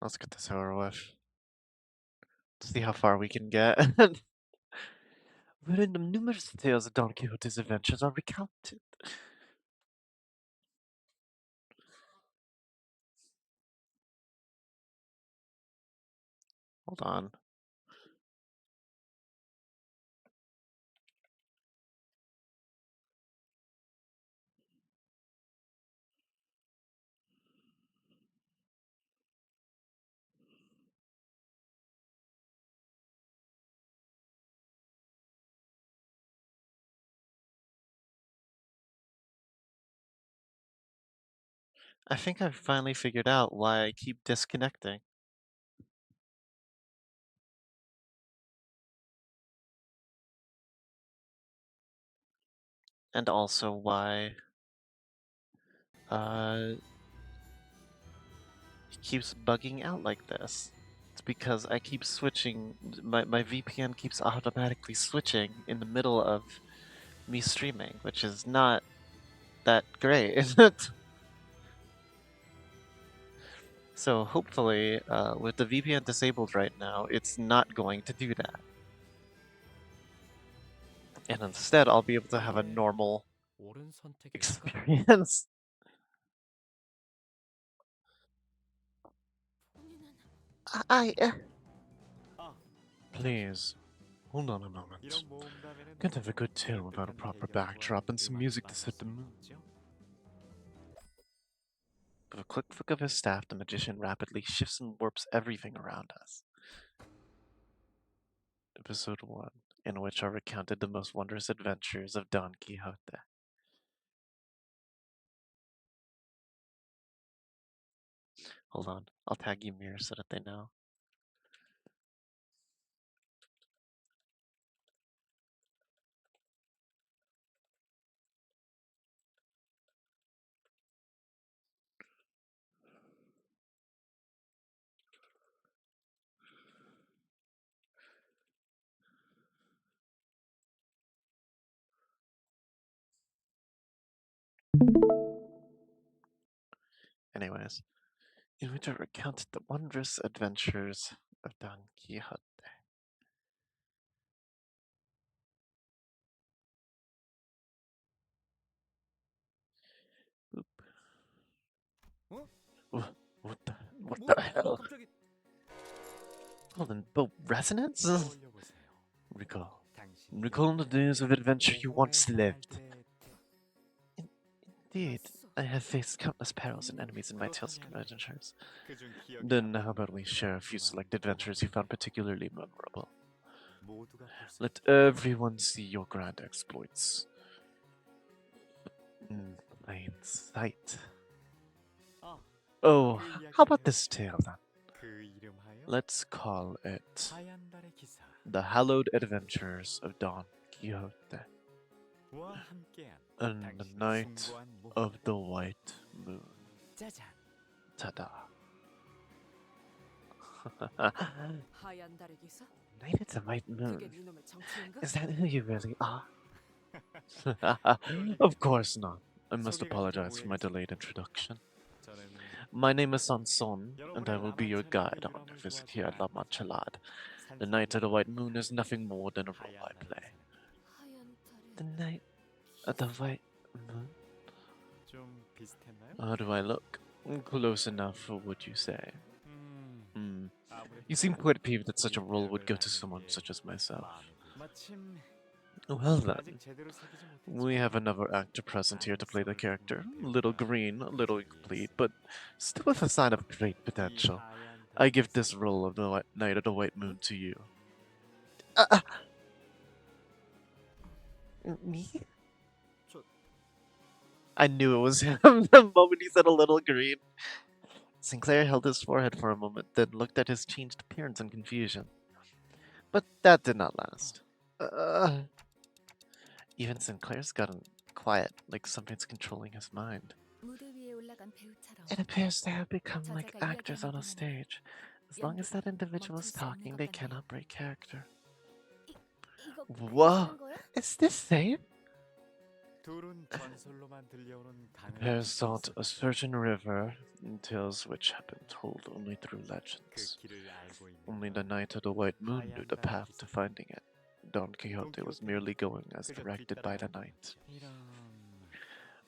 Let's get this over with. See how far we can get. Wherein the numerous tales of Don Quixote's adventures are recounted. Hold on. I think I've finally figured out why I keep disconnecting. And also why it keeps bugging out like this. It's because I keep switching, my VPN keeps automatically switching in the middle of me streaming, which is not that great, is it? So hopefully, with the VPN disabled right now, it's not going to do that. And instead, I'll be able to have a normal experience. I. Please, hold on a moment. Can't have a good tale without a proper backdrop and some music to set the mood. With a quick flick of his staff, the magician rapidly shifts and warps everything around us. Episode 1, in which are recounted the most wondrous adventures of Don Quixote. Hold on, I'll tag you Mirror so that they know. Anyways, in which are recounted the wondrous adventures of Don Quixote. Oop. What the hell? Golden Boat Resonance? Recall the days of adventure you once lived. Indeed, I have faced countless perils and enemies in my tales of adventures. Then how about we share a few select adventures you found particularly memorable? Let everyone see your grand exploits in plain sight. Oh, how about this tale then? Let's call it The Hallowed Adventures of Don Quixote and the Night of the White Moon. Ta-da. Night of the White Moon? Is that who you really are? Of course not. I must apologize for my delayed introduction. My name is Sanson, and I will be your guide on your visit here at La Manchalade. The Night of the White Moon is nothing more than a role I play. The Night of the White Moon? How do I look? Close enough, would you say? You seem quite peeved that such a role would go to someone such as myself. Well then, we have another actor present here to play the character. A little green, a little incomplete, but still with a sign of great potential. I give this role of the Night of the White Moon to you. Me? I knew it was him the moment he said a little green. Sinclair held his forehead for a moment, then looked at his changed appearance in confusion. But that did not last. Even Sinclair's gotten quiet, like something's controlling his mind. It appears they have become like actors on a stage. As long as that individual is talking, they cannot break character. Whoa! Is this safe? The pair sought a certain river, tales which had been told only through legends. Only the Knight of the White Moon knew the path to finding it. Don Quixote was merely going as directed by the knight.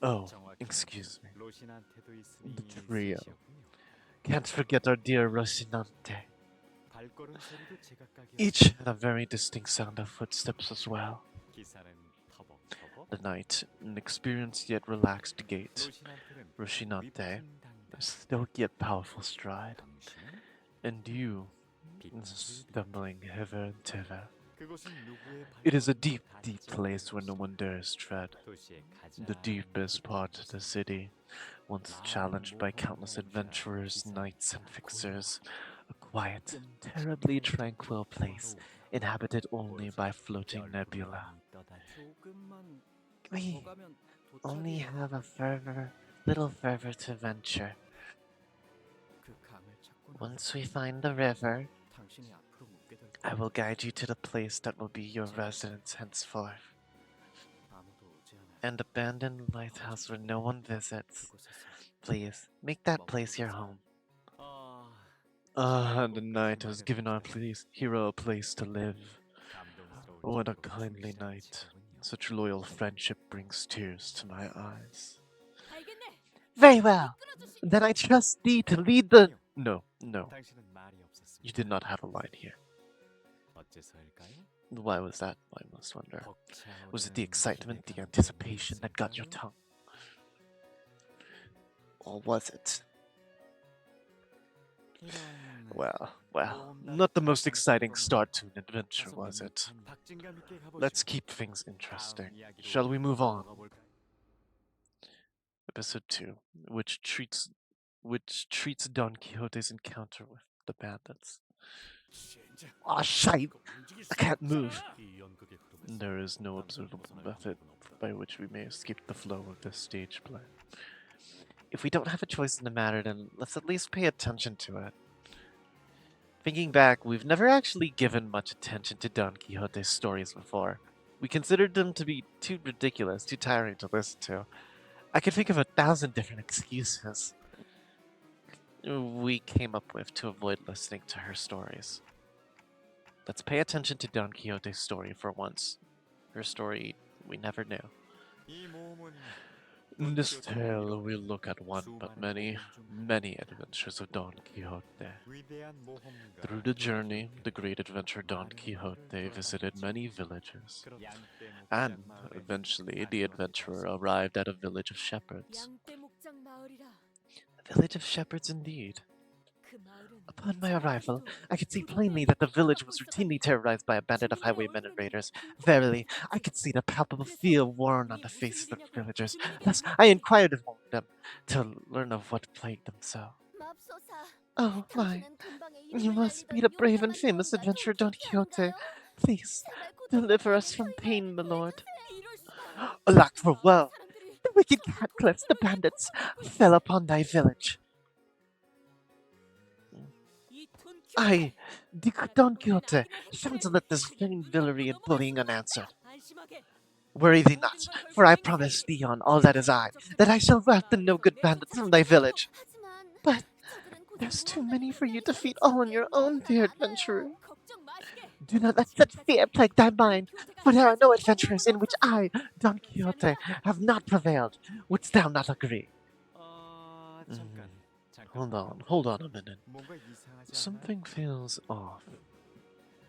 Oh, excuse me. The trio. Can't forget our dear Rocinante. Each had a very distinct sound of footsteps as well. The knight, an experienced yet relaxed gait. Rocinante, a stoic yet powerful stride. And you, stumbling hither and thither. It is a deep, deep place where no one dares tread. The deepest part of the city, once challenged by countless adventurers, knights, and fixers. A quiet, terribly tranquil place, inhabited only by floating nebula. We only have a little further to venture. Once we find the river, I will guide you to the place that will be your residence henceforth. An abandoned lighthouse where no one visits. Please, make that place your home. The knight has given our hero a place to live. What a kindly knight. Such loyal friendship brings tears to my eyes. Very well. Then I trust thee to lead the... No. You did not have a line here. Why was that, I must wonder? Was it the excitement, the anticipation that got your tongue? Or was it? Well, not the most exciting start to an adventure, was it? Let's keep things interesting. Shall we move on? Episode 2, which treats Don Quixote's encounter with the bandits. Aw, shite! I can't move. There is no observable method by which we may escape the flow of this stage play. If we don't have a choice in the matter, then let's at least pay attention to it. Thinking back, we've never actually given much attention to Don Quixote's stories before. We considered them to be too ridiculous, too tiring to listen to. I could think of 1,000 different excuses we came up with to avoid listening to her stories. Let's pay attention to Don Quixote's story for once. Her story we never knew. In this tale, we'll look at one but many, many adventures of Don Quixote. Through the journey, the great adventurer Don Quixote visited many villages. And eventually, the adventurer arrived at a village of shepherds. A village of shepherds indeed. Upon my arrival, I could see plainly that the village was routinely terrorized by a bandit of highwaymen and raiders. Verily, I could see the palpable fear worn on the faces of the villagers. Thus, I inquired among them to learn of what plagued them so. Oh my, you must be the brave and famous adventurer Don Quixote. Please, deliver us from pain, my lord. Alack for woe! The wicked catcliffs, the bandits, fell upon thy village. I, Don Quixote, found to let this vain villany and bullying unanswered. Worry thee not, for I promise thee on all that is I, that I shall rout the no-good bandits from thy village. But there's too many for you to defeat all on your own, dear adventurer. Do not let such fear plague thy mind, for there are no adventures in which I, Don Quixote, have not prevailed. Wouldst thou not agree? Hold on a minute. Something feels off,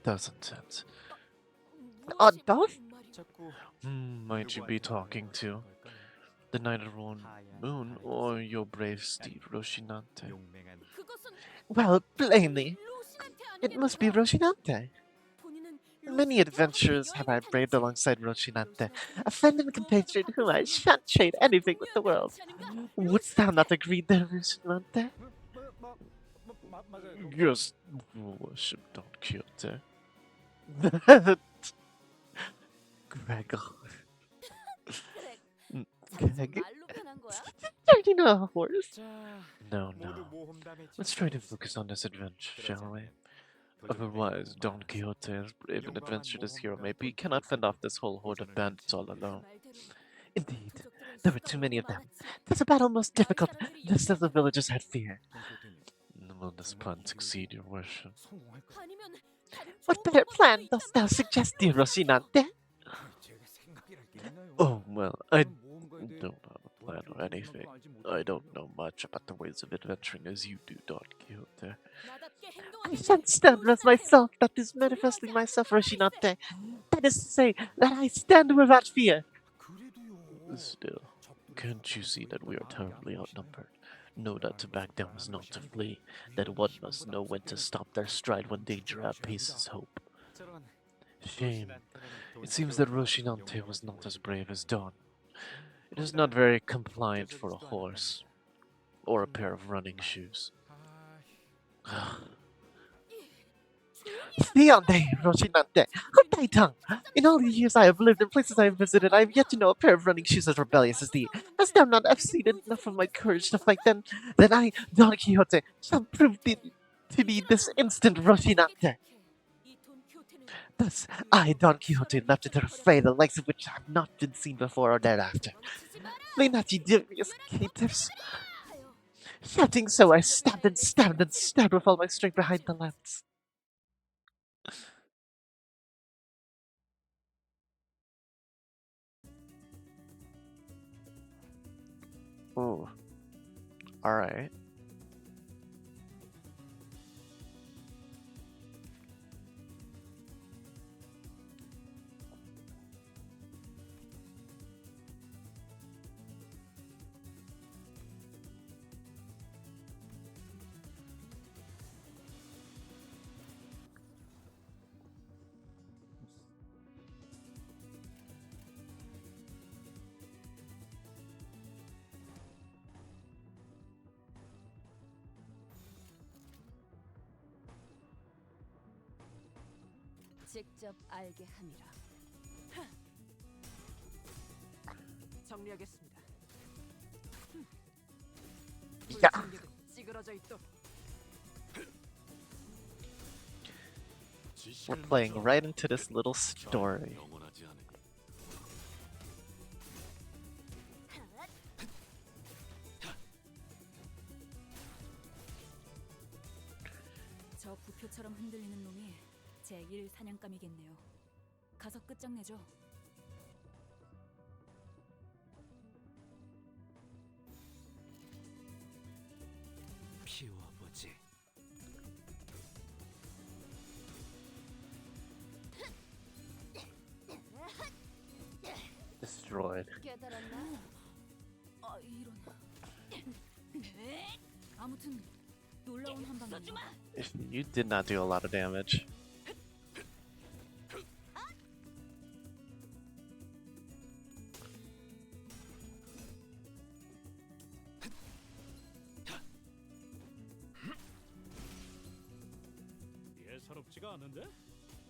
doesn't it? Does? Might you be talking to the Knight of the Moon or your brave steed Rocinante? Well, plainly, it must be Rocinante. Many adventures have I braved alongside Rocinante, a friend and compatriot whom I shan't trade anything with the world. Wouldst thou not agree there, Rocinante? Yes, worship Don Quixote. Gregor. Greg? Riding a horse? No. Let's try to focus on this adventure, shall we? Otherwise, Don Quixote, as brave and adventurous as hero may be, cannot fend off this whole horde of bandits all alone. Indeed, there were too many of them. It was a battle most difficult, just as the villagers had feared. Will this plan succeed, your worship? What better plan dost thou suggest, dear Rocinante? Oh, well, I don't have a plan or anything. I don't know much about the ways of adventuring as you do, Don Quixote. I shan't stand as myself, that is manifesting myself, Rocinante. That is to say, that I stand without fear. Still, can't you see that we are terribly outnumbered? Know that to back down is not to flee, that one must know when to stop their stride when danger outpaces hope. Shame. It seems that Rocinante was not as brave as Don. It is not very compliant for a horse, or a pair of running shoes. Fiande, Rocinante, hold thy tongue! In all the years I have lived and places I have visited, I have yet to know a pair of running shoes as rebellious as thee. Hast thou not exceeded enough of my courage to fight them? Then I, Don Quixote, shall prove thee to thee this instant, Rocinante. Thus, I, Don Quixote, leapt into the fray, the likes of which have not been seen before or thereafter. May not ye devious captives? Shouting so, I stabbed and stabbed and stabbed with all my strength behind the lance. Ooh. Alright. 직접 알게 함이라. 정리하겠습니다. 야. 찌그러져 있도록. We're playing right into this little story. 저 부표처럼 흔들리는 놈이 제1 사냥감이겠네요. 가서 끝장내죠. 피워보지. Destroyed. 깨달았나? 아, 이런. 아무튼 놀라운 한 방이에요. You did not do a lot of damage. 예사롭지가 않은데?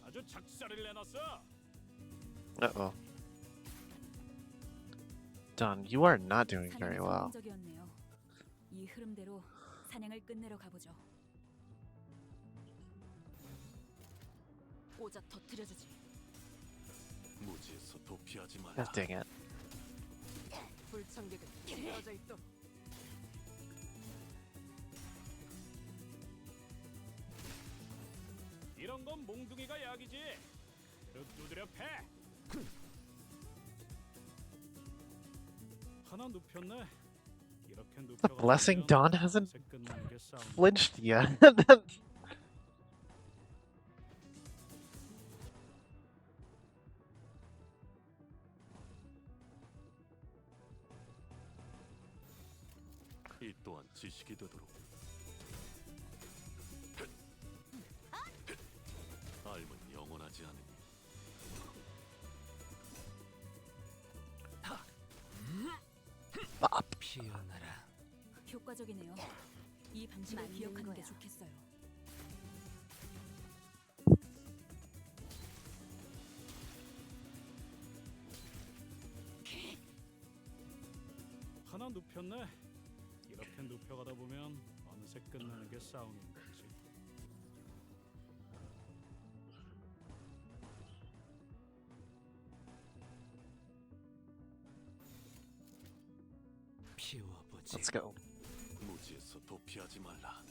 아주 작살을 내놨어. Uh-oh. Don, you are not doing very well. 성공적이었네요. 이 흐름대로 사냥을 끝내러 가보죠. 꽂아 터뜨려주지. 무지에서 도피하지 말라. God dang it. 불청객은 찌그러져 있도록. 이런 건 몽둥이가 약이지. 흙 두드려 패. 하나 눕혔네. 이렇게 The 눕혀가. blessing Don hasn't flinched yet. 이 또한 지식이 되도록. 삶은 영원하지 않으니. 피어나라. 효과적이네요. 이 방식을 기억하는 게 좋겠어요. 하나 눕혔네. 이렇게 눕혀가다 보면 어느새 끝나는 게 싸우는 거지. 키워보지. Let's go. 무지에서 도피하지 말라.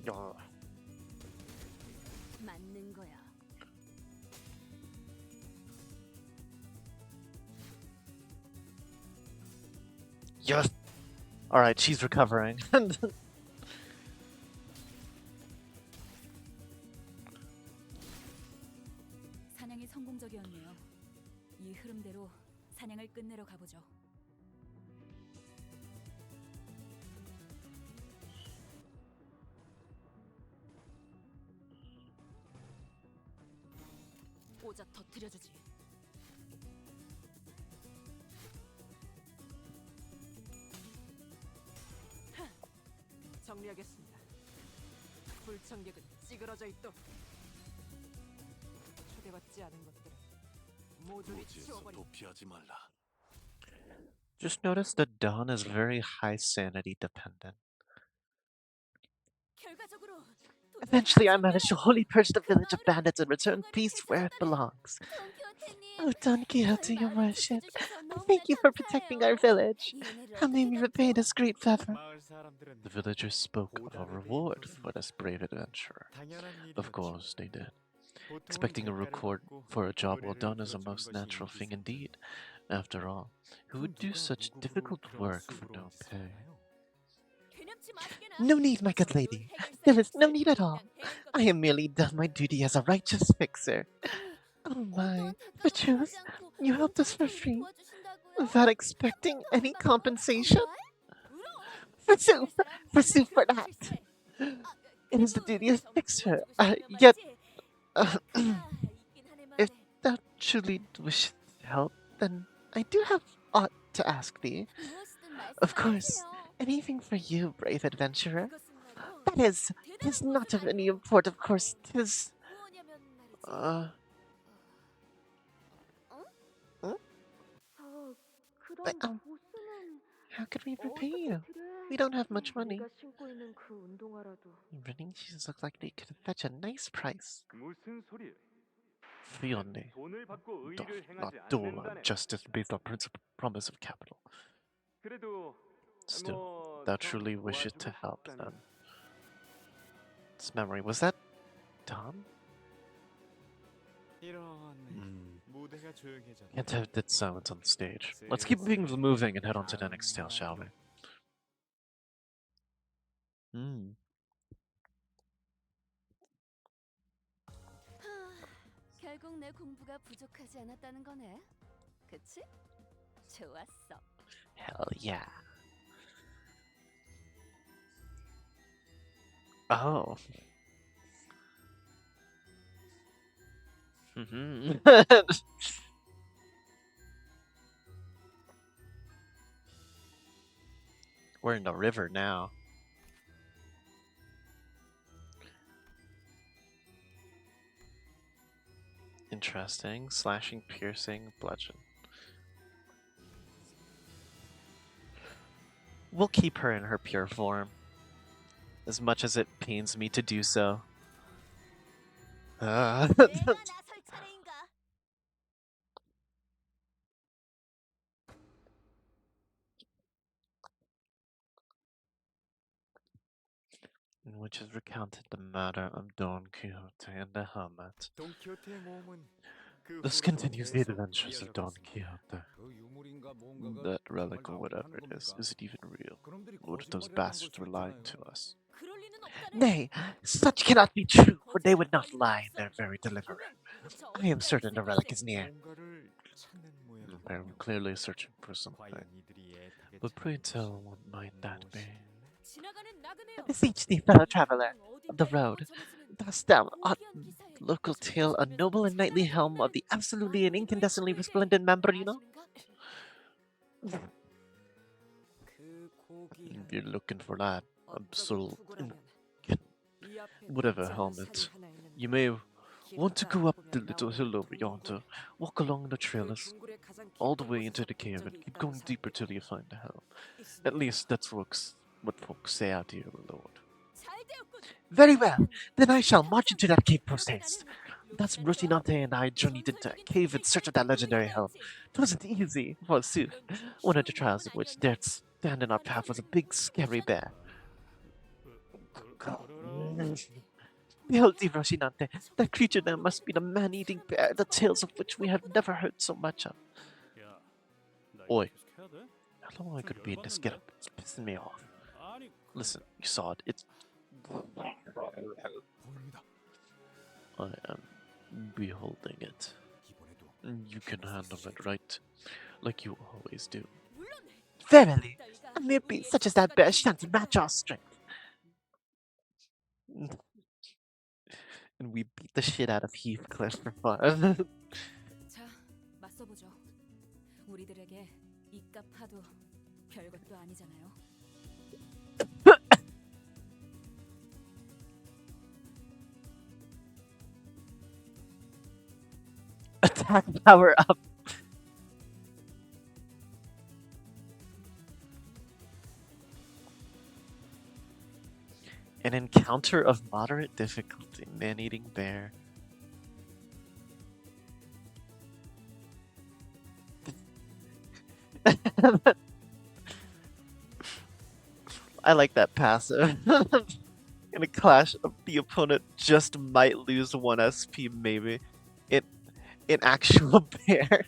Yeah. 맞는 거야. Yes. All right, she's recovering. 사냥이 성공적이었네요. 이 흐름대로 사냥을 끝내러 가보죠. 꽂아 터뜨려주지. 정리하겠습니다. 불청객은 찌그러져 있도록. 초대받지 않은 것들은 모조리 무지에서 치워버리. 도피하지 말라. Just notice that Dawn is very high sanity dependent. 결과적으로 Eventually, I managed to wholly purge the village of bandits and return peace where it belongs. Oh, Don Quixote, your worship, I thank you for protecting our village. How may we repay this great favor? The villagers spoke of a reward for this brave adventurer. Of course, they did. Expecting a reward for a job well done is a most natural thing indeed. After all, who would do such difficult work for no pay? No need, my good lady. There is no need at all. I have merely done my duty as a righteous fixer. Oh my, the truth? You helped us for free, without expecting any compensation? Forsooth, forsooth for that. It is the duty of fixer. Yet, if thou truly wish to help, then I do have aught to ask thee. Of course, anything for you, brave adventurer. That is, 'tis not of any import, of course, 'tis... But, how could we repay you? We don't have much money. Running shoes look like they could fetch a nice price. 무슨 소리예요? Fione, 돈을 받고 doth 의를 not 행하지 dole on 않는다네. justice based on principle promise of capital. 그래도 Still, 뭐 thou 더 truly wish it to 도와주고 help 싶다면 them. This memory, was that Tom? Can't have that silence on stage. Let's keep things moving and head on to the next tale, shall we? 결국 내 공부가 부족하지 않았다는 거네. 그치? 좋았어. Hell yeah. Oh. We're in the river now. Interesting. Slashing, piercing, bludgeon. We'll keep her in her pure form. As much as it pains me to do so. In which is recounted the matter of Don Quixote and the hermit. This continues the adventures of Don Quixote. That relic or whatever it is it even real? Or did those bastards were lying to us? Nay, such cannot be true, for they would not lie in their very deliverer. I am certain the relic is near. They're clearly searching for something. But pray tell, what might that be? I beseech thee, fellow traveller of the road, dost thou aught local tale a noble and knightly helm of the absolutely and incandescently resplendent Mambrino? If you're looking for that absolute, whatever helmet, you may want to go up the little hill over yonder, walk along the trailers, all the way into the cave, and keep going deeper till you find the helm. At least that's what folks say out here, Lord. Very well, then I shall march into that cave post haste. That's Rocinante and I journeyed into a cave in search of that legendary helm. It wasn't easy, forsooth. One of the trials of which dared stand in our path was a big, scary bear. Behold, dear Rocinante, that creature there must be the man-eating bear, the tales of which we have never heard so much of. 야, 나 이거 Oi, 계속 해야 돼? how long I could be in this getup? It's pissing me off. 아니, Listen, you saw it. It's. 보입니다. I am beholding it. 이번에도 You can handle it, right? Like you always do. 물론 Verily, a mere beast such as that bear shan't match our strength. And we beat the shit out of Heathcliff for fun. 자, 맞서보죠. 우리들에게 이깟 파도 별것도 아니잖아요. Attack power up. An encounter of moderate difficulty. Man-eating bear. I like that passive. In a clash, the opponent just might lose 1 SP, maybe. In actual bear.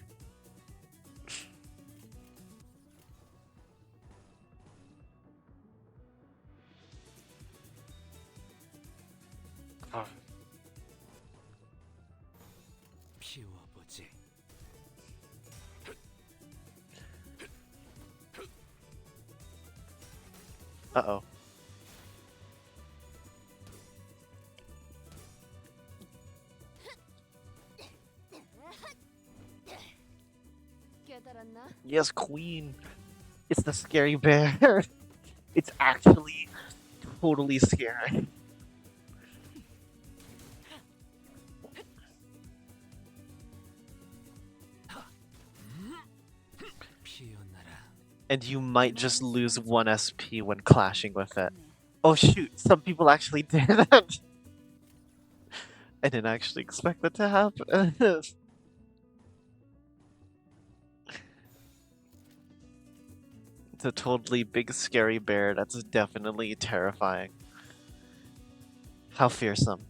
피워보지. Uh-oh. 깨달았나? Yes, queen. It's the scary bear. It's actually totally scary. 피어나라. And you might just lose 1 SP when clashing with it. Oh shoot, some people actually did that. I didn't actually expect that to happen. It's a totally big scary bear that's definitely terrifying. How fearsome.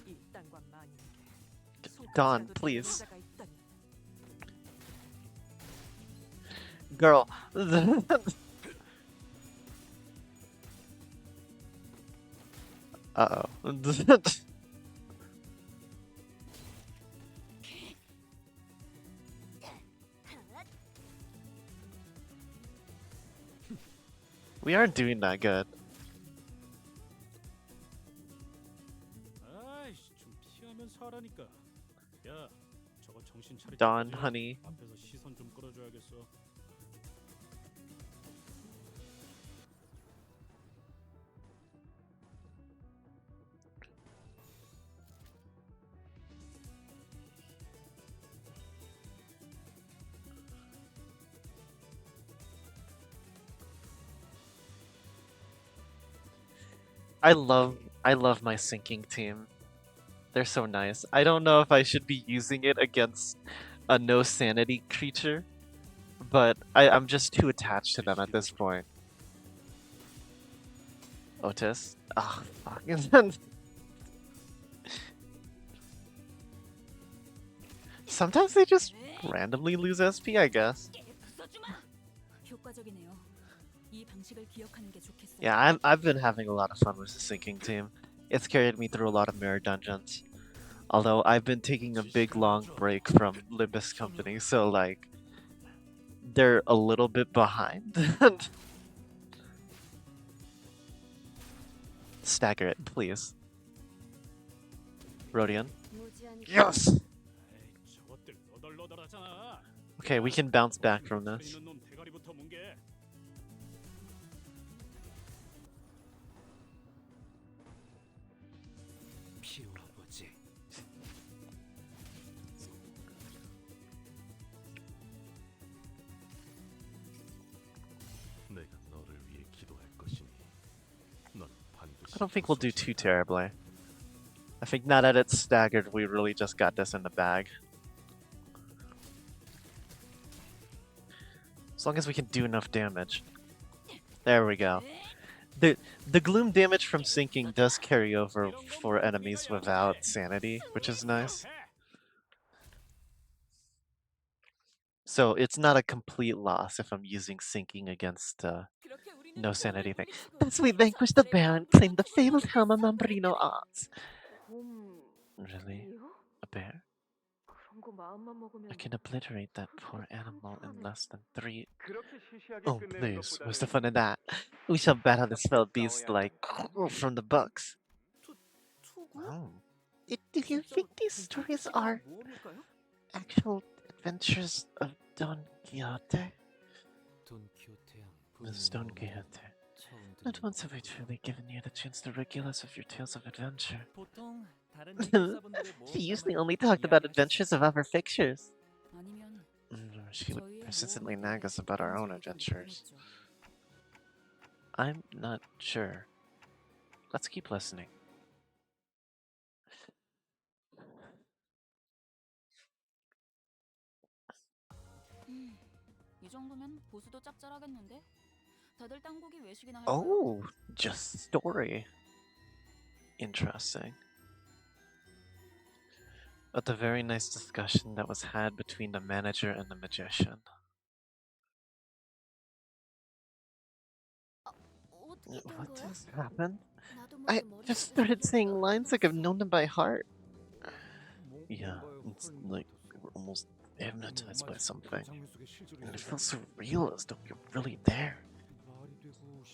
일당과 만인에게 Dawn, 손가락이라도 please. 될 자가 있다니. Girl. Uh-oh. We aren't doing that good. 아이씨, 좀 피하면서 하라니까. 야, 저거 정신 차릴 Dawn, 때까지 honey. 앞에서 시선 좀 끌어줘야겠어. I love my sinking team. They're so nice. I don't know if I should be using it against a no sanity creature, but I'm just too attached to them at this point. Otis? Ah, fuck. Sometimes they just randomly lose SP, I guess. 효과적이네요. 이 방식을 기억하는 게 좋겠어요. Yeah, I've been having a lot of fun with the sinking team. It's carried me through a lot of mirror dungeons. Although I've been taking a big long break from Limbus Company, so like they're a little bit behind. Stagger it, please. Rodion. 무지한 Yes! 에이, 저것들 너덜너덜하잖아. Okay, we can bounce back from 옆에 this. 있는 놈 대가리부터 뭉개. 피워보지. 내가 너를 위해 기도할 것이니 넌 반드시 don't think we'll do too terribly. I think now that it's staggered, we really just got this in the bag. As long as we can do enough damage. There we go. The gloom damage from sinking does carry over for enemies without sanity, which is nice. So it's not a complete loss if I'm using sinking against no sanity thing. Thus we vanquished the bear and claimed the fabled helm of Mambrino arts. Really? A bear? 그런 거 마음만 먹으면 I can obliterate that poor animal in less than 3. 그렇게 시시하게 Oh, 끝내는 please. What's 것보다는 the fun in that? We shall battle this fell beast like from the books. Oh. Do you think these stories are actual adventures of Don Quixote? Miss Don Quixote. Not once have I truly given you the chance to regale us with your tales of adventure. She usually only talked about adventures of other fictions. 아니면 She would 저희의 persistently 모험을 nag us about our own 그런 적이 adventures. 있겠죠. I'm not sure. Let's keep listening. 이 정도면 보수도 짭짤하겠는데? 다들 땅고기 외식이나 할까요? Oh, just story. Interesting. But the very nice discussion that was had between the manager and the magician. 어떻게 된 What 거야? just happened? 나도 I 모르게 just 머릿속에 started 생각이 saying lines like I've 흘러갔어. known them by heart. Yeah, it's like we're almost hypnotized by something. And it feels so real as though you're really there.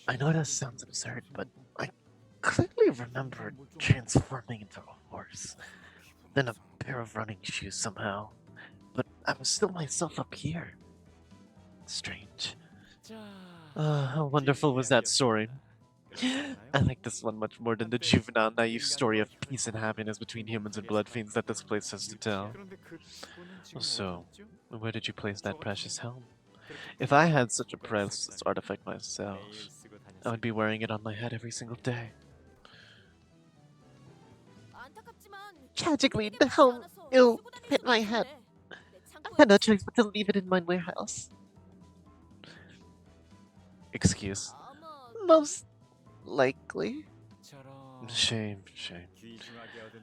I know that sounds absurd, but I clearly remember transforming into a horse, then a pair of running shoes somehow. But I was still myself up here. Strange. How wonderful was that story? I like this one much more than the juvenile, naive story of peace and happiness between humans and blood fiends that this place has to tell. So, where did you place that precious helm? If I had such a priceless artifact myself, I would be wearing it on my head every single day. Tragically, the helm ill fit my head. I had no choice but to leave it in my warehouse. Excuse. Most likely. Shame, shame.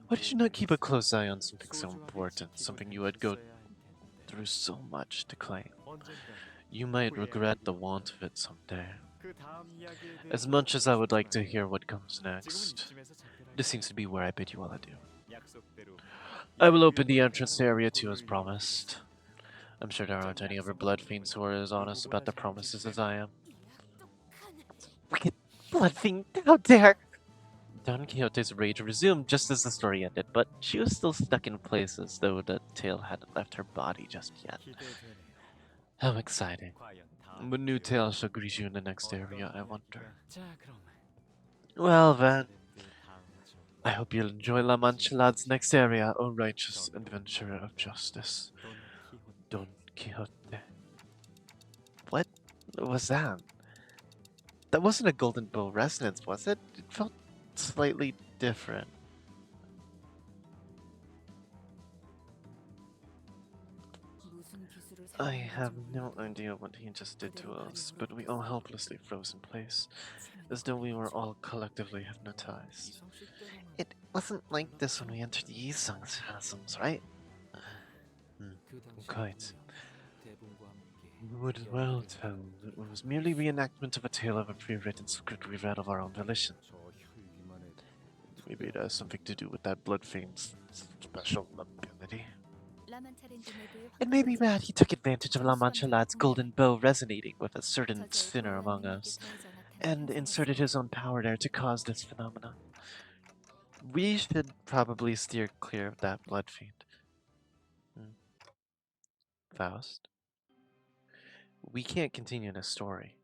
Why did you not keep a close eye on something so important, something you would go through so much to claim? You might regret the want of it someday. As much as I would like to hear what comes next, this seems to be where I bid you all adieu. I will open the entrance area to you as promised. I'm sure there aren't any other blood fiends who are as honest about their promises as I am. Wicked blood fiend, how dare! Don Quixote's rage resumed just as the story ended, but she was still stuck in place as though the tale hadn't left her body just yet. How exciting. What new tale shall greet you in the next area, I wonder? Well then, I hope you'll enjoy La Manchalade's next area, O righteous adventurer of justice, Don Quixote. What was that? That wasn't a Golden Bow resonance, was it? It felt slightly different. I have no idea what he just did to us, but we all helplessly froze in place, as though we were all collectively hypnotized. It wasn't like this when we entered Yisung's chasms, right? Quite. You would well tell that it was merely reenactment of a tale of a pre-written script we read of our own volition. Maybe it has something to do with that blood fiend's special ability. It may be that he took advantage of La Manchalade's golden bow resonating with a certain sinner among us, and inserted his own power there to cause this phenomenon. We should probably steer clear of that blood fiend. Faust? We can't continue this story.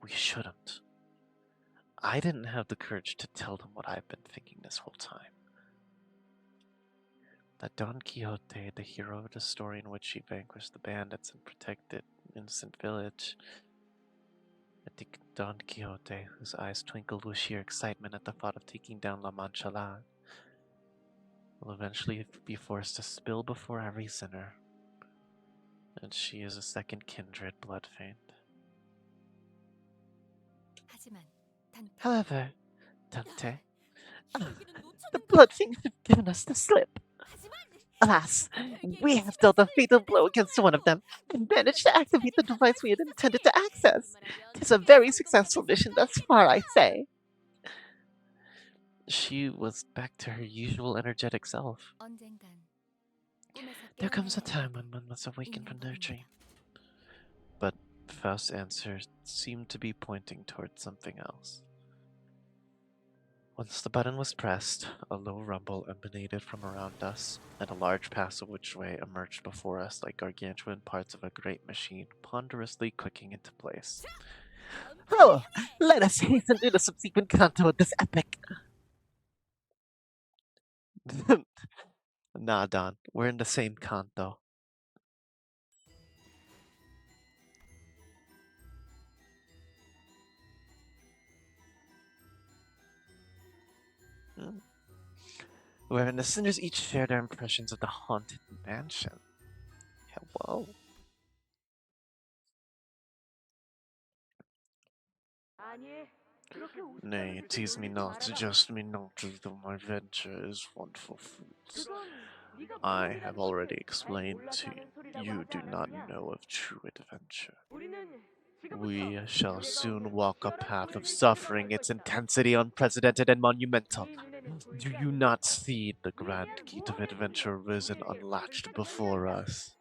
We shouldn't. I didn't have the courage to tell them what I've been thinking this whole time. That Don Quixote, the hero of the story in which he vanquished the bandits and protected innocent village, Don Quixote, whose eyes twinkled with sheer excitement at the thought of taking down La Mancha Lad, will eventually be forced to spill before every sinner, and she is a second kindred blood fiend. 하지만 단테. However, Dante, 여기는 the 놓쳤는 거야. blood fiend have given us the slip. 하지만 Alas, we have dealt a fatal blow against one of them and managed to activate the device we had intended to access. Tis a very successful mission thus far, I say. She was back to her usual energetic self. 언젠간 꿈에서 There comes a 깨어나야 time 할 when one must awaken 있는 from their 법입니다. dream. But Faust's answer seemed to be pointing towards something else. Once the button was pressed, a low rumble emanated from around us, and a large passageway emerged before us like gargantuan parts of a great machine ponderously clicking into place. Oh, let us hasten to the subsequent canto of this epic. Nah, Don, we're in the same canto. Wherein the sinners each share their impressions of the haunted mansion. Hello. Nay, tease me not, just me not, though my venture is one for fools. I have already explained to you, you do not know of true adventure. We shall soon walk a path of suffering, its intensity unprecedented and monumental. Do you not see the grand gate of adventure risen unlatched before us?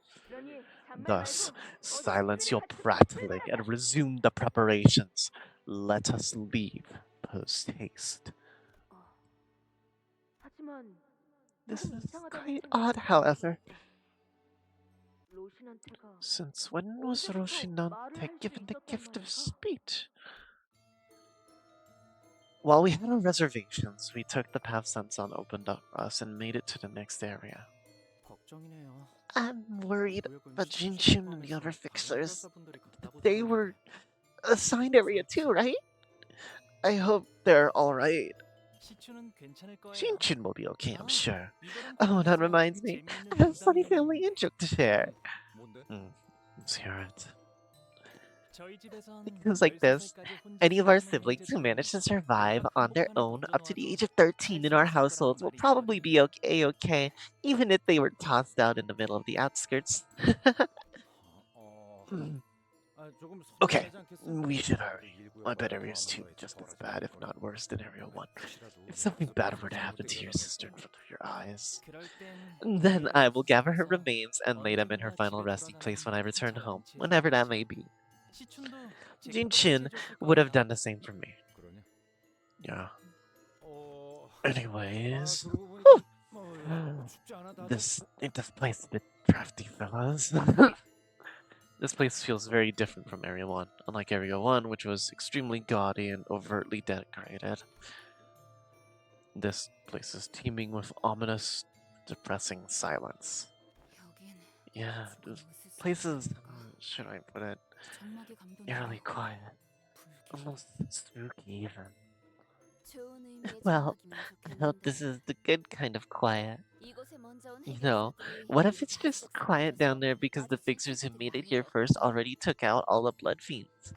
Thus, silence your prattling and resume the preparations. Let us leave post haste. This is quite odd, however. Since when was Roshinante given the gift of speech? While we had our reservations, we took the path Sansan opened up for us and made it to the next area. 걱정이네요. I'm worried about Jinchun and the other fixers. They were assigned area too, right? I hope they're alright. 시추는 괜찮을 거예요. Jinchun will be okay, I'm sure. Oh, that reminds me. I have a funny family in-joke to share. 뭔데? Let's hear it. 저희 집에선 It goes like this. 13살까지 혼자 Any of our 살아남은 siblings who 형제들은 manage to survive 우리가 on their 행복한 own up to the age of 걱정을 13 in our households will probably be okay, even if they were tossed out in the middle of the outskirts. Okay, we should hurry. I bet Area 2 is just as bad, if not worse, than Area 1. If something bad were to happen to your sister in front of your eyes, 그럴 땐 then I will gather her remains and lay them in her final resting place when I return home, whenever that may be. 시춘도 제 Jinchin 곁에 있어줬을 would have 거예요. done the same for me. 그러냐? Yeah. 어... Anyways, 그러고 보니까 춥지 않아 다들? this place a bit drafty, fellas. This place feels very different from Area 1, unlike Area 1, which was extremely gaudy and overtly decorated. This place is teeming with ominous, depressing silence. 여긴 Yeah, 조금 this place is, 으스스해질까? should I put it, 장막의 감도는 eerily quiet, 불길해. almost spooky even. 좋은 의미의 Well, 장막이면 I hope this 좋겠는데. is the good kind of quiet. 이곳에 먼저 온 You know, 해결사들이 what if 이미 it's 다 just 썼으면 quiet 해서 down there because the 아주 fixers who 착한 made it 짓들이 here 많은 것 first 같아. already took out all the blood fiends?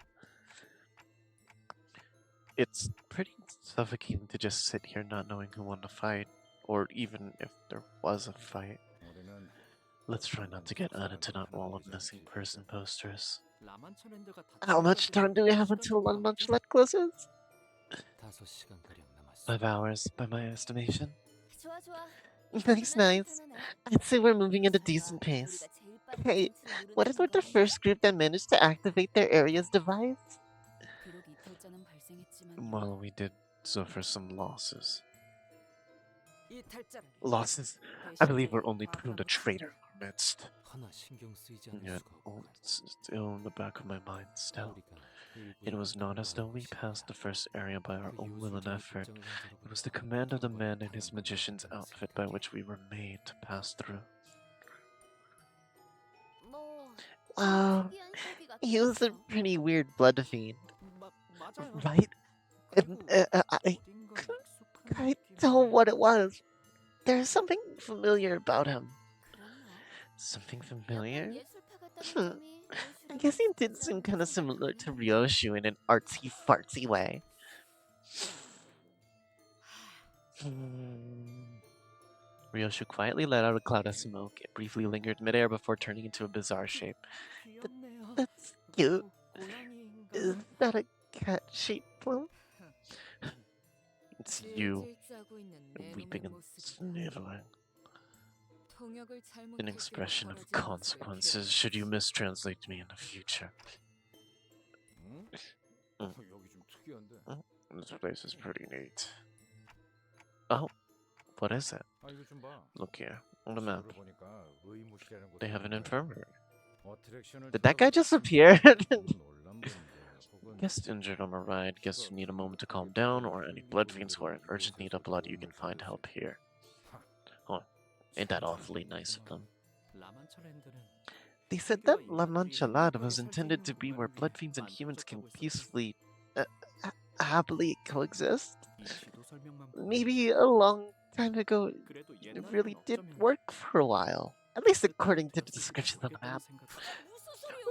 It's pretty suffocating to just sit here not knowing who won the fight, or even if there was a fight. 우리는 Let's try not to get added to that wall of missing person posters. 라만차랜드가 How much time do we have until One Munch Let closes? 5시간가량 남았어. 5 hours, by my estimation. 좋아 좋아. Nice, nice. I'd say we're moving at a decent pace. Hey, what if we're the first group that managed to activate their area's device? 비록 이탈자는 발생했지만 Well, we did suffer some losses. 이탈자를 Losses? I believe we're only putting a traitor in our midst. 하나 신경 쓰이지 않을 Yet, 수가 oh, 없구나. it's still in the back of my mind still. 우리가 It was not as though we passed the first area by our own will and effort. It was the command of the man in his magician's outfit by which we were made to pass through. 뭐 Wow, 특이한 설비 같긴 he was a 했어. pretty weird blood fiend. Right? And, I don't know what it was. There's something familiar about him. 그랬나? Something 약간 familiar? 예술파 같다는 Hmm. 점이 I 요슈랑 guess he did 비슷하지 seem 않나 kind of similar to 생각되네. Ryoshu in an artsy fartsy way. Ryoshu quietly let out a cloud of smoke. It briefly lingered midair before turning into a bizarre shape. 귀엽네요. That's cute. 고양이인가? Is that a cat-shaped plume? It's you, 질질 짜고 있는 내 weeping 놈의 and 모습이다. sniveling. 통역을 An 잘못했다고 expression of 벌어진 모습을 consequences should you mistranslate me in the future. 응? 응. 여기 좀 특이한데. This place is pretty neat. Oh, what is it? 아 이거 좀 봐. Look here, on the map. 지도를 보니까 의무실이라는 곳이 They have an 있는데 infirmary. 어트랙션을 Did that guy 타다 just 보면 appear? 놀람동인데 혹은 Guest injured on a ride, guests who need a moment to calm down, or any blood fiends who are in urgent need of blood, you can find help here. Oh, ain't that awfully nice of them? 라만차랜드는 They said that La Manchalada was intended to be where blood fiends and humans can peacefully, happily coexist. 이 지도 설명만 보면 Maybe a long time ago, 그래도 it 옛날에는 really did 어쩌면 work for a while. At least according to the description of the map.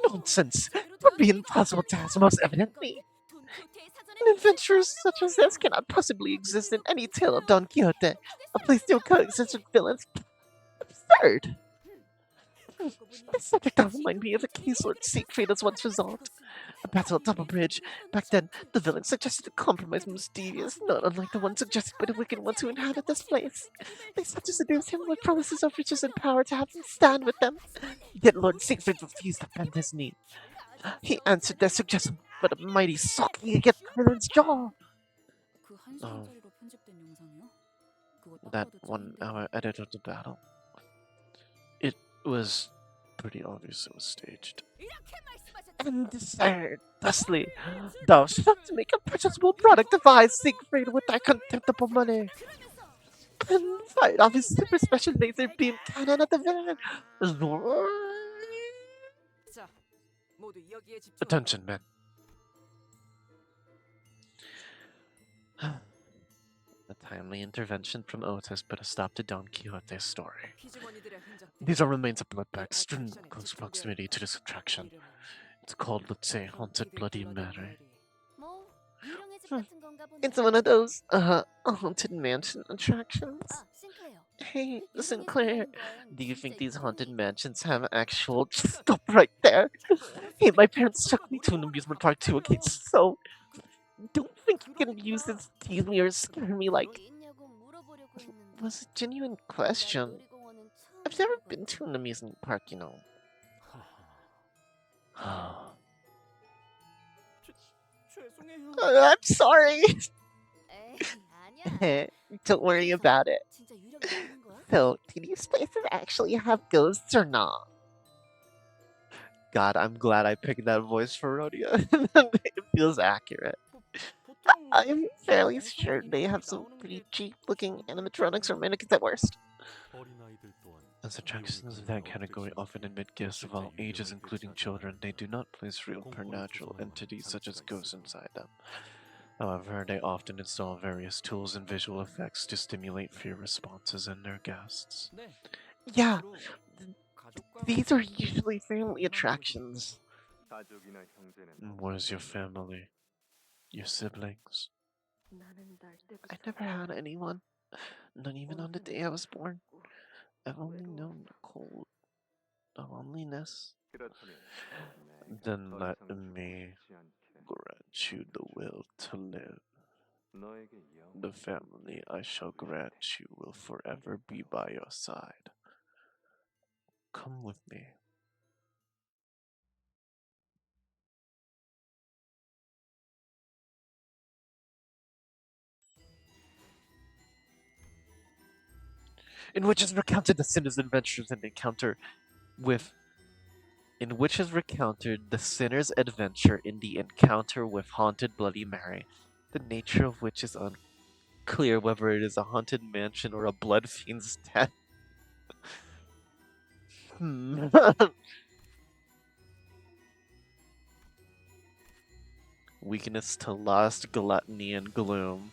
Nonsense! It would be impossible to ask, most evidently. An adventure such as this cannot possibly exist in any tale of Don Quixote. A place to coexist with villains. Absurd! This subject does remind me of a case Lord Siegfried has once resolved. A battle at Double Bridge. Back then, the villain suggested a compromise mysterious, not unlike the one suggested by the wicked ones who inhabit this place. They sought to seduce him with promises of riches and power to have him stand with them. Yet Lord Siegfried refused to bend his knee. He answered their suggestion with a mighty socking against the villain's jaw. Oh, that 1 hour edit of the battle. It was pretty obvious it was staged. And desired thusly, thou shalt make a purchasable product devised Siegfried with thy contemptible money. And fired off his super special laser beam cannon at the villain. 자, 모두 여기에 집중. Attention, men. A timely intervention from Otis put a stop to Don Quixote's story. 피주머니들의 흔적들. These are remains of bloodbags strewn in close proximity to this attraction. It's called, let's say, Haunted Bloody Mary. 뭐 유령의 집 같은 건가 보네. It's one of those, haunted mansion attractions. 아, 싱크레요. Hey, 유령의 Sinclair, 집이라는 건 do you 진짜 think these 있다는 haunted 얘기야. mansions have actual... Stop right there! Hey, my parents took me to an amusement park too, okay, so... Don't think you can use this to tease me or scare me like... 뭐 있냐고 물어보려고 했는데. Was a genuine 난 question. 놀이공원은 처음 I've never 가봐가지고. been to an amusement park, you know. 죄송해요. I'm sorry! 에이, 아니야. Don't worry about it. 진짜 유령이 나오는 거야? So, do these places actually have ghosts or not? God, I'm glad I picked that voice for Rodeo. It feels accurate. I'm fairly sure they have some pretty cheap-looking animatronics or mannequins at worst. As attractions of that category often admit guests of all ages, including children, they do not place real supernatural entities such as ghosts inside them. However, they often install various tools and visual effects to stimulate fear responses in their guests. Yeah, these are usually family attractions. 가족이나 형제는 Where's your family? Your siblings? 나는 날 I 때부터 never had anyone. Not even on the day I was born. I've only known the cold, the loneliness. 그렇다면 Then 더 let 이상 me 죽고 싶지 않게 grant you the will to live. 너에게 The 영원히 family I shall grant you will forever be by your side. Come with me. In which is recounted the sinner's adventures and encounter with in which is recounted the sinner's adventure in the encounter with haunted Bloody Mary, the nature of which is unclear whether it is a haunted mansion or a blood fiend's den. Weakness to lust, gluttony, and gloom.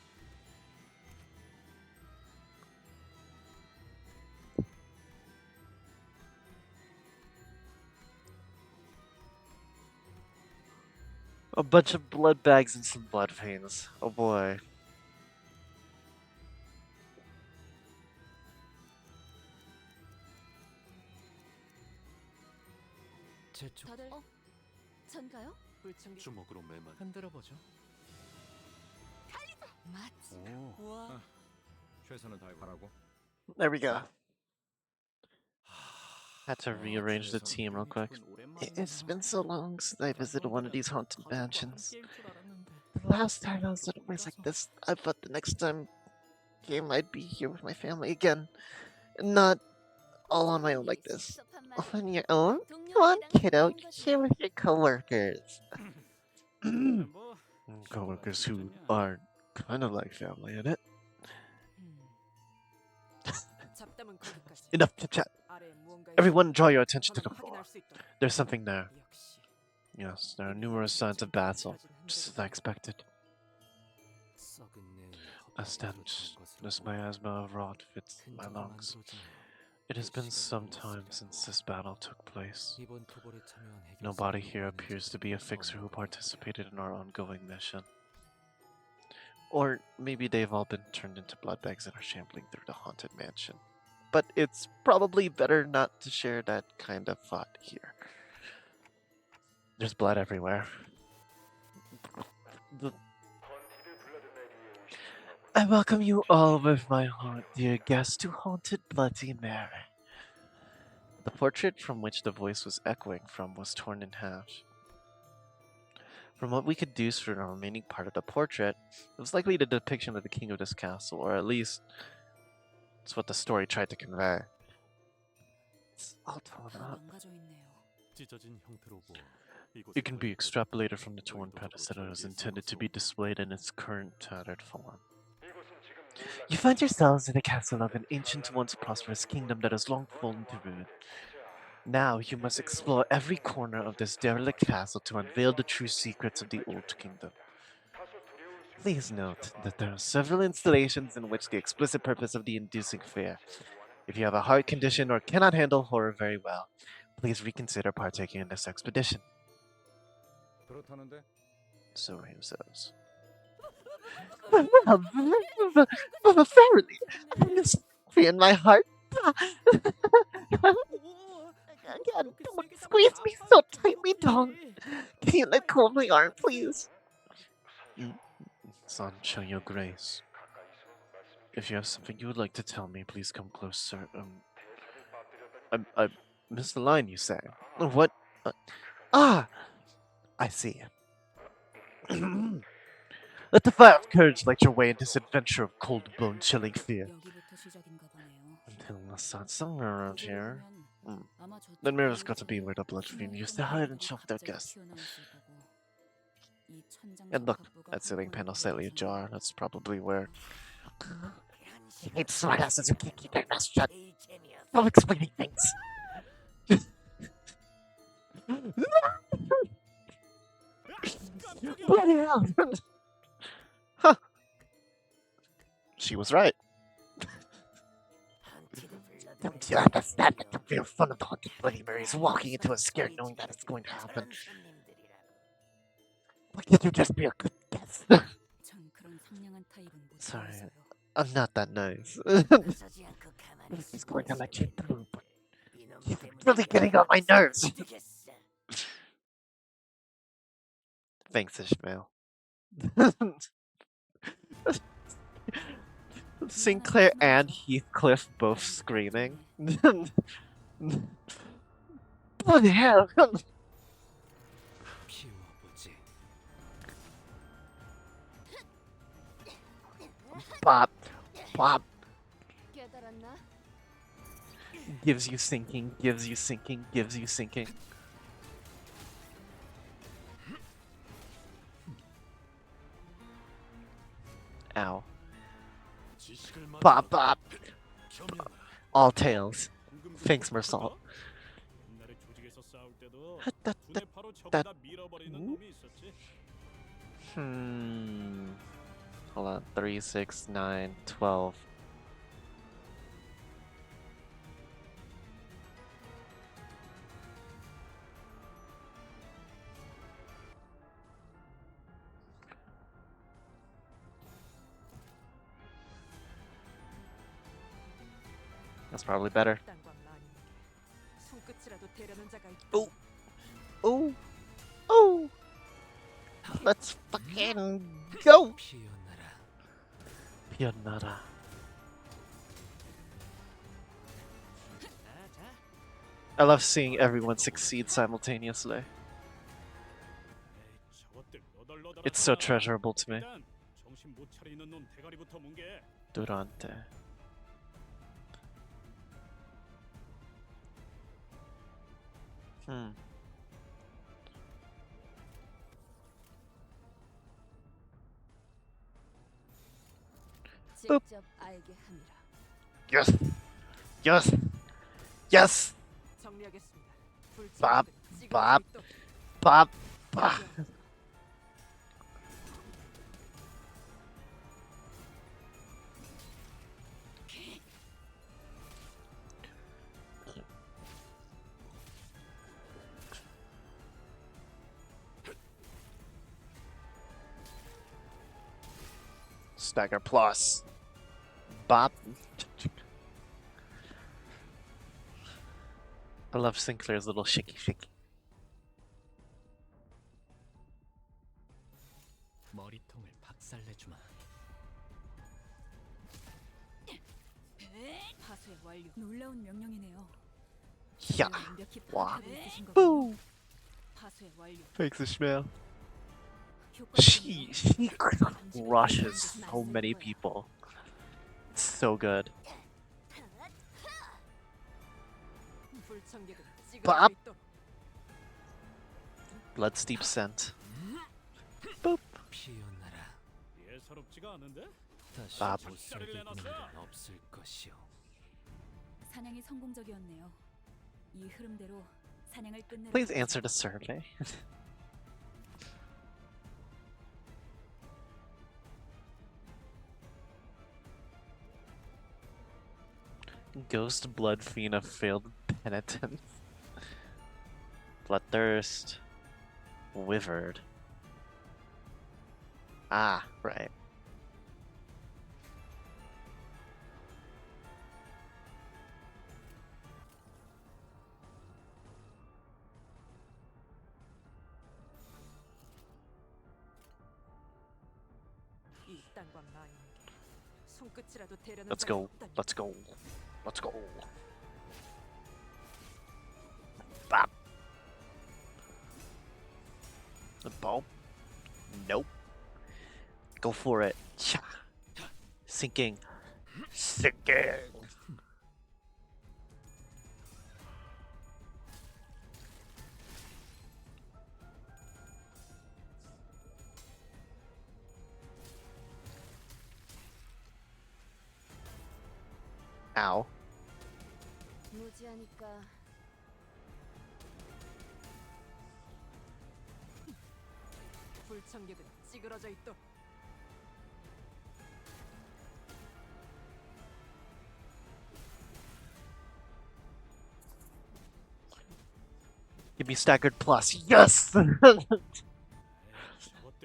A bunch of blood bags and some blood veins. Oh boy. 제쪽 다들 전가요? 불청객 주먹으로 매만 흔들어 보죠. 맞지. 오, 우와 최선을 다해보라고. There we go. Had to rearrange the team real quick. It's been so long since I visited one of these haunted mansions. The last time I was at a place like this, I thought the next time game I'd be here with my family again. Not all on my own like this. On your own? Come on, kiddo. You're here with your coworkers. 뭐 Coworkers who are kind of like family, in it. 잡담은 거기까지. Enough to chat. 아래에 무언가 Everyone, draw your attention to the 저는 floor. 확인할 수 있도록. There's something there. 역시 Yes, there are numerous signs of battle, just as I expected. A stench, this miasma of rot fits my lungs. It has been some time since this battle took place. Nobody here appears to be a fixer who participated in our ongoing mission. Or maybe they've all been turned into blood bags and are shambling through the haunted mansion. But it's probably better not to share that kind of thought here. There's blood everywhere. I welcome you all with my heart, dear guests, to Haunted Bloody Mary. The portrait from which the voice was echoing from was torn in half. From what we could deduce from the remaining part of the portrait, it was likely the depiction of the king of this castle, or at least it's what the story tried to convey. It's all torn up. It can be extrapolated from the torn pedestal that it was intended to be displayed in its current tattered form. You find yourselves in a castle of an ancient, once prosperous kingdom that has long fallen to ruin. Now you must explore every corner of this derelict castle to unveil the true secrets of the old kingdom. Please note that there are several installations in which the explicit purpose of the inducing fear. If you have a heart condition or cannot handle horror very well, please reconsider partaking in this expedition. 그렇다는데? So he says. Verily, this fear in my heart. Again, don't squeeze me so tightly, Dong. Can you let go of my arm, please? Son, show your grace. If you have something you would like to tell me, please come closer. I missed the line you say. What? I see. Let the fire of courage light your way in this adventure of cold bone chilling fear. Until I saw it somewhere around here. The mirror's got to be where the bloodstream used to hide and shelf their guests. And look, that ceiling panel slightly ajar. That's probably where. You hate smartasses who can't keep their mouth shut. Stop explaining things. Bloody hell! Huh. She was right. Don't you understand that the real fun of the Haunted Bloody Mary is walking into a scare knowing that it's going to happen? Why can't you just be a good guest? Sorry, I'm not that nice. He's going to let you through, but he's really getting on my nerves. Thanks, Ishmael. Sinclair and Heathcliff both screaming. What the hell? Pop, pop. 깨달았나? Gives you sinking, gives you sinking, gives you sinking. Ow. Bop, bop. All tails. Thanks, Mersalt. 옛날에 조직에서 싸울 때도 that- 눈에 바로 that- 저기다 밀어버리는 놈이 있었지. Hold on. 3, 6, 9, 12. That's probably better. 땅과 마님에게 손끝이라도 대려는 자가 있다. Oh. Oh. Oh. Let's fucking go. 피어나라. Pionara. I love seeing everyone succeed simultaneously. 저것들 너덜너덜하잖아. It's so treasurable to me. 일단 정신 못 차리는 놈 대가리부터 뭉개. Durante. 직접 알게 함이라. Yes. Yes. Yes. 정리하겠습니다. 밥, 불청객은 밥. 찌그러져 있도록. Pop. Pop. Stagger plus. Bop. I love Sinclair's little shaky shaky. 머리통을 박살내주마. 파쇄 완료. 놀라운 명령이네요. Yeah. 완벽히 와. 파악하고 있으신 거군요. Boo. 파쇄 완료. Thanks, Ishmael. 효과적이네요. She crushes so many people. It's so good. 불청객은 찌그러져 밥. 있도록. Blood steep scent. Boop. 피어나라. 예사롭지가 않은데? 다시 밥. 못 살게 구는 일은 없을 것이오. 사냥이 성공적이었네요. 이 흐름대로 사냥을 끝내려. Please answer the survey. Ghost Blood Fiend of Failed Penitence. Bloodthirst. Withered. Ah, right. 이 땅과 마님에게 손끝이라도 대려는 Let's 자가 go. 없다니. Let's go. Let's go. Bop. The bow? Nope. Go for it. Cha. Sinking. Sinking. Ow. 무지하니까 불청객은 찌그러져 있도록. Give me staggered plus. Yes! 저것들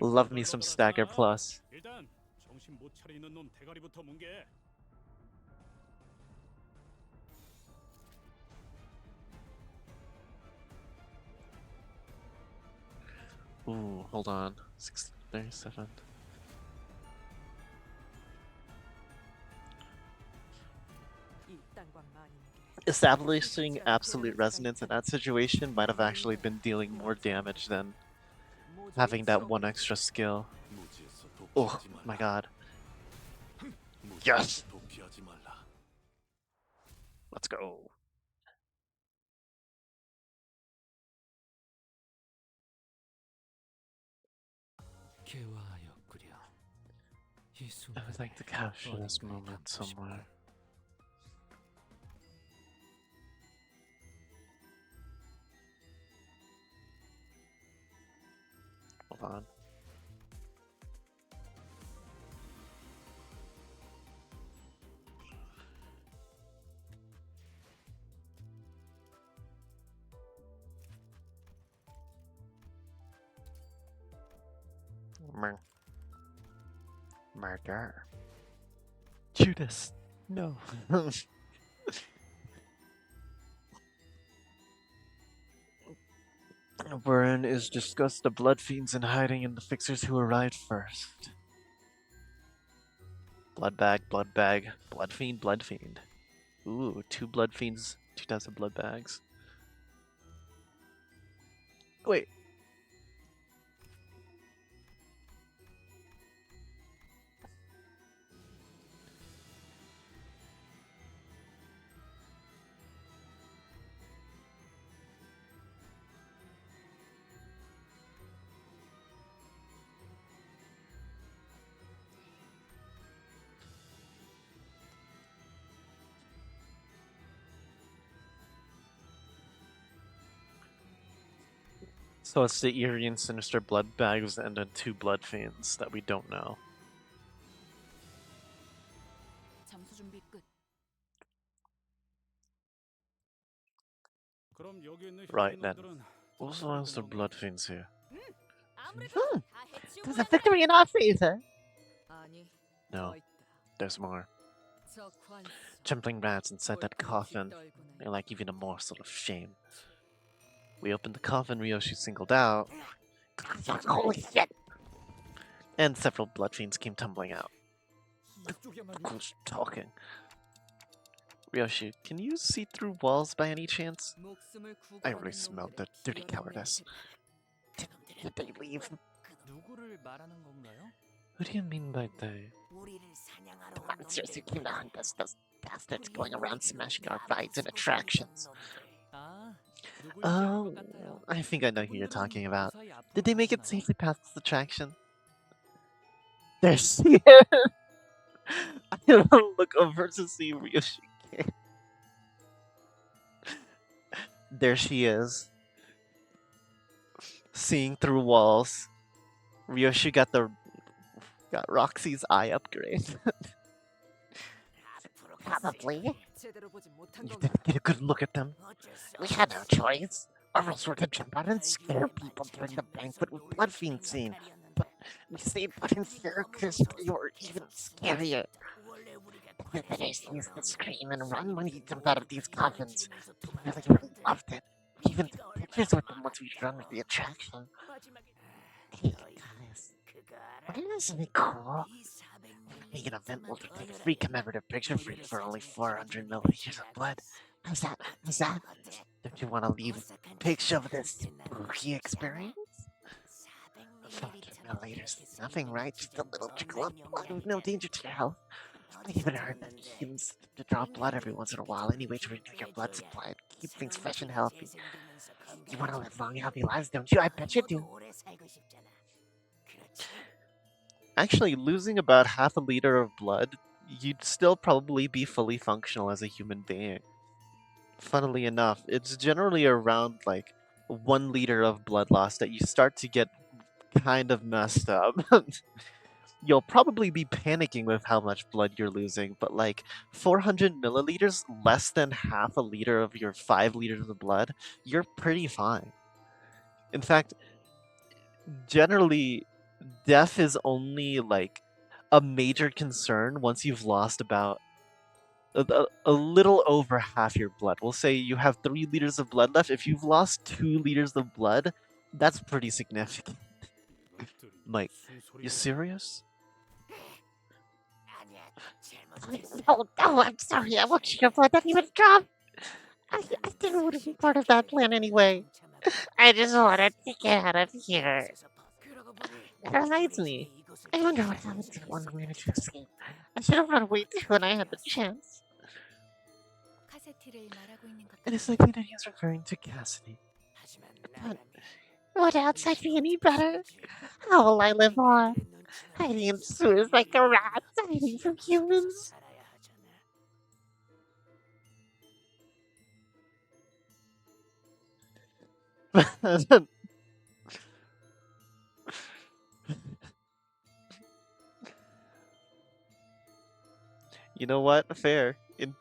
Love me some stagger 너덜너덜하잖아. plus. 일단 정신 못 차리는 놈 대가리부터 뭉개. Ooh, hold on. 637. 이 땅과 마님에게 Establishing absolute resonance in that situation might have actually been dealing more damage than 모조리 having that one 처음 extra skill. Oh my god. Yes! Let's go. 개화하였구려. 이 I 순간에 would like to capture this 어딘가에 moment 담고 싶군. somewhere. Hold on. Murder. Judas. No. Burn is discussed the blood fiends and hiding in the fixers who arrived first. Blood bag, blood fiend, blood fiend. Ooh, 2 blood fiends, 2,000 blood bags. Wait. So it's the eerie and sinister blood bags and then 2 blood fiends that we don't know. 잠수 준비 끝. 그럼 여기 있는 Right then. 놈들은 Also has the blood fiends here. 아무래도 다 해치우고 There's a victory in our favor! 아니, No, 더 있다. there's more. 저 관수. Trembling rats inside that coffin. 떨구는 They're like even a morsel of shame. We opened the coffin Ryoshi singled out. Holy shit! And several blood fiends came tumbling out. Who's talking? Ryoshi, can you see through walls by any chance? 목숨을 I already 구걸하는 smelled the 놈들의 dirty 기어는 cowardice. Did they leave? 누구를 말하는 건가요? What do you mean by they? 우리를 사냥하러 온 Monsters who 놈들. came to hunt us, those bastards going around smashing our rides and attractions. 아, 누구인지 Oh, 알것 같아요. I think I know who you're talking about. 무사히 앞으로 Did they make it 가시나요? safely past this attraction? There she is! I look over to see Ryoshi. There she is. Seeing through walls. Ryoshi got Roxy's eye upgrade. Probably. 제대로 보지 못한 You 건가? didn't get a good look at them. We had no choice. Or else we're to jump out and scare people during the banquet with blood fiend scene. But we stayed put in fear because we were even scarier. The visitors used to scream and run when he jumped out of these coffins. They really loved it. We even took pictures with them once we run with the attraction. Hey guys, wouldn't this be cool? Make an event where we take a free commemorative picture for you for only 400 milliliters of blood. How's that? How's that? Don't you want to leave a picture of this spooky experience? 400 milliliters is nothing, right? Just a little trickle of blood with no danger to your health. I even heard that humans to draw blood every once in a while anyway to renew your blood supply and keep things fresh and healthy. You want to live long, happy lives, don't you? I bet you do. Actually, losing about half a liter of blood, you'd still probably be fully functional as a human being. Funnily enough, it's generally around like 1 liter of blood loss that you start to get kind of messed up. You'll probably be panicking with how much blood you're losing, but like 400 milliliters, less than half a liter of your 5 liters of blood, you're pretty fine. In fact, generally, death is only like a major concern once you've lost about a little over half your blood. We'll say you have 3 liters of blood left. If you've lost 2 liters of blood, that's pretty significant. Mike, you serious? Oh, I'm sorry. I watched your blood that even dropped. I didn't want to be part of that plan anyway. I just wanted to get out of here. That reminds me. I wonder what happened to the one who managed to escape. I should have run away too when I had the chance. 카세티를 말하고 있는 것 It is likely that he is referring to Cassidy. But would outside be any better? How will I live on? Hiding in sewers like a rat, hiding from humans. You know what? Fair.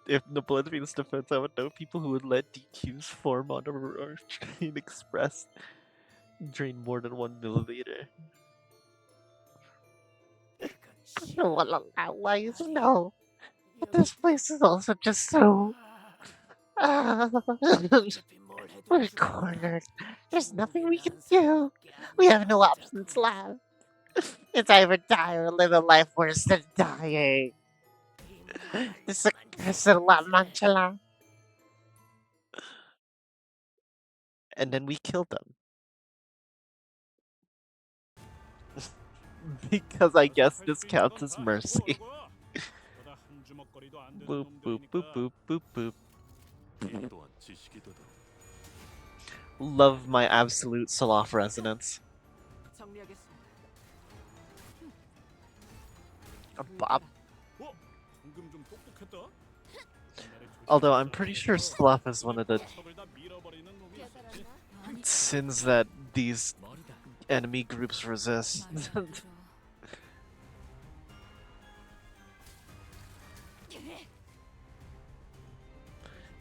If the Blood Fiend's defense, I would know people who would let DQs form on a train express drain more than 1 milliliter. I don't want to allies, no. But this place is also just so. We're cornered. There's nothing we can do. We have no options left. It's either die or live a life worse than dying. This is a curse of La Mancha. And then we killed them. Because I guess this counts as mercy. 그러다 한 주먹거리도 안 되는 Boop, boop, boop, 놈들이니까 boop, boop, boop. 이 또한 지식이도다. Love my absolute Salaf resonance. 정리하겠습니다. Bop. 어? 방금 좀 똑똑했다. Although I'm pretty sure Salaf is one of the 척을 다 밀어버리는 놈이 있었지. sins that these enemy groups resist.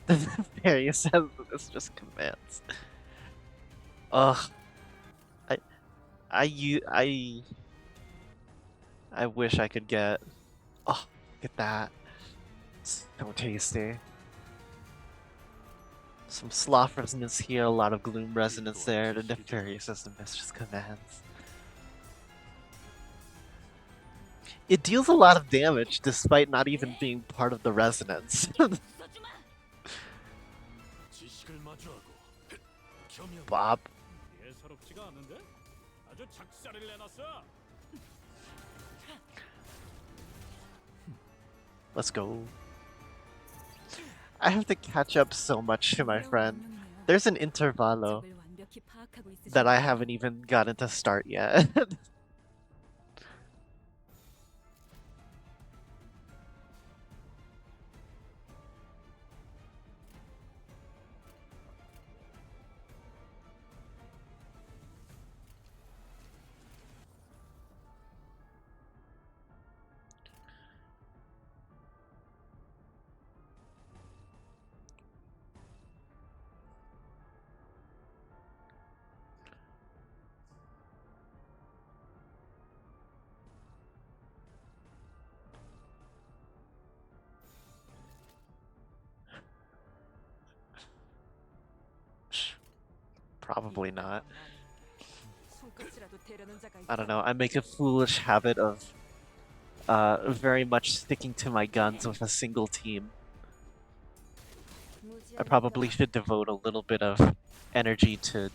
The fairy says that it's just commands. Ugh. I wish I could get. Oh, look at that. So tasty. Some sloth resonance here, a lot of gloom resonance there. The nefarious system is just commands. It deals a lot of damage despite not even being part of the resonance. 지식을 마주하고 겸용. Bob. 예사롭지가 않은데? 아주 작살을 내놨어. Let's go. I have to catch up so much to my friend. There's an intervallo that I haven't even gotten to start yet. Probably not. 손끝이라도 대려는 자가 I don't 있다. know. I make a foolish habit of very much sticking to my guns with a single team. I probably should devote a little bit of energy to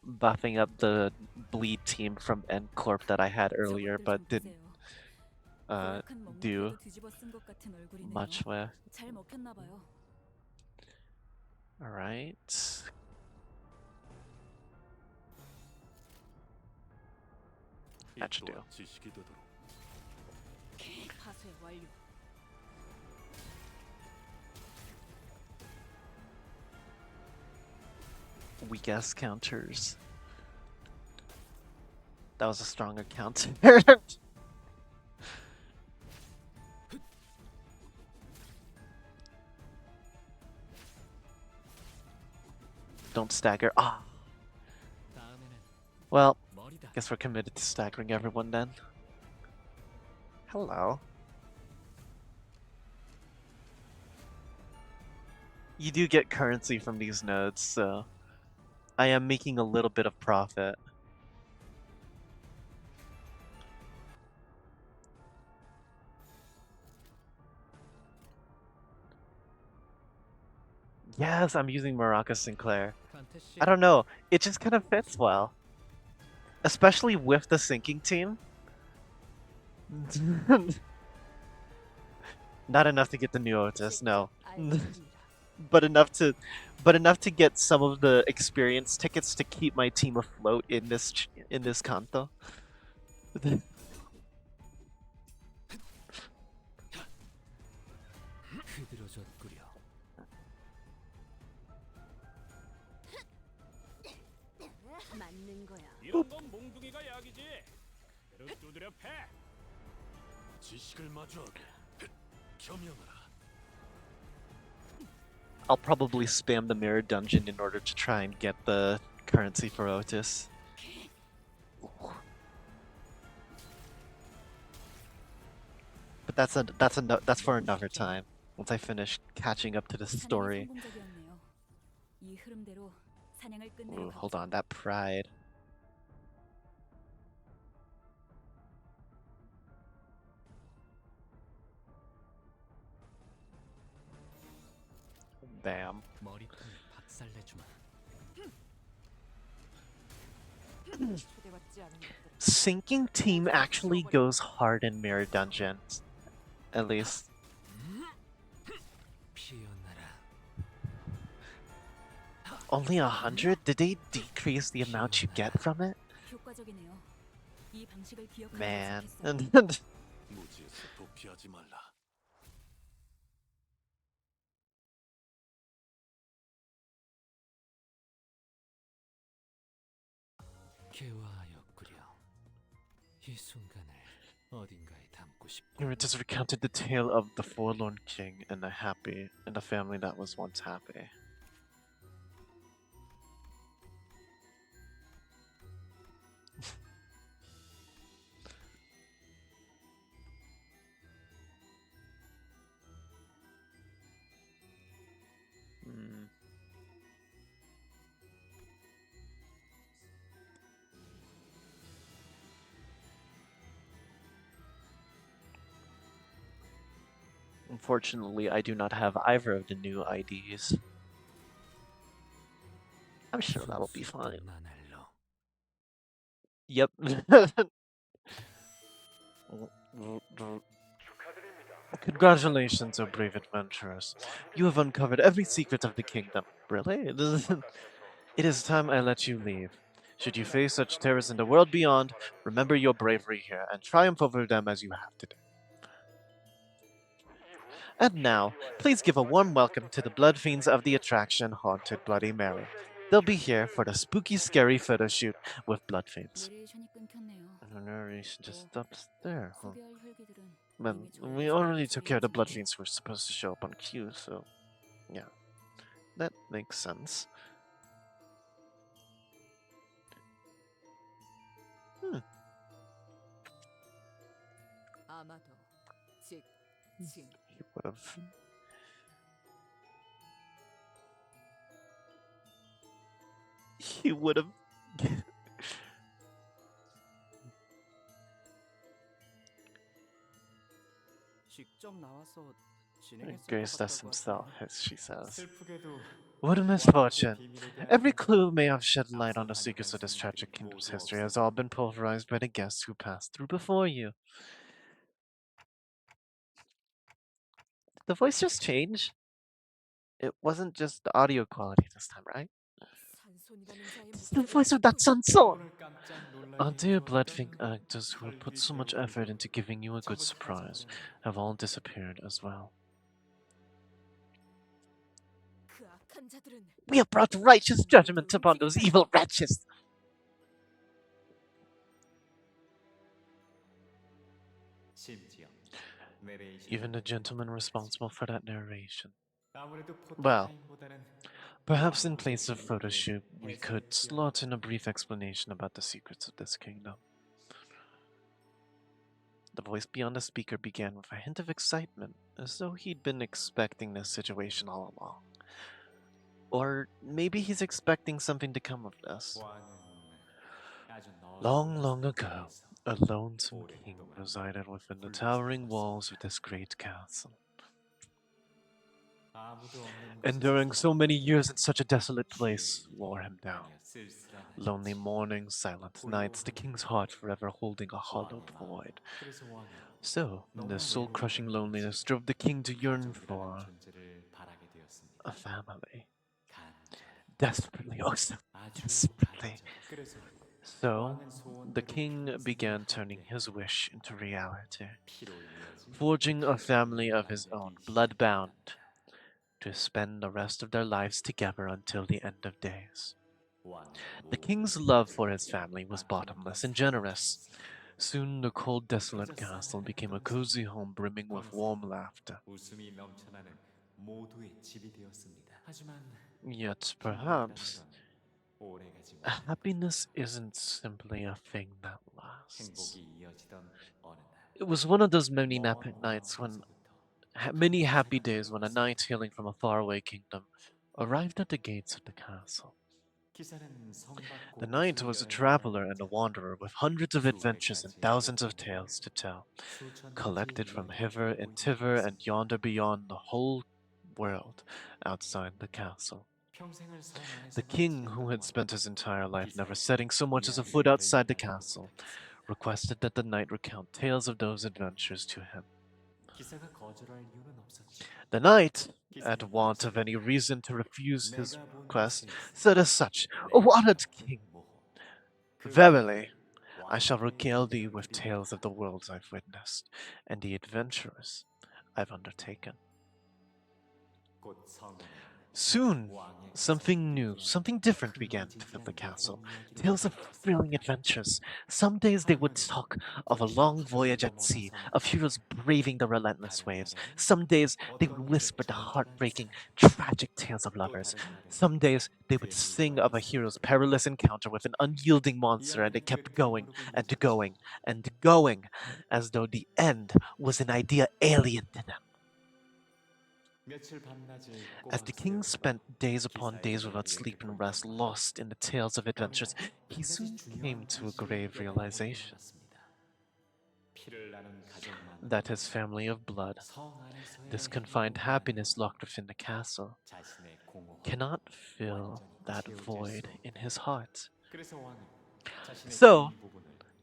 buffing up the bleed team from End Corp that I had earlier, but didn't do much with. 잘 먹혔나 봐요. Alright. 이 That should do. 또한 지식이도다. 파쇄 완료. Weak ass counters. That was a stronger counter. Don't stagger. Ah. Well, guess we're committed to staggering everyone then. Hello. You do get currency from these nodes, so I am making a little bit of profit. Yes, I'm using Maraca Sinclair. I don't know, it just kind of fits well. Especially with the sinking team. Not enough to get the new Otis, no. but enough to get some of the experience tickets to keep my team afloat in this Kanto. 맞는 거야. 이런 건 몽둥이가 약이지. 그대로 두드려 패. 지식을 마주하고 겸용하라. I'll probably spam the mirror dungeon in order to try and get the currency for Otis. But that's for another time. Once I finish catching up to the 사냥이 story. 성공적이었네요. 이 흐름대로 사냥을 끝내러 Ooh, hold 가보죠. on, that pride. Bam. 머리통에 박살내주마. 초대받지 않은 것들은 Sinking team actually goes hard in mirror dungeons. At least. 피어나라. Only 100? Did they decrease the amount you get from it? 효과적이네요. 이 방식을 기억하면 Man. 좋겠어요. 무지에서 도피하지 말라. 개화하였구려. 이 순간을 어딘가에 담고 싶고. Here it is recounted the tale of the forlorn king and a family that was once happy. Hmm. Unfortunately, I do not have either of the new IDs. I'm sure that'll be fine. 나날로. Yep. Congratulations, O brave adventurers. You have uncovered every secret of the kingdom. Really? It is time I let you leave. Should you face such terrors in the world beyond, remember your bravery here and triumph over them as you have today. And now, please give a warm welcome to the blood fiends of the attraction Haunted Bloody Mary. They'll be here for the spooky, scary photo shoot with blood fiends. 내레이션이 끊겼네요. The narration just stops there, huh? 소개할 혈기들은 But 이미 we 저에게 already took care of the 소개했잖아요. blood fiends who were supposed to show up on cue, so yeah, that makes sense. 아마도 즉 지금 He would have. He would have. 직접 나와서 진행했을 것 Graced us 같다고 himself, 하시네요. as she says. 슬프게도 What a misfortune! Every clue may have shed light on the secrets of this tragic kingdom's history has all been pulverized by the guests who passed through before you. Did the voice just change? It wasn't just the audio quality this time, right? 산손이라는 자의 It's the 목소리가 voice of that Sanson! 오늘 깜짝 Our 놀라게 dear 해주었던 Bloodfink actors who have put so much 관리 effort 배우들도 into giving you a good 전부 surprise 사라져버렸네. have all disappeared as well. 그 악한 자들은 We have brought righteous judgment upon those evil wretches! 심지어 내레이션 Even the gentleman responsible for that narration. 아무래도 Well, 포토타임보다는 perhaps in place of photo shoot, we could slot in a brief explanation about the secrets of this kingdom. The voice beyond the speaker began with a hint of excitement, as though he'd been expecting this situation all along. Or maybe he's expecting something to come of this. Long, long ago, a lonesome king resided within the towering walls of this great castle. Enduring so many years in such a desolate place wore him down. Lonely mornings, silent nights, the king's heart forever holding a hollow void. So, this soul-crushing loneliness drove the king to yearn for a family. Desperately, oh so desperately. So, the king began turning his wish into reality, forging a family of his own, blood-bound, to spend the rest of their lives together until the end of days. The king's love for his family was bottomless and generous. Soon the cold, desolate castle became a cozy home brimming with warm laughter. 웃음이 넘쳐나는 모두의 집이 되었습니다. 하지만 Yet, perhaps, 오래가지 happiness isn't simply a thing that lasts. 행복이 이어지던 어느 날 It was one of those many nights when many happy days when a knight hailing from a faraway kingdom arrived at the gates of the castle. The knight was a traveler and a wanderer with hundreds of adventures and thousands of tales to tell, collected from hither and thither and yonder beyond the whole world outside the castle. The king, who had spent his entire life never setting so much as a foot outside the castle, requested that the knight recount tales of those adventures to him. The knight, at want of any reason to refuse his request, said as such, "O honored king, verily, I shall regale thee with tales of the worlds I've witnessed, and the adventures I've undertaken." Soon, something new, something different began to fill the castle. Tales of thrilling adventures. Some days they would talk of a long voyage at sea, of heroes braving the relentless waves. Some days they would whisper the heartbreaking, tragic tales of lovers. Some days they would sing of a hero's perilous encounter with an unyielding monster, and it kept going and going and going, as though the end was an idea alien to them. As the king spent days upon days without sleep and rest, lost in the tales of adventures, he soon came to a grave realization that his family of blood, this confined happiness locked within the castle, cannot fill that void in his heart. So,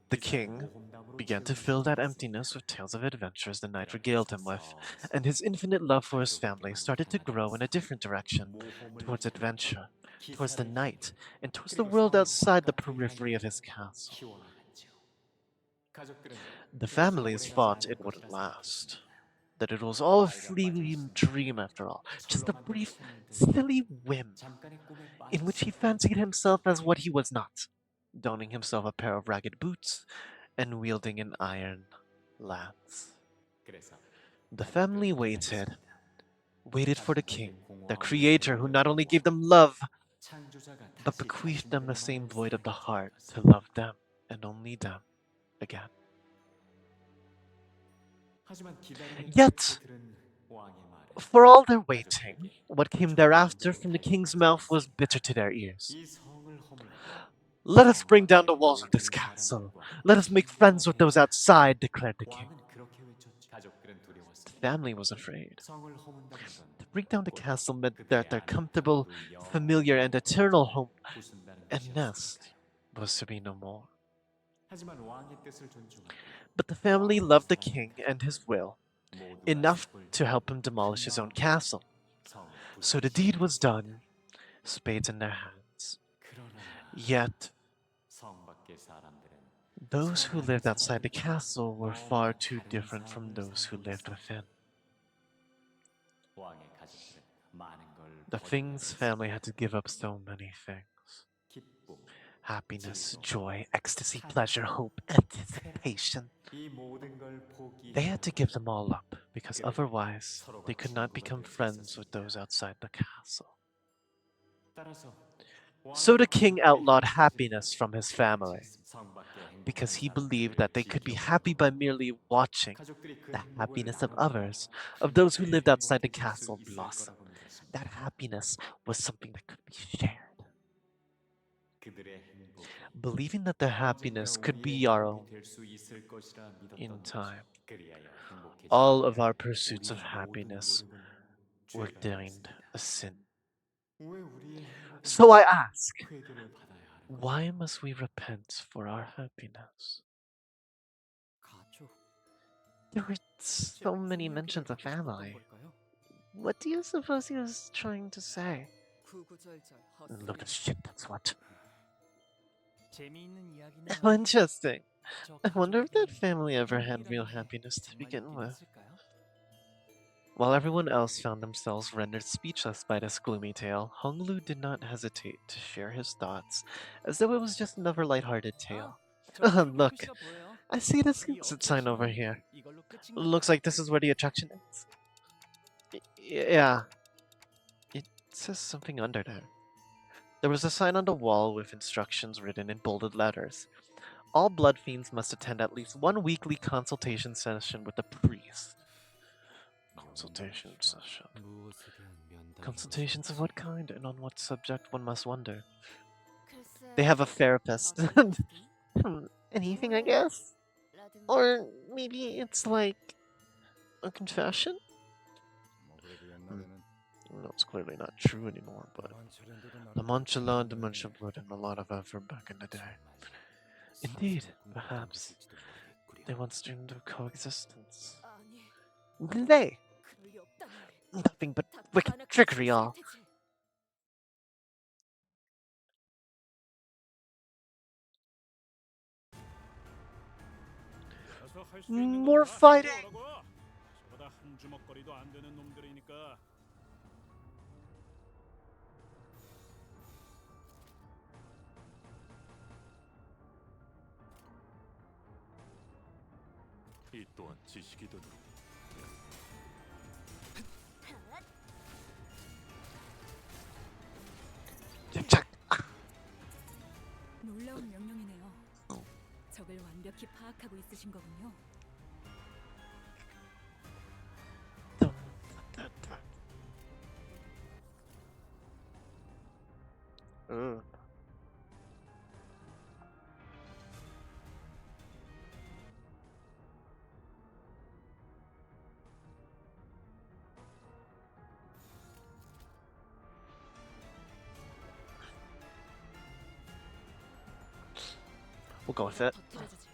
the king began to fill that emptiness with tales of adventures the knight regaled him with, and his infinite love for his family started to grow in a different direction, towards adventure, towards the night, and towards the world outside the periphery of his castle. The families thought it wouldn't last, that it was all a fleeting dream after all, just a brief, silly whim, in which he fancied himself as what he was not, donning himself a pair of ragged boots and wielding an iron lance. The family waited for the king, the creator who not only gave them love, but bequeathed them the same void of the heart to love them and only them again. Yet, for all their waiting, what came thereafter from the king's mouth was bitter to their ears. "Let us bring down the walls of this castle. Let us make friends with those outside," declared the king. The family was afraid. To bring down the castle meant that their comfortable, familiar, and eternal home and nest was to be no more. But the family loved the king and his will enough to help him demolish his own castle. So the deed was done, spades in their hands. Yet, those who lived outside the castle were far too different from those who lived within. The Thing's family had to give up so many things. Happiness, joy, ecstasy, pleasure, hope, anticipation. They had to give them all up, because otherwise they could not become friends with those outside the castle. So the king outlawed happiness from his family, because he believed that they could be happy by merely watching the happiness of others, of those who lived outside the castle, blossom. That happiness was something that could be shared. Believing that their happiness could be our own in time, all of our pursuits of happiness were deemed a sin. So I ask, why must we repent for our happiness? There were so many mentions of family. What do you suppose he was trying to say? Look at shit, that's what. How interesting. I wonder if that family ever had real happiness to begin with. While everyone else found themselves rendered speechless by this gloomy tale, Honglu did not hesitate to share his thoughts, as though it was just another lighthearted tale. Look, I see this exit sign over here. Looks like this is where the attraction ends. Yeah. It says something under there. There was a sign on the wall with instructions written in bolded letters. All blood fiends must attend at least one weekly consultation session with a priest. Consultation session. 무엇에 대한 면담이 Consultations of 우선이지? what kind and on what subject, one must wonder. 글쎄, They have a therapist. 어떤 거든? Anything, I guess? 라든가. Or maybe it's like a confession? 뭐 그래도 옛날에는 No, it's clearly not true anymore, but La Mancha and Mancha put in a lot of effort back in the day. Indeed, perhaps they once dreamed of coexistence. 아니, Did they? 그럴 리 없다니. Nothing but 다 wicked 하나같이 trickery, all. 있을 테지. 가서 할 수 있는 More 건다 fighting. 해보라고. 저보다 한 주먹거리도 안 되는 놈들이니까. 이 또한 지식이더니 집착. 놀라운 명령이네요. 적을 완벽히 파악하고 있으신 거군요. Ugh. We'll go with it. 터뜨려주지.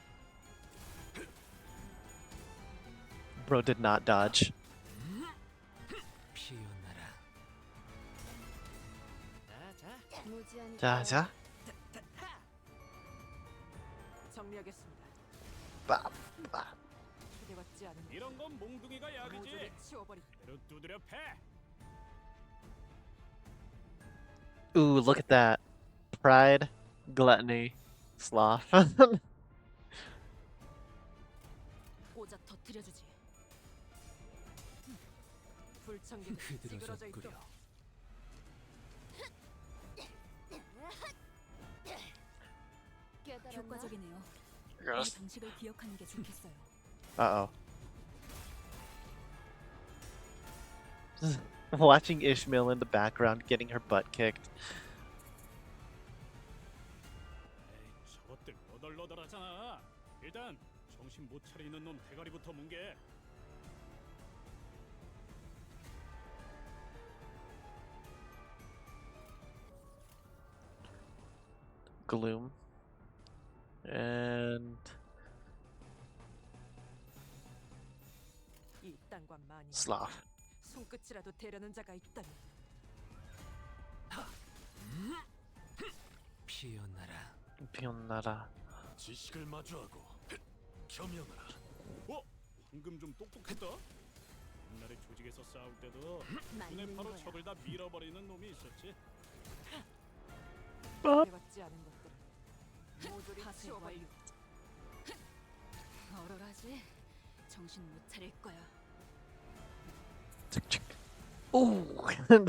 Bro did not dodge. 피어나라. 무지하니까. 자. 정리하겠습니다. 빠. 기대받지 않은 이런 건 몽둥이가 약이지. 모조리 치워버리. 배로 두드려 패. Ooh, look at that. Pride, gluttony, sloth. 오자 터뜨려주지. 불청객은 찌그러져 있도록. 흐드러졌구려. 깨달았나? 효과적이네요. 이 Yes. 방식을 기억하는 게 좋겠어요. Uh-oh. Watching Ishmael in the background getting her butt kicked. 에이, 저것들 너덜너덜하잖아. 일단 정신 못 차리는 놈 대가리부터 뭉개. Gloom. And 이 땅과 만이 sloth. 손끝이라도 대려는 자가 있다면 피어나라. 피어나라. 지식을 마주하고 겸용하라. 어? 방금 좀 똑똑했다. 옛날에 조직에서 싸울 때도 눈에 맞는 바로 거야. 적을 다 밀어버리는 놈이 있었지. 기대받지 않은 것들은 모조리 파쇄 치워버리. 완료. 얼얼하지? 정신 못 차릴 거야. Ooh. 야, 너는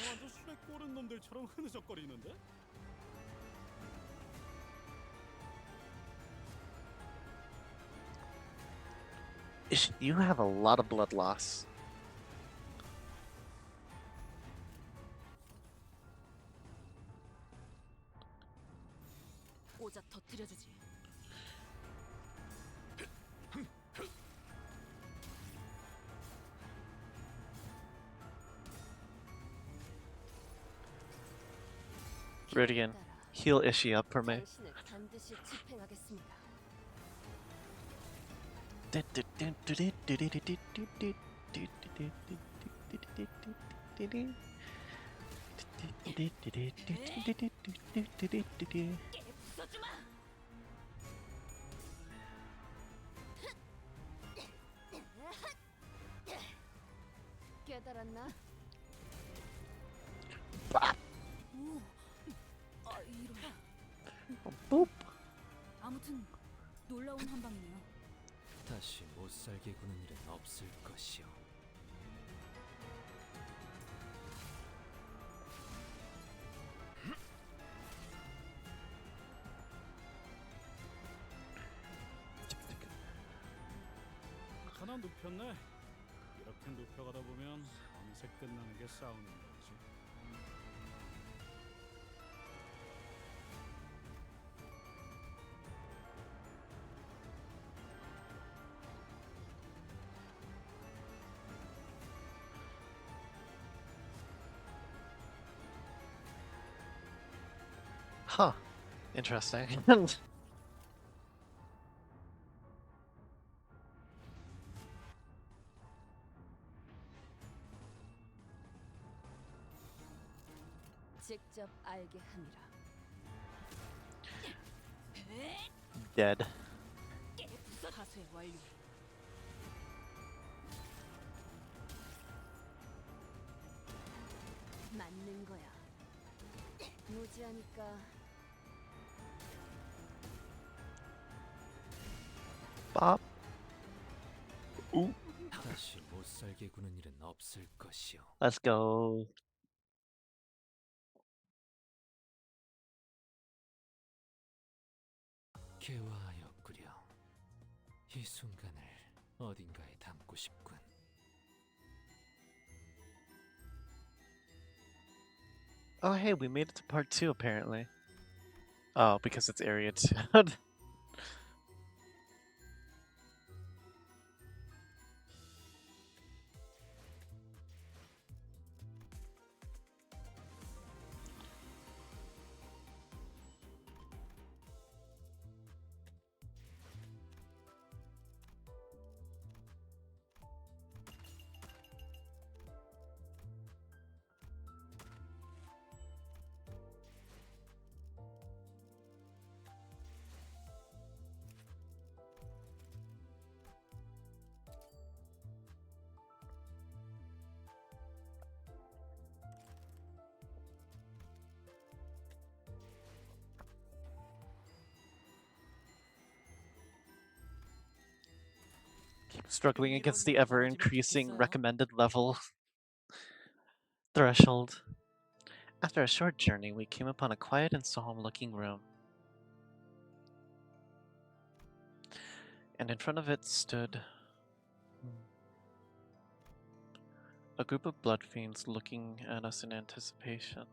완전 술에 꼬른 놈들처럼 흐느적거리는데? You have a lot of blood loss. 오자 터뜨려주지. Rudigan, heal Ishi up for me. 당신을 반드시 집행하겠습니다. 부숴주마. 깨달았나? 오, 아 이런. Boop. 아무튼 놀라운 한방이네요. 다시 못 살게 구는 일은 없을 것이오. 꽤나 눕혔네. 이렇게 눕혀가다 보면 밤새 끝나는 게 싸우는 거지. Huh. Interesting. 직접 알게 함이라. Dead. 파쇄 완료. 맞는 거야. 무지하니까 Bop. 다시 못 살게 구는 일은 없을 것이오. Let's go. 개화하였구려. 이 순간을 어딘가에 담고 싶군. Oh, hey, we made it to part 2 apparently. Oh, because it's area 2. Keep struggling against the ever increasing recommended level threshold. After a short journey, we came upon a quiet and solemn looking room. And in front of it stood a group of blood fiends looking at us in anticipation.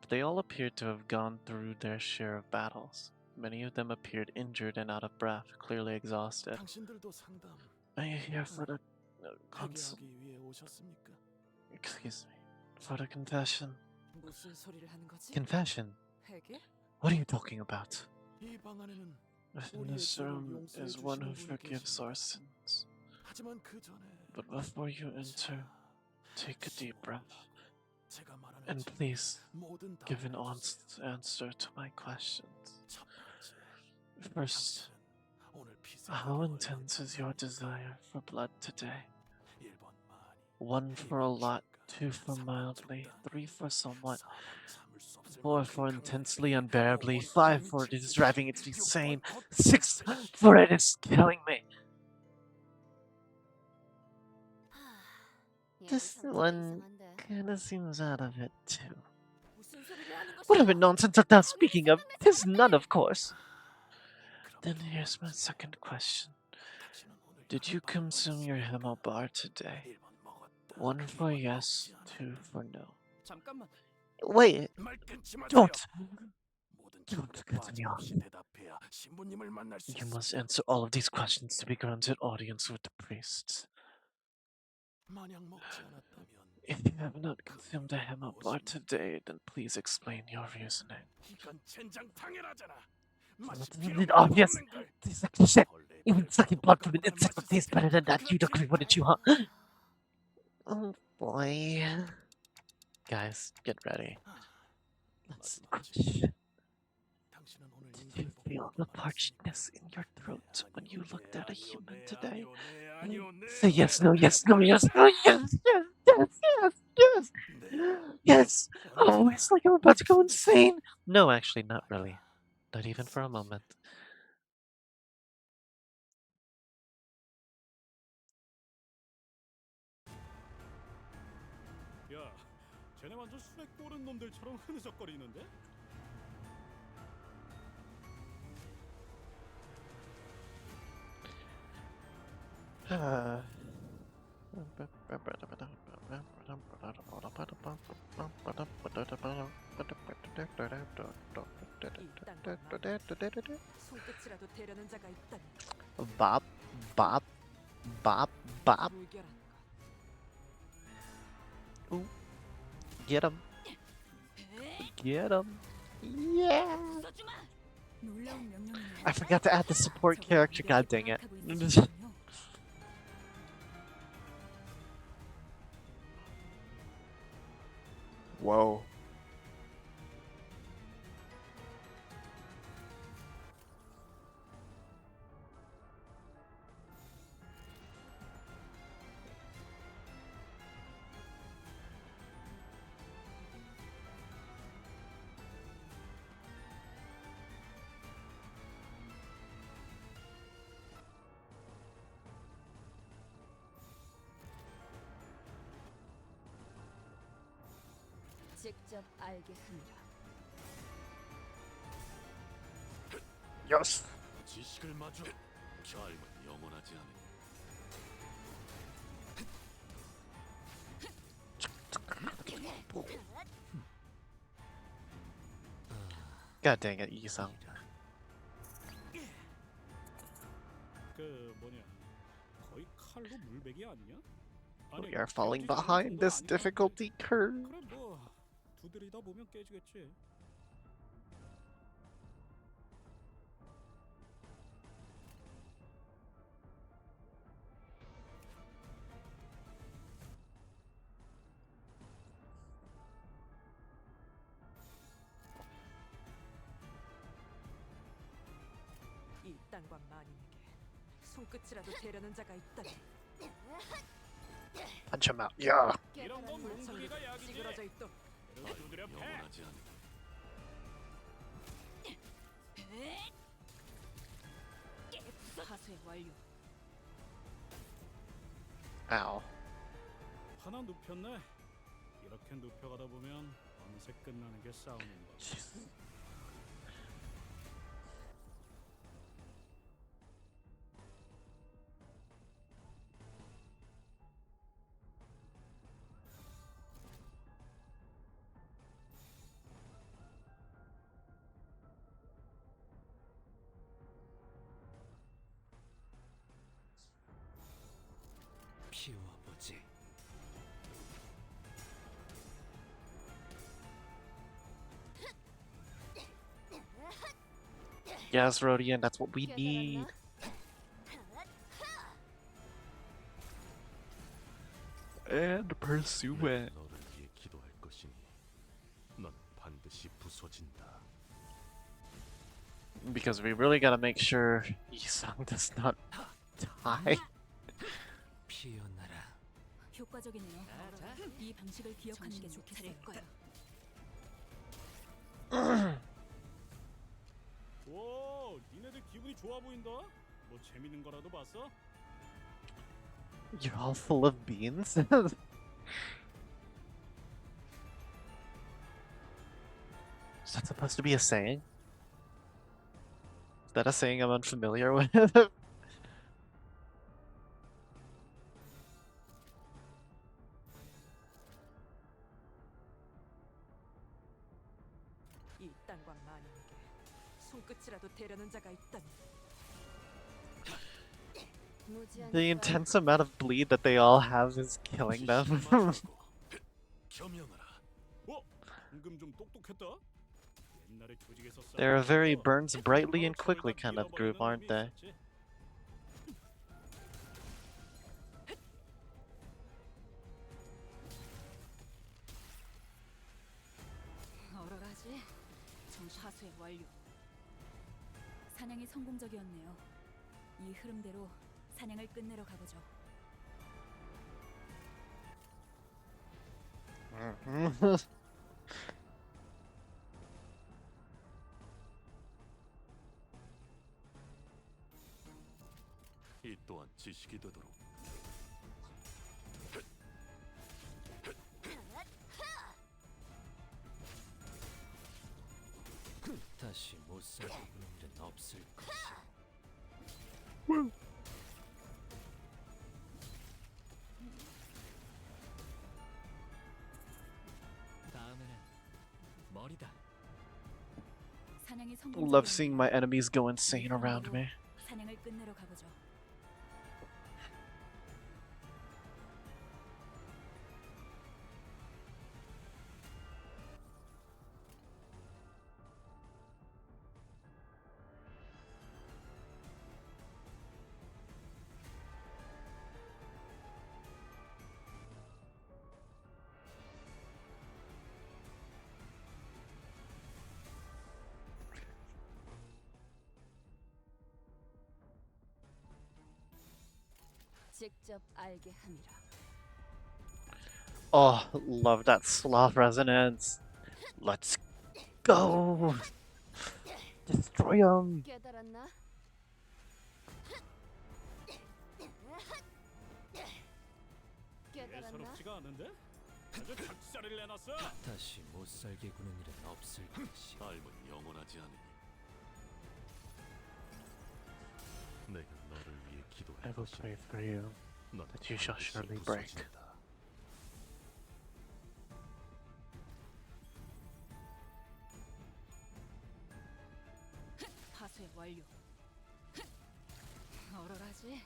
But they all appeared to have gone through their share of battles. Many of them appeared injured and out of breath, clearly exhausted. 당신들도 상담 Are you here for the consult? 회개하기 위해 오셨습니까? Excuse me. For the confession. 무슨 소리를 하는 거지? Confession? 회개? What are you talking about? 이 방 안에는 In this room is one who forgives our sins. 하지만 그 전에 But before you enter, take a deep breath. 제가 말하는 And please, 모든 give an 답을 honest answer to my questions. 첫 번째, First, 당신은 오늘 피세 how intense is your desire for blood today? 1번 많이 1 for a lot, 2 for mildly, 3 for somewhat, 4 for intensely unbearably, 5 for it is driving it insane, 6 for it is killing me. This one kinda seems out of it too. 무슨 소리를 하는 것이야? Whatever nonsense art thou speaking of? 'Tis none, of course. Then here's my second question. Did you consume your hemo bar today? 1 for yes, 2 for no. 잠깐만. Wait, 말 끊지 마세요. don't! 모든 Don't 질문에 cut me off. 빠짐없이 대답해야 신부님을 만날 수 You 있어. must answer all of these questions to be granted audience with the priests. 만약 먹지 않았다면 If you have not consumed a hemo bar today, then please explain your reasoning. 이건 젠장 당연하잖아. 맛이 It's 필요가 obvious. 없는 걸. Tastes like shit. 벌레 Even sucking blood from an insect would taste better than that. You'd agree, wouldn't you, huh? Oh boy. Guys, get ready. Let's squish. 당신은 오늘 Did you feel the parchedness in your throat when you looked at a human today? Say yes, no, yes, no, yes, no, yes, yes, yes, yes, yes. Yes. Oh, it's like I'm about to go insane. No, actually, not really. Not even for a moment. 야, 쟤네 완전 수백 꼬른 놈들처럼 흐느적거리는데? 손끝이라도 대려는 자가 있다면 Bop, bop, bop, bop. 물결한가. Ooh. Get him. Get him. Yeah. 놀라운 명령이네요. I forgot to add the support 저걸 character. 완벽히 God dang it. 파악하고 있으시군요. Whoa. 직접 알게 하느라. Yes. 지식을 마주 삶은 영원하지 않은 God dang it, Isang. 그 뭐냐 거의 칼로 물베기 아니냐? 아니, We are falling 깨지지 않을 behind this 정도는 아닌 것 같은데. difficulty curve. 그래 뭐 두드리다 보면 깨지겠지. 이 땅과 만인에게 손끝이라도 대려는 자가 있다면 Punch him out. Yeah. 이런 건 몽둥이가 약이지. 찌그러져 있도록 이렇게 두드려 패. 영원하지 않은 하수의 완료. Ow. 하나 눕혔네. 이렇게 눕혀가다 보면 어느새 끝나는 게 싸우는 거지. 피워보지. Yes, Rodian, that's what we need. And pursue it. 너를 위해 기도할 것이니 넌 반드시 부서진다. Because we really gotta make sure Isang does not die. 피어나라. 효과적이네요. 이 방식을 기억하는 게 좋겠어요. 와, 니네들 기분이 좋아 보인다. 뭐 재밌는 거라도 봤어? You're all full of beans? Is that supposed to be a saying? Is that a saying I'm unfamiliar with? 이 땅과 만인에게 손끝이라도 대려는 자가 있다면 The intense amount of bleed that they all have is killing them. 겸용하라. 방금 좀 똑똑했다. 옛날에 조직에서 They're a very 싸우면서 burns brightly and 바로 quickly 저를 다 kind of group, 밀어버리는 aren't they? 놈이 있었지. 얼어가지. 하수의 완료. 사냥이 성공적이었네요. 이 흐름대로 사냥을 끝내러 가보죠. 이 또한 지식이 되도록. 다시 못 살아보는 일은 없을 것이야. 사냥이 Love seeing my 성공적이라면 enemies go insane around me. 사냥을 끝내러 가보죠. 직접 알게 함이라. Oh, love that sloth resonance. Let's go. Destroy him. 깨달았나? 깨달았나? 예사롭지가 않은데? 아주 작살을 내놨어. 다시 못 살게 구는 일은 없을 것이. 삶은 영원하지 않으니 내가 너를 위해 I 기도할 will 것이니 pray for you 넌 that you shall 반드시 surely break. 부서진다. 파쇄 완료. 얼얼하지?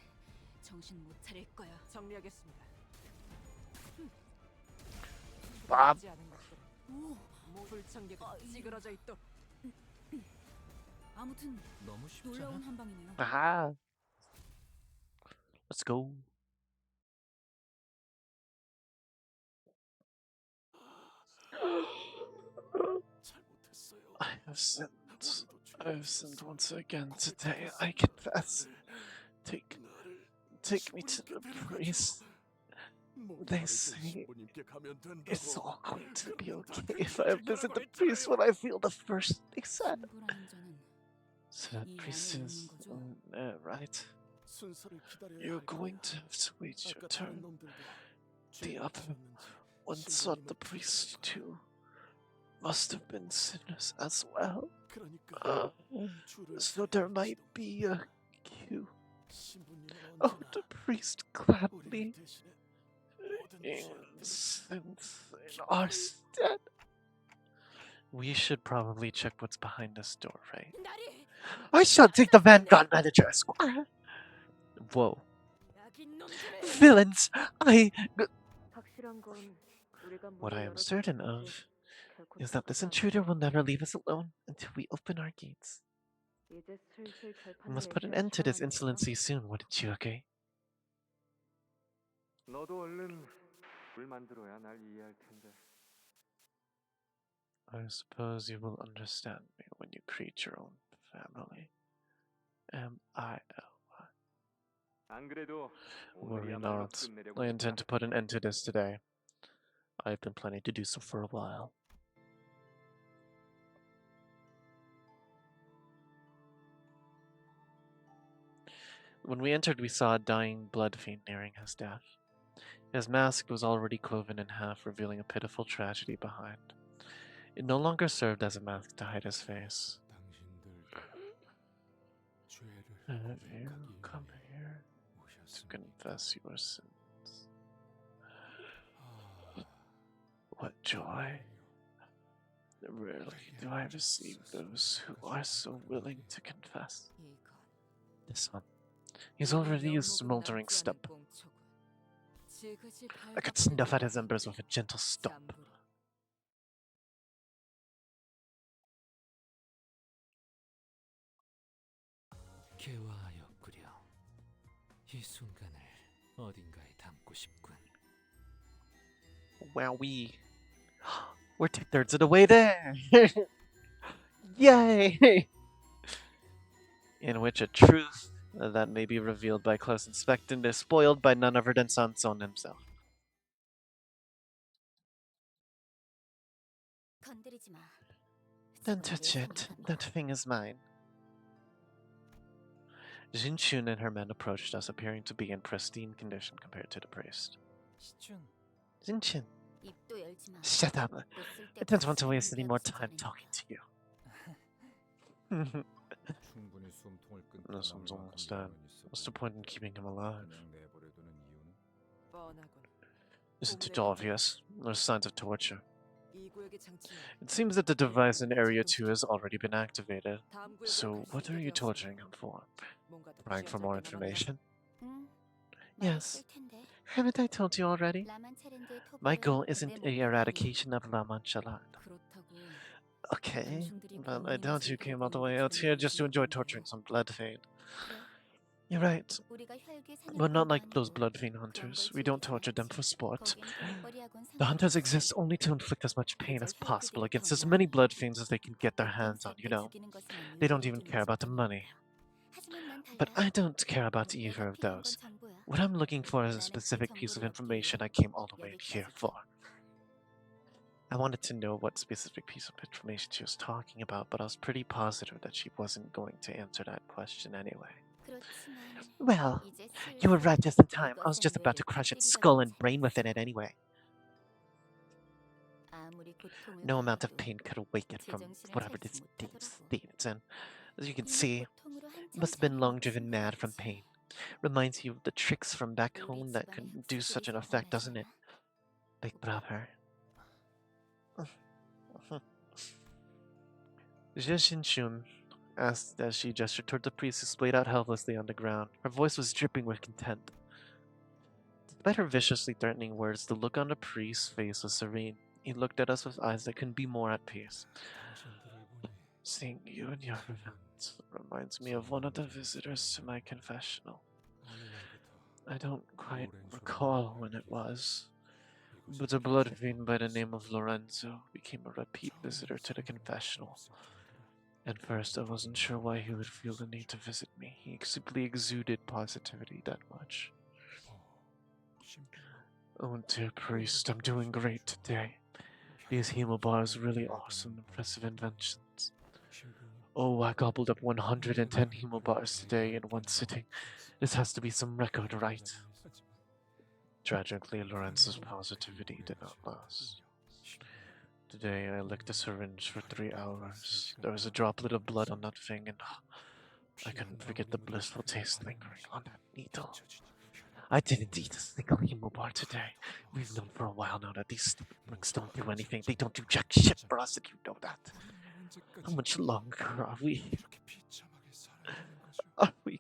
정신 못 차릴 거야. 정리하겠습니다. 밥. 하지 않은 것들은 불청객은 찌그러져 있도록. 아무튼 너무 쉽잖아. 놀라운 한 방이네요. Ah. Let's go. 잘못했어요. I have sinned. 오늘도 I have sinned once again today. I 고백하겠습니다. confess. Take me to the priest. They say it's all going to be okay if I visit the priest when I feel the first. They said. 신부라는 자는 So that 이 priest 안에 is 있는 거죠? right. 순서를 기다려야 You're 할 going 거야. to have to wait your 아까 다른 turn. 놈들도 The 죄를 other 지었는지 one sought the priest too. Must have been sinners as well. 그러니까 주를 So there might 사랑할지도 be a 몰라. queue. 신부님은 Oh, 언제나 the priest 우리를 gladly 대신해 모든 in 죄를 sins in our stead. We should probably check what's behind this door, right? 나리! I shall take the Vanguard Manager Esquire. Whoa. 야긴 놈들을! Villains! 확실한 건 우리가 What I 문을 am certain of 결코 is that this 나가지 intruder 않는다. will never leave us alone until we open our gates. 이제 슬슬 We 결판을 must put an 내줘야 end to this 시간 아닐까? insolency soon, wouldn't you agree? 너도 얼른 불 만들어야 날 이해할 텐데. I suppose you will understand me when you create your own family. M-I-L. 안 그래도 Worry 오늘이야말로 not. 끝내려고 I intend to 했다. put an end to this today. I've been planning to do so for a while. When we entered, we saw a dying blood fiend nearing his death. His mask was already cloven in half, revealing a pitiful tragedy behind. It no longer served as a mask to hide his face. Have you come here to confess your sins? What joy! Rarely do I receive those who are so willing to confess. This one. He's already a smoldering stump. I could snuff at his embers with a gentle stomp. 개화하였구려. 이 순간을 어딘가에 담고 싶군. Wowee. We're 2/3 of the way there! Yay! In which a truth that may be revealed by close inspection is spoiled by none other than Sanson himself. 건드리지 마. Don't touch it. That thing is mine. Jin Chun and her men approached us, appearing to be in pristine condition compared to the priest. 시춘, Jin Chun, 입도 열지 마. shut up. I don't want to waste any more time talking to you. 충분히 숨통을 끊고 No, 남을 someone's 만큼 almost dead. 여론이 있어 What's the 보이고 point in keeping him alive? 그냥 내버려두는 이유는 뻔하군. Isn't it obvious? There's signs of torture. 이 구역의 장치는 It seems that the device in Area 2 has already been activated. 다음 구역으로 So, 갈수 what are 있게 you 되었습니다. torturing him for? 뭔가 더 Prying for more 필요할 때 말합니다. information? 응. Yes. 말했을 텐데. Haven't I told you already? 라만차랜드의 My 토벌은 goal 내 isn't the 목표가 아니야. eradication of La Manchalade. 그렇다고 Okay, 당신들이 but I 공인의 doubt you 모습을 came all the 보고 way 있는 out 것처럼 here just to 보이진 enjoy 않는데요. torturing some bloodfiend. 그래. You're right. 우리가 혈기 We're not 사냥꾼도 like those 아니고 bloodfiend 그런 hunters. 걸 We don't 즐기진 torture them 않지. for sport. 거긴 돈벌이하고는 The hunters 상관없지. exist only to inflict as much pain as 그저 possible 혈기들을 against as 경멸하니 many bloodfiends as they can get their 가끔 hands on, you 쇳때 know. 죽이는 것에만 They don't 유도를 even 두는 care about the money. 집단이니까. 하지만 난 But 달라. I don't care about 내가 either of 필요한 건 those. 정보야. What I'm looking for is a 나는 그 specific piece of 정보를 얻기 information I 위해 came all the way here 여기까지 for. I wanted to know what specific piece of information she was talking about, but I was pretty positive that she wasn't going to answer that question anyway. 그렇지만 Well, 이제 you were 슬슬 right just in time. I was 이것의 just about to 뇌를 crush its 찌르려는 skull and brain 자가 within 있어. it anyway. 아무리 고통을 No amount of 가해도 pain could awake it from 제정신을 whatever 차리지 this 못하더라고. state it's in. As you can 이미 see, 고통으로 it 한참 must have been 잠이 long 못 driven 든 mad from 거지. pain. Reminds you of the tricks from back 우리 home that 집안의 can do such an 흑수들이 effect, doesn't it? 생각나잖아. Big brother. Jishin Shun asked as she gestured toward the priest who splayed out helplessly on the ground. Her voice was dripping with contempt. Despite her viciously threatening words, the look on the priest's face was serene. He looked at us with eyes that couldn't be more at peace. Seeing you and your events reminds me of one of the visitors to my confessional. I don't quite recall when it was, but a blood fiend by the name of Lorenzo became a repeat visitor to the confessional. At first, I wasn't sure why he would feel the need to visit me. He simply exuded positivity that much. Oh, dear priest, I'm doing great today. These hemobars are really awesome, impressive inventions. Oh, I gobbled up 110 hemobars today in one sitting. This has to be some record, right? Tragically, Lorenzo's positivity did not last. Today, I licked a syringe for 3 hours. There was a droplet of blood on that thing, and I couldn't forget the blissful taste lingering on that needle. I didn't eat a single hemobar today. We've known for a while now that these stupid bricks don't do anything. They don't do jack shit for us, and you know that. How much longer are we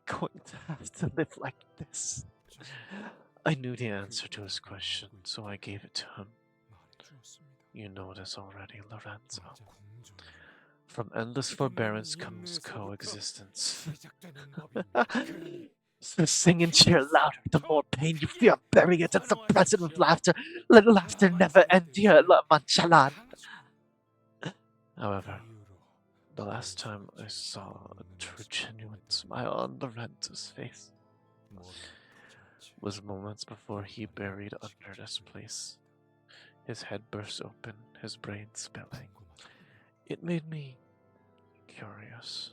going to have to live like this? I knew the answer to his question, so I gave it to him. You know this already, Lorenzo. From endless forbearance comes coexistence. So sing and cheer louder. The more pain you feel, bury it and suppress it with laughter. Let laughter never end here, La Manchalade. However, the last time I saw a true genuine smile on Lorenzo's face was moments before he buried under this place. His head burst open, his brain spilling. It made me curious.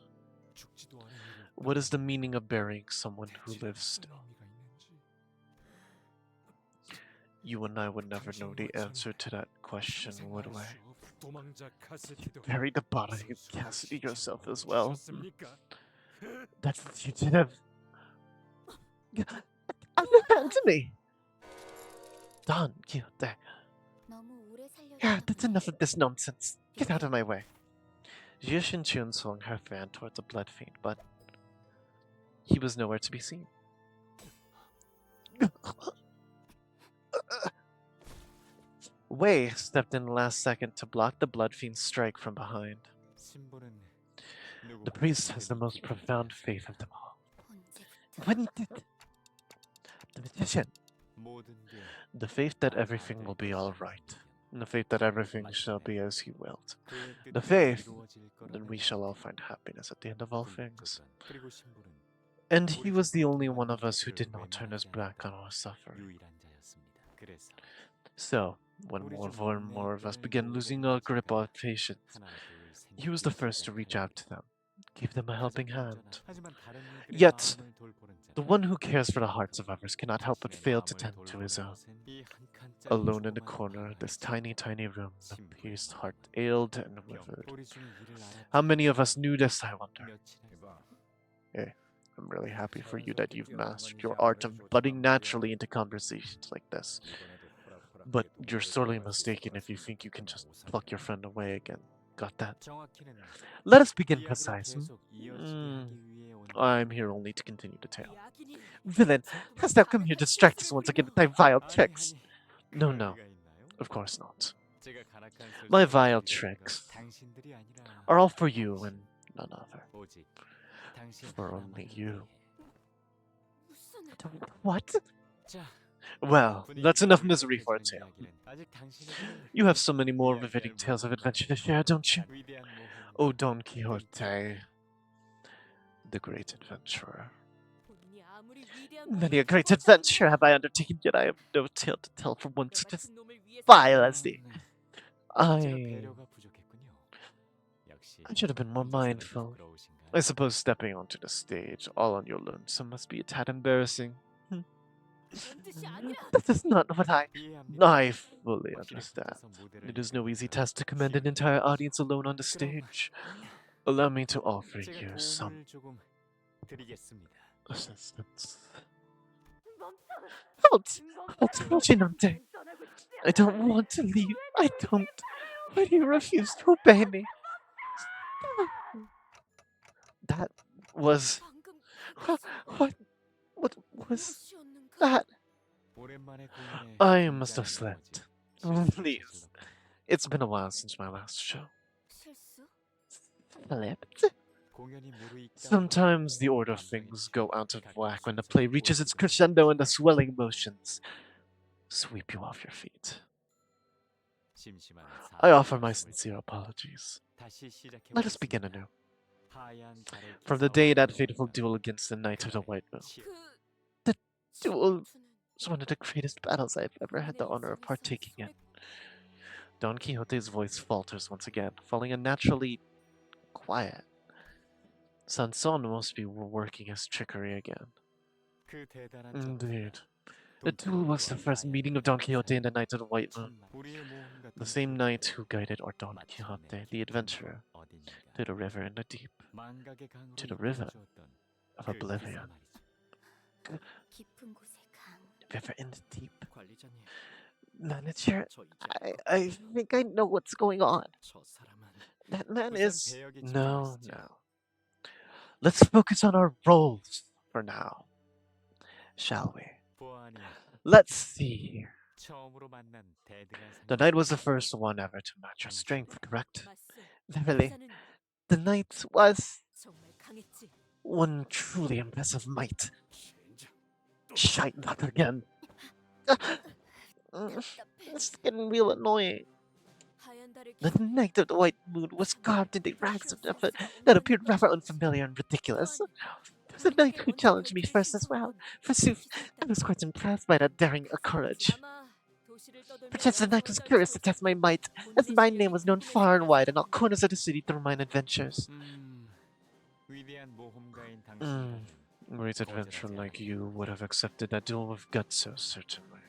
What is the meaning of burying someone who lives still? You and I would never know the answer to that question, would we? You buried the body of Cassidy yourself as well. That's what you did. Listen to me. Don, you there. Yeah, that's enough of this nonsense. Get out of my way. Jishin Chun swung her fan towards the blood fiend, but he was nowhere to be seen. Wei stepped in last second to block the blood fiend's strike from behind. The priest has the most profound faith of them all. When did the magician? The faith that everything will be all right. The faith that everything shall be as he willed. The faith that we shall all find happiness at the end of all things. And he was the only one of us who did not turn his back on our suffering. So, when more and more of us began losing our grip on patience, he was the first to reach out to them, give them a helping hand. Yet, the one who cares for the hearts of others cannot help but fail to tend to his own. Alone in the corner of this tiny, tiny room, the priest's heart ailed and withered. How many of us knew this, I wonder? Hey, I'm really happy for you that you've mastered your art of butting naturally into conversations like this. But you're sorely mistaken if you think you can just pluck your friend away again. Got that? 정확히는 Let us begin 이야기를 precise. 계속 이어지게 하기 위해 온 I'm here only to continue the tale. 야긴이 Villain, hast thou come here to distract us once again with thy vile tricks? No, no, of course not. My vile tricks are all for you and none other. For only you. 무슨 What? Well, that's enough misery for a tale. You have so many more riveting tales of adventure to share, don't you? Oh, Don Quixote, the great adventurer. 본인이 아무리 위대한 Many a 고문을 great 쳐봤다고 adventure have I undertaken, yet I have no tale to tell for one 너 such as 같은 놈을 위해서 vile as thee. I 배려가 부족했군요. 역시 should have been more mindful. I suppose stepping onto the stage all on your lonesome must be a tad embarrassing. 그런 뜻이 아니라 That is not what I fully understand. It It is no easy task to command an entire audience alone on the stage. Allow me to offer you some assistance. Halt! Halt, Rocinante! I don't want to leave. I don't. Why do you refuse to obey me? That was. 방금 What was 무엇이었는가? that? 오랜만에 공연에 I must have 긴장이 slept. 나머지 Please. It's been a while since my last show. 실수? Slept? 공연이 무르익다 Sometimes the order of things go out of whack when the play reaches its crescendo and the swelling emotions sweep you off your feet. 심심한 I offer my 사람의 sincere apologies. 다시 시작해 Let us begin anew. 하얀 달을 From the day that 기사와 fateful 보낸다. duel against the Knight of the White Moon. 그 duel 전투는 was one of the greatest battles I've ever had the honor of partaking in. Don Quixote's voice falters once again, falling unnaturally quiet. Sanson must be working his trickery again. 그 대단한 Indeed. 전투가 The duel was the first meeting of Don Quixote and the Knight of the White Moon. 우리의 모험 같은 The same knight who guided our Don 마침내 Quixote, the 깊은 adventurer, 곳 어딘가 to the river in the deep 망각의 강으로 to the river 이끌어주었던 of 그 oblivion. 기사 말이죠. 깊은 곳의 강. River in the deep. 관리자님, Manager, 저 이제 I think I know what's going on. 저 사람은 That man 우선 is. 배역에 No, 집중하시죠. no. Let's focus on our roles for now. Shall we? 보아하니 Let's see here. 처음으로 만난 대등한 The knight was the first one ever to match your strength, correct? 맞소. Verily, 기사는 the knight was 정말 강했지. one truly impressive might. Shite, not again. It's getting real annoying. 하얀 달을 The 기사 Knight of the White Moon was garbed in the rags of effort that appeared rather unfamiliar and ridiculous. It was the knight who challenged me first as well. Forsooth, I was quite impressed by that daring courage. Perchance the knight was curious to test my might, as my name was known far and wide in all corners of the city through mine adventures. 위대한 모험가인 Mm, 당신이라면 great adventurer like you would have accepted that duel with guts so certainly.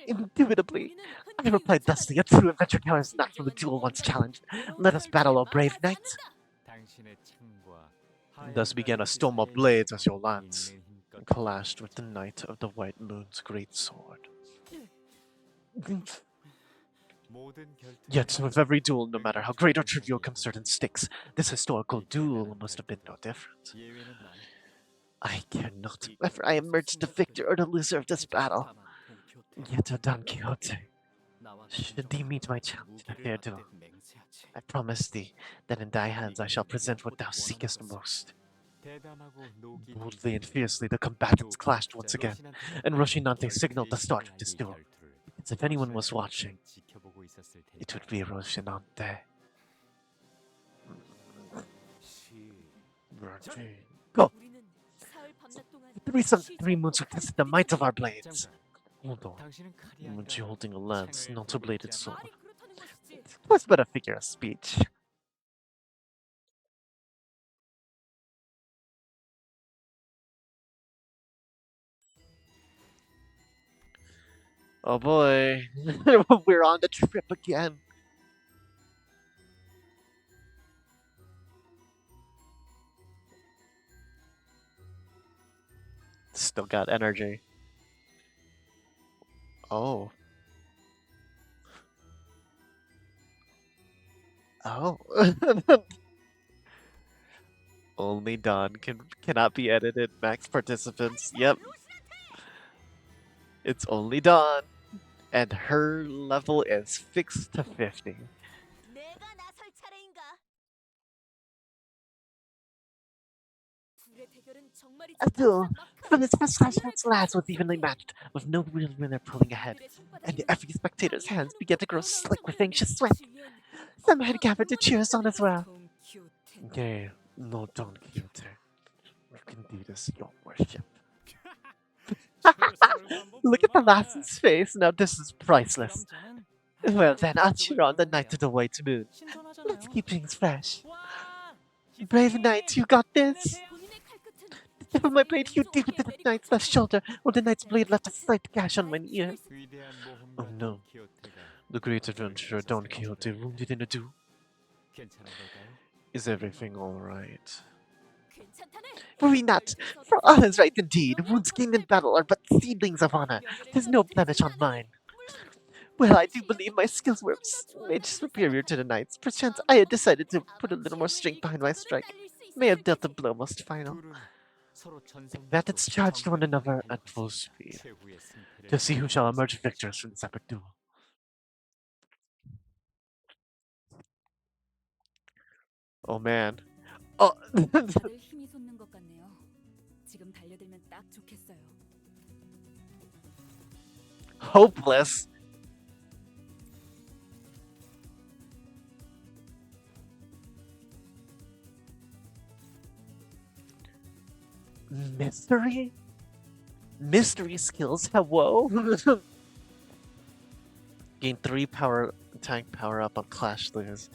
Indubitably. I replied thusly, a true adventure cares not from a duel once challenged. Let us battle, O brave knight. 당신의 창과 Thus began a storm of blades as your lance clashed with the Knight of the White Moon's great sword. Yet, with every duel, no matter how great or trivial come certain stakes, this historical duel must have been no different. I care not whether I emerged the victor or the loser of this battle. Yet, O Don Quixote, should thee meet my challenge in a fair duel, I promise thee that in thy hands I shall present what thou seekest most. Boldly and fiercely the combatants clashed once again, and Rocinante signaled the start of this duel. As if anyone was watching, it would be Rocinante. Go! Three moons have tested the might of our blades. Hold on. Weren't you holding a lance, not a bladed sword? It was but a figure of speech. Oh boy, we're on the trip again. Still got energy. Oh. Oh. Only Dawn cannot be edited. Max participants. Yep. It's only Dawn. And her level is fixed to 50. 내가 나설 차례인가? 둘의 대결은 정말이지 A duel from this first clash 강렬할 against last was evenly matched, with no real winner pulling ahead, 그들의 손바닥에는 and every spectator's hands began to grow 강렬한 slick with 점을 anxious sweat. 주위엔 Some had gathered to cheer us on as well. 돈 키우테. Okay, no Don Quixote. We can do this, your worship. Look at the lass's face. Now this is priceless. Well then, I'll cheer on the night of the white moon. Let's keep things fresh. Brave knight, you got this. 본인의 칼끝은 The tip of my blade hewed deep into the knight's left shoulder, while the knight's blade left a slight gash on my ear. 위대한 Oh 모험가 no. 돈키호테가 The great adventurer Don Quixote wounded in a duel. 괜찮은 걸까요? Is everything alright? 괜찮다네. Worry not, for all is right indeed. Wounds gained in battle are but seedlings of honor. There's no blemish on mine. Well, I do believe my skills were made superior to the knight's. Perchance I had decided to put a little more strength behind my strike. May have dealt a blow most final. 둘은 서로 전성기고 Bandits charged one another At full speed. 최후의 승패를 To see who shall emerge victors from this epic duel. Oh man. Oh. 다들 힘이 솟는 것 같네요. 지금 달려들면 딱 좋겠어요. Hopeless. Mystery? Mystery skills, hello? Gain 3 tank power up on Clash Lose.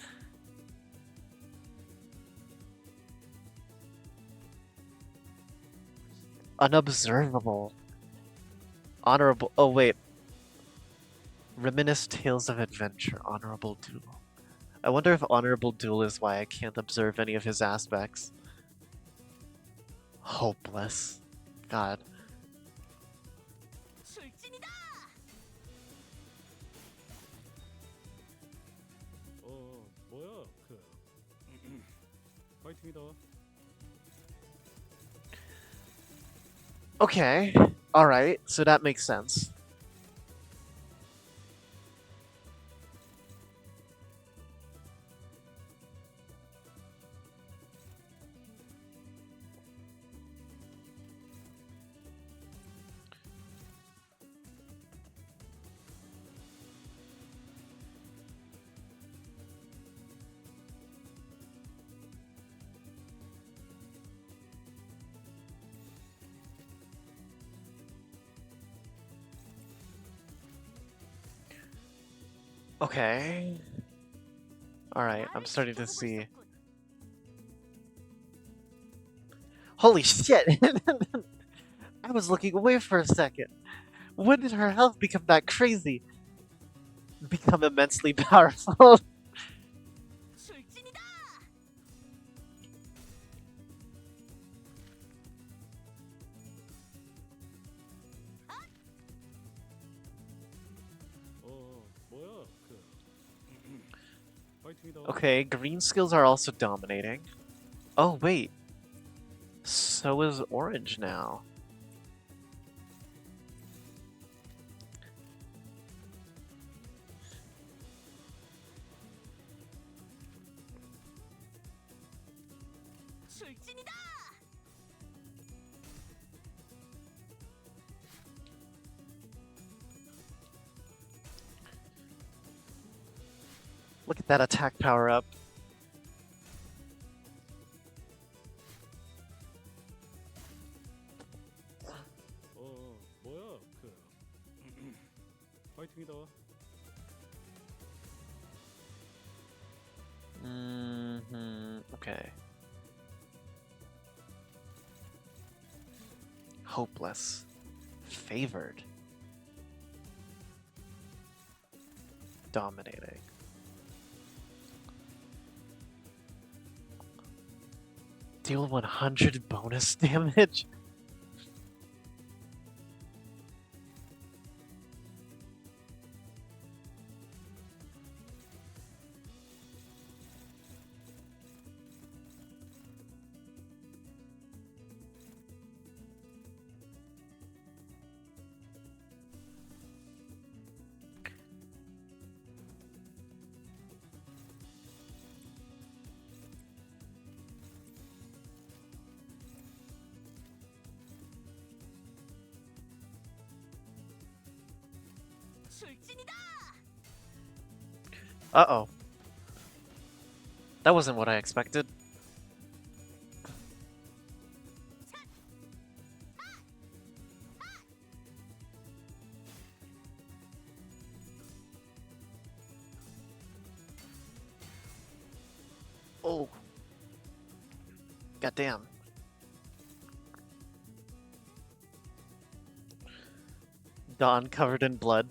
Unobservable. Honorable. Oh wait. Reminisce tales of adventure. Honorable duel. I wonder if honorable duel is why I can't observe any of his aspects. Hopeless. God. 출진이다. 뭐야 그 파이팅이다. Okay. Alright, so that makes sense. Okay. Alright, I'm starting to see. Holy shit! I was looking away for a second. When did her health become that crazy? Become immensely powerful. 출진이다. 뭐야 그 파이팅이다. Okay, green skills are also dominating. Oh, wait. So is orange now. 출진이다. Look at that attack power up. 뭐야 그 파이팅이다. Okay. Hopeless. Favored. Dominating. Deal 100 bonus damage? 출진이다. Uh-oh. That wasn't what I expected. Oh. Goddamn. Dawn covered in blood.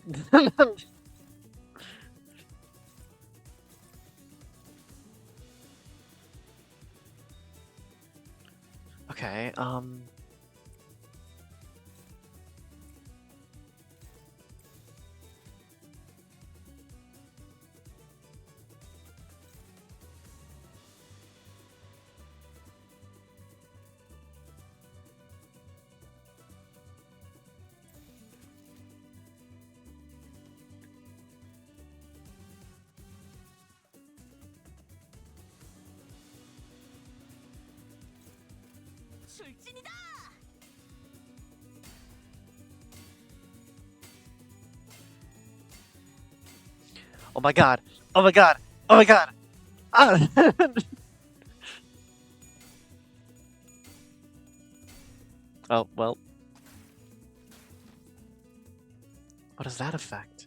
Okay, 출진이다. oh my god! Oh my god! Oh my god! Ah! Oh, well. What does that affect?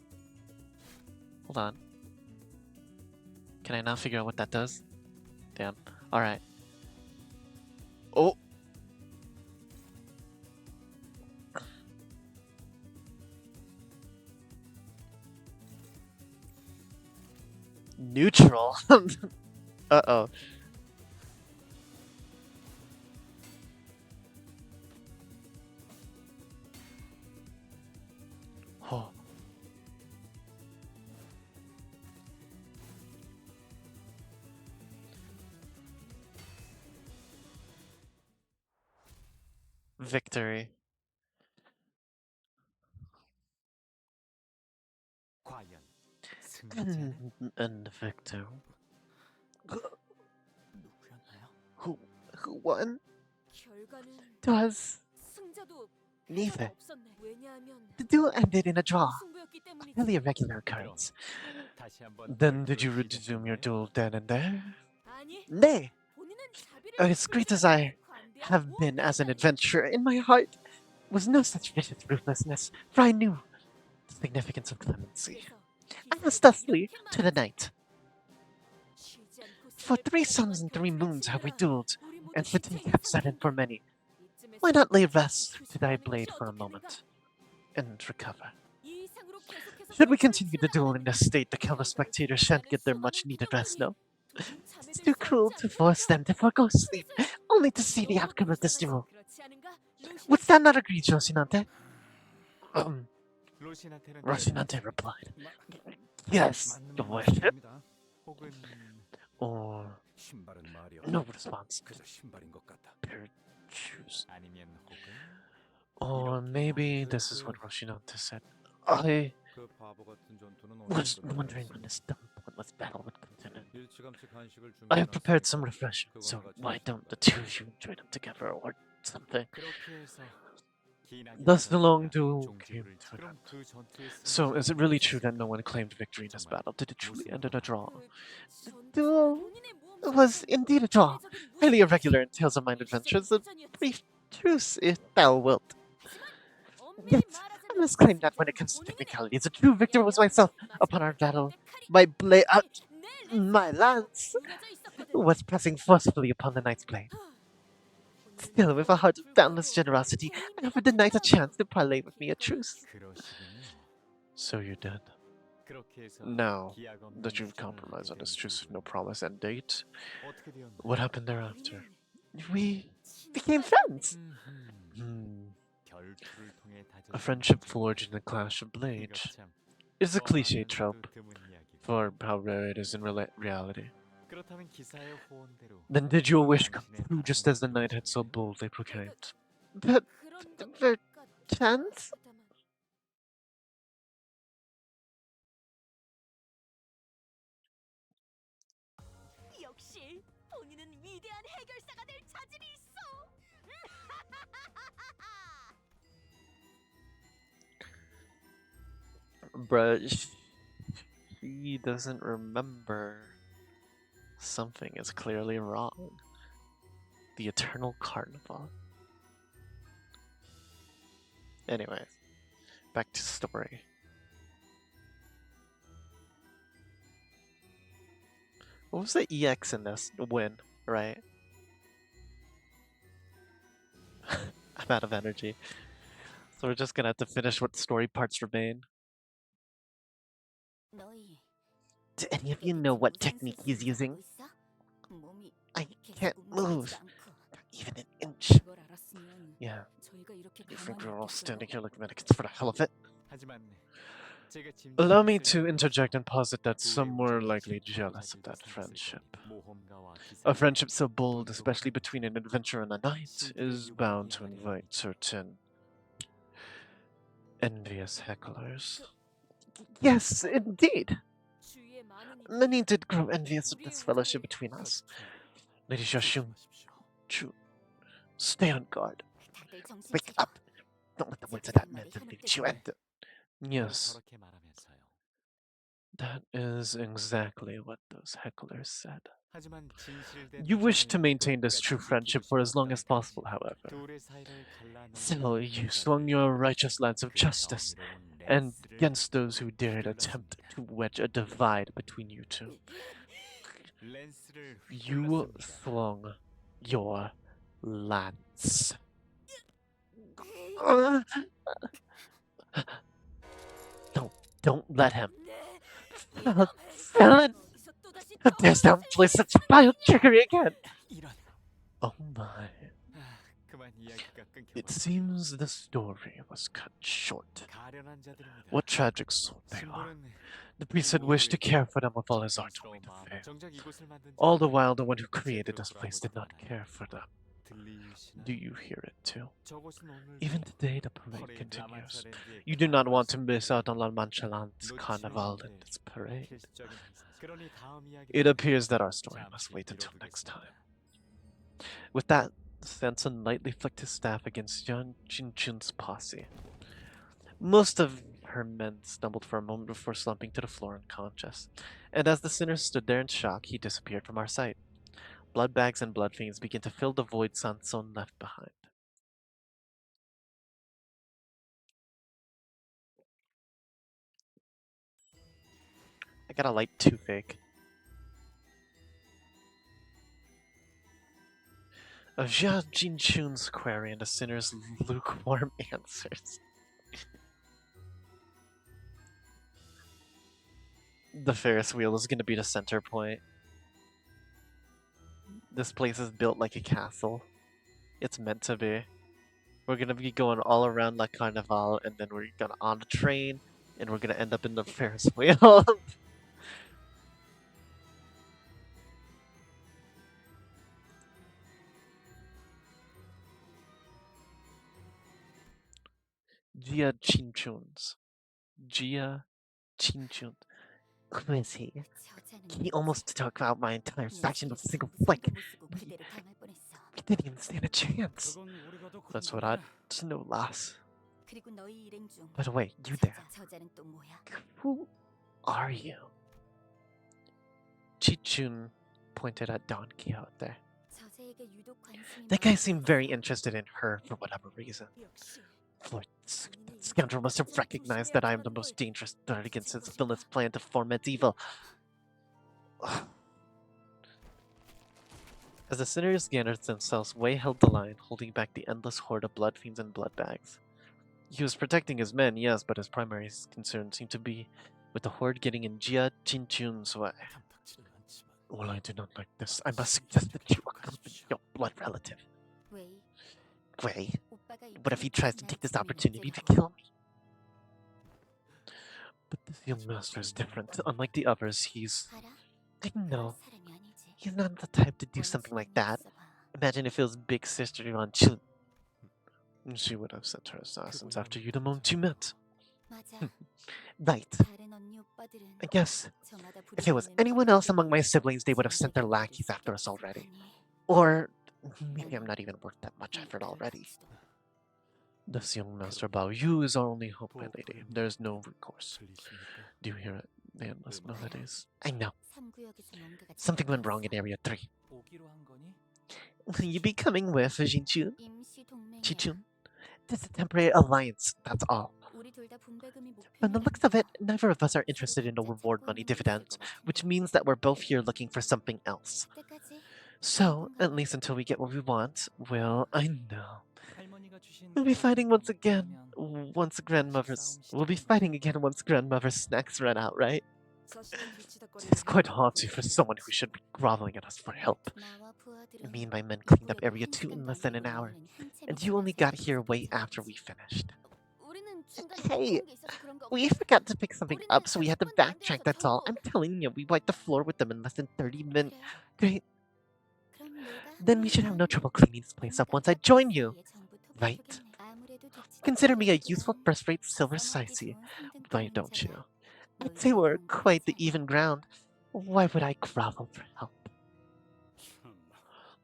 Hold on. Can I now figure out what that does? Damn. Alright. Oh! Neutral? Uh-oh. Oh. Victory. 과연 승자는 And victor. 누구였나요? Who won? 결과는 Does 승자도 neither. 패자가 없었네. 왜냐하면 The duel ended in a draw. 승부였기 때문이지. Highly irregular occurrence. 다시 한번 Then did you 돌아볼 수 resume your 있겠네요. duel then and there? 아니, Nay, 본인은 자비를 as great as I have been as an adventurer, in my heart was no such vicious ruthlessness, for I knew the significance of clemency. I asked thusly to the knight. For 3 suns and 3 moons have we dueled, and fatigue hath set in for many. Why not lay rest to thy blade for a moment, and recover? Should we continue to duel in this state, the countless spectators shan't get their much-needed rest, no? It's too cruel to force them to forgo sleep, only to see the outcome of this duel. Wouldst thou not agree, Rocinante? 로신한테는 Rocinante replied, 마- Yes, 맞는 your 말씀입니다. worship. 혹은 Or 신발은 말이야. no response. 그저 신발인 것 같다. Pair of shoes. 아니면 혹은 Or maybe this is what Rocinante said. I 그 바보 같은 전투는 was 언제 wondering 끝나겠어? when this dumb pointless battle would continue. 일찌감치 간식을 I have prepared some 준비해놨으니까 refreshments, so 그거나 같이 why 마시자. don't the two of you enjoy them together or something? 그렇게 해서 기나긴 Thus the long 전투가 duel 종지부를 came to an 그럼 end. 그 전투의 So is it 승자는 really true that no one claimed victory in this battle? Did it truly end in a draw? The duel was indeed a draw, highly irregular in Tales of Mine Adventures, a brief truce, if thou wilt. Yet, I must claim that when it comes to technicalities, the true victor was myself upon our battle. My blade, my lance, was pressing forcefully upon the knight's blade. Still, with a heart of boundless generosity, I offered the knight a chance to parley with me a truce. 그러시군요. So you did. 그렇게 해서 Now 기약 없는 that you've 수준을 compromised on 하게 this 된 truce with 이후 no promise and date, 어떻게 되었나요? what happened thereafter? We became friends. 결투를 통해 다져진 A friendship forged in a clash of blades 이것 참 is a cliche 떠나면서도 trope 드문 이야기고. for how rare it is in reality. 그렇다면 기사의 호언대로 Then did your wish come 당신의 true just as the 바람을 knight had so 들어주면 boldly proclaimed? But perchance? 역시 본인은 위대한 해결사가 될 자질이 있어. Bruh, she doesn't remember. Something is clearly wrong. The Eternal Carnival. Anyways, back to story. What was the EX in this? Win, right? I'm out of energy. So we're just gonna have to finish what story parts remain. 너희 Do any of 이게 you know 대체 what 무슨 technique he's 소스인지 using? 알고 있어? 몸이 I 계속 can't 움직이지도 move, 않고. even an inch. 그걸 알았으면 Yeah, 저희가 이렇게 you think 가만히 we're all 있겠어요? standing here looking at it for the hell of it? 하지만 제가 Allow me 짐작했을 to 대로 interject and posit that 그 some were 우정이 likely 진짜 jealous of 부자들도 that 삼았을 friendship. 거니. 모험가와 A 기사가 friendship so bold, 돈도 especially 많은 between an adventurer and a knight, is bound to invite certain envious hecklers. Yes, indeed. 주위에 많은 Many 이들이 did grow envious of 우리의 this fellowship 우정을 between us. Lady Xiaoxun, 조심하십시오. stay on guard. 다들 정신 Wake 차려. up! Don't let the words of that man lead you and Yes, 저렇게 말하면서요. that is exactly what those hecklers said. 하지만 진실된 You wish to 우정을 maintain this 끝까지 true friendship 지키고 for as long as 싶었던 possible, 것이 however. 둘의 사이를 갈라놓은 So you 부자들이 swung your righteous lance of 그 justice 정의로운 and 랜스를 against those who dared attempt 휘둘렀습니다. to wedge a divide between you two. 랜스를 You 휘둘렀습니다. swung your lance. Don't let him. Felon! 어디서 또다시 How dares thou employ such vile trickery again? 이런. Oh my. 그만 이야기가 It 끊겨버렸어요. seems the story was cut short. 가련한 자들입니다. What tragic sort they are. 신부는 The priest had wished to care for them with all his heart, only to 마음, fail. 정작 이곳을 만든 All the 자들은 while, the one who 제대로 created this 돌아보지 place did not 않아요. care for them. 들리시나요? Do you hear it too? 저곳은 오늘도 Even today, the parade 퍼레이드 continues. 라만차랜드의 You do not want to 가을을 miss out on La Manchalan's 놓치면 carnival 안 and 돼. its parade. 필수적인 행사죠. 그러니 다음 이야기를 It appears that our story 잠시 must wait until next 미뤄두겠습니다. time. With that, Sanson lightly flicked his staff against Yan Jinchun's posse. Most of her men stumbled for a moment before slumping to the floor unconscious, and as the sinner stood there in shock, he disappeared from our sight. Blood bags and blood fiends began to fill the void Sanson left behind. I got a light toothache. Of Jia Jinchun's query and the sinner's lukewarm answers. The Ferris wheel is going to be the center point. This place is built like a castle. It's meant to be. We're going to be going all around La Carnival, and then we're going to on a train, and we're going to end up in the Ferris wheel. Jia Chinchuns. Jia Chinchuns. Who is he? 저자는 He almost took out my entire faction with a single 신경 flick. 못 쓰고 그대를 당할 뻔했어. He didn't even stand a chance. 그건 우리가 더 That's 큰 what I'd 돈이야. know last. 그리고 너희 일행 중 By the way, you there. 저자는 또 뭐야? Who are you? Chichun pointed at Don Quixote. 저자에게 유독 관심이 That guy 많은 seemed very interested in her for whatever reason. 역시 Lord, that scoundrel must have recognized that I am the most dangerous threat against his villainous plan to foment evil. As the sinners gathered themselves, Wei held the line, holding back the endless horde of blood fiends and blood bags. He was protecting his men, yes, but his primary concern seemed to be with the horde getting in Jia Jinchun's way. 탐탁지는 않지만 Well, I do not like this. I must suggest that you accompany your blood relative. 왜 Wei, 오빠가 what if he tries to take this 이쪽에 opportunity to 문제라고. kill me? But this young master is different. Unlike the others, he's... 알아? I 그런 know. 사람이 아니지. He's not the type to do something like that. Imagine if it was big sister Yuan Chun. She would have sent her assassins after you the moment you met. 맞아. Right. 다른 언니 오빠들은 I guess 저마다 if it was 부딪히는 anyone else 사람들이 among my siblings, they would have sent their lackeys after us already. Or maybe I'm not even worth that much effort already. This young Master Bao Yu is our only hope, my lady. There is no recourse. 들리십니까? Do you hear it? The endless melodies. I know. 3구역에서 뭔가가 Something went 잘못됐어. wrong in Area 3. 오기로 한 거니? Will you be coming with Jinchu? 임시 동맹이야. Chichun? This is a temporary alliance, that's all. 우리 둘 다 분배금이 From the looks of it, 목표니까 neither of us are interested in the reward money dividends, which means that we're both here looking for something else. 그때까지 So, at least until we get what we want, well, I know. 할머니가 주신 We'll be fighting once again. 하면 We'll be fighting again once grandmother's snacks run out, right? 자신은 뒤치다거리는 It's quite haughty for someone who should be groveling at us for help. 나와 부하들은 Me and my men cleaned up Area 한 2 in 시간 less than an 달리고 hour, 우리는 한참 and you only 지나서 got here way 도착했잖아. after we finished. 우리는 중간에 Hey, 급한 게 있어서 그런 거 We 없어? forgot to pick something 우리는 up, so we had to 30분도 안 backtrack, 되어서 that's all. 전부 I'm telling you, we wiped the floor with them in less than 30 minutes. 그래? Great. 그럼 내가 Then we should have no trouble cleaning this place up once I join you. Right. Consider me a useful first-rate silver sicey. Why don't you? I'd say we're quite the even ground. Why would I grovel for help? 참,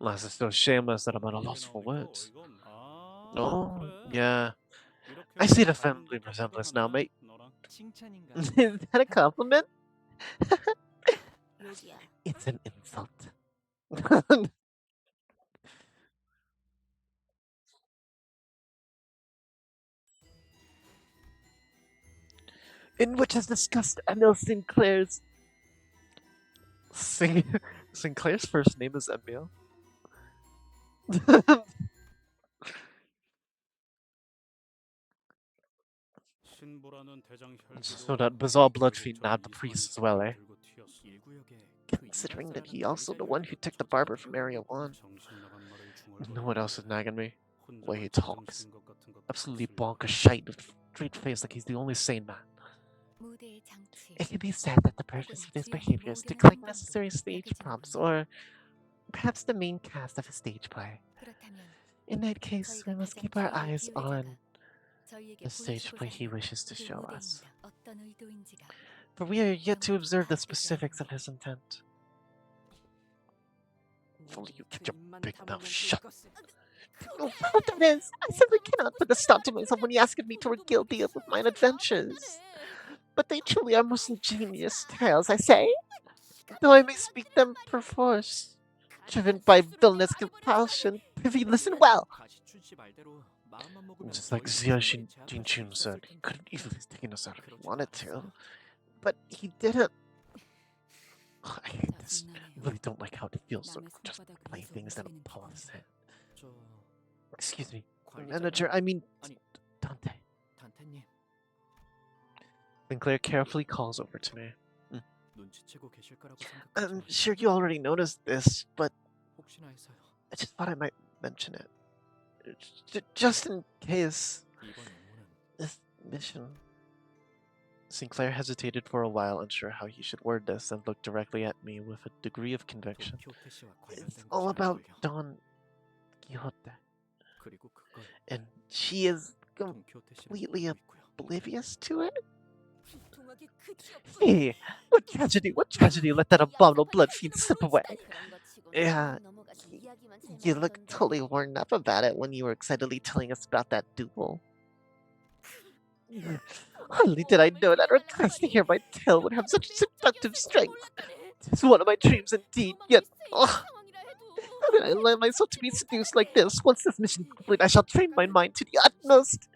Lass is so shameless that I'm at a 이게 loss for 나오니까 words. 이건 Oh, 그래. yeah. 이렇게 I see the 다른 family 것도 resemblance now, 하네, mate. 너랑. 칭찬인가? Is that a compliment? 여기야. It's an insult. In which has discussed Emil Sinclair's. Sinclair's first name is Emil. 신보라는 대장 So that bizarre blood fiend nabbed the priest as well, eh? Considering that he also the one who took the barber from Area 1. You know what else is nagging me? The way he talks. Absolutely bonkers shite with straight face like he's the only sane man. 무대의 장치. It can be said that the purpose of his behavior is to collect necessary stage props, or perhaps the main cast of a stage play. 그렇다면 In that case, we 저희가 must 가장 keep our 기회의 eyes on 기회자가 저희에게 The stage 보여주고자 play he 하는 wishes to 그 show us. 무대입니다. 어떤 의도인지가 for we are yet to observe the specifics of his intent. If only you kept your big mouth shut. Oh, that is, I simply cannot put a stop to myself when he asked me to regale thee with mine adventures. But they truly are most ingenious tales, I say, though I may speak them perforce, driven by villainous compulsion. If you listen well, Just like Zia Jinchun said, he could have easily taken us out if he wanted to. but he didn't. I hate this. I really don't like how it feels to just play things that Apollo's said. 저 Excuse me, 관리자가- manager, I mean, 아니, Dante. 단테님 Sinclair carefully calls over to me. 눈치채고 계실 거라고 I'm 생각하지 sure you already noticed this, but 혹시나 해서요. I just thought I might mention it. Just in case 이번 임무는 this mission. Sinclair hesitated for a while, unsure how he should word this, and looked directly at me with a degree of conviction. 도쿄 씨와 It's 관련된 all about 것이랄걸요. Don Quixote, 그리고 그걸 and she is 동키호테 씨는 completely 모르고 있고요. oblivious to it. 동학이 끝이 없어. Hey, what tragedy! What tragedy! Let that abominable blood fiend slip away. Yeah, you look totally worn up about it when you were excitedly telling us about that duel. Hardly did I know that request to hear my tale would have such seductive strength. It's one of my dreams indeed, yet how did I allow myself to be seduced like this? Once this mission is complete, I shall train my mind to the utmost.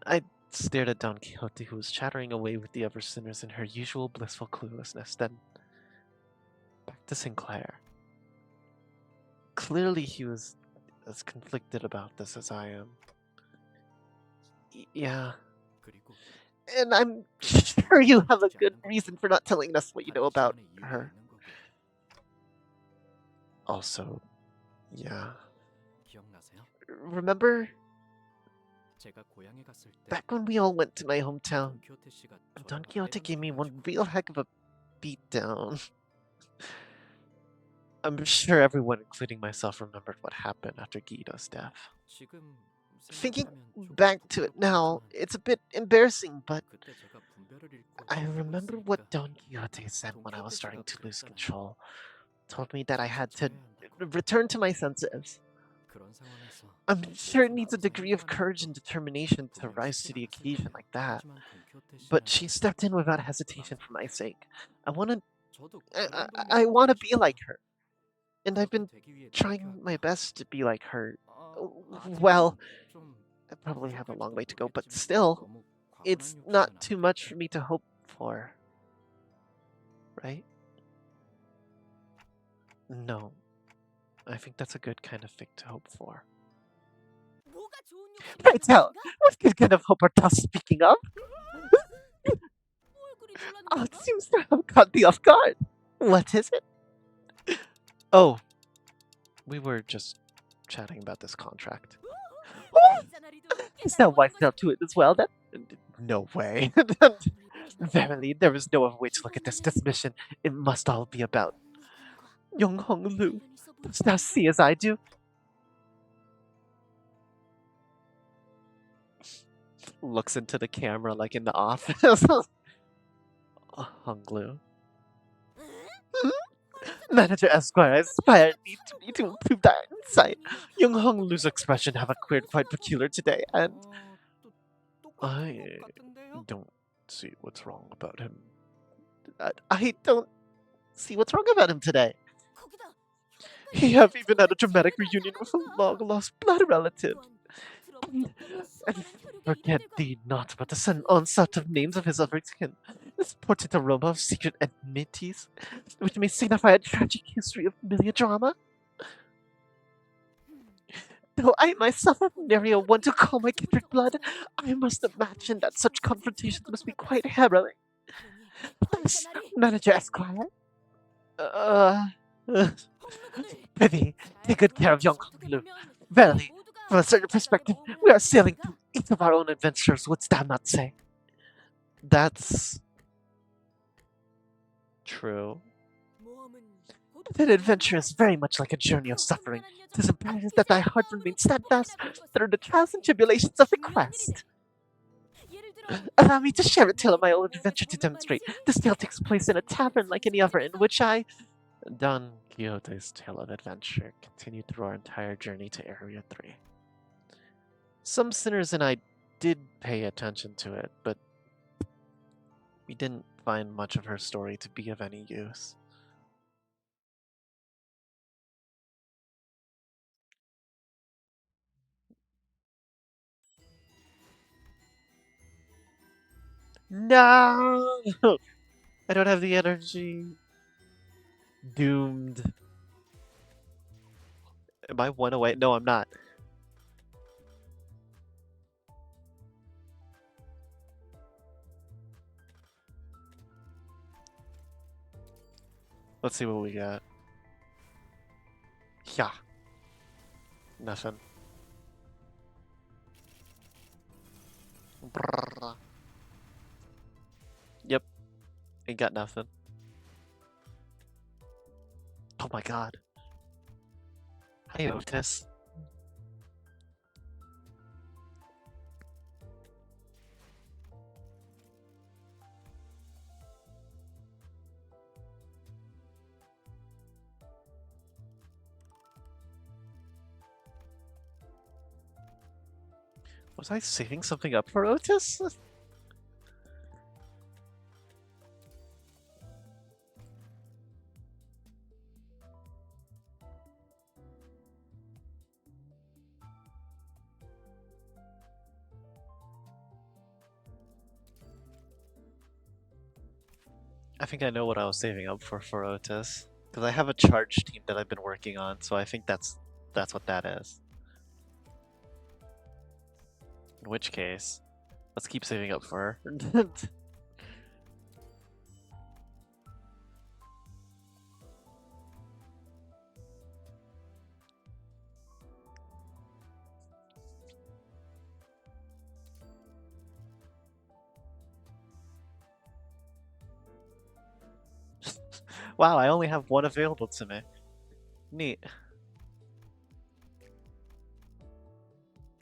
I stared at Don Quixote, who was chattering away with the other sinners in her usual blissful cluelessness, then back to Sinclair. Clearly he was as conflicted about this as I am. Yeah, 그리고 And I'm sure you have a good reason for not telling us what you know about 반드시 안에 이유가 her. 있는 거고요. also, yeah. 기억나세요? Remember 제가 고향에 갔을 때 back when we all went to my hometown? 동키호테 씨가 Don 저랑 Quixote gave me one 때려놓고 real heck of a beatdown. I'm sure everyone, including myself, remembered what happened after Guido's death. 지금 Thinking 생각하면 좀 back to it now, 부끄럽지만 it's a bit embarrassing, but 그때 제가 분별을 잃고 I 헤매고 remember 있으니까 what Don Quixote said when I was starting to lose control. Told me that I had to 지켜야 한다고. return to my senses. 그런 I'm sure it needs a degree of courage and determination to rise to the occasion like that. But she stepped in without hesitation for my sake. I wanna, I wanna be like her. And I've been trying my best to be like her. Well, I probably have a long way to go, but still, it's not too much for me to hope for. Right? No. I think that's a good kind of thing to hope for. Right now, what good kind of hope are thou speaking of? Oh, it seems to have caught thee off guard. What is it? Oh, we were just chatting about this contract. Is that wife up to it as well, then? No way. Verily, there is no other way to look at this dismission. It must all be about Young Hong Lu. Dost thou see as I do? Looks into the camera like in the office. Hong Lu. Manager Esquire inspired me to improve that insight. Young Hong Lu's expression have appeared quite peculiar today, and I don't see what's wrong about him. I don't see what's wrong about him today. He have even had a dramatic reunion with a long-lost blood relative. And forget thee not but the sudden onslaught of names of his other kin. This portent aroma of secret enmities, which may signify a tragic history of melodrama. Though I myself have nary a one to call my kindred blood, I must imagine that such confrontations must be quite harrowing. Thus, Manager Esquire, prithee, take good care of young Lu. Verily, from a certain perspective, we are sailing through each of our own adventures, wouldst thou not say? That's true. That adventure is very much like a journey of suffering. 'Tis imperative that thy heart remain steadfast through the trials and tribulations of the quest. Allow me to share a tale of my own adventure to demonstrate. This tale takes place in a tavern like any other in which I... Don Quixote's tale of adventure continued through our entire journey to Area 3. Some sinners and I did pay attention to it, but we didn't find much of her story to be of any use. No! I don't have the energy. Doomed. Am I one away? No, I'm not. Let's see what we got. Yeah. Nothing. Brrr. Yep. Ain't got nothing. Oh my god. Hi, Otis. Was I saving something up for Otis? I think I know what I was saving up for Otis. Because I have a charge team that I've been working on, so I think that's what that is. In which case, let's keep saving up for her. Wow, I only have one available to me. Neat.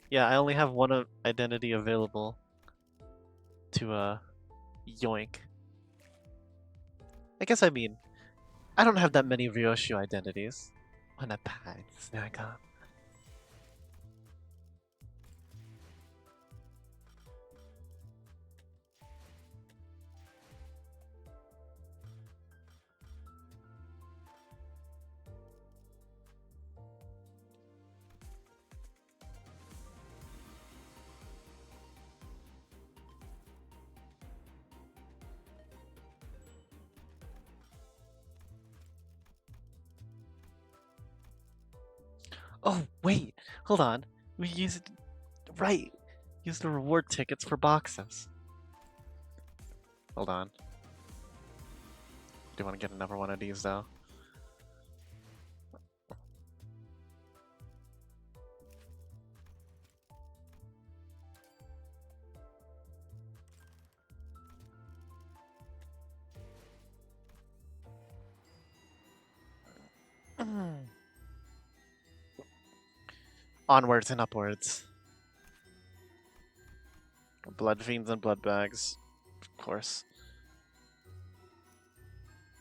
Yeah, I only have one identity available to, yoink. I guess I mean, I don't have that many Ryoshu identities. Wanna buy snack on? Oh, wait, hold on. We used, right, use the reward tickets for boxes. Hold on. Do you want to get another one of these though? Onwards and upwards. Blood fiends and blood bags, of course.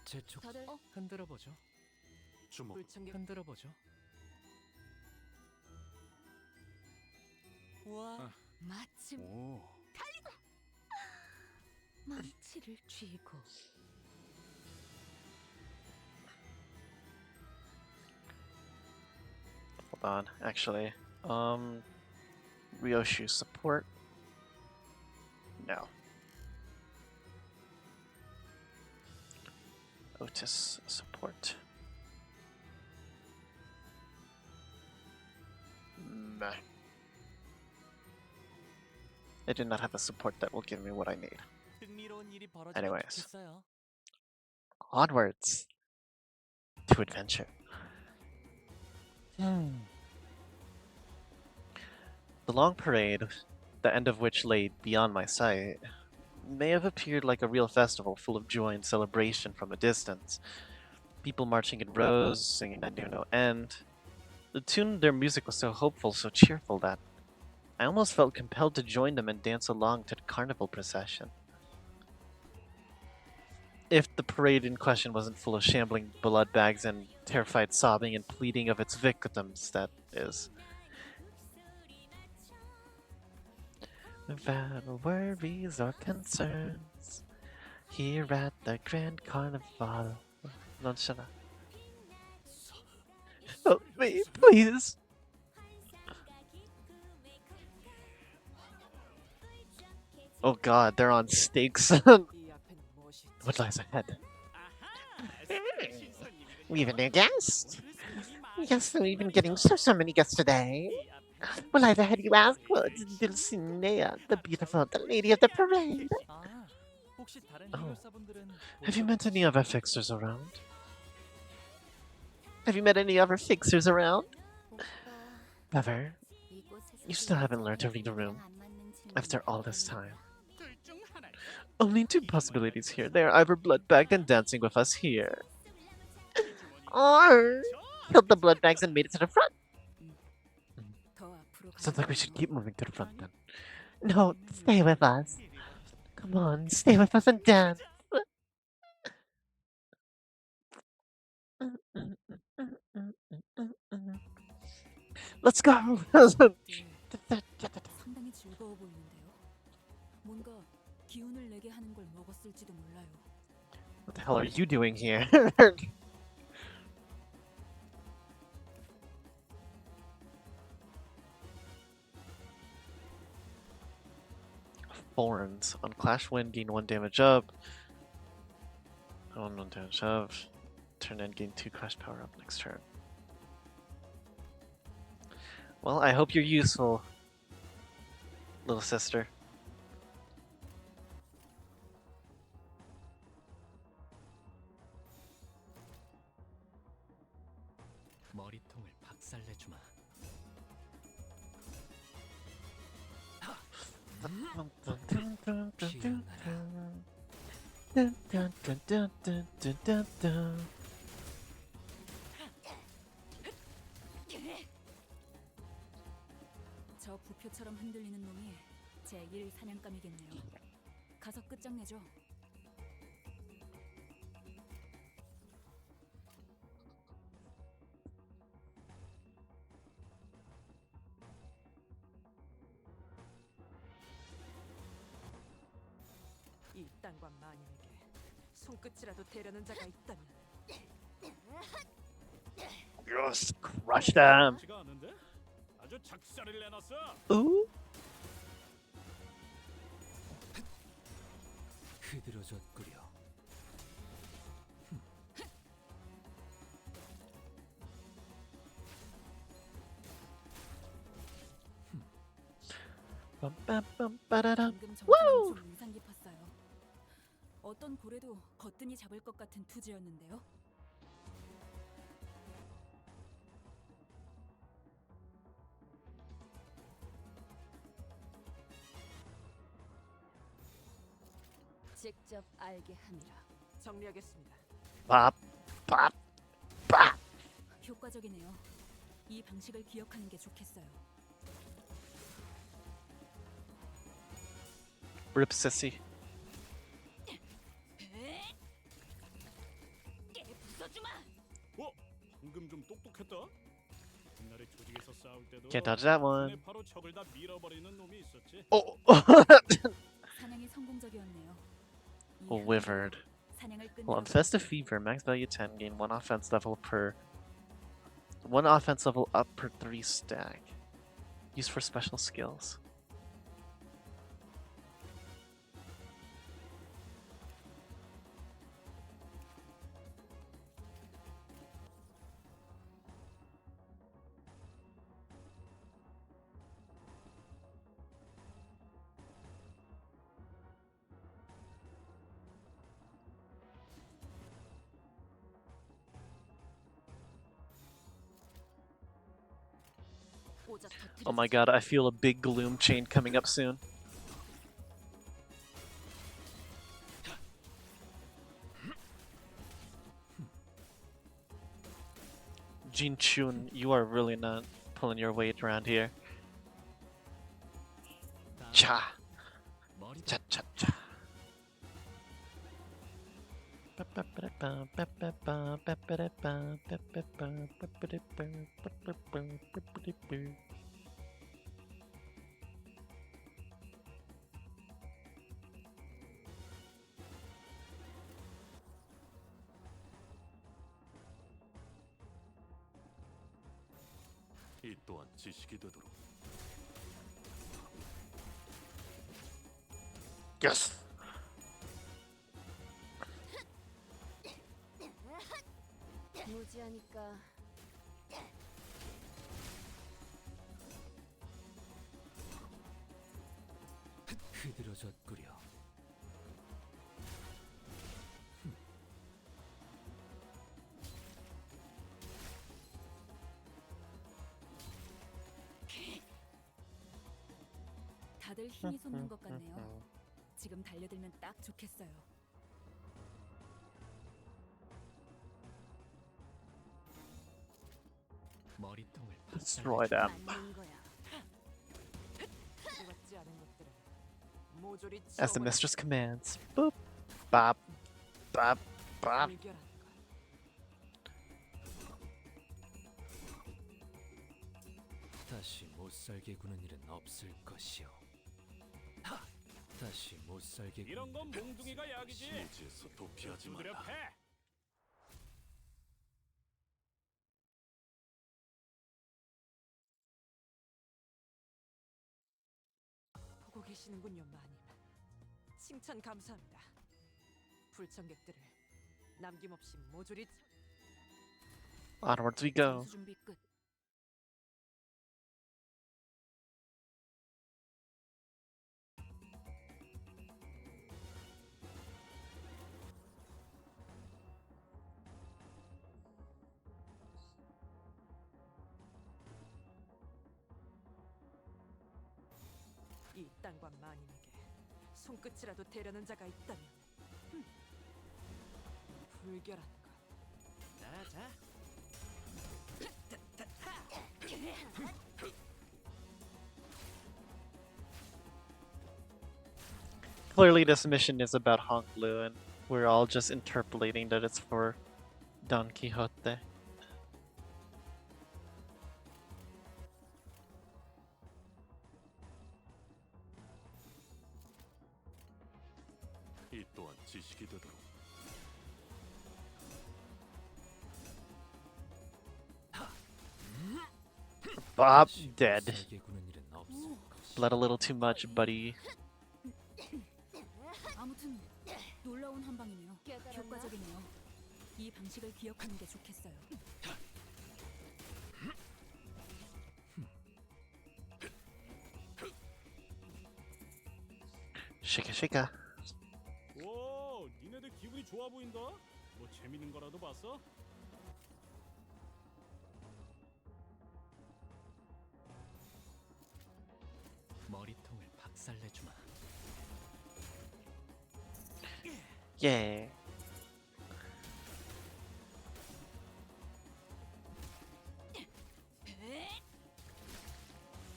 제쪽 다들 흔들어 보죠. 주목. 불청객 흔들어 보죠. 우와 마침 오. 망치를 쥐고 Hold on, actually. Ryoshu support? No. Otis support. Meh. I do not have a support that will give me what I need. 흥미로운 일이 벌어지면 Anyways. 좋겠어요. Onwards to adventure. The long parade, the end of which lay beyond my sight, may have appeared like a real festival full of joy and celebration from a distance. People marching in rows, singing that knew no end. The tune of their music was so hopeful, so cheerful that I almost felt compelled to join them and dance along to the carnival procession. If the parade in question wasn't full of shambling blood bags and terrified sobbing and pleading of its victims, that is. Without worries or concerns, here at the Grand Carnival. Non shut up. Help me, please. Oh god, they're on stakes. 이 앞엔 무엇이 있지? What lies ahead? We have a new guest. Yes, we've been getting so many guests today. Well, either had you asked, well, it's Dulcinea, the beautiful, the lady of the parade. 아, 혹시 다른 Oh. 해결사분들은 Have you met any other fixers around? Have you met any other fixers around? Never. You still haven't learned to read a room after all this time. Only two possibilities here. They are either blood bagged and dancing with us here, Or killed the blood bags and made it to the front. 더 앞으로 가는 sounds like we 게 should keep moving to the front then. No, stay with us. Come on, stay with us and dance. Let's go! 상당히 즐거워 보이는데요. 뭔가 기운을 내게 하는 걸 먹었을지도 몰라요. What the hell are you doing here? Thorns. On Clash win, gain 1 damage up. On 1 damage up. Turn end, gain 2 Clash power up next turn. Well, I hope you're useful, little sister. 머리통을 박살내주마. 저 부표처럼 흔들리는 놈이 제 1 사냥감이겠네요. 가서 끝장내죠. 이 땅과 마녀에게 손끝이라도 대려는 자가 있다면 Yes, crush them. 지가 않은데? 아주 작살을 내놨어. Ooh. 흐드러졌구려. 방금 전투는 좀 인상 깊었어요. 어떤 고래도 거뜬히 잡을 것 같은 투지였는데요. 직접 알게 함이라. 정리하겠습니다. Bop, bop, bop. 효과적이네요. 이 방식을 기억하는 게 좋겠어요. Rip sissy. 부숴주마. 방금 좀 똑똑했다. 옛날에 조직에서 싸울 때도 Can't dodge that 손에 one. 바로 적을 다 밀어버리는 놈이 있었지. Oh, 사냥이 성공적이었네요. 이 oh, withered. 사냥을 Well, 끝내러 Infestive Fever, max value 10, gain 1 offense level per 1 offense level up per 3 stack. Used for special skills. 오작 Oh my 터뜨려주자. god, I feel a big gloom chain coming up soon. Jin Chun, you are really not pulling your weight around here. Cha. 머리 Cha cha cha. 이 또한 지식이 되도록. Yes. 무지하니까 흐드러졌구려. 다들 힘이 솟는 것 같네요. 지금 달려들면 딱 좋겠어요. 머리통을 Destroy them. 맞는 거야. 같지 않은 것들은 모조리 As the 치워버려. mistress commands. Boop. Bop. Bop. Bop. 불결한 것. 다시 못 살게 구는 일은 없을 것이오. 하! 다시 못 살게 이런 건 몽둥이가 약이지. 무지에서 도피하지 두드려 마라. 패. 보고 계시는군요, 마님. 칭찬 감사합니다. 불청객들을 남김없이 모조리 Onwards we go. 전수 준비 끝. 이 땅과 마님에게 손끝이라도 대려는 자가 있다면 불결한 것. 자자. Clearly this mission is about Honglu and we're all just interpolating that it's for Don Quixote. 이 또한 지식이 되도록. Bob 다시 못 dead. 살게 구는 일은 없을 것이오. Bled a little too much, buddy. 아무튼 놀라운 한 방이네요. 깨달았나? 효과적이네요. 이 방식을 기억하는 게 좋겠어요. Shika shika. 오, 니네들 기분이 좋아 보인다. 뭐 재밌는 거라도 봤어? 머리통을 박살내주마. Yeah.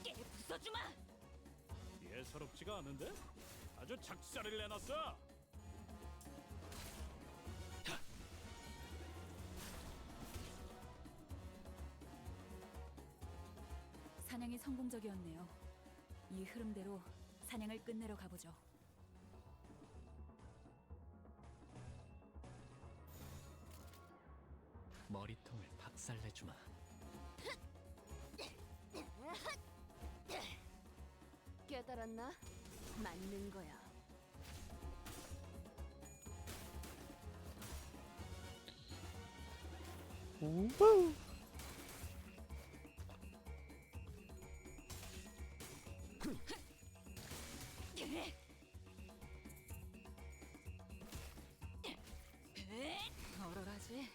깨 부숴주마. 예사롭지가 않은데? 아주 작살을 내놨어. 사냥이 성공적이었네요. 이 흐름대로 사냥을 끝내러 가보죠. 머리통을 박살내주마. 깨달았나? 맞는 거야. Woo. 얼얼하지?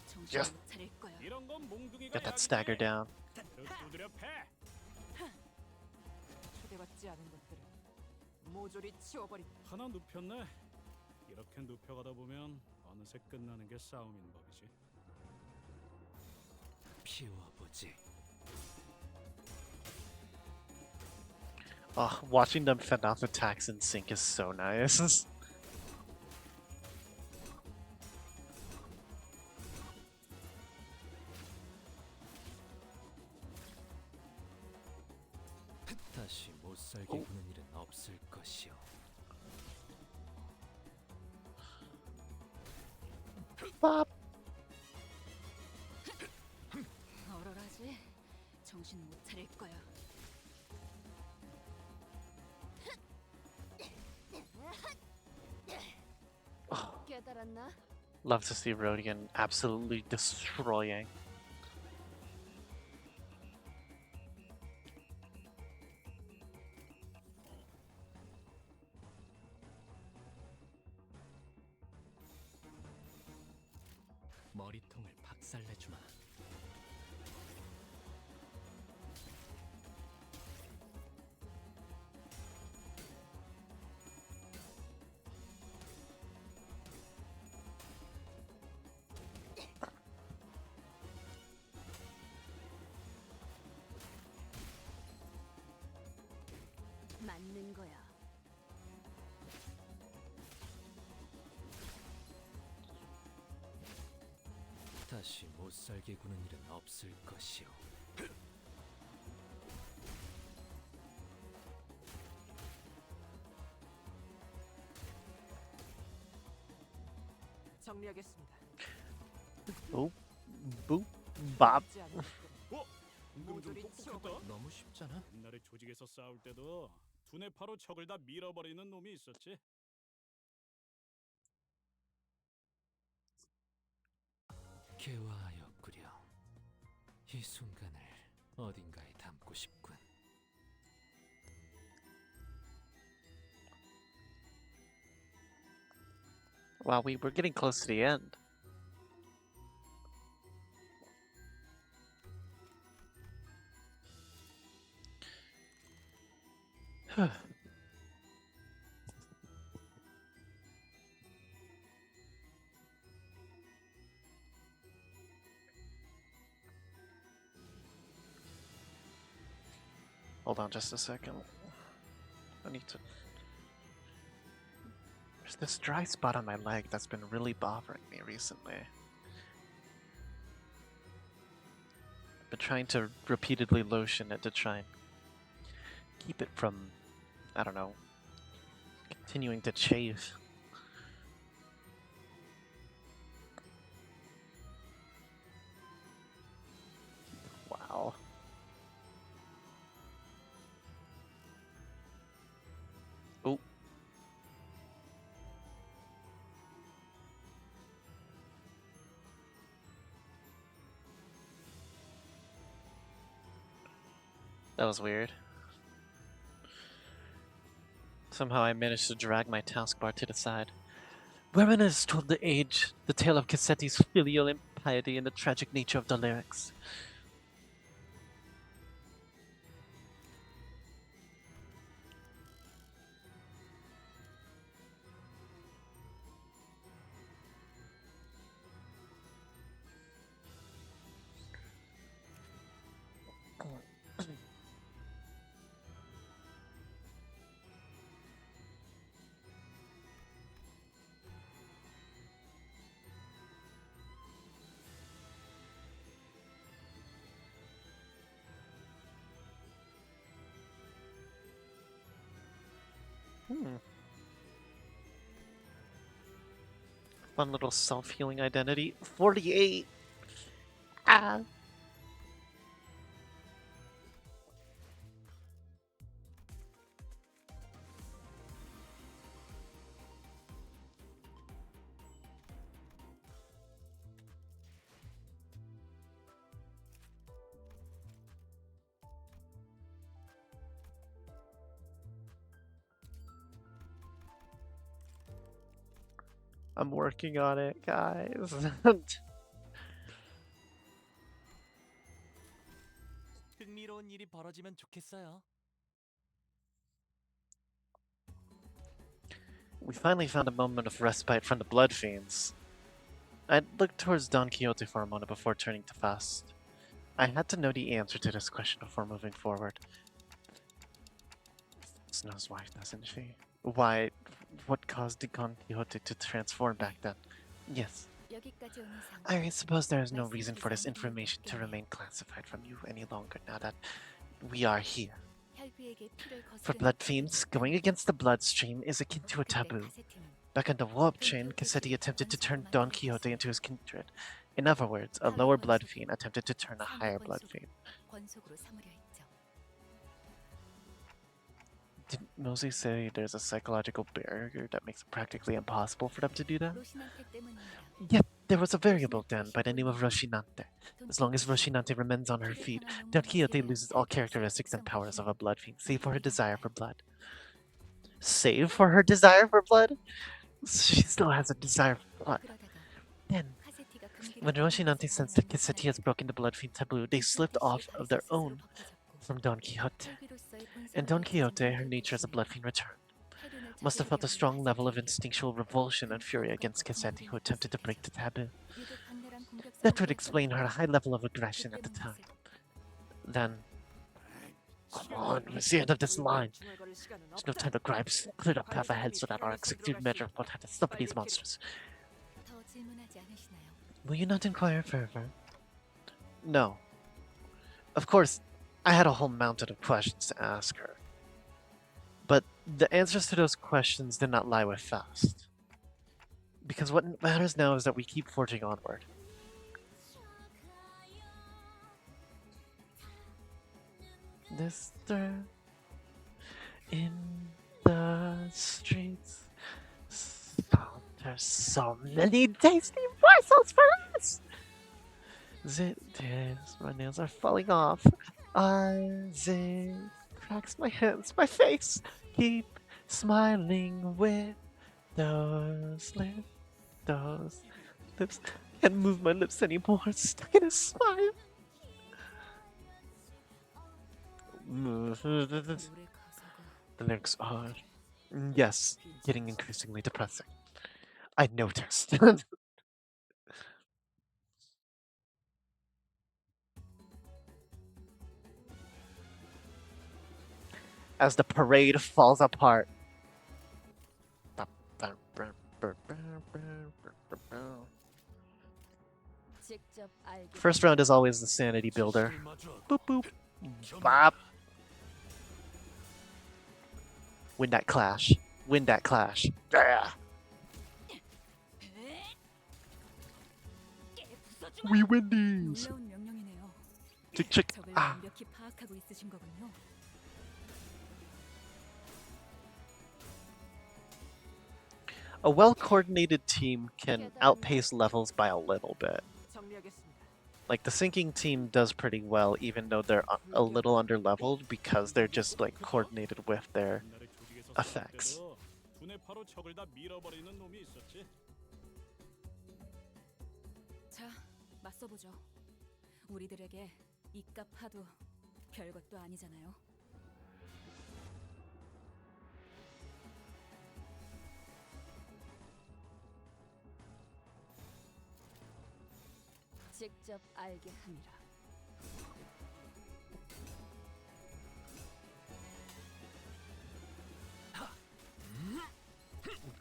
정신 Yes. 못 차릴 거야. 이런 건 몽둥이가 Get that stagger down. 두드려 패. 초대받지 않은 것들은 모조리 치워버린. 하나 눕혔네. 이렇게 눕혀가다 보면 어느새 끝나는 게 싸움인 법이지. 피워보지. Oh, watching them fend off attacks in sync is so nice. 다시 못살게 구는 일은 없을 것이오. Bop. 얼얼하지? 정신 못 차릴 거야. 깨달았나? Love to see Rodian absolutely destroying. 머리통을 박살내주마. 맞는 거야. 다시 못살게 구는 일은 없을 것이오. 정리하겠습니다. Boop. Boop. Bop. 맞지 않은 것들은 은근 좀 모조리 똑똑했다. 치워버린. 너무 쉽잖아. 옛날에 조직에서 싸울 때도 두뇌 파로 적을 다 밀어버리는 놈이 있었지. 개화하였구려. 이 순간을 어딘가에 담고 싶군. Wow, we're getting close to the end. Hold on just a second. I need to... There's this dry spot on my leg that's been really bothering me recently. I've been trying to repeatedly lotion it to try and keep it from, I don't know, continuing to chafe. Wow. Oh. That was weird. Somehow I managed to drag my taskbar to the side. Wherein is told the tale of Cassetti's filial impiety and the tragic nature of the lyrics. Fun little self-healing identity. 48! Ah! I'm working on it, guys. 흥미로운 일이 벌어지면 좋겠어요. We finally found a moment of respite from the blood fiends. I looked towards Don Quixote for a moment before turning to Fast. I had to know the answer to this question before moving forward. Snow's wife, doesn't she? Why, what caused Don Quixote to transform back then? Yes. 여기까지 온 이상 I suppose there is no reason for this information to remain classified from you any longer now that we are here. 혈귀에게 피를 For 거스르는 blood fiends, going against the bloodstream is akin to a taboo. Back on the warp chain, Cassetti attempted to turn Don Quixote into his kindred. In other words, a lower blood fiend attempted to turn a higher blood fiend. 권속으로 삼으려 했죠. Did Mosey say there's a psychological barrier that makes it practically impossible for them to do that? 로시난테 때문입니다. Yet, there was a variable then by the name of Roshinante. As long as Roshinante remains on her feet, Don Quixote loses all characteristics and powers of a blood fiend, save for her desire for blood. Save for her desire for blood? She still has a desire for blood. 그러다가 Then, 카세티가 금기를 when Roshinante sensed that Cassetti has broken the blood fiend taboo, they slipped off of their own from Don Quixote. And Don Quixote, her nature as a blood fiend, returned. Must have felt a strong level of instinctual revulsion and fury against Cassetti, who attempted to break the taboo. That would explain her high level of aggression at the time. Then, come on, it's the end of this line. There's no time to gripe. Clear the path ahead so that our executive measure will have to stop these monsters. 더 질문하지 않으시나요? Will you not inquire further? No. Of course, I had a whole mountain of questions to ask her. But the answers to those questions did not lie with Fast. Because what matters now is that we keep forging onward. This thread in the streets. There's so many tasty morsels for us! Zit tears, my nails are falling off. Zit cracks my hands, my face. Keep smiling with those lips. Can't move my lips anymore, stuck in a smile. The lyrics are, yes, getting increasingly depressing. I noticed. As the parade falls apart. 직접 알게 First round is always the sanity builder. Boop boop. Bop. Win that clash. Win that clash. Yeah. We win these. 놀라운 명령이네요. Chick chick. 적을 Ah. 완벽히 파악하고 있으신 거군요. A well-coordinated team can outpace levels by a little bit. 정리하겠습니다. Like the sinking team does pretty well, even though they're a little underleveled because they're just like coordinated with their 옛날에 조직에서 effects. 때도 두뇌 파로 적을 다 밀어버리는 놈이 있었지. 자, 맞서보죠. 우리들에게 이깟 파도 별것도 아니잖아요. 직접 알게 함이라.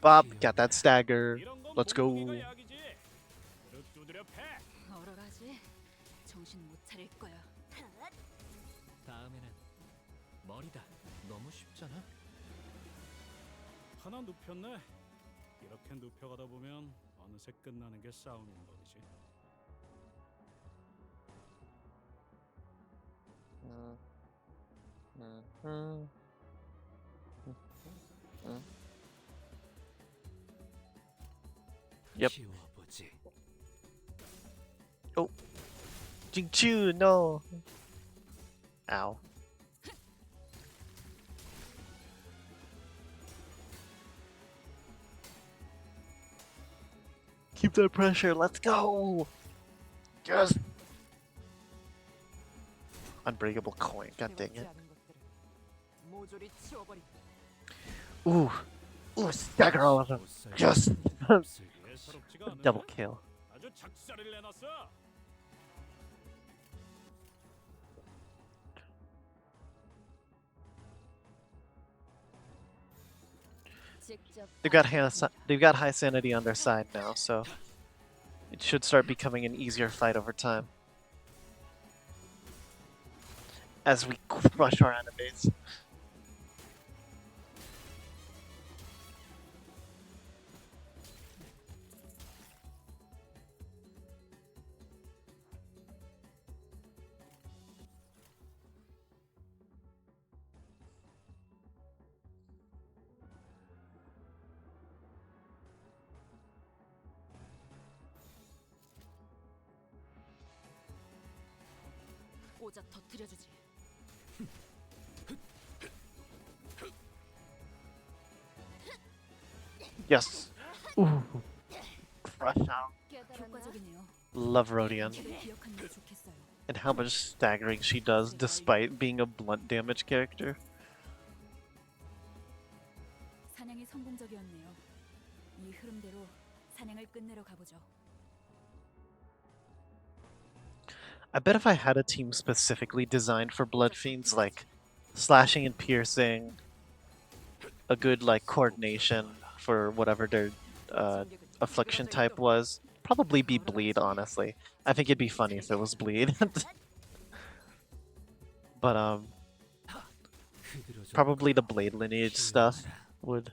Bob, got that stagger. 이런 건 Let's go. 몸무게가 약이지. 무릎 두드려 패. 얼얼하지? 정신 못 차릴 거야. 다음에는 머리다. 너무 쉽잖아. 하나 눕혔네. 이렇게 눕혀가다 보면 어느새 끝나는 게 싸움인 법이지. Yep. 키워보지. Jingchu, no. Ow. Keep that pressure. Let's go. Just unbreakable coin. God dang 대답지 it. 않은 것들을 모조리 치워버린. Ooh. Ooh, stagger all of them. Just 예사롭지가 않은데? double kill. 아주 작살을 내놨어. 직접 They've got high sanity on their side now, so it should start becoming an easier fight over time. As we crush our enemies. 오자 터뜨려주지. Yes. Ooh. Crush out. 효과적이네요. Love Rodion. 키를 기억하는 게 좋겠어요. And how much staggering she does despite being a blunt damage character. 사냥이 성공적이었네요. 이 흐름대로 사냥을 끝내러 가보죠. I bet if I had a team specifically designed for Blood Fiends, like slashing and piercing, a good like coordination for whatever their affliction type was, probably be bleed, honestly. I think it'd be funny if it was bleed. But probably the blade lineage stuff would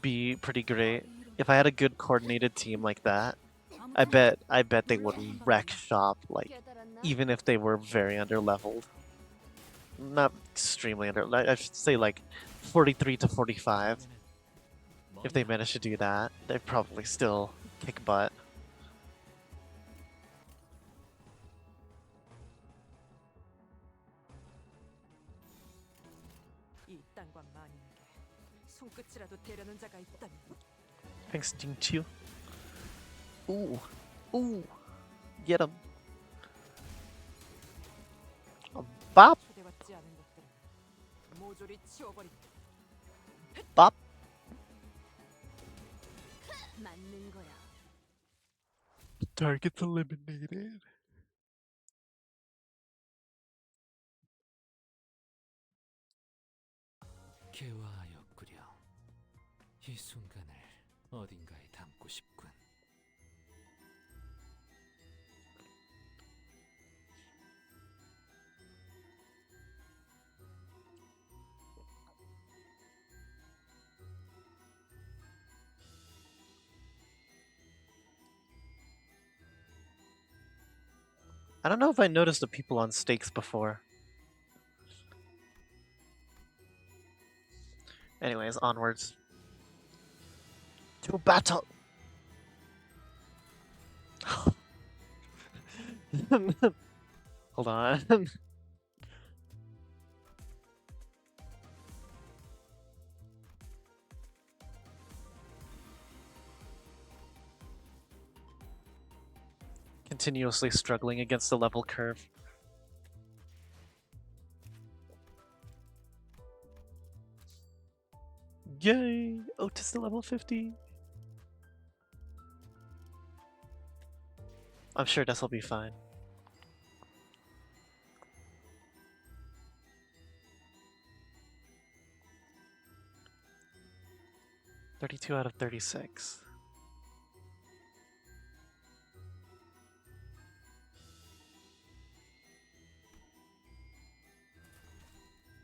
be pretty great. If I had a good coordinated team like that, I bet they would wreck shop, like even if they were very underleveled. Not extremely under, I should say like 43 to 45. If they managed to do that, they'd probably still kick butt. 이 땅과 만인에게 손끝이라도 대려는 자가 있다면. Thanks, Jingqiu. Ooh. Ooh. Get him. Bop. 초대받지 않은 것들을 모조리 치워버린. Bop. 맞는 거야. Target's eliminated. 개화하였구려. 이 순간을 어딘가에 담고 싶군. I don't know if I noticed the people on stakes before. Anyways, onwards. To battle! Hold on. continuously struggling against the level curve. Yay! Otis to level 50. I'm sure this will be fine. $32 out of 36.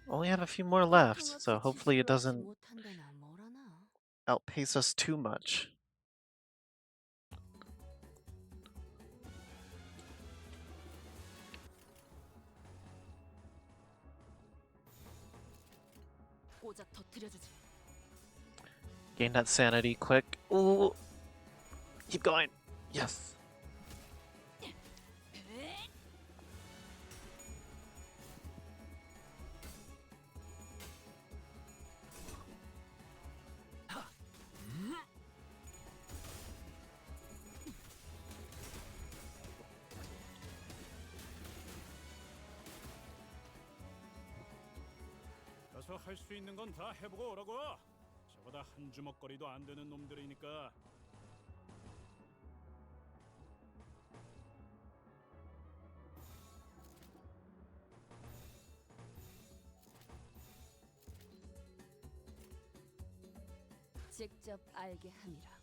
Only have a few more left, so hopefully it doesn't outpace us too much. 고작 터뜨려주지. Gain that sanity quick. Ooh. Keep going. Yes. 가서 할 수 있는 건 다 해보고 오라고. 저보다 한 주먹거리도 안 되는 놈들이니까. 직접 알게 함이라.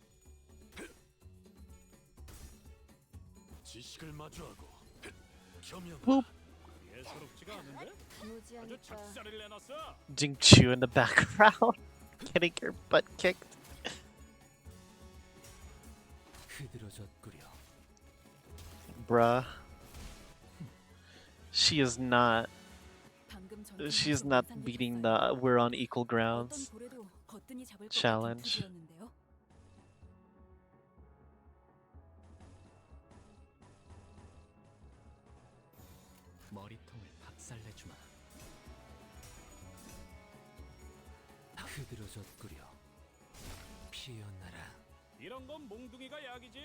지식을 마주하고 겸연. 예사롭지가 않은데? 아주 무지하니까 작살을 내놨어. Jingchu in the background, getting her butt kicked. 흐드러졌구려. Bruh. She is not. 방금 She is not beating the we're on equal 어떤 grounds 고래도 거뜬히 잡을 것 같은 challenge. 투지였는데요. 머리통을 박살내주마. 흐드러졌구려. 피어나라. 이런 건 몽둥이가 약이지.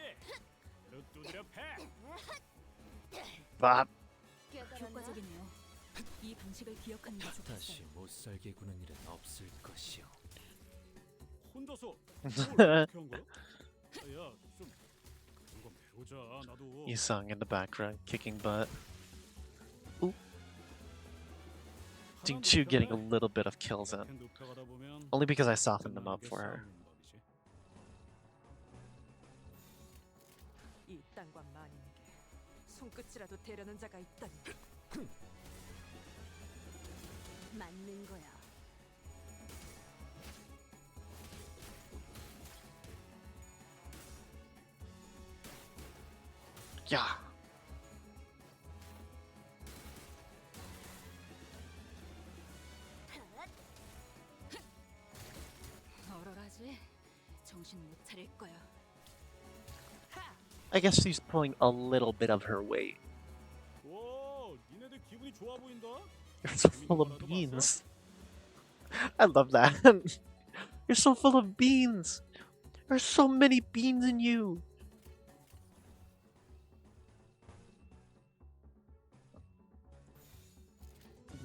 그대로 두드려 패. Bop. 효과적이네요. 이 방식을 기억하는 게 다시 좋겠어요. 못살게 구는 일은 없을 것이오. 혼자서 뭘 어떻게 한 거야? 야, 좀 그런 건 배우자. 나도. Isung in the background, kicking butt. Ooh. Jingchu getting a little bit of kills in. 눕혀가다 보면 Only because I softened them up for her. 싸우는 법이지. 이 땅과 만인에게 손끝이라도 대려는 자가 있다니. 맞는 거야. Yeah. 얼얼하지? 정신 못 차릴 거야. I guess she's pulling a little bit of her weight. 오, 니네들 기분이 좋아 보인다. You're so full of beans. I love that. You're so full of beans. There's so many beans in you.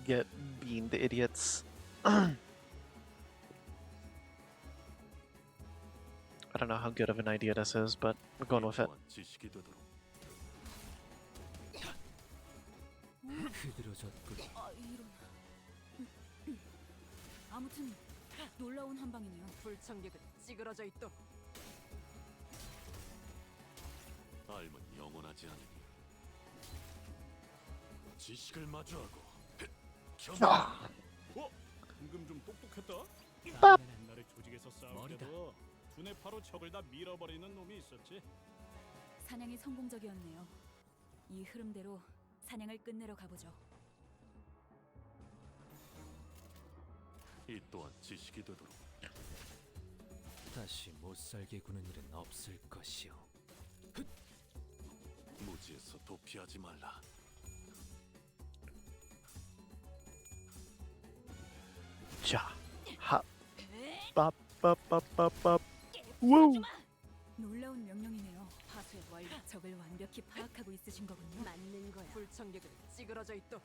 Get beaned, idiots. I don't know how good of an idea this is, but we're going with it. 또한 지식이 되도록. 흐드러졌구려. 아, 이런. 아무튼 놀라운 한 방이네요. 불청객은 찌그러져 있도록. 알면 영원하지 않으니. 지식을 마주하고 겸연. 어? 방금 좀 똑똑했다. 옛날에 조직에서 싸울 머리다. 때도 두뇌 파로 적을 다 밀어버리는 놈이 있었지. 사냥이 성공적이었네요. 이 흐름대로 사냥을 끝내러 가보죠. 이 또한 지식이 되도록. 다시 못살게 구는 일은 없을 것이오. 무지에서 도피하지 말라. Ja. Hop. Bop, bop, bop, bop, bop. Woo! 놀라운 명령이네요. 파수의 적을 완벽히 파악하고 있으신 거군요. 맞는 거야. 불청객을 찌그러져 있도.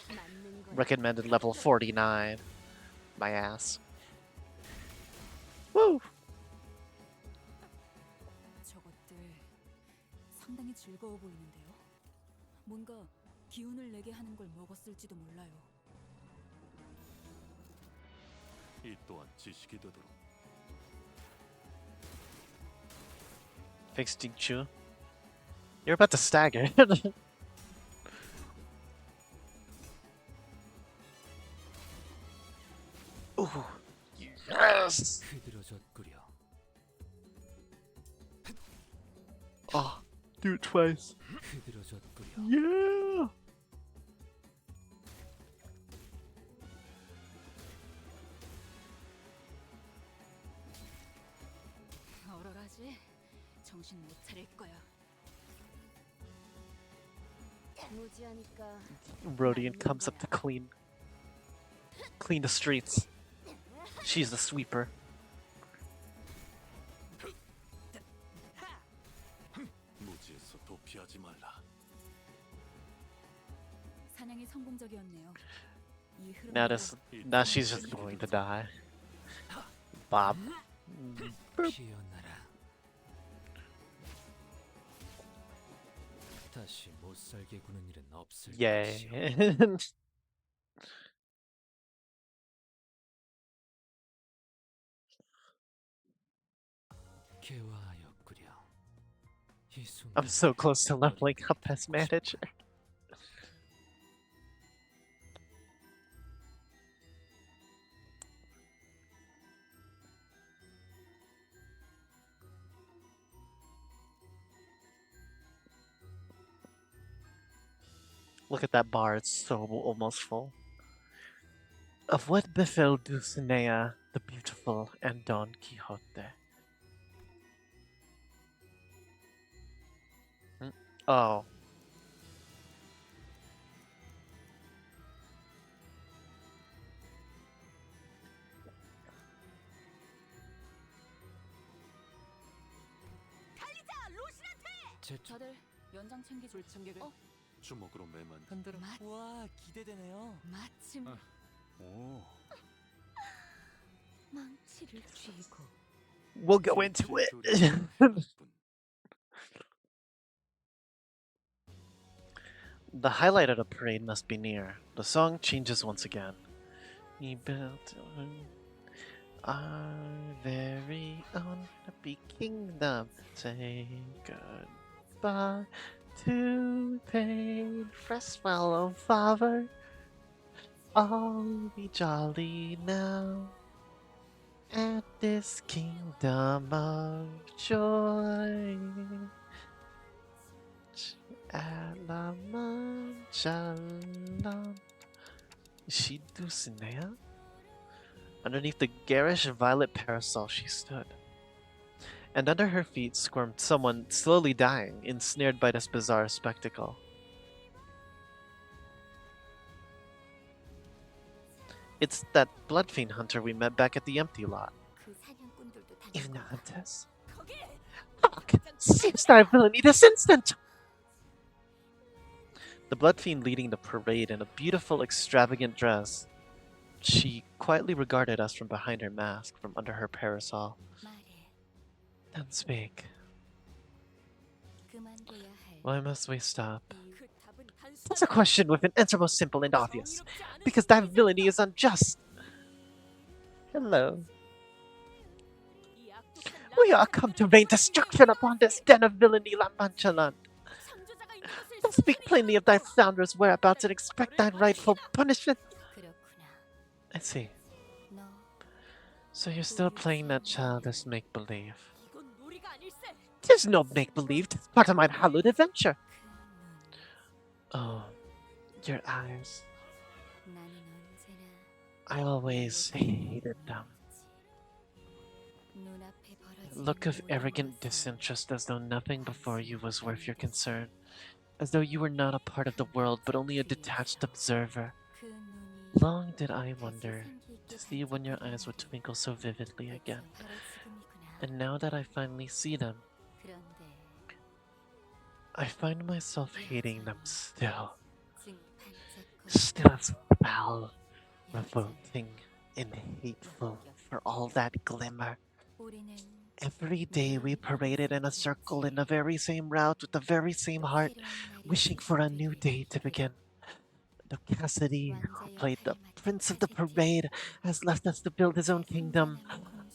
맞는 거야. Recommended level 49. My ass. Woo! 저것들 상당히 즐거워 보이는데요. 뭔가 기운을 내게 하는 걸 먹었을지도 몰라요. 이 또한 지식이 되도록. Fixed Chu. You're about to stagger. Ooh. Yes! 흐드러졌구려. Oh, do it twice. 흐드러졌구려. Yeah! 얼얼하지? 정신 못 차릴 거야. 무지하니까. Rodian comes up to clean the streets. She's the sweeper. 무지에서 도피하지 말라. 사냥이 성공적이었네요. 이 Now she's just going to die. Bob. 피어나라. 다시 못 살게 구는 일은 없을 것이오. Yay. 개화하였구려. 이 순간 I'm so close to leveling up as manager. Look at that bar, it's so almost full. Of what befell Dulcinea the Beautiful and Don Quixote? Oh. 다들 연장 챙기줄 불청객을 주먹으로 매만. 흔들어. 와, 기대되네요. 마침 오. 망치를 쥐고 We'll go into it. The highlight of the parade must be near. The song changes once again. He built our very own happy kingdom. Say goodbye to pain, fresh fellow father. All be jolly now at this kingdom of joy. At La Mancha Land. Is she Dulcinea? Underneath the garish violet parasol she stood. And under her feet squirmed someone slowly dying, ensnared by this bizarre spectacle. It's that blood fiend hunter we met back at the empty lot. Even the hunters? Fuck! Cease thy villainy this instant! The blood fiend leading the parade in a beautiful, extravagant dress. She quietly regarded us from behind her mask, from under her parasol. Then speak. Why must we stop? That's a question with an answer most simple and obvious. Because thy villainy is unjust. Hello. We are come to rain destruction upon this den of villainy, La Mancha Land. Speak plainly of thy founder's whereabouts and expect thy rightful punishment. I see. So you're still playing that childish make-believe. There's no make-believe, it's part of my hallowed adventure. Oh, your eyes. I always hated them. Look of arrogant disinterest, as though nothing before you was worth your concern. As though you were not a part of the world, but only a detached observer. Long did I wonder to see when your eyes would twinkle so vividly again. And now that I finally see them, 그런데 I find myself hating them still. 지금 반짝거리는 Still as foul, 여자는 revolting, and hateful for all that glimmer. 우리는 Every day we paraded in a circle in the very same route with the very same heart, wishing for a new day to begin. The Cassidy, who played the prince of the parade, has left us to build his own kingdom.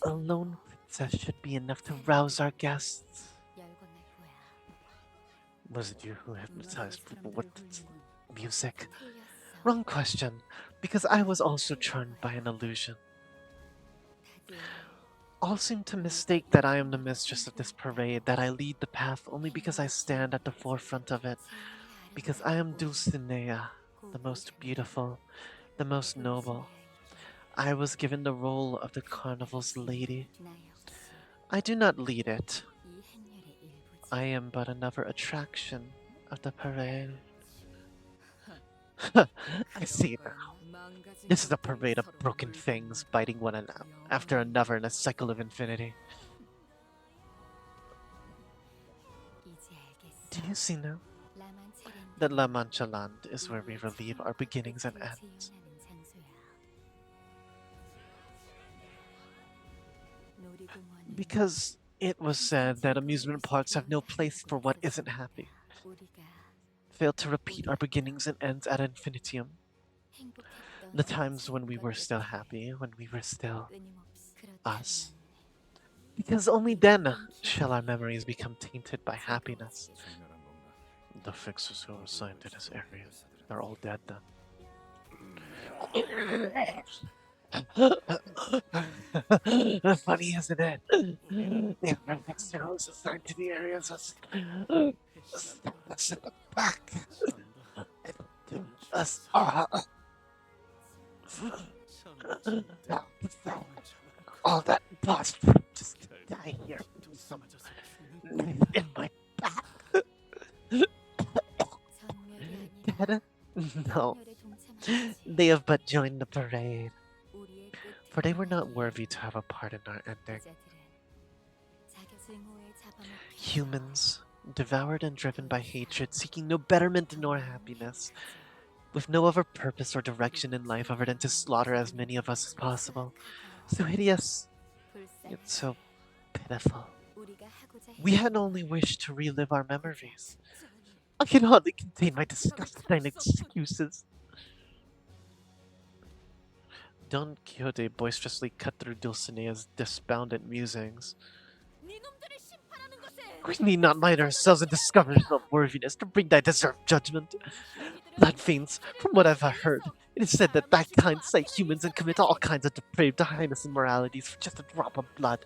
A lone princess should be enough to rouse our guests. 열곤할 거야. Was it you who hypnotized people with music? 틀렸어. Wrong question, because I was also charmed by an illusion. 다들 All seem to mistake that I am the mistress of this parade, that I lead the path only because I stand at the forefront of it, because I am Dulcinea, the most beautiful, the most noble. I was given the role of the carnival's lady. 나 역시 I do not lead it. 이 행렬의 일부지. I am but another attraction of the parade. I see now. This is a parade of broken things biting one after another in a cycle of infinity. 이제 알겠어. Do you see now? 라만체렌 That La Mancha land is where we relieve our beginnings and ends. 재현하는 장소야. 놀이공원은 Because it was said that amusement parks have no place for what isn't happy. 우리가 Failed to repeat our beginnings and ends ad infinitum. 행복했던 The times when we were still happy, when we were still 끊임없이 us. Because only then shall our memories become tainted by happiness. 중요한 건가? The fixers who were assigned to this area, they're all dead then. Funny, isn't it? The other fixer who was assigned to the areas was stabbed us in the back. Us all that boss just to die here. In my back. 전멸이 아니라 Dead? No. 행렬에 동참하지. They have but joined the parade, 우리의 끝에 for they were not worthy to have a part in our ending. 여자들은 자기 증오에 잡아먹혀 Humans, devoured and driven by hatred, seeking no betterment nor happiness, with no other purpose or direction in life other than to slaughter as many of us as possible. So hideous, yet so pitiful. 우리가 하고자 We had only wished to relive our memories. I can hardly contain my disgusting excuses. Don Quixote boisterously cut through Dulcinea's despondent musings. 네놈들을 심판하는 것에 We need not mind ourselves in discoveries of worthiness to bring thy deserved judgment. Blood fiends, from what I've heard, it is said that thy kind slay humans and commit all kinds of depraved heinous immoralities for just a drop of blood.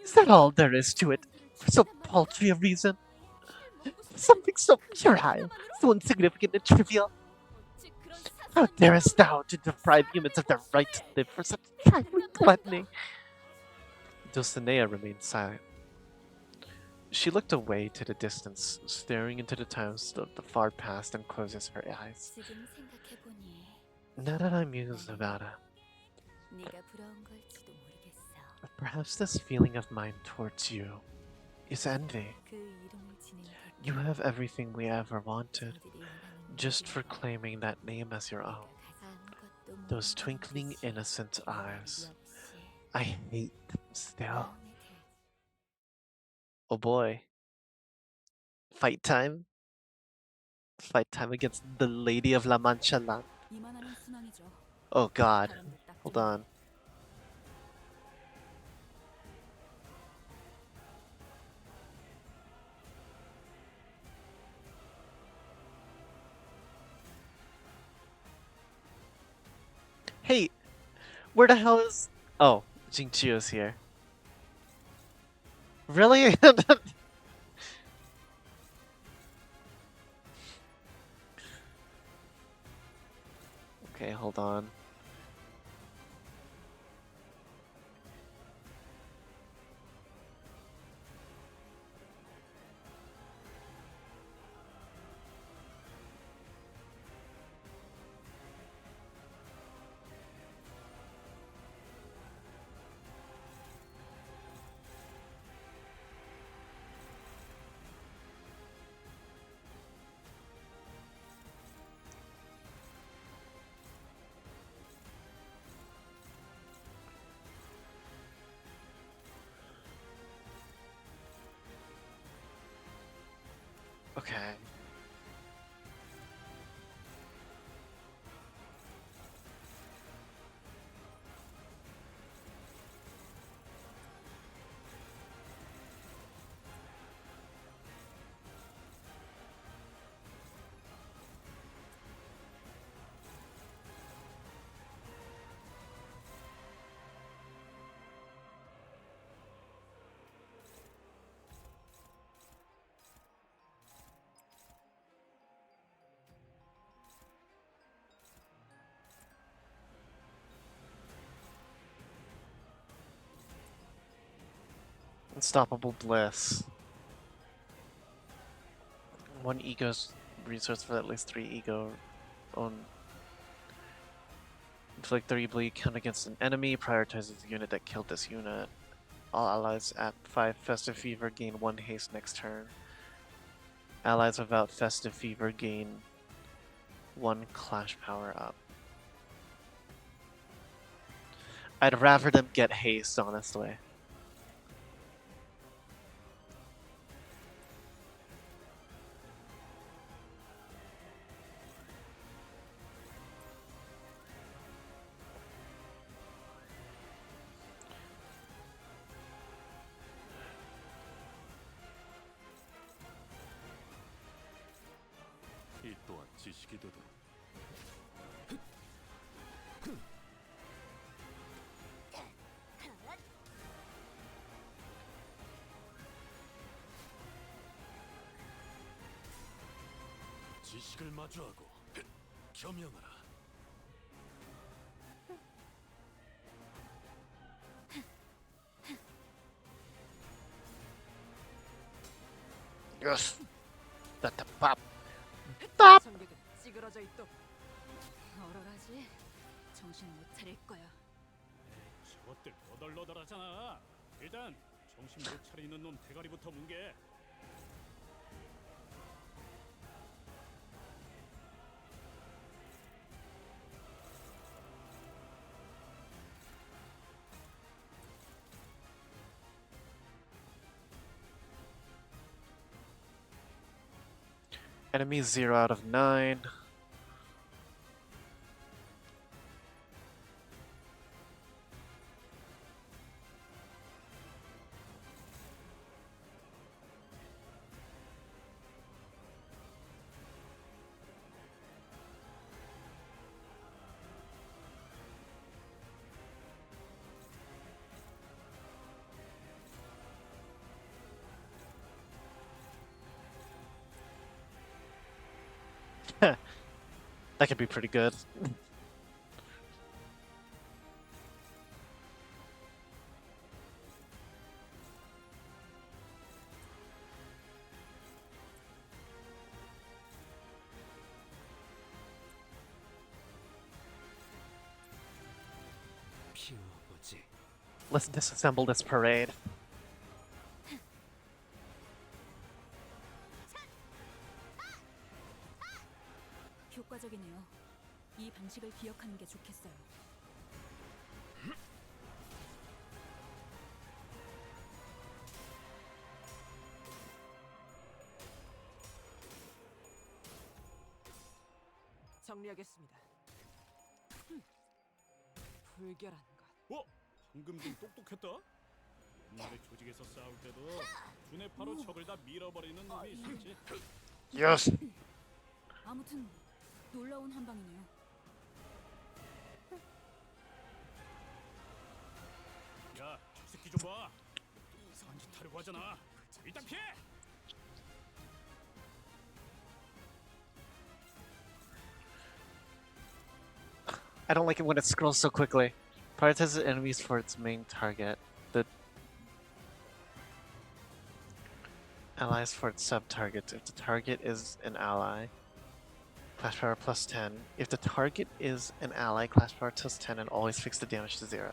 Is that all there is to it? For so paltry a reason? Something so puerile, so insignificant and trivial? How darest thou to deprive humans of their right to live for such trifling gluttony? Dulcinea remained silent. She looked away to the distance, staring into the times of the far past, and closes her eyes. 지금 생각해보니 Now that I'm mused about it, 네가 부러운 걸지도 모르겠어. perhaps this feeling of mine towards you is envy. 그 이름을 지닌 You have everything we ever wanted, 그들이 원하는 just for claiming that name as your own. 아무것도 Those 모르는 twinkling, 듯이 innocent eyes. 역시 I hate them still. 마음에 들지. Oh boy. Fight time? Fight time against the Lady of La Mancha Land. 이만하면 순항이죠. Oh god. 바람도 딱 Hold 들어오고. on. Hey! Where the hell is... Oh, Jingqiu's here. Really? Okay, hold on. Okay. Unstoppable bliss. 1 ego's resource for at least 3 ego on. Inflict 3 bleed count against an enemy, prioritizes the unit that killed this unit. All allies at 5 Festive Fever gain 1 haste next turn. Allies without Festive Fever gain 1 Clash power up. I'd rather them get haste, honestly. 이 또한 지식이 되도록. 지식을 마주하고 겸양하라. Yes. That the pop. 전객은 찌그러져 있도. 얼얼하지? 정신 못 차릴 거야. 저것들 너덜너덜하잖아. 일단 정신 못 차리는 놈 대가리부터 뭉개. Enemy 0 out of 9. That could be pretty good. 피워보지. Let's disassemble this parade. 효과적이네요. 이 방식을 기억하는 게 좋겠어요. 정리하겠습니다. 불결한 것. 방금 좀 똑똑했다. 옛날에 조직에서 싸울 때도 두뇌파로 적을 다 밀어버리는 놈이 있었지. Yes. 아무튼 놀라운 한 방이네요. 야, 저 새끼 좀 봐. 또 이상한 짓 하려고 하잖아. 일단 피해. I don't like it when it scrolls so quickly. Prioritizes enemies for its main target. The allies for its sub-targets. If the target is an ally, clash power plus 10. If the target is an ally, clash power plus 10 and always fix the damage to 0.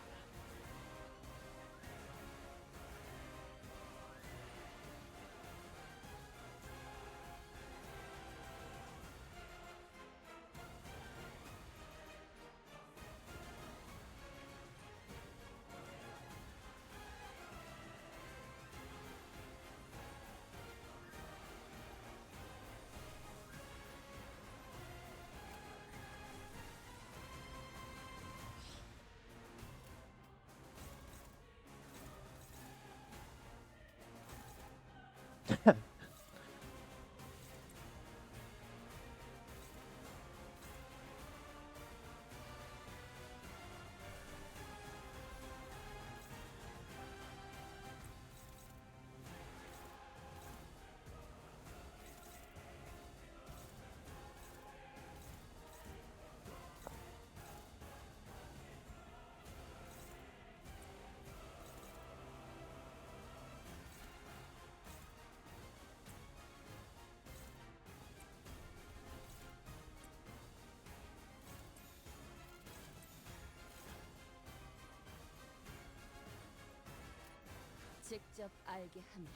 직접 알게 함이라.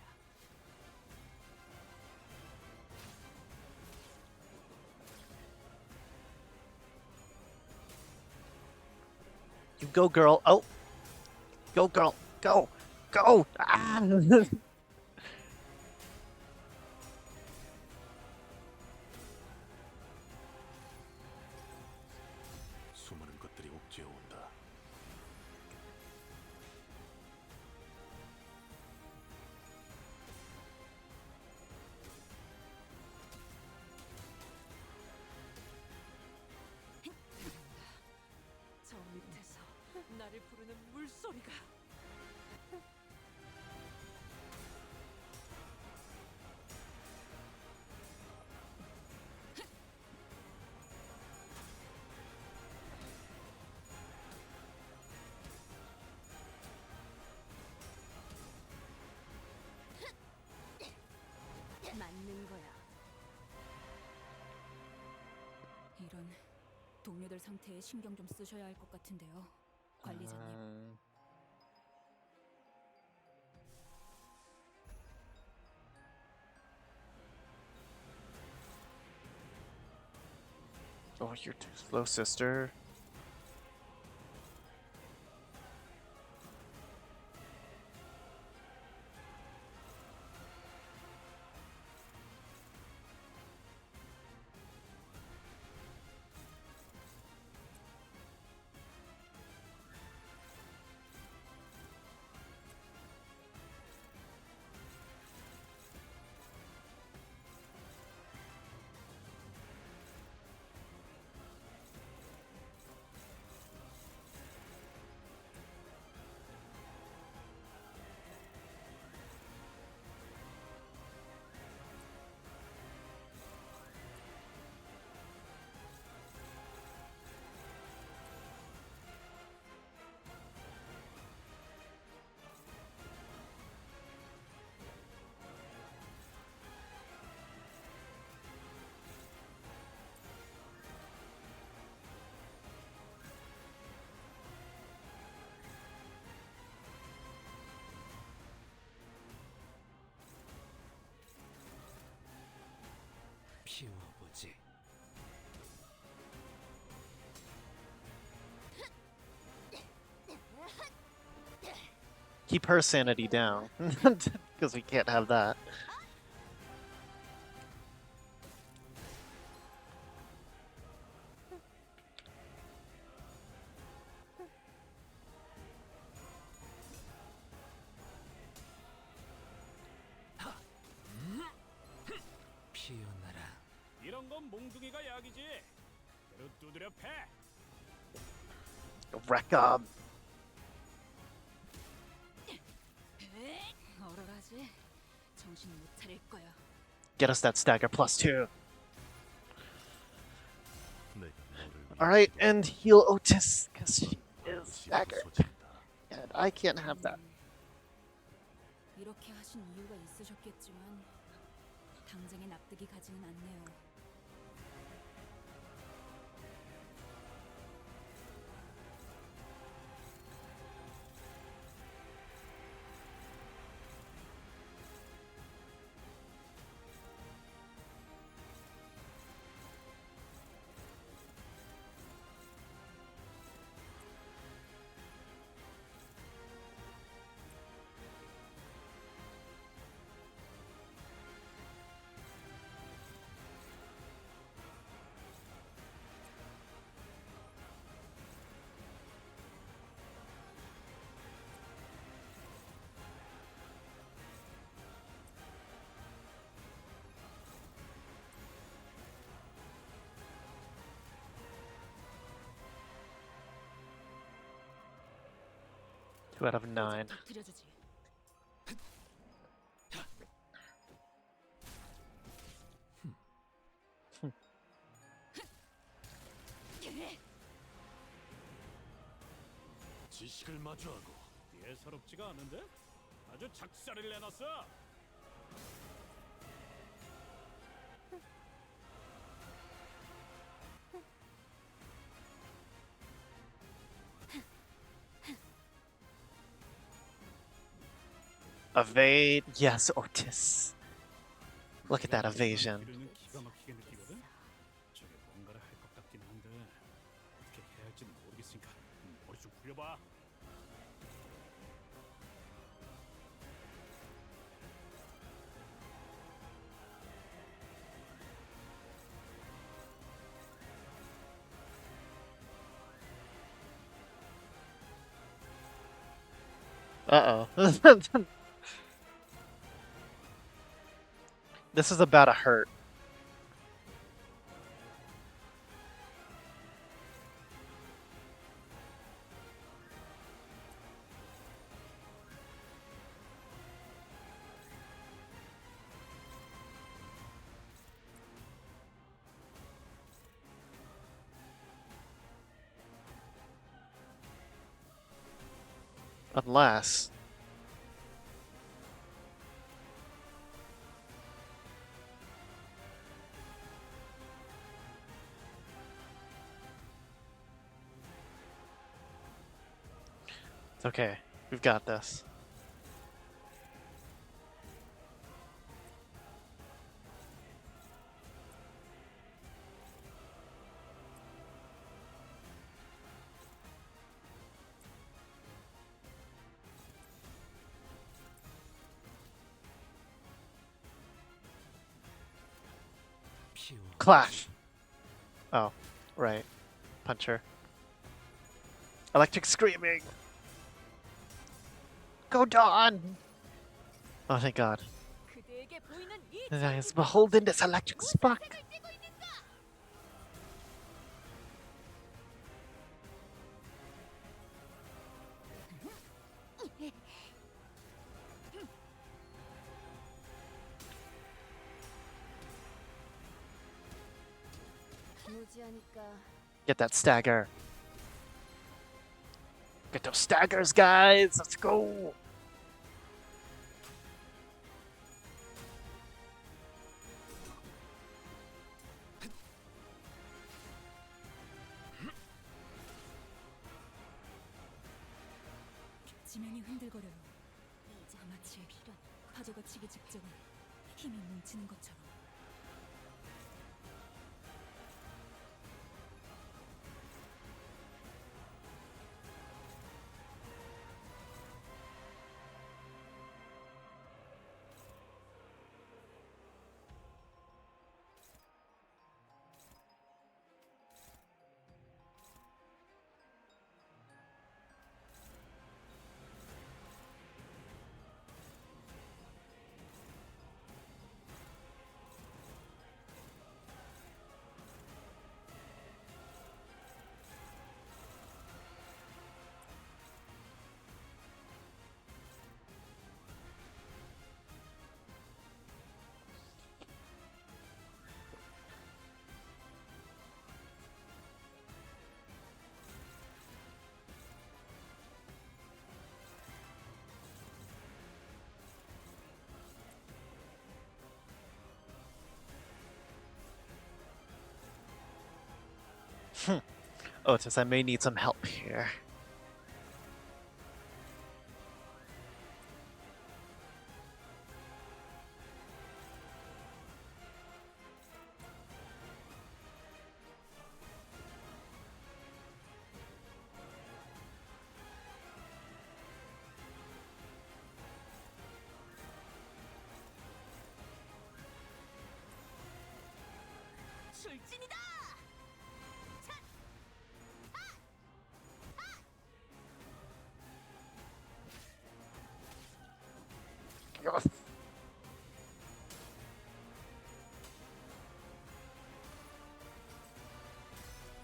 You go, girl. Oh, go, girl. Go, go. Ah. 수많은 것들이 옥죄어 온다. 저 밑에서 나를 부르는 물소리가. 맞는 거야. 이런 동료들 상태에 신경 좀 쓰셔야 할 것 같은데요, 관리자님. Oh, you're too slow, sister. 피워보지. Keep her sanity down. Because we can't have that. 피어나라. 이런 건 몽둥이가 약이지. 그로 두드려 패. Wreck 'em. 얼얼하지? 정신 못 차릴 거야. Get us that stagger +2. 내가 너를 위해 Alright, 기도하고 and heal Otis, because she is 반드시 staggered. 부서진다. And I can't have that. 이렇게 하신 이유가 있으셨겠지만 당장에 납득이 가지는 않네요. 2 out of 9. 터뜨려주지. 지식을 마주하고 예사롭지가 않은데? 아주 작살을 내놨어. Evade. Yes, Otis. Look at that evasion. 기류는 기가 막히게 느끼거든. 저게 뭔가를 할 것 같긴 한데 어떻게 해야 할지는 모르겠으니까 머리 좀 굴려봐. Uh-oh. This is about to hurt. Unless... It's okay. We've got this. 피워. Clash! Oh, right. Puncher. Electric screaming! Go Dawn! Oh, thank God. 그대에게 보이는 이 And I is beholden this electric spark! 무지하니까 Get that stagger. Get those staggers, guys! Let's go! 지면이 흔들거려요. 마치 파도가 치기 직전에 힘이 뭉치는 것처럼. Otis, I may need some help here. 출진이다!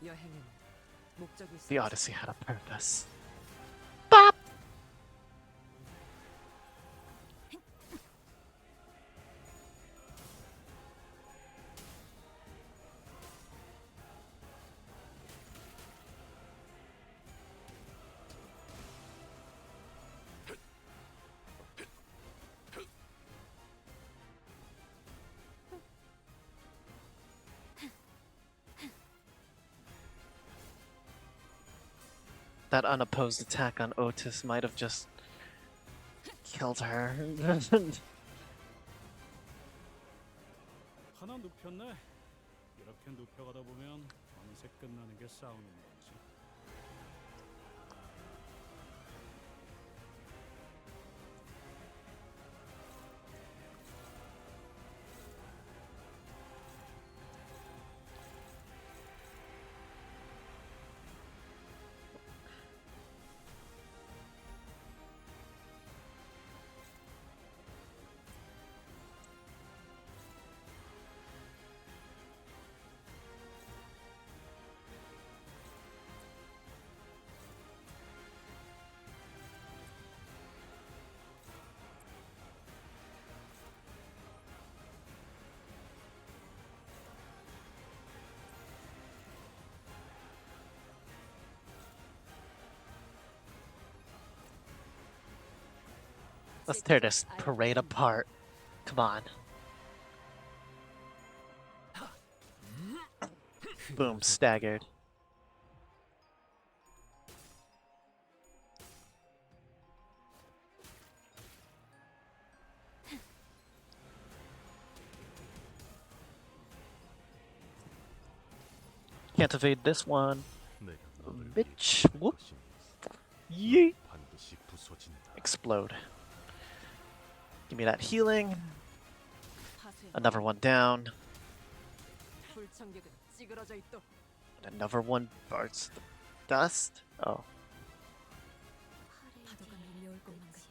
여행은 목적이 The 있어. Odyssey had a purpose. That unopposed attack on Otis might have just killed her. 하나 눕혔네. 이렇게 눕혀가다 보면 어느새 끝나는 게 싸우는 거지. Let's tear this parade apart. Come on. Boom, staggered. Can't evade this one. 내가 너를 Bitch. Whoop. Yeet. 반드시 부서진다. Explode. Give me that healing. 파수의 Another one down. 불청객은 찌그러져 있도. And another one bursts the dust. Oh. 파도가 밀려올 것만 같은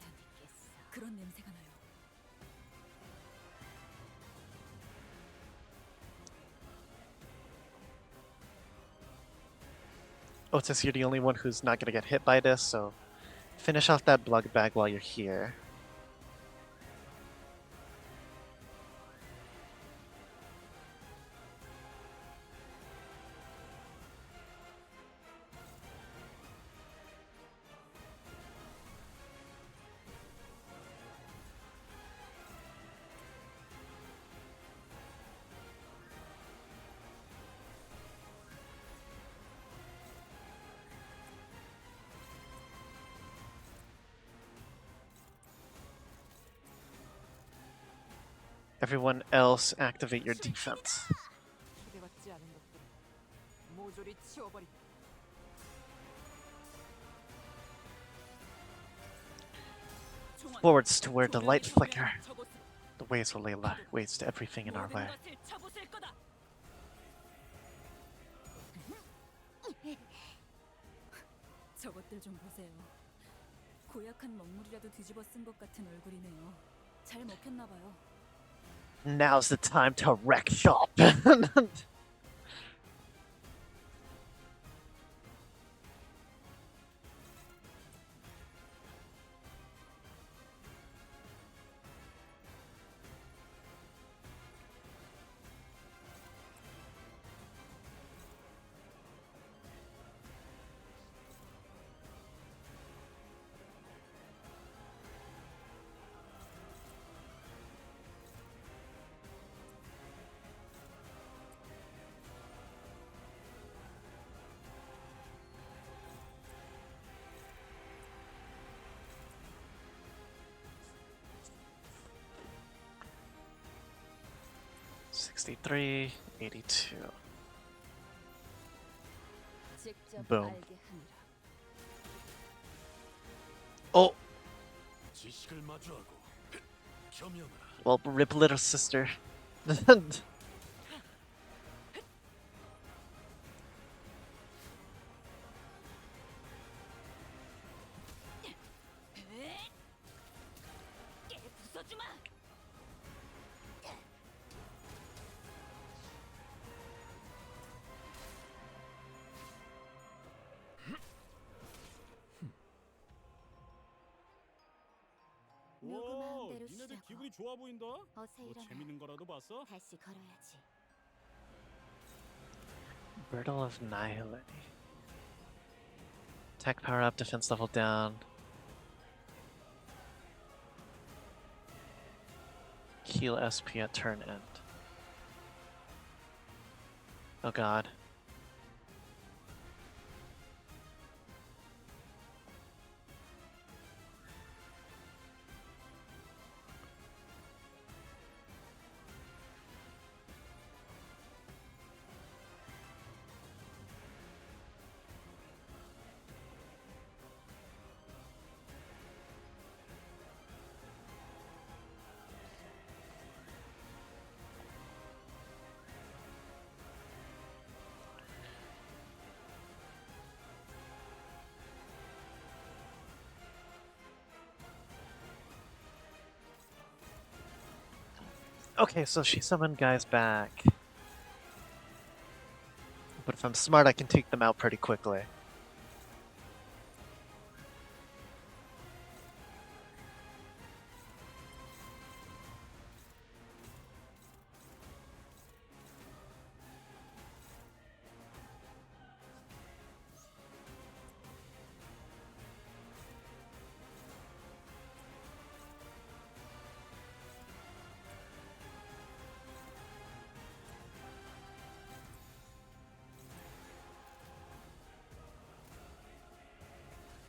그런 냄새가 나요. Otis, you're the only one who's not gonna get hit by this, so finish off that blood bag while you're here. Everyone else, activate your defense. 기대받지 않은 것들 모조리 치워버리. Forwards to where the light flicker. The waves will lay waste to everything in our way. 저것들 좀 보세요. 고약한 먹물이라도 뒤집어 쓴 것 같은 얼굴이네요. 잘 먹혔나 봐요. Now's the time to wreck shop. $63, $82. Boom. Oh, 지식을 마주하고 겸연하라. well, rip little sister. 오, 니네들 기분이 좋아 보인다. 뭐 재밌는 거라도 봤어? 다시 걸어야지. Brittle of Annihility. Attack power up, defense level down. Heal SP at turn end. Oh god. Okay, so she summoned guys back. But if I'm smart, I can take them out pretty quickly.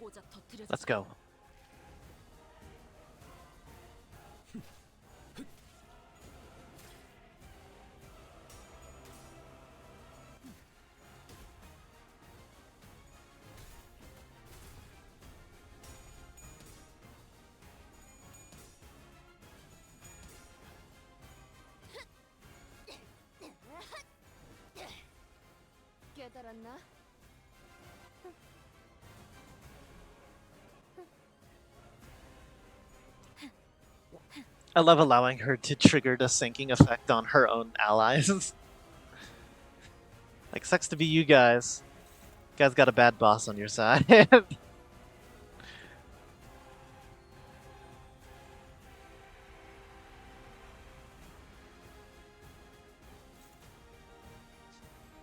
오작 터뜨려. Let's go. 깨달았나? I love allowing her to trigger the sinking effect on her own allies. Like, sucks to be you guys. You guys got a bad boss on your side.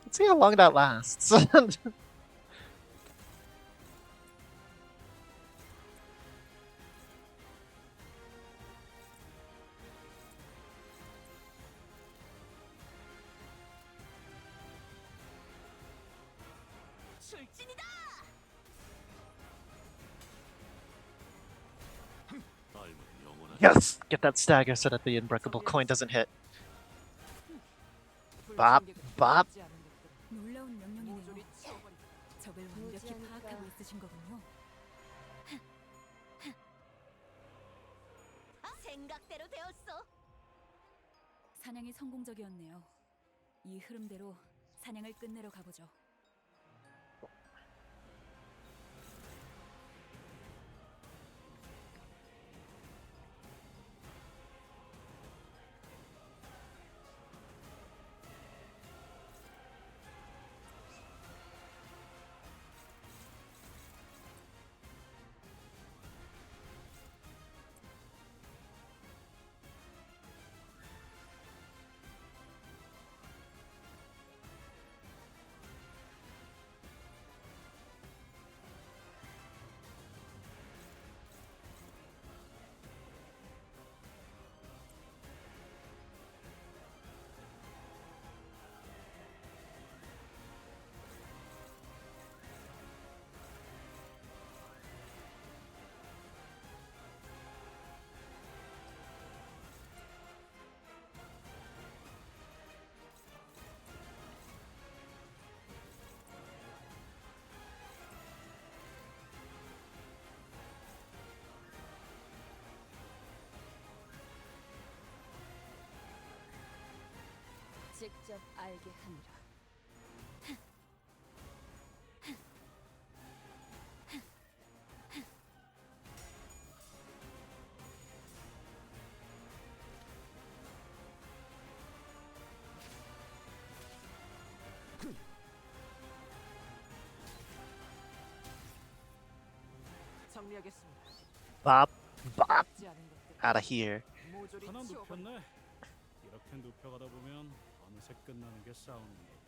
Let's see how long that lasts. 출진이다. 삶은 영원한 Yes! Get that stagger so that the unbreakable coin doesn't hit. Bop, bop. 놀라운 명령이네요. 모조리 치워버리고 적을 완벽히 파악하고 있으신 거군요. 생각대로 되었어. 사냥이 성공적이었네요. 이 흐름대로 사냥을 끝내러 가보죠. 직접 알게 하느라. 정리하겠습니다. Bop, bop. 맞지 않은 것들 Out of here. 모조리 하나 치워버리고 눕혔네. 이렇게 눕혀가다 보면 어느새 끝나는 게 싸우는 거지.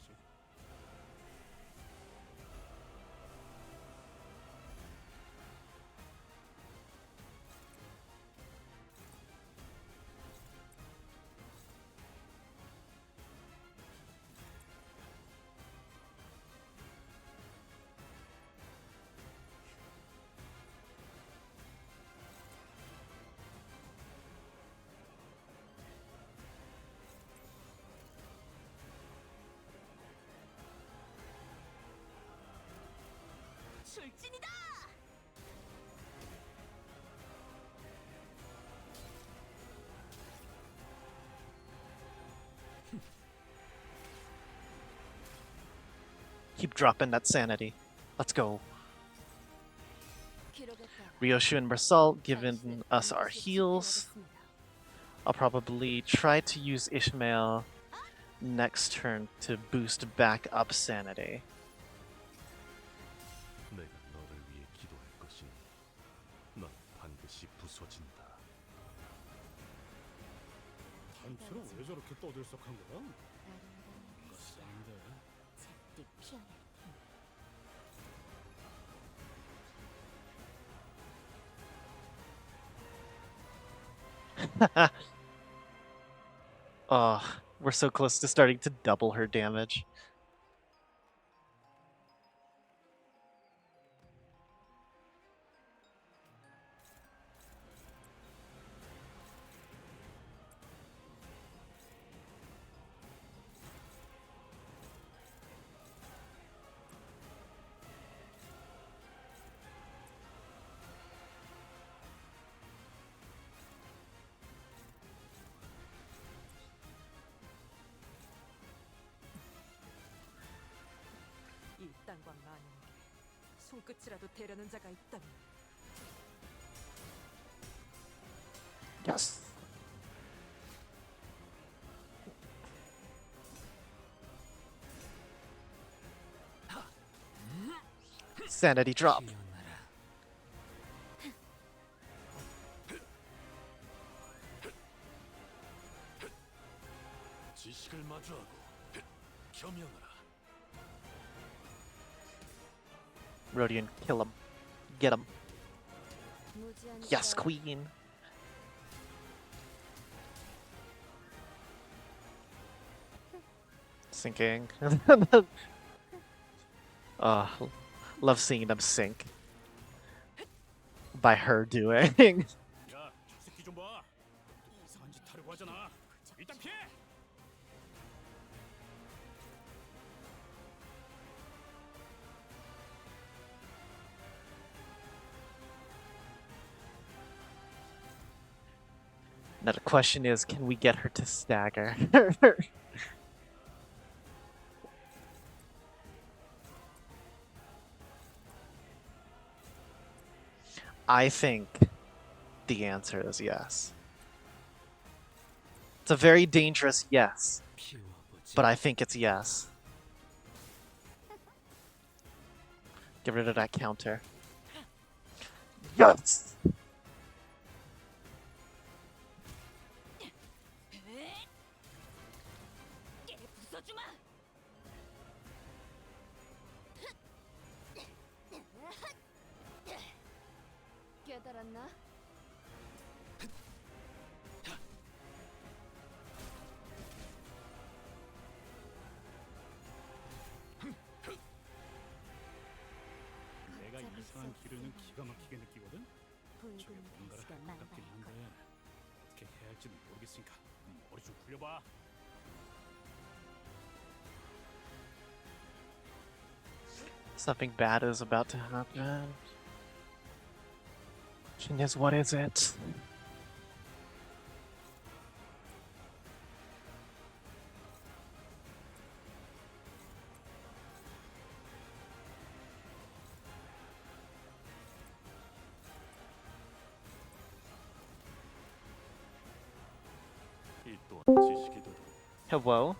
출진이다. Keep dropping that sanity. Let's go. 기록했다. Ryoshu and Brasalt giving us our heals. I'll probably try to use Ishmael next turn to boost back up sanity. 내가 너를 위해 기도할 것이니 넌 반드시 부서진다. 단추로 왜 저렇게 떠들썩한 거야? 싼데. Oh, we're so close to starting to double her damage. 이 땅과 만인에게 손끝이라도 대려는 자가 있다면 Yes. Sanity drop. 피어나라. 지식을 마주하고 겸양하라. Rodian, kill him. Get him. Yes, queen. Sinking. Love seeing them sink. By her doing. 야, 저 새끼 좀 봐. 또 이상한 짓 하려고 하잖아. 일단 피해. Now the question is, can we get her to stagger? I think the answer is yes. It's a very dangerous yes, 피워보지. but I think it's yes. Get rid of that counter. Yes! 깨달았나? 내가 이상한 기류는 기가 막히게 느끼거든. 저게 뭔가를 할 것 같긴 한데 어떻게 해야 할지는 모르겠으니까 머리 좀 굴려봐. Something bad is about to happen. Question is, what is it? 이 또한 지식이 되도록. Hello?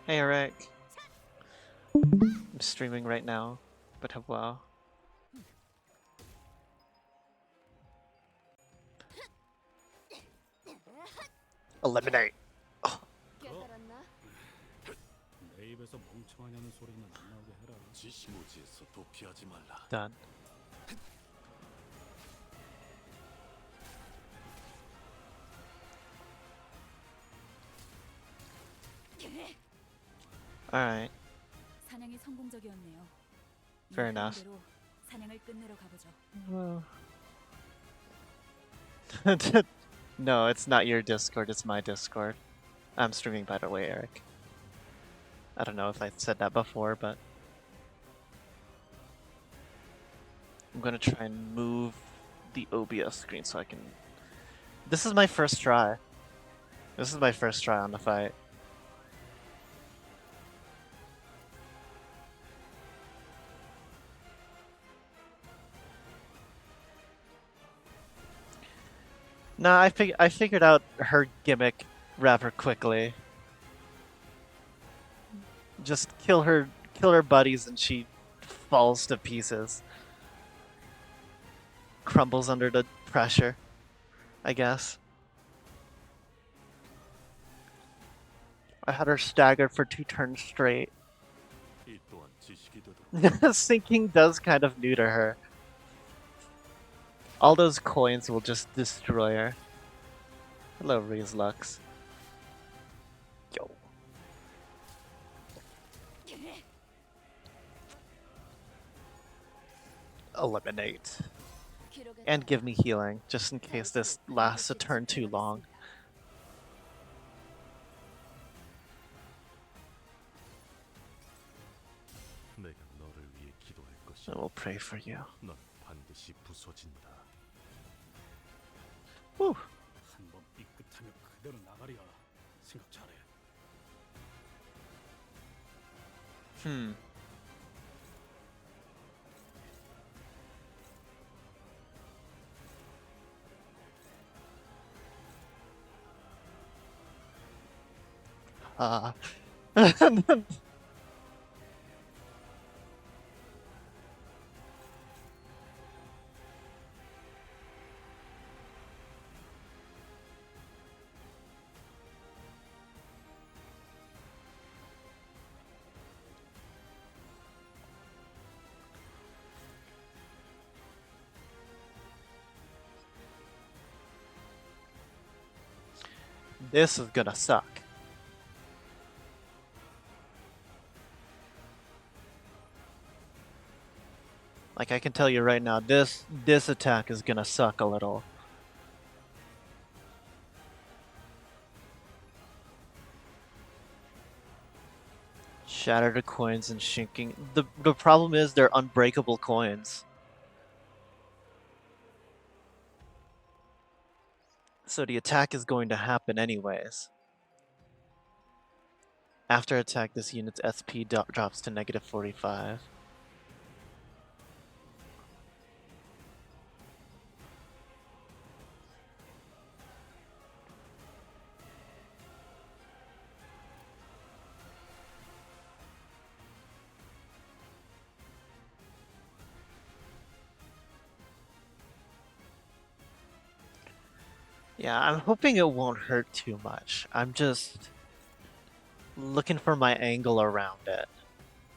Hey, Eric. I'm streaming right now, but hello. Eliminate. 깨달았나? 내 입에서 멍청하냐는 소리는 안 나오게 해라. 지시무지에서 도피하지 말라. Done. Alright. 사냥이 성공적이었네요. Fair enough. 대로 사냥을 끝내러 가보죠. No, it's not your Discord, it's my Discord. I'm streaming, by the way, Eric. I don't know if I said that before, but I'm gonna try and move the OBS screen so I can... This is my first try. This is my first try on the fight. Nah, I figured out her gimmick rather quickly. Just kill her buddies, and she falls to pieces. Crumbles under the pressure, I guess. I had her staggered for 2 turns straight. 이 또한 지식이 Sinking does kind of neuter her. All those coins will just destroy her. Hello, Lux. Yo. Eliminate. And give me healing, just in case this lasts a turn too long. 내가 너를 위해 기도할 것이. I will pray for you. 넌 반드시 부서진다. Woo. 한번 삐끗하면 그대로 나가리야. 생각 잘해. This is gonna suck. Like, I can tell you right now, this attack is gonna suck a little. Shatter the coins and shinking. The problem is they're unbreakable coins. So the attack is going to happen anyways. After attack, this unit's SP drops to -45. Yeah, I'm hoping it won't hurt too much. I'm just looking for my angle around it.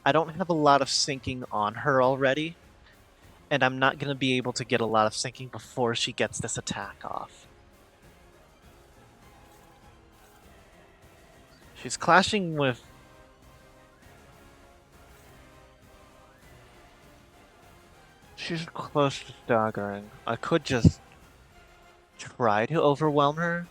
I don't have a lot of sinking on her already, and I'm not going to be able to get a lot of sinking before she gets this attack off. She's clashing with... She's close to staggering. I could just try to overwhelm her.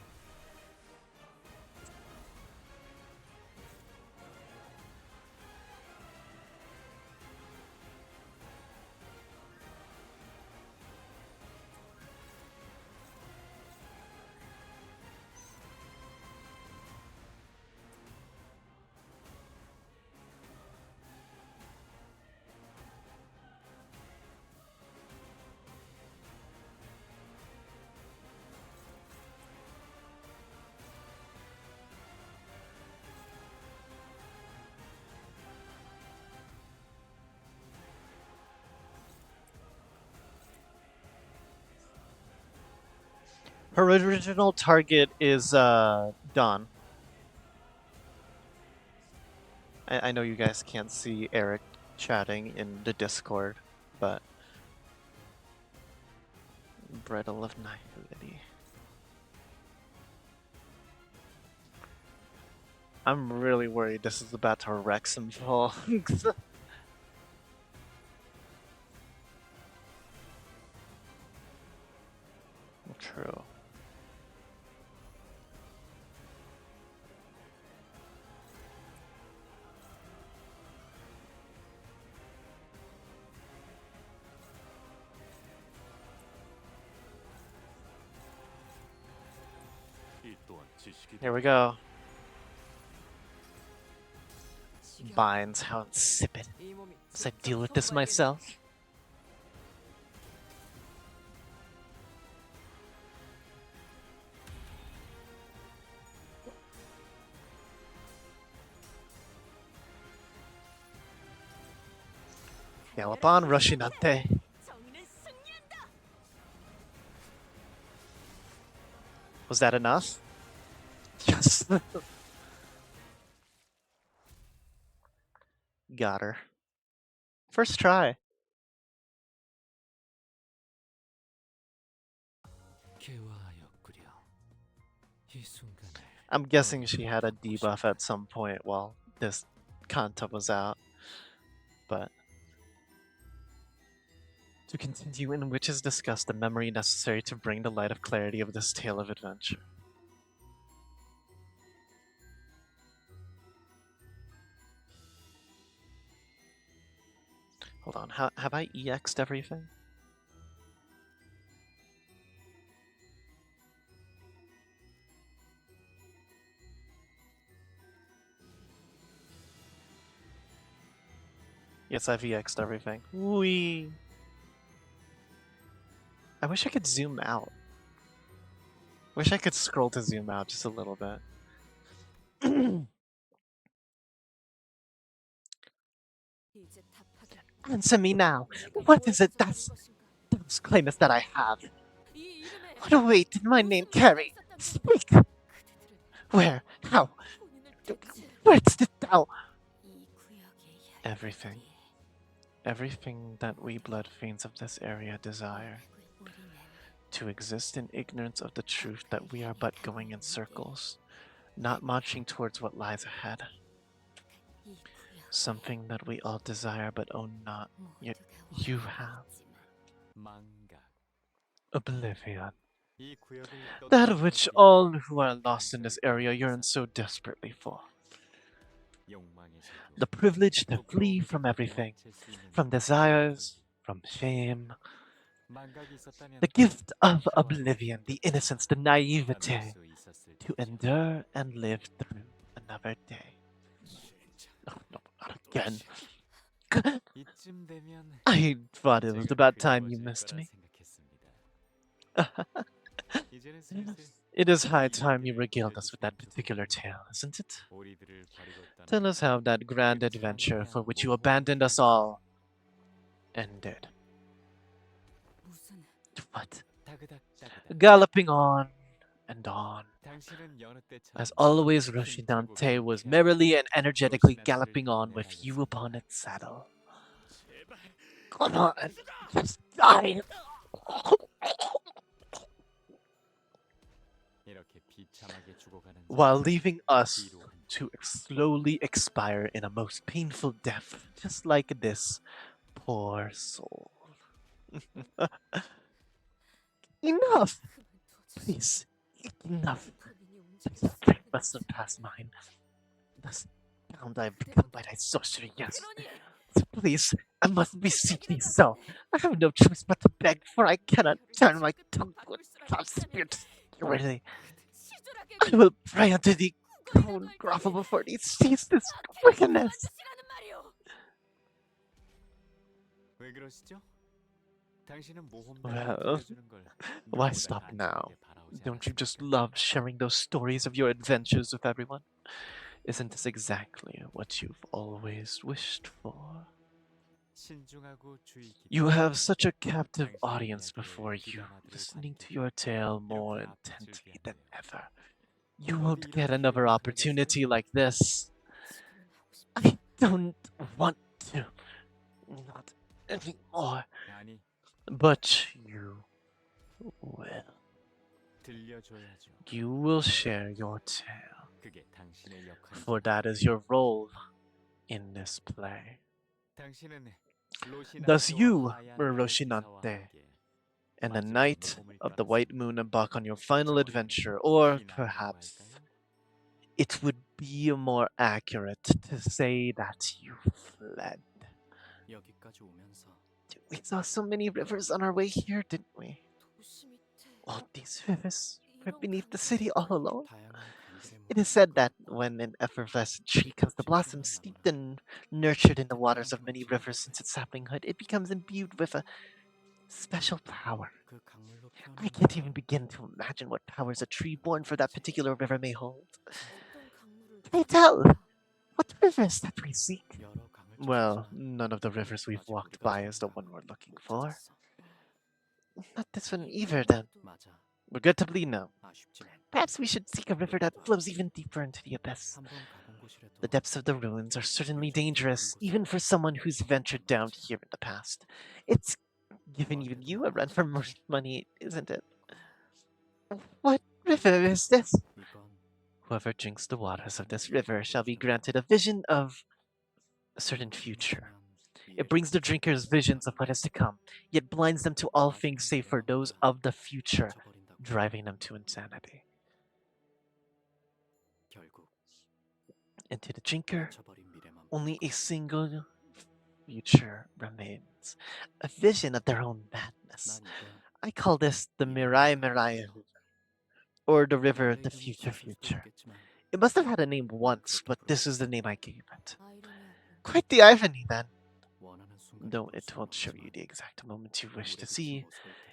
Her original target is done. I know you guys can't see Eric chatting in the Discord, but Bridle of Naivety. I'm really worried this is about to wreck some folks. True. 이 또한 지식이 Here we go. Binds, how insipid. Must I deal with this myself? Gallop on, Roshinante. Was that enough? Yes. Got her. First try. 개화하였구려. 이 순간을 I'm guessing she had a debuff at some point while this content was out. But to continue in which is discussed the memory necessary to bring the light of clarity of this tale of adventure. Hold on, have I EX'd everything? Yes, I've EX'd everything. Whee! I wish I could zoom out. Wish I could scroll to zoom out just a little bit. Answer me now. What is it those claims that I have? What weight did my name carry? Speak! Where? How? Where did thou? Everything. Everything that we blood fiends of this area desire. To exist in ignorance of the truth that we are but going in circles, not marching towards what lies ahead. Something that we all desire but own not, yet you have. Oblivion. That which all who are lost in this area yearn so desperately for. The privilege to flee from everything, from desires, from shame. The gift of oblivion, the innocence, the naivete, to endure and live through another day. Oh, no, not again. I thought it was about time you missed me. It is high time you regaled us with that particular tale, isn't it? Tell us how that grand adventure for which you abandoned us all ended. What? Galloping on and on. As always, Roshinante was merrily and energetically galloping on with you upon its saddle. Come on, just die! While leaving us to slowly expire in a most painful death, just like this poor soul. Enough! Please, enough. Thy strength must surpass mine. Thus bound I have become by thy sorcery, yes. Please, I must beseech thee so. I have no choice but to beg, for I cannot turn my tongue to a spirit security. I will pray unto thee, go and grovel before thee, cease this wickedness. Well, why stop now? Don't you just love sharing those stories of your adventures with everyone? Isn't this exactly what you've always wished for? You have such a captive audience before you, listening to your tale more intently than ever. You won't get another opportunity like this. I don't want to. Not anymore. But you will. You will share your tale, for that is your role in this play. Thus you, Roshinante, and the Knight of the White Moon embark on your final adventure, or perhaps it would be more accurate to say that you fled. We saw so many rivers on our way here, didn't we? All these rivers were beneath the city all alone. It is said that when an effervescent tree comes to blossom, steeped and nurtured in the waters of many rivers since its saplinghood, it becomes imbued with a special power. I can't even begin to imagine what powers a tree born for that particular river may hold. Pray tell, what river is that we seek? Well, none of the rivers we've walked by is the one we're looking for. Not this one either, then. Regrettably, no. Perhaps we should seek a river that flows even deeper into the abyss. The depths of the ruins are certainly dangerous, even for someone who's ventured down here in the past. It's given even you a run for money, isn't it? What river is this? Whoever drinks the waters of this river shall be granted a vision of a certain future. It brings the drinkers visions of what is to come, yet blinds them to all things save for those of the future, driving them to insanity. And to the drinker, only a single future remains, a vision of their own madness. I call this the Mirai Mirai, or the river of the future future. It must have had a name once, but this is the name I gave it. Quite the irony, then. Though it won't show you the exact moment you wish to see,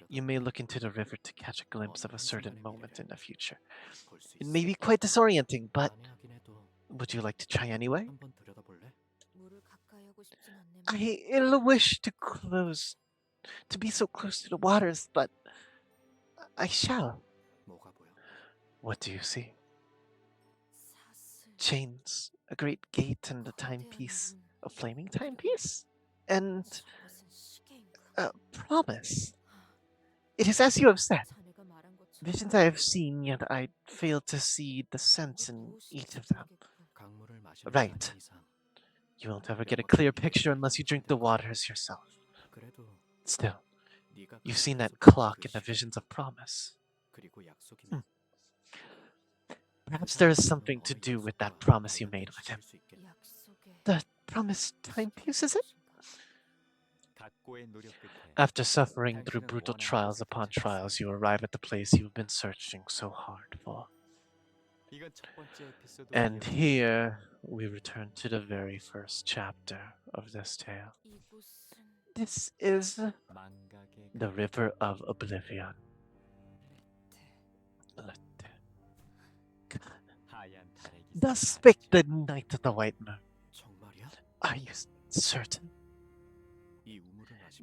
you may look into the river to catch a glimpse of a certain moment in the future. It may be quite disorienting, but would you like to try anyway? I ill wish to be so close to the waters, but I shall. What do you see? Chains, a great gate, and a timepiece, a flaming timepiece, and a promise. It is as you have said. Visions I have seen, yet I fail to see the sense in each of them. Right. You won't ever get a clear picture unless you drink the waters yourself. Still, you've seen that clock in the visions of promise. Perhaps there is something to do with that promise you made with him. The promised timepiece, is it? After suffering through brutal trials upon trials, you arrive at the place you've been searching so hard for. And here we return to the very first chapter of this tale. This is the River of Oblivion. Thus spake the Knight of the White Moon. Are you certain?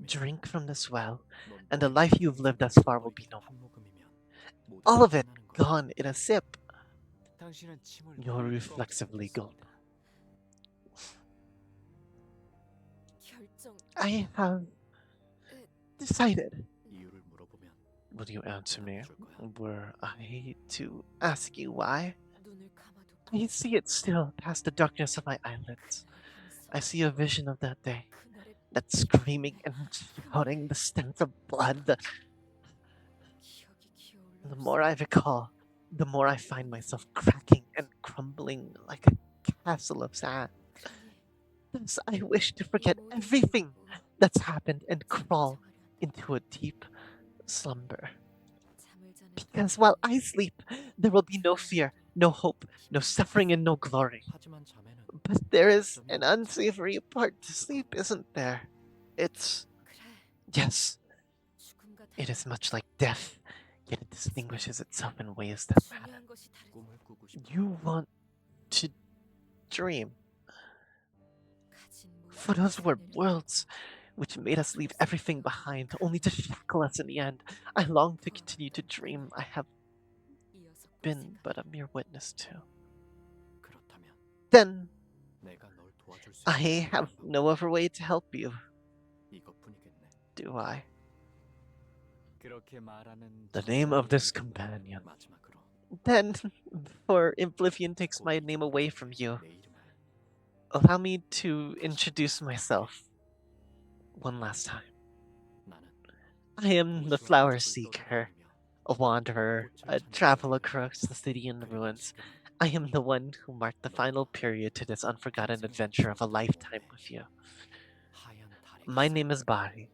Drink from this well, and the life you've lived thus far will be no more. All of it gone in a sip. You'll reflexively gulp. I have decided. Will you answer me? Were I to ask you why? I see it still past the darkness of my eyelids. I see a vision of that day. That screaming and shouting, the stench of blood. The more I recall, the more I find myself cracking and crumbling like a castle of sand. Thus, I wish to forget everything that's happened and crawl into a deep slumber. Because while I sleep, there will be no fear, no hope, no suffering, and no glory. But there is an unsavory part to sleep, isn't there? Yes, it is much like death, yet it distinguishes itself in ways that matter. You want to dream. For those were worlds which made us leave everything behind, only to shackle us in the end. I long to continue to dream I have been but a mere witness to. Then, I have no other way to help you, do I? The name of this companion. Then, before Oblivion takes my name away from you, allow me to introduce myself one last time. I am the Flower Seeker, a wanderer, a traveler across the city and the ruins. I am the one who marked the final period to this unforgotten adventure of a lifetime with you. My name is Bari,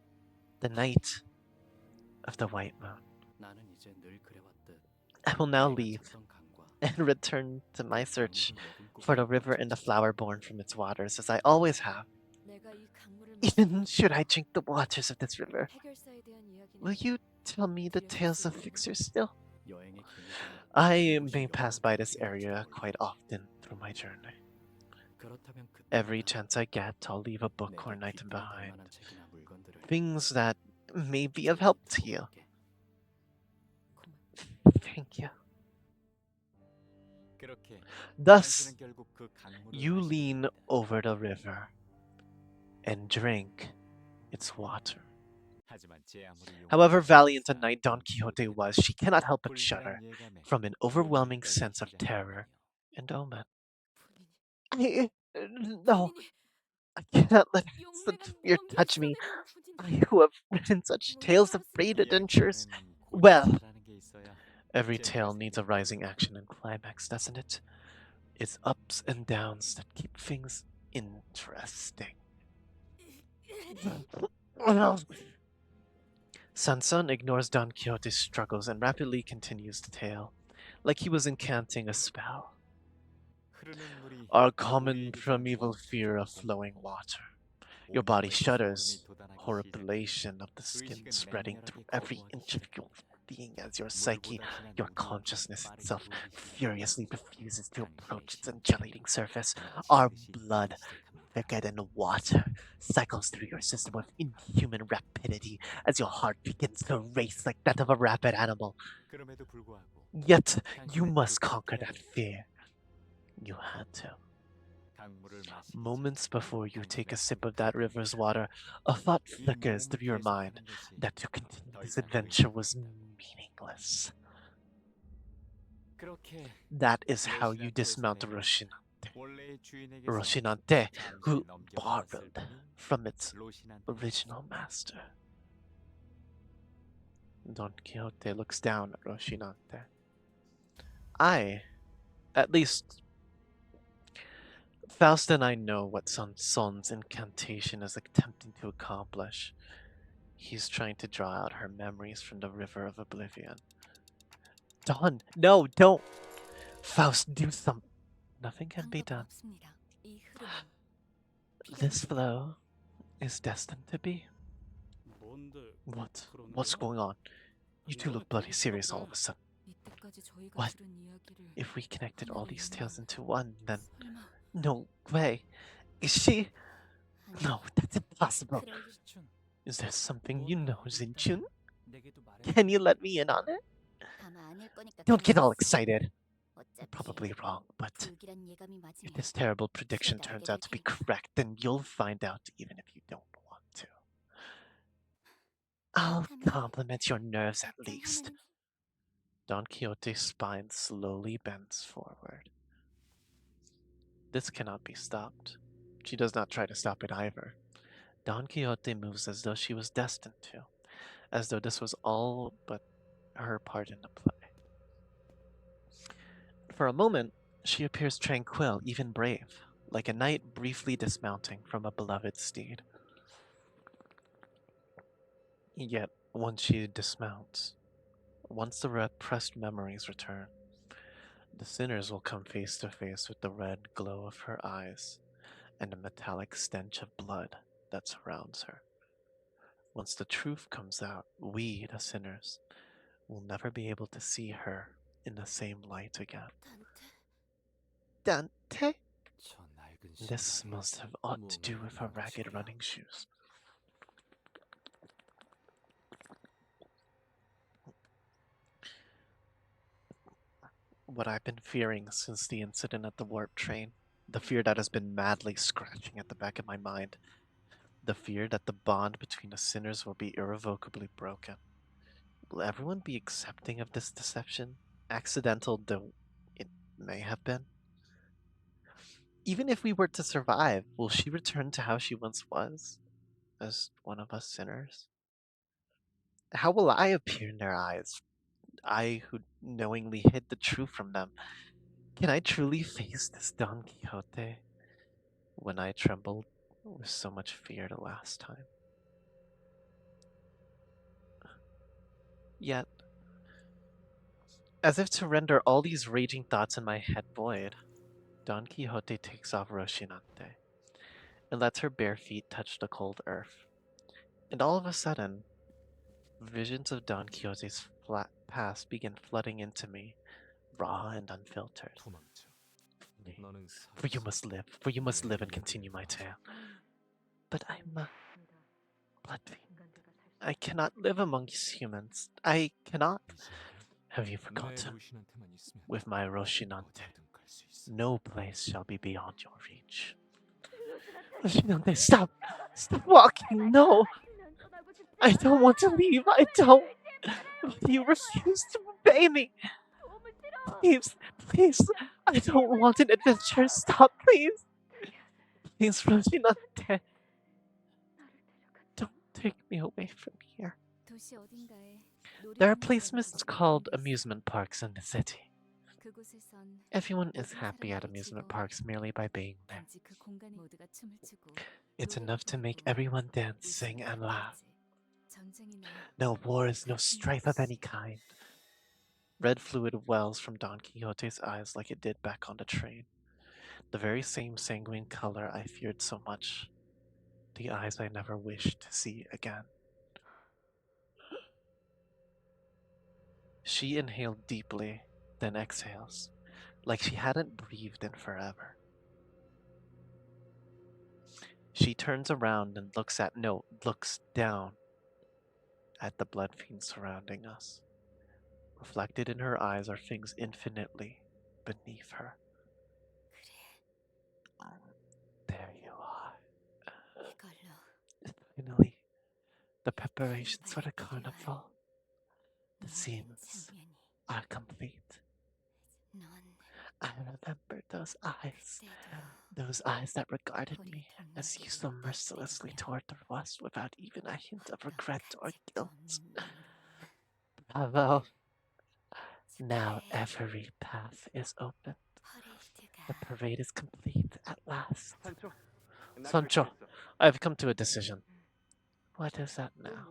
the Knight of the White Moon. I will now leave and return to my search for the river and the flower born from its waters, as I always have. Even should I drink the waters of this river, will you tell me the tales of fixers still? I may pass by this area quite often through my journey. Every chance I get, I'll leave a book or an item behind. Things that may be of help to you. Thank you. Thus, you lean over the river and drink its water. However valiant a knight Don Quixote was, she cannot help but shudder from an overwhelming sense of terror and omen. No, I cannot let such fear touch me. I who have written such tales of brave adventures. Well, every tale needs a rising action and climax, doesn't it? It's ups and downs that keep things interesting. Sanson ignores Don Quixote's struggles and rapidly continues the tale, like he was incanting a spell. Our common primeval fear of flowing water. Your body shudders, horripilation of the skin spreading through every inch of your being as your psyche, your consciousness itself, furiously refuses to approach its undulating surface. Our blood, thicker than water, cycles through your system with inhuman rapidity as your heart begins to race like that of a rabid animal. Yet, you must conquer that fear. You had to. Moments before you take a sip of that river's water, a thought flickers through your mind that to continue this adventure was meaningless. That is how you dismount Rocinante, who borrowed from its original master. Don Quixote looks down at Rocinante. At least, Faust and I know what Sanson's incantation is attempting to accomplish. He's trying to draw out her memories from the river of oblivion. Don, no, don't! Faust, do something. Nothing can be done. This flow is destined to be. What? What's going on? You two look bloody serious all of a sudden. What? If we connected all these tales into one, then... No way. Is she... No, that's impossible. Is there something you know, Xinchun? Can you let me in on it? Don't get all excited. You're probably wrong, but if this terrible prediction turns out to be correct, then you'll find out even if you don't want to. I'll compliment your nerves at least. Don Quixote's spine slowly bends forward. This cannot be stopped. She does not try to stop it either. Don Quixote moves as though she was destined to, as though this was all but her part in the play. For a moment, she appears tranquil, even brave, like a knight briefly dismounting from a beloved steed. Yet, once she dismounts, once the repressed memories return, the sinners will come face to face with the red glow of her eyes and the metallic stench of blood that surrounds her. Once the truth comes out, we, the sinners, will never be able to see her in the same light again. Dante? This must have aught to do with her ragged running shoes. What I've been fearing since the incident at the warp train, the fear that has been madly scratching at the back of my mind, the fear that the bond between the sinners will be irrevocably broken. Will everyone be accepting of this deception, accidental though it may have been? Even if we were to survive, will she return to how she once was, as one of us sinners? How will I appear in their eyes? I who knowingly hid the truth from them. Can I truly face this Don Quixote when I trembled with so much fear the last time? Yet, as if to render all these raging thoughts in my head void, Don Quixote takes off Rocinante and lets her bare feet touch the cold earth. And all of a sudden, visions of Don Quixote's flat past begin flooding into me, raw and unfiltered. 너는 For you must live and continue my tale. But I'm a blood fiend. I cannot live amongst humans. I cannot. 이 세계는 Have you 내 forgotten? 로신한테만 있으면 With my Roshinante, 어디든 갈 수 있어. no place shall be beyond your reach. Roshinante, stop! Stop walking! No! I don't want to leave! I don't! But you refuse to obey me! Please, please! I don't want an adventure! Stop, please! Please, Roshinante! Don't take me away from here. 도시 어딘가에 There are 놀이공원이라는 places 곳이 called 있어. amusement parks in the city. 그곳에선 Everyone is 모든 happy at 사람들이 amusement 즐거워. parks merely by being there. 단지 그 공간에 모두가 춤을 추고 It's 노래를 enough to make 부르고 everyone dance, 웃음을 sing, and laugh. 함께하지. 전쟁이나 No wars, no 같은 strife of 것이 any kind. Red fluid wells from Don Quixote's eyes like it did back on the train. The very same sanguine color I feared so much. The eyes I never wished to see again. She inhaled deeply, then exhales, like she hadn't breathed in forever. She turns around and looks down at the blood fiends surrounding us. Reflected in her eyes are things infinitely beneath her. There you are. 이걸로 Finally, the preparations for the carnival. The scenes 장면이 are complete. 넌 I remember those eyes. 그때도 Those eyes that regarded me as you so mercilessly tore through us without even a hint of regret or guilt. Bravo. Now every path is open. The parade is complete at last. Sancho, I have come to a decision. What is that now?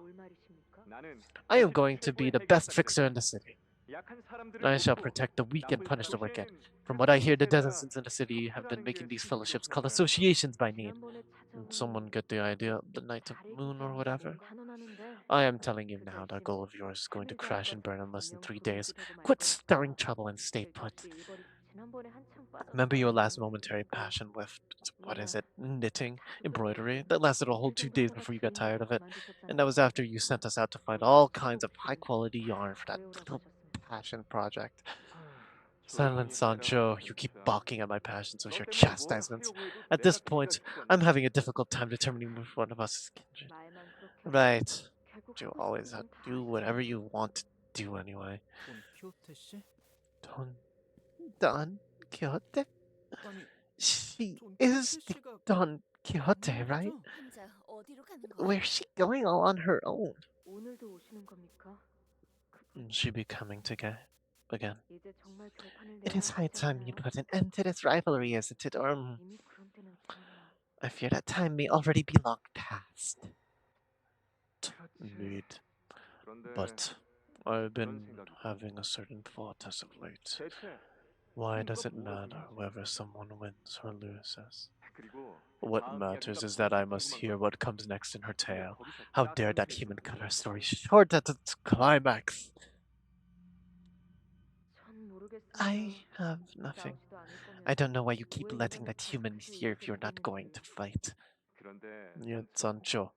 I am going to be the best fixer in the city. I shall protect the weak and punish the wicked. From what I hear, the denizens in the city have been making these fellowships called associations by name. Someone get the idea of the night of moon or whatever? I am telling you now, that goal of yours is going to crash and burn in less than 3 days. Quit stirring trouble and stay put. Remember your last momentary passion with, what is it, knitting, embroidery? That lasted a whole 2 days before you got tired of it. And that was after you sent us out to find all kinds of high-quality yarn for that little passion project. Silence, Sancho. You keep balking at my passions with your chastisements. At this point, I'm having a difficult time determining which one of us is kindred. Right. But you always have to do whatever you want to do anyway. Don Quixote? She is the Don Quixote, right? 혼자 어디로 가는 거야? Where's she going all on her own? She be coming again. It is high time you put an end to this rivalry, isn't it? Or I fear that time may already be long past. Indeed. But I've been having a certain thought as of late. Why does it matter whether someone wins or loses? What matters is that I must hear what comes next in her tale. How dare that human cut her story short at its climax? I have nothing. I don't know why you keep letting that human hear if you're not going to fight. Yet, Sancho,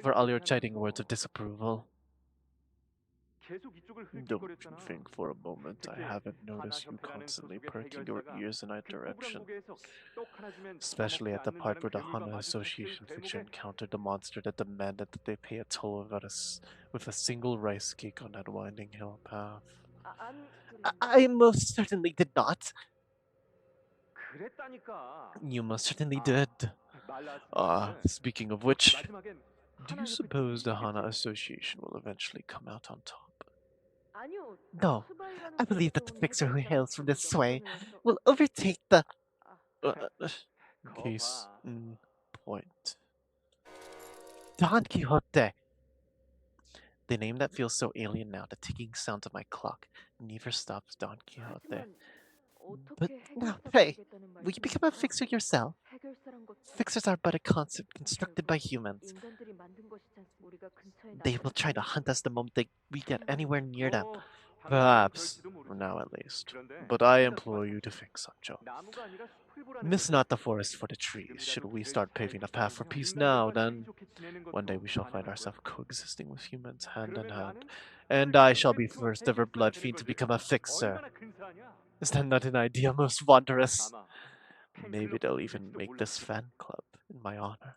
for all your chiding words of disapproval, don't you think for a moment I haven't noticed you constantly perking your ears in that direction? Especially at the part where the Hana Association fixture encountered the monster that demanded that they pay a toll with a single rice cake on that winding hill path. I most certainly did not. You most certainly did. Speaking of which, do you suppose the Hana Association will eventually come out on top? No, I believe that the fixer who hails from this sway will overtake the. Case in point. Don Quixote. The name that feels so alien now, the ticking sound of my clock, neither stops Don Quixote. But now, pray, will you become a fixer yourself? Fixers are but a concept constructed by humans. They will try to hunt us the moment we get anywhere near them. Perhaps, for now at least. But I implore you to think, Sancho. Miss not the forest for the trees. Should we start paving a path for peace now, then one day we shall find ourselves coexisting with humans hand in hand. And I shall be first ever blood fiend to become a fixer. Is that not an idea most wondrous? Maybe they'll even make this fan club in my honor.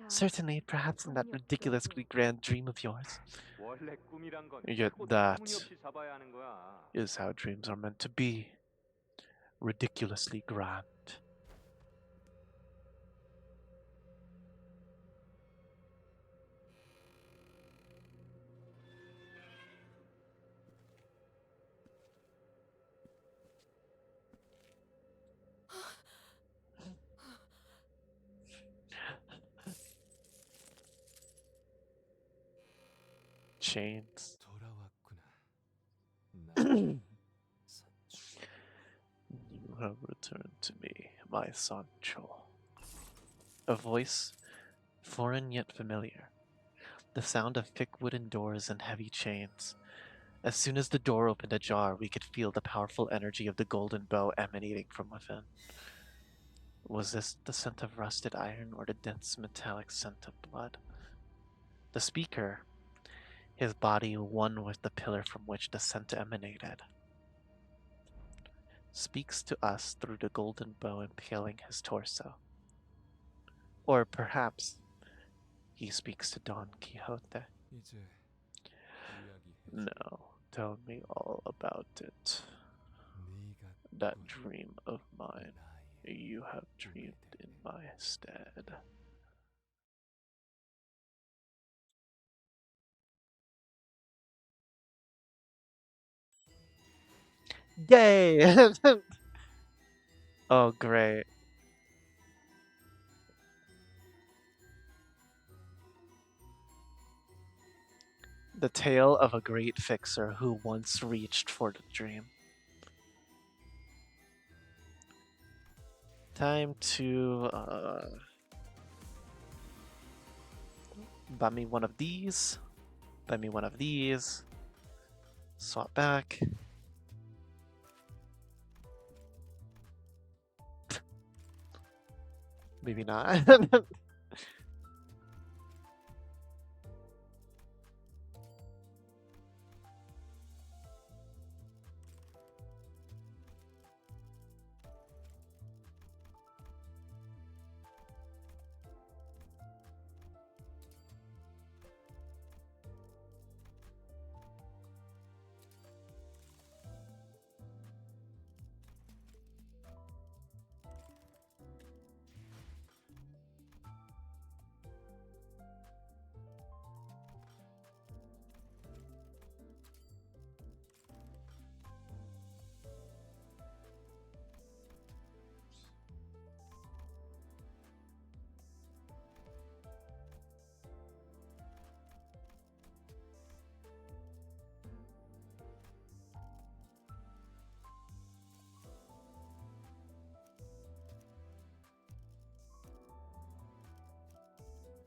Certainly, perhaps in that ridiculously grand dream of yours. Yet that is how dreams are meant to be. Ridiculously grand. Chains. 돌아왔구나. You have returned to me, my Sancho. A voice, foreign yet familiar. The sound of thick wooden doors and heavy chains. As soon as the door opened ajar, we could feel the powerful energy of the golden bow emanating from within. Was this the scent of rusted iron or the dense metallic scent of blood? The speaker, his body one with the pillar from which the scent emanated, speaks to us through the golden bow impaling his torso. Or perhaps he speaks to Don Quixote. 이제 이야기해줘. No, tell me all about it. 네가 That 꾼 dream of mine 나의 you have dreamed in my stead. Yay! Oh, great. The tale of a great fixer who once reached for the dream. Time to buy me one of these. Buy me one of these. Swap back. Maybe not.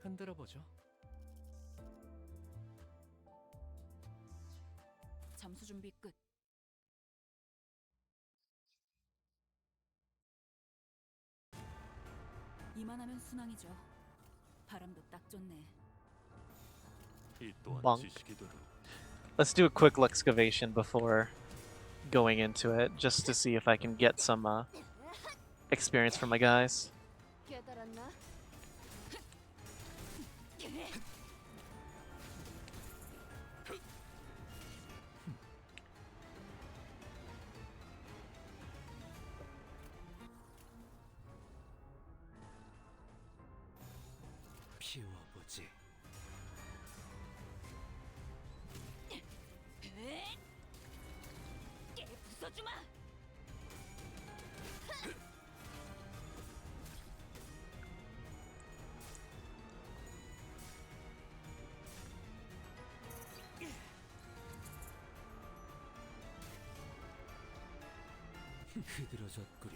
흔들어 보죠. 잠수 준비 끝. 이만하면 순항이죠. 바람도 딱 좋네. 이 또한 Bonk. 지식이도록. Let's do a quick excavation before going into it, just to see if I can get some experience for my guys. 깨달았나? 피워보지. 깨 부숴주마. 흐드러졌구려.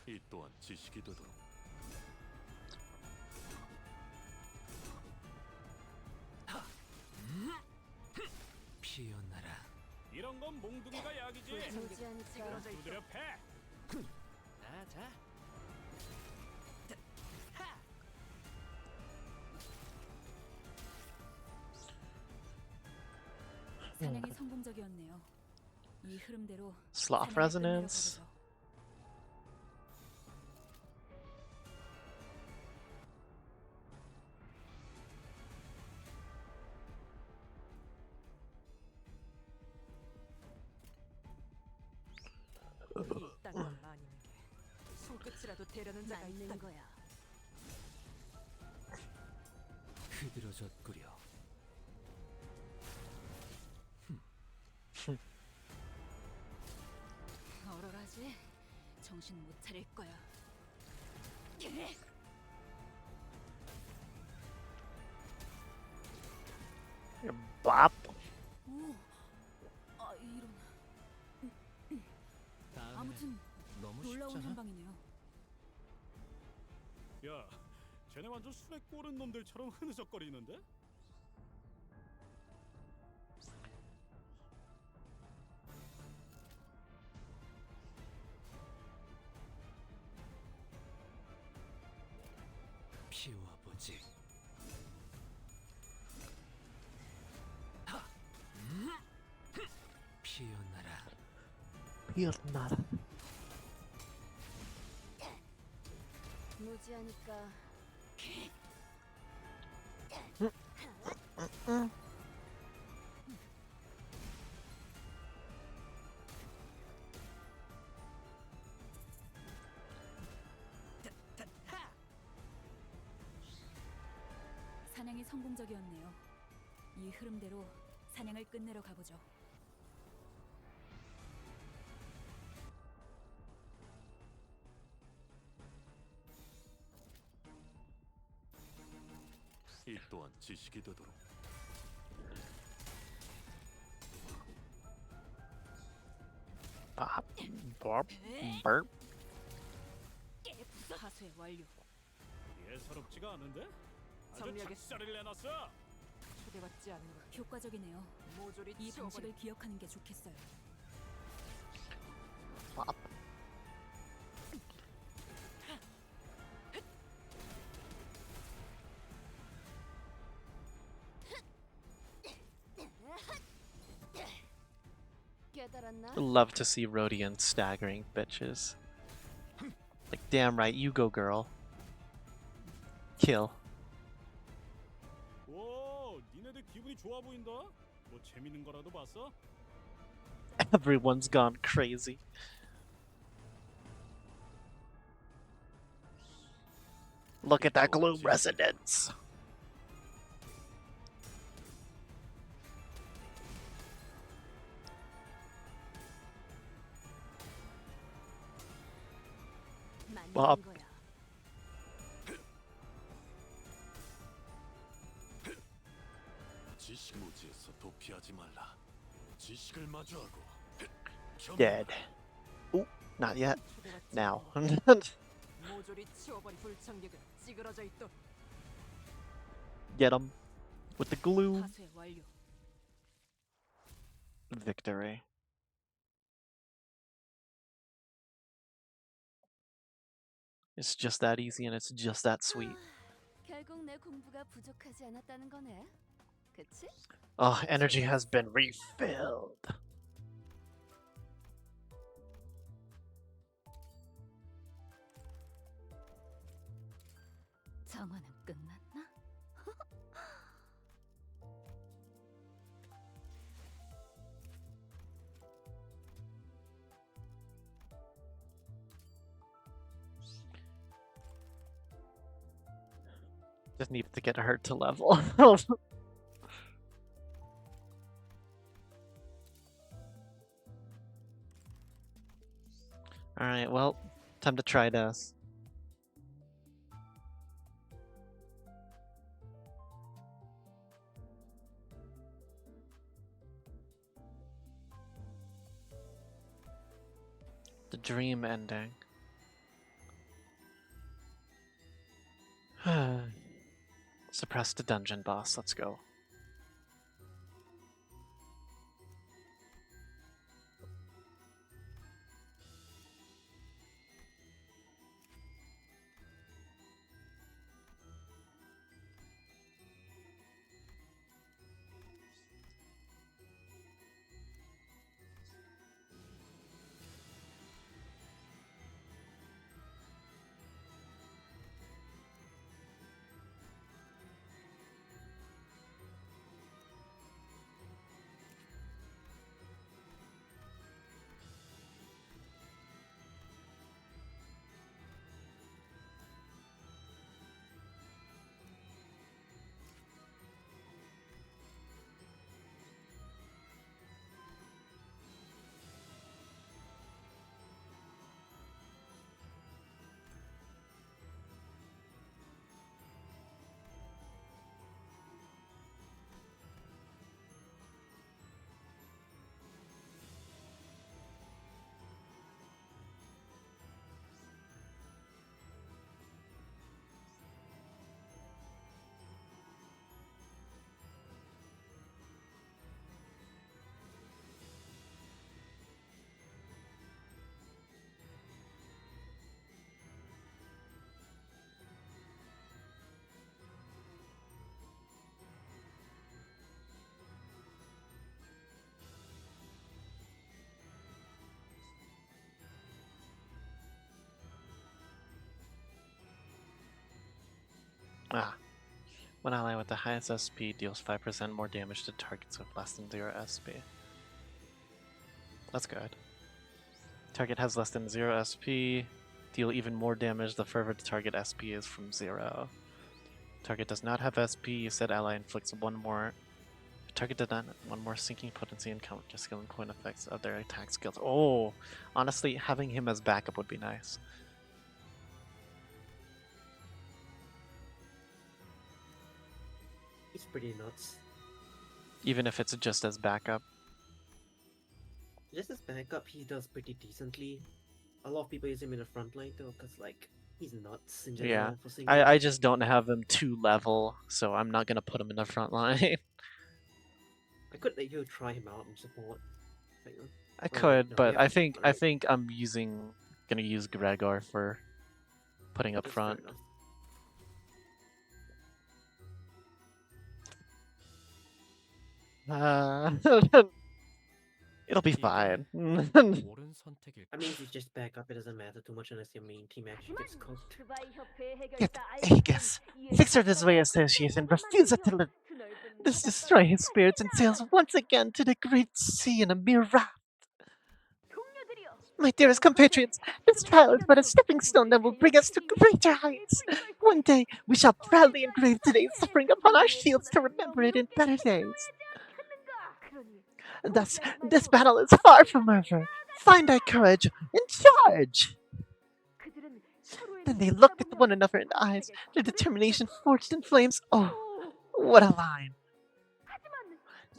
이 또한 지식이 되도록. 피어나라. 이런 건 몽둥이가 약이지. 찌그러져 있어. 두드려 패. 자. 사냥이 성공적이었네요. 이 흐름대로 Sloth 사냥을 끝내러 resonance. 가보죠. 이딴 건 아닌 게 손끝이라도 대려는 자가 있다는 거야. 흐드러졌구려. 얼얼하지? 정신 못 차릴 거야. Bop. 오, 아 이런. 다음에는 아무튼 너무 놀라운 쉽잖아. 한방이네요. 야, 쟤네 완전 술에 꼬른 놈들처럼 흐느적거리는데? 피워보지. 피어나라. 피어나라. 무지하니까 사냥이 성공적이었네요. 이 흐름대로 사냥을 끝내러 가보죠. 이 또한 지식이 되도록. Bop. Bop. Burp. 하수의 완료. 예사롭지가 않은데? 아주 정리하겠어. 작사를 내놨어. 초대받지 않은 것. 효과적이네요. 모조리 이 치워버리. 방식을 기억하는 게 좋겠어요. Bop. 깨달았나? Love to see Rodian staggering bitches. Like, damn right, you go, girl. Kill. 오, 니네들 기분이 좋아 보인다. 뭐 재밌는 거라도 봤어? Everyone's gone crazy. Look at that gloom resonance. Bop. 지식 무지에서 도피하지 말라. 지식을 마주하고. Dead. Ooh, not yet. 초대받지 Now. 않은 것. 모조리 치워버리 불청객은 찌그러져 있도록. Get him. With the glue. 하수의 완료. Victory. It's just that easy and it's just that sweet. 결국 내 공부가 부족하지 않았다는 거네. 그치? Oh, energy has been refilled. 정화는 끝났나? Just needed to get her to level. Alright, well, time to try this. The dream ending. Suppress the dungeon boss. Let's go. Ah. One ally with the highest SP deals 5% more damage to targets with less than 0 SP. That's good. Target has less than 0 SP. Deal even more damage the further the target SP is from 0. Target does not have SP. Said ally inflicts one more. Target did not one more sinking potency and counter skill and coin effects of their attack skills. Oh, honestly, having him as backup would be nice. He's pretty nuts. Even if it's just as backup. Just as backup, he does pretty decently. A lot of people use him in the front line though, because like he's nuts in general. Yeah, For single. I just don't have him 2 level, so I'm not gonna put him in the front line. I could let you try him out in support. I could, no, but yeah, I think alright. I'm gonna use Gregor for putting up That's fair front. enough. It'll be fine. I mean, if you just back up, it doesn't matter too much unless your main team actually gets cooked. Yet Aegis, Fixer Disway Association refuses to let this destroy his spirits and sails once again to the great sea in a mere raft. My dearest compatriots, this trial is but a stepping stone that will bring us to greater heights. One day, we shall proudly engrave today's suffering upon our shields to remember it in better days. Thus, this battle is far from over. Find thy courage and charge! Then they looked at one another in the eyes, their determination forged in flames. Oh, what a line!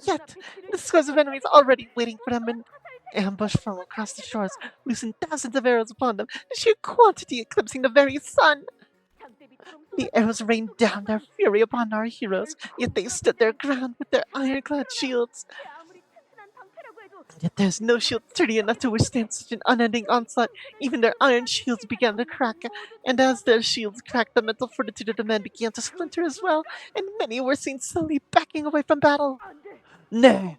Yet, the scores of enemies already waiting for them in ambush from across the shores, loosened thousands of arrows upon them, the sheer quantity eclipsing the very sun. The arrows rained down their fury upon our heroes, yet they stood their ground with their ironclad shields. Yet there's no shield sturdy enough to withstand such an unending onslaught. Even their iron shields began to crack, and as their shields cracked, the mental fortitude of the men began to splinter as well, and many were seen slowly backing away from battle. Nay,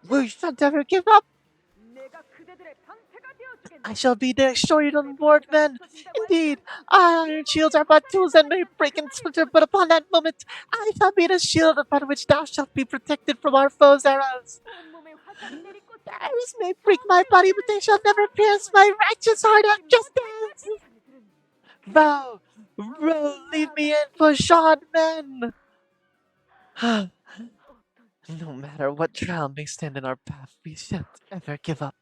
we shall never give up. I shall be their shield on board, men. Indeed, our iron shields are but tools that may break and splinter, but upon that moment, I shall be the shield upon which thou shalt be protected from our foes' arrows. Arrows may break my body, but they shall never pierce my righteous heart of justice. Row, row, leave me in for shod men. No matter what trial may stand in our path, we shan't ever give up.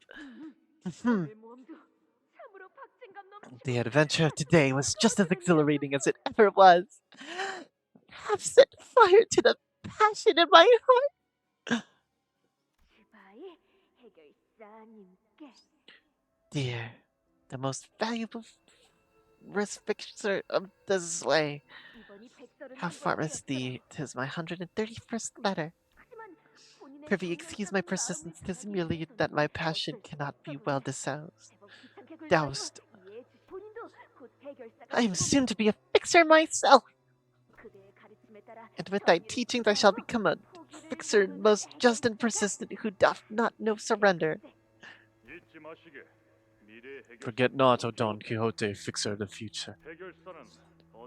The adventure of today was just as exhilarating as it ever was. Have set fire to the passion in my heart. Dear, the most valuable risk fixer of the Zway, How far is thee? 'Tis my 131st letter. Prithee, excuse my persistence. 'Tis merely that my passion cannot be well doused. I am soon to be a fixer myself, and with thy teachings I shall become a fixer most just and persistent, who doth not know surrender. Forget not, O Don Quixote, fixer of the future.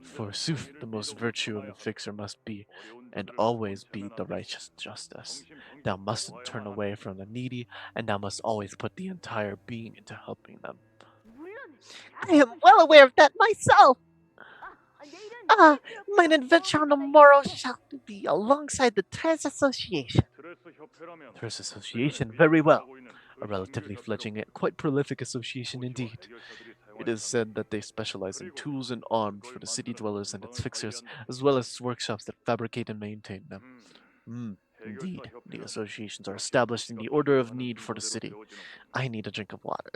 Forsooth, the most virtue of a fixer must be, and always be, the righteous justice. Thou mustn't turn away from the needy, and thou must always put the entire being into helping them. I am well aware of that myself. Ah, mine adventure on the morrow shall be alongside the Trans Association. Terrace Association, very well. A relatively fledgling and quite prolific association indeed. It is said that they specialize in tools and arms for the city dwellers and its fixers, as well as workshops that fabricate and maintain them. Indeed, the associations are established in the order of need for the city. I need a drink of water.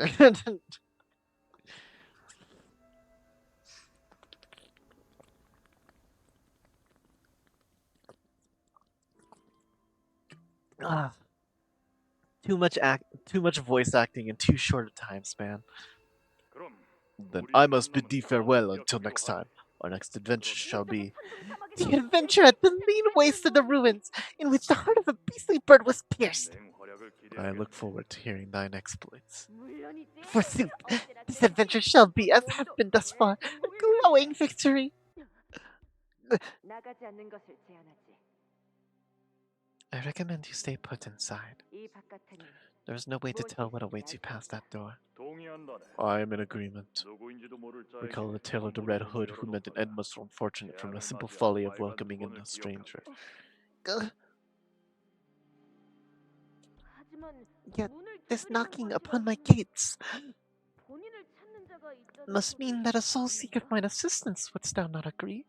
Ah, too much voice acting in too short a time span. Then I must bid thee farewell until next time. Our next adventure shall be The adventure at the lean waste of the ruins, in which the heart of a beastly bird was pierced. I look forward to hearing thine exploits. Forsooth, this adventure shall be, as hath been thus far, a glowing victory. I recommend you stay put inside. There is no way to tell what awaits you past that door. I am in agreement. Recall the tale of the Red Hood who met an end most unfortunate from the simple folly of welcoming in a stranger. Yet this knocking upon my gates must mean that a soul seeketh mine assistance, wouldst thou not agree?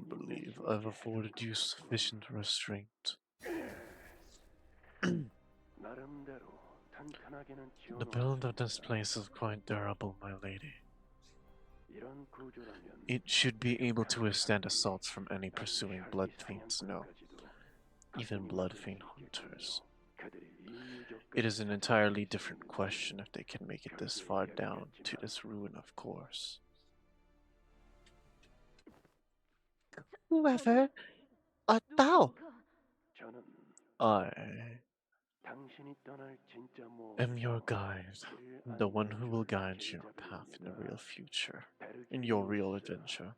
Believe I've afforded you sufficient restraint. The build of this place is quite durable, my lady. It should be able to withstand assaults from any pursuing blood fiends, no. Even blood fiend hunters. It is an entirely different question if they can make it this far down to this ruin, of course. Whoever art thou? I am your guide, the one who will guide your path in the real future, in your real adventure.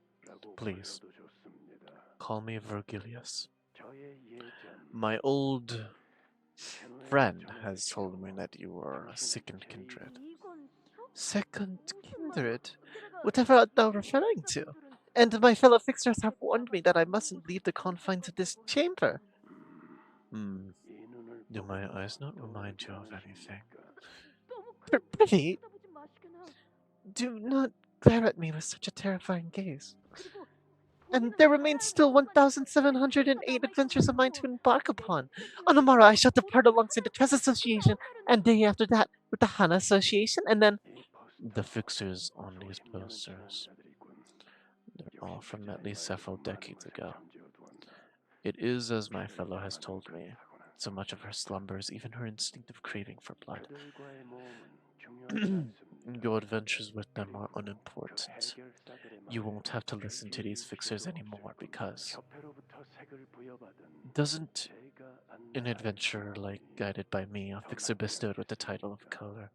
Please, call me Virgilius. My old friend has told me that you are a second kindred. Second kindred? Whatever art thou referring to? And my fellow fixers have warned me that I mustn't leave the confines of this chamber. Do my eyes not remind you of anything? Prithee, do not glare at me with such a terrifying gaze. And there remains still 1,708 adventures of mine to embark upon. On the morrow I shall depart alongside the Trust Association, and day after that with the Hana Association, and then... The fixers on these posters. They're all from at least several decades ago. It is, as my fellow has told me, so much of her slumber is even her instinctive craving for blood. Your adventures with them are unimportant. You won't have to listen to these fixers anymore because... Doesn't an adventure like guided by me, a fixer bestowed with the title of color,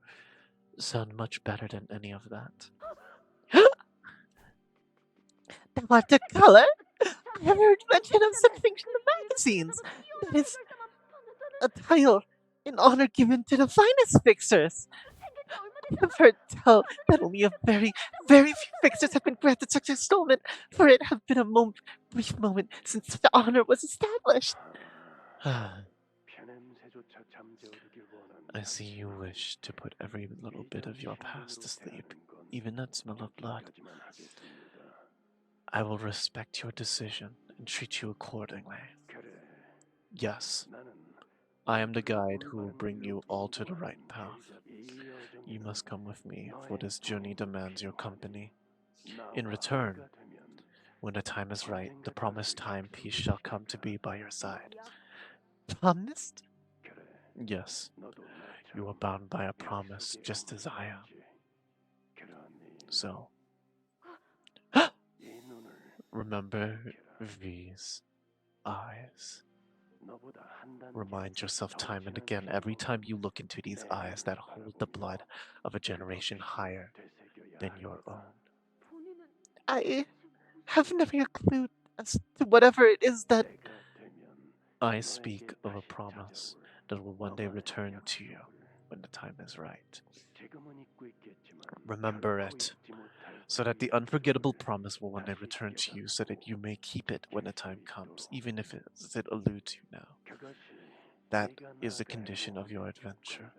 sound much better than any of that? Thou art a color? I have heard mention of such things in the magazines. That is a title in honor given to the finest fixers. I have heard tell that only a very, very few fixers have been granted such installment, for it have been a brief moment since the honor was established. I see you wish to put every little bit of your past to sleep, even that smell of blood. I will respect your decision and treat you accordingly. Yes, I am the guide who will bring you all to the right path. You must come with me, for this journey demands your company. In return, When the time is right, the promised timepiece shall come to be by your side. Promised? Yes, you are bound by a promise just as I am. So, remember these eyes. Remind yourself time and again, every time you look into these eyes that hold the blood of a generation higher than your own. I have never a clue as to whatever it is that. I speak of a promise that will one day return to you when the time is right. Remember it, so that the unforgettable promise will one day return to you, so that you may keep it when the time comes, even if it eludes you now. That is the condition of your adventure.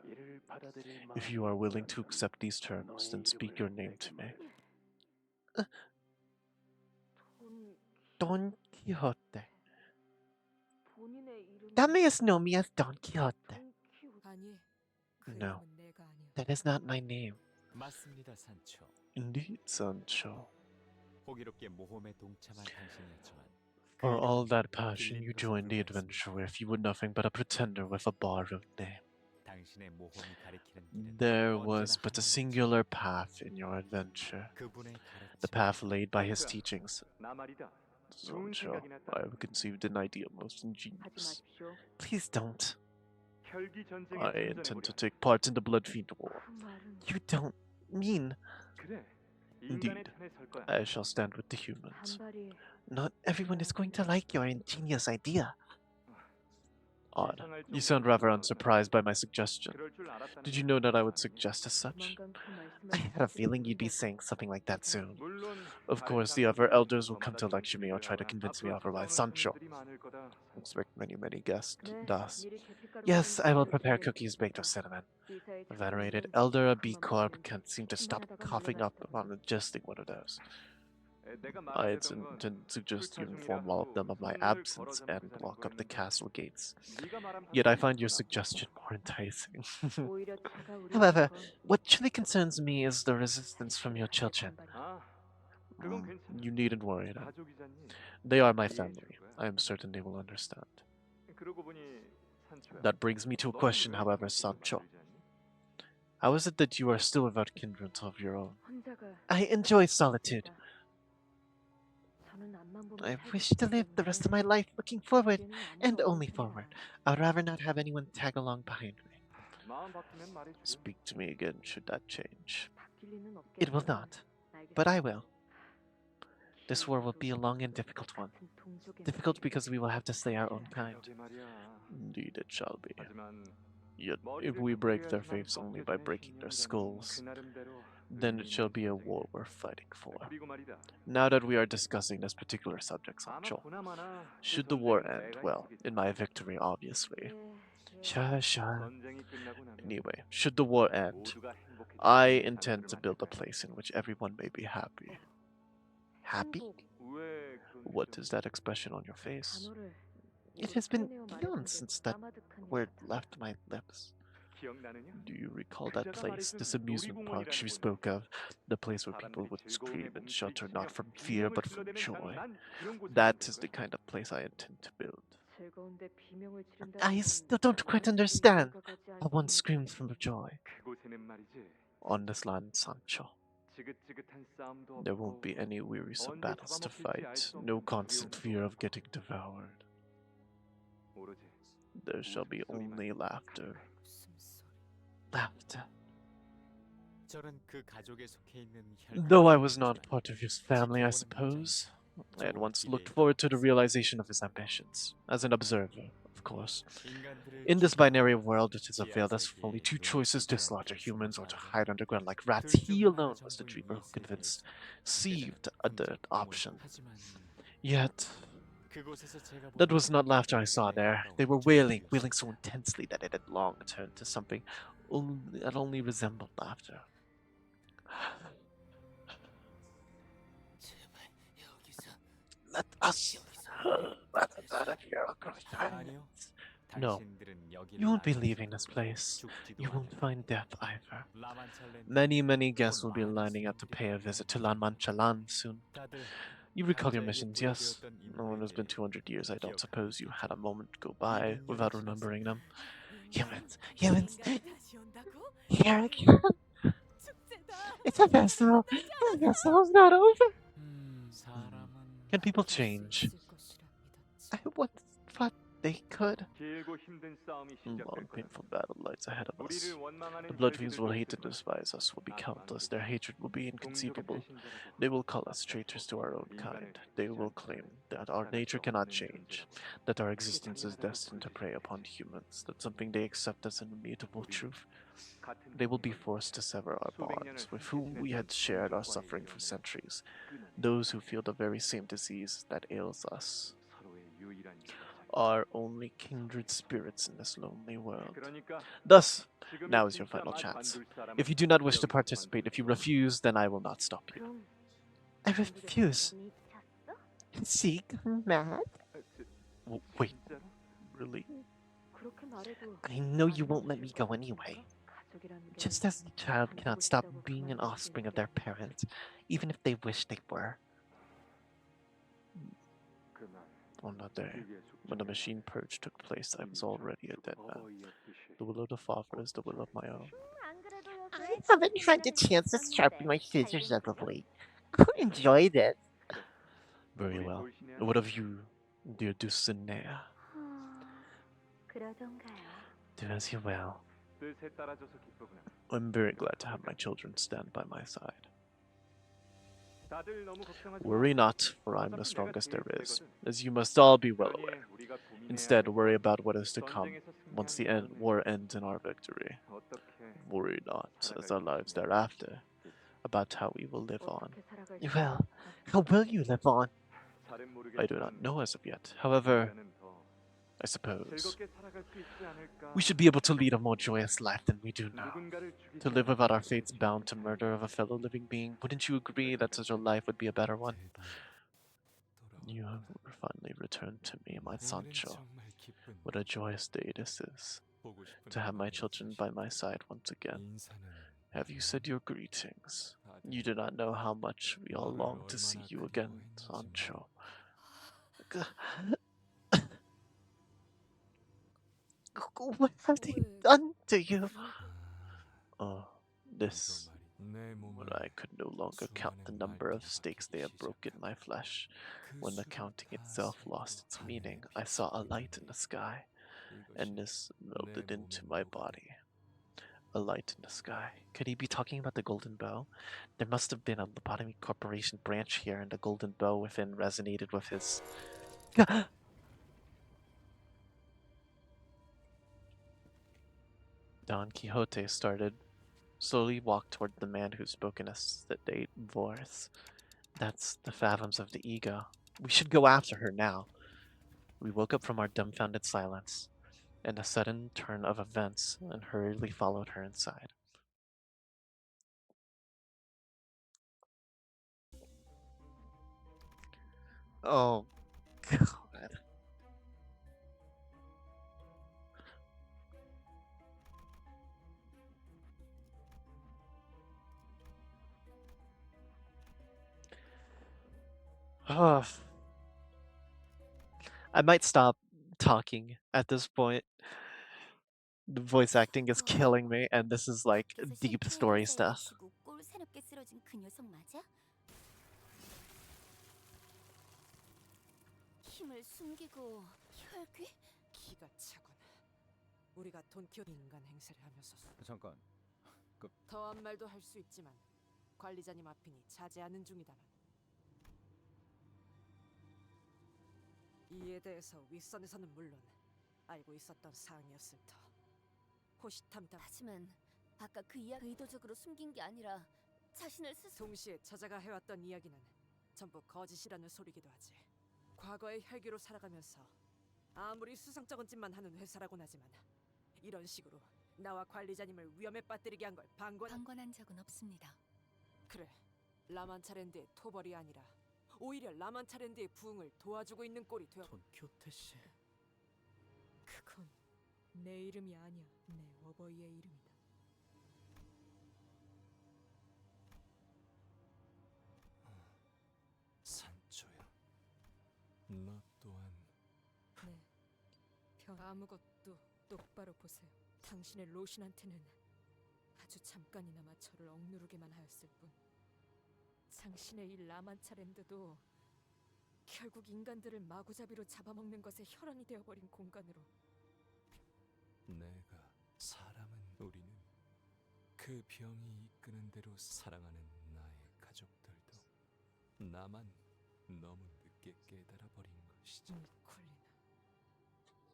If you are willing to accept these terms, then speak your name to me. Don Quixote. Thou mayest know me as Don Quixote. 아니, 그 No, 이름은 내가 아니야. that is not my name. 맞습니다, 산초. Indeed, Sancho. 호기롭게 모험에 동참한 당신이었지만 For all that passion, you joined the adventure with. You were nothing but a pretender with a borrowed name. 당신의 모험이 가리키는 길은 There was 언제나 but a 하나였지. singular path in your adventure, 그분의 the 가르침. path laid by his teachings. 나 말이다. Sancho, I have conceived an idea most ingenious. Please don't. 혈기 전쟁에 I intend to take part in the Blood Fiend War. You don't mean. 그래. Indeed, 인간의 편에 설 거야. I shall stand with the humans. Not everyone is going to like your ingenious idea. Odd. You sound rather unsurprised by my suggestion. 그럴 줄 알았다는 Did you know that I would suggest as such? I had a feeling you'd be saying something like that soon. 물론 Of course, the other elders will come to lecture me or try to convince me otherwise. Sancho. Expect many guests. Thus. Yes, I will prepare cookies baked with cinnamon. The venerated elder of B Corp can't seem to stop coughing up upon ingesting one of those. I intend to suggest you inform all of them of my absence and lock up the castle gates. Yet I find your suggestion more enticing. However, what truly concerns me is the resistance from your children. You needn't worry then. They are my family. I am certain they will understand. That brings me to a question, however, Sancho. How is it that you are still without kindred of your own? I enjoy solitude. I wish to live the rest of my life looking forward, and only forward. I'd rather not have anyone tag along behind me. Speak to me again should that change. It will not, but I will. This war will be a long and difficult one. Difficult because we will have to slay our own kind. Indeed it shall be. Yet, if we break their faiths only by breaking their skulls, then it shall be a war worth fighting for. Now that we are discussing this particular subject, Sancho, should the war end, well, in my victory, obviously. Sure. Anyway, should the war end, I intend to build a place in which everyone may be happy. Happy? What is that expression on your face? It has been eons since that word left my lips. Do you recall that place, this amusement park she spoke of? The place where people would scream and shelter not from fear but from joy. That is the kind of place I intend to build. I still don't quite understand how one screams from joy. On this land, Sancho, there won't be any wearisome battles to fight, no constant fear of getting devoured. There shall be only laughter. Laughter. Though I was not part of his family, I suppose, I had once looked forward to the realization of his ambitions, as an observer, of course. In this binary world, it is availed us with only two choices: to slaughter humans or to hide underground like rats. He alone was the dreamer who conceived the option. Yet, that was not laughter I saw there. They were wailing so intensely that it had long turned to something that only resembled laughter. Let us out of here. No, you won't be leaving this place. You won't find death either. Many guests will be lining up to pay a visit to La Mancha Land soon. You recall your missions, yes? Oh, it has been 200 years. I don't suppose you had a moment go by without remembering them. Humans! Humans! Here again! It's a festival! The festival's not over! Can people change? I once thought they could. Long, painful battle lies ahead of us. The bloodfiends will hate and despise us, will be countless. Their hatred will be inconceivable. They will call us traitors to our own kind. They will claim that our nature cannot change, that our existence is destined to prey upon humans, that something they accept as an immutable truth. They will be forced to sever our bonds, with whom we had shared our suffering for centuries, those who feel the very same disease that ails us. Are only kindred spirits in this lonely world. Thus, now is your final chance. If you do not wish to participate, if you refuse, then I will not stop you. I refuse. See, mad? Wait, really? I know you won't let me go anyway. Just as the child cannot stop being an offspring of their parents, even if they wish they were. On that day, when the machine purge took place, I was already a dead man. The will of the Father is the will of my own. I haven't had the chance to sharpen my scissors as of late. I enjoyed it. Very well. What of you, dear Dulcinea? Do as you will. I'm very glad to have my children stand by my side. Worry not, for I'm the strongest there is, as you must all be well aware. Instead, worry about what is to come once the war ends in our victory. Worry not, as our lives thereafter, about how we will live on. Well, how will you live on? I do not know as of yet. However, I suppose we should be able to lead a more joyous life than we do now. To live without our fates bound to murder of a fellow living being, wouldn't you agree that such a life would be a better one? You have finally returned to me, my Sancho. What a joyous day this is, to have my children by my side once again. Have you said your greetings? You do not know how much we all long to see you again, Sancho. What have they done to you? Oh, this. When I could no longer count the number of stakes they have broken my flesh. When the counting itself lost its meaning, I saw a light in the sky, and this melted into my body. A light in the sky. Could he be talking about the Golden Bow? There must have been a lobotomy corporation branch here, and the Golden Bow within resonated with his. Don Quixote slowly walked toward the man who spoke in a sedate voice. That's the fathoms of the ego. We should go after her now. We woke up from our dumbfounded silence, and a sudden turn of events, and hurriedly followed her inside. Oh, God. Oh, I might stop talking at this point. The voice acting is killing me, and this is like deep story stuff. 힘을 숨기고 혈귀? 기가 차군. 우리가 돈키호테 인간 행세를 하면서 잠깐. 더한 말도 할 수 있지만 관리자님 앞이니 자제하는 중이다만 이에 대해서 윗선에서는 물론 알고 있었던 사항이었을 터. 호시탐탐. 하지만 아까 그 이야기 의도적으로 숨긴 게 아니라 자신을 스스로 동시에 저자가 해왔던 이야기는 전부 거짓이라는 소리기도 하지. 과거의 혈기로 살아가면서 아무리 수상쩍은 짓만 하는 회사라곤 하지만 이런 식으로 나와 관리자님을 위험에 빠뜨리게 한 걸 방관한 적은 없습니다. 그래, 라만차랜드의 토벌이 아니라 오히려 라만차랜드의 부흥을 도와주고 있는 꼴이 되어. 돈키호테 씨. 그건 내 이름이 아니야. 내 어버이의 이름이다. 산초의 아무것도 똑바로 보세요. 당신의 로신한테는 아주 잠깐이나마 저를 억누르게만 하였을 뿐 당신의 이 라만차랜드도 결국 인간들을 마구잡이로 잡아먹는 것에 혈안이 되어버린 공간으로. 내가 사람은 우리는 그 병이 이끄는 대로 사랑하는 나의 가족들도 나만 너무 늦게 깨달아 버린 것이지. 콜리나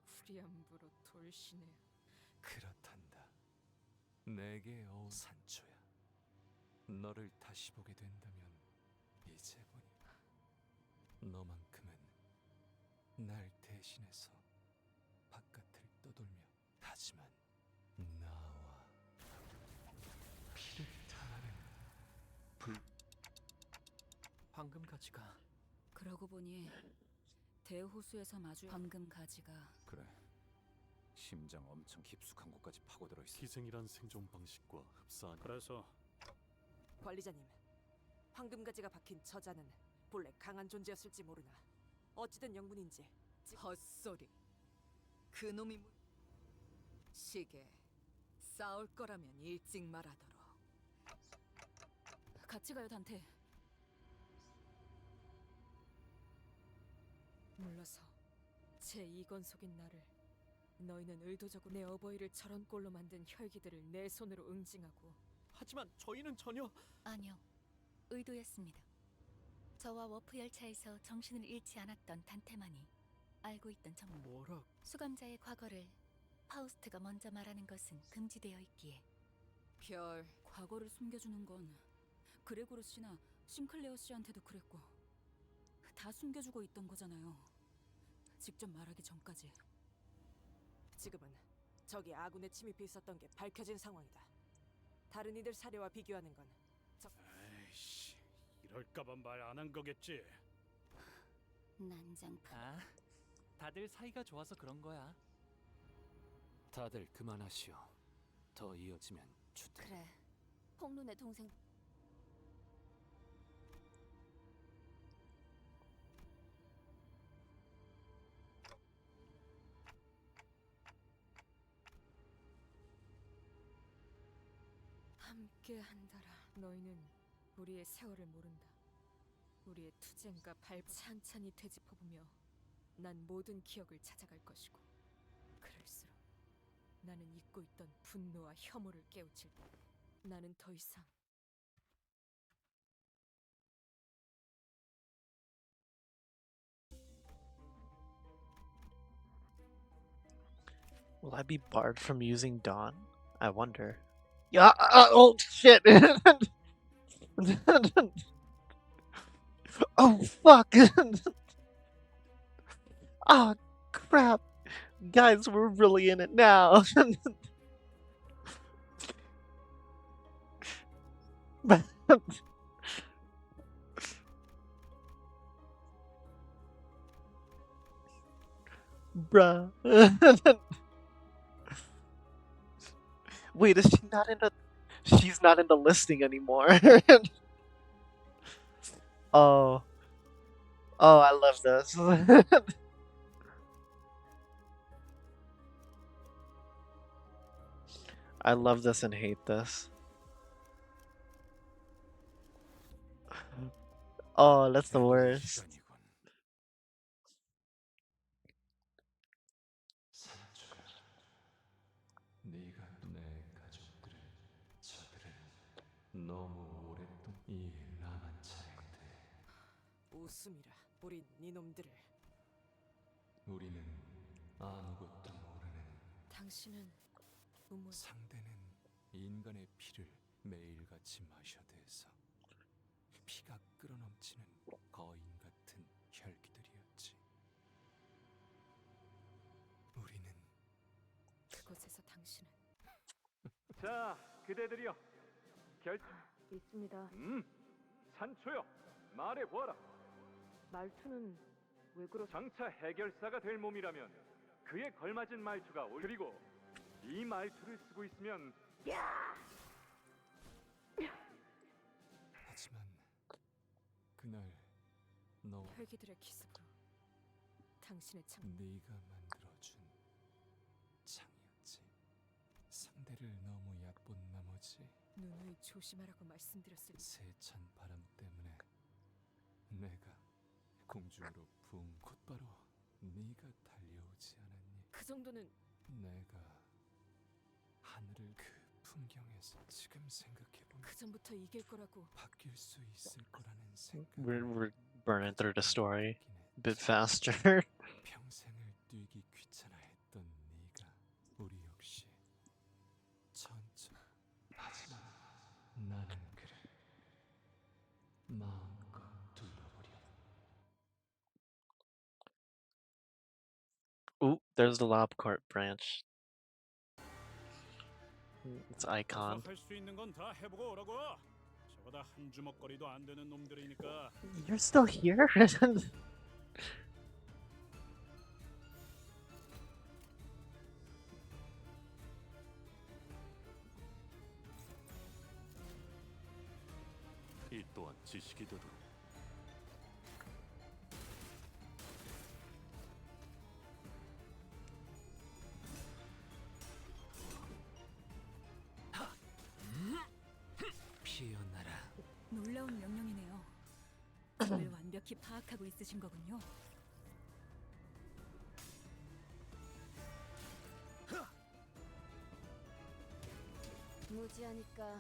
후리안부로 돌시네요. 그렇단다. 내게 산초야. 너를 다시 보게 된다면 이제 보니 너만큼은 날 대신해서 바깥을 떠돌며 하지만 나와 피를 타는 황금 가지가. 그러고 보니 대호수에서 마주 황금 가지가 그래. 심장 엄청 깊숙한 곳까지 파고들어 있어. 기생이란 생존 방식과 흡사한 그래서 관리자님, 황금가지가 박힌 저자는 본래 강한 존재였을지 모르나 어찌된 영문인지. 헛소리. 그놈이 시계 싸울 거라면 일찍 말하도록. 같이 가요, 단테. 물러서 제 이건속인 나를 너희는 의도적으로 내 어버이를 저런 꼴로 만든 혈기들을 내 손으로 응징하고. 하지만 저희는 전혀. 아니요, 의도였습니다. 저와 워프 열차에서 정신을 잃지 않았던 단테만이 알고 있던 정보. 뭐라? 수감자의 과거를 파우스트가 먼저 말하는 것은 금지되어 있기에. 별 과거를 숨겨주는 건 그레고르 씨나 싱클레어 씨한테도 그랬고 다 숨겨주고 있던 거잖아요. 직접 말하기 전까지. 지금은 적이 아군에 침입해 있었던 게 밝혀진 상황이다. 다른 이들 사례와 비교하는 건 에이씨, 이럴까봐 말 안 한 거겠지. 난장판. 다들 사이가 좋아서 그런 거야. 다들 그만하시오. 더 이어지면 주대. 그래, 폭룬의 동생. 함께 한다라. 너희는 우리의 세월을 모른다. 우리의 투쟁과 찬찬히 되짚어보며 난 모든 기억을 찾아갈 것이고, 그럴수록 나는 잊고 있던 분노와 혐오를 깨우칠 때 나는 더 이상 Will I be barred from using Dawn? I wonder. Yeah. Oh shit. Oh fuck. Oh crap. Guys, we're really in it now. Bruh. Wait, is she not in the... She's not in the listing anymore. Oh. Oh, I love this. I love this and hate this. Oh, that's the worst. 산초야. 네가 내 가족들을 저들을 너무 오랫동안 이 라만차랜드에 웃음이라. 우린 이놈들을. 우리는 아무것도 모르는 당신은 상대는 인간의 피를 매일같이 마셔대서 피가 끓어넘치는 거인 같은 혈기들이었지. 우리는 그곳에서 당신은 자, 그대들이여. 있습니다. 산초여, 말해보아라. 말투는 왜 그러? 장차 해결사가 될 몸이라면 그에 걸맞은 말투가 그리고 이 말투를 쓰고 있으면 하지만 그날 너 혈기들의 기습으로 당신의 창 네가 만들어준 피를 너무 얕본 나머지 누누이 조심하라고 말씀드렸을 세찬 바람 때문에 내가 공중으로 붕 곧바로 네가 달려오지 않았니? 그 정도는 내가 하늘을 그 풍경에서 지금 생각해보면 그 전부터 이길 거라고. 바뀔 수 있을 거라는 생각. We're burning through the story a bit 했지. faster. 평생을 뛰기 귀찮아했던 네가 우리 역시 천천히 하지만 나는 그래 마음껏 둘러보려. Ooh, there's the lob court branch. It's icon. 할수 있는 건 다 해보고 오라고. 저거 다 한 주먹거리도 안 되는 놈들이니까. You're still here? 이 또한 지식이 되도록. 피어나라. 놀라운 명령이네요. 저를 완벽히 파악하고 있으신 거군요. 무지하니까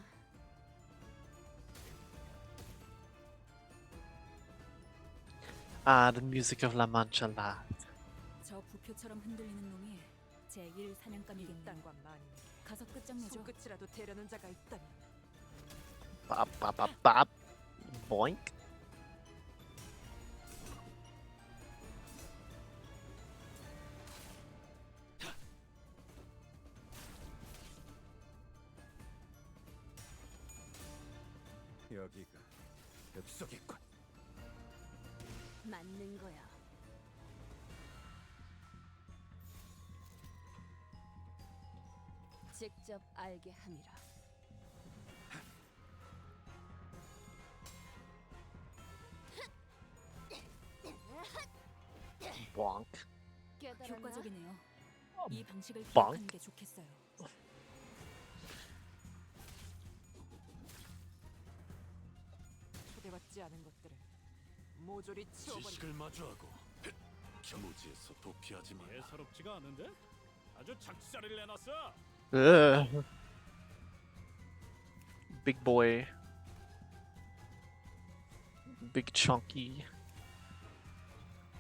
Ah, the music of La Mancha La. 저 부표처럼 흔들리는 놈이 제1 사냥감이겠네요. 땅과 만 가서 끝장내죠. 손끝이라도 대려는 자가 있다면 Bop, bop, bop, bop. Boink. 여기가 엽석이군. 맞는 거야. 직접 알게 함이라. Bonk. 깨달았나? 효과적이네요. 이 방식을 빵. 기억하는 게 좋겠어요. 초대받지 않은 것들을 모조리 치워버리고 지식을 마주하고 무지에서 도피하지 마. 예사롭지가 않은데? 아주 작살을 내놨어. Ugh. Big boy. Big chunky.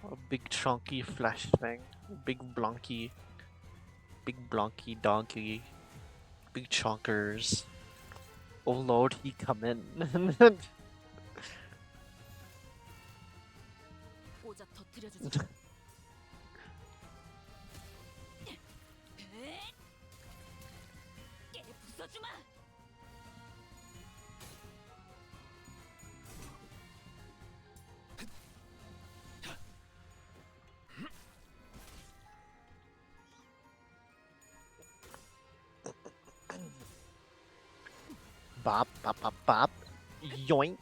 A big chunky flesh thing. Big blunky. Big blunky donkey. Big chunkers. Oh lord, he come in. 오자 터뜨려주지. 깨 부숴주마. Bop, bop, bop, bop. Yoink.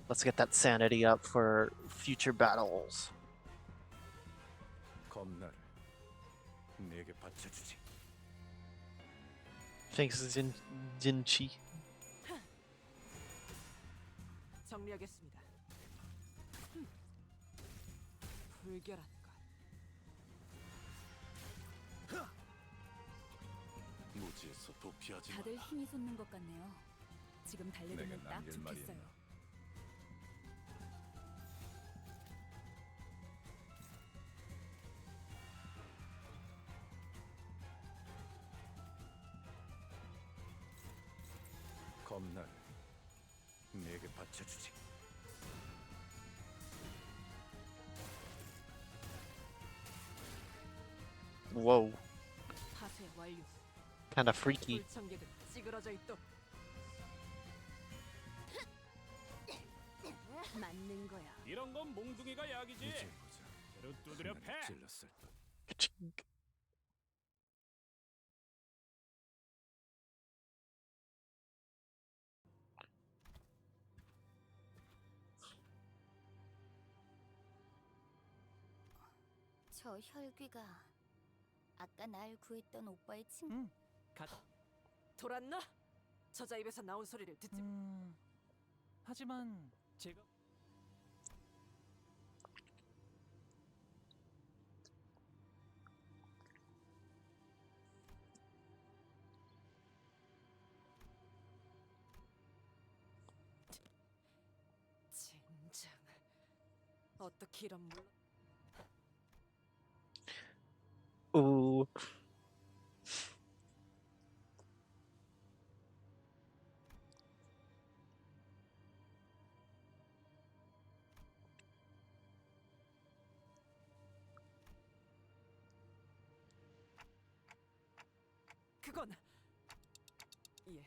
Let's get that sanity up for future battles. 검나를 네게 바쳐주지. Thanks, Jinchi. 정리하겠습니다. 불결한 것. 무지에서 도피하지 마. 다들 힘이 솟는 것 같네요. 지금 내가 달려들면 딱 남길 좋겠어요. 말이었나? 검나를 네게 바쳐주지. Whoa, 파쇄 완료. kinda freaky. 불청객은 찌그러져 있도록. 맞는 거야. 이런 건 몽둥이가 약이지. 이제 보자. 재료 두드려 패. 찔렀을 듯. Ka-chink. 저 혈귀가 아까 날 구했던 오빠의 친구. 돌았나? 저자 입에서 나온 소리를 듣지. 하지만 제가 젠장. 어떻게 이런 물? Ooh. 그건 예.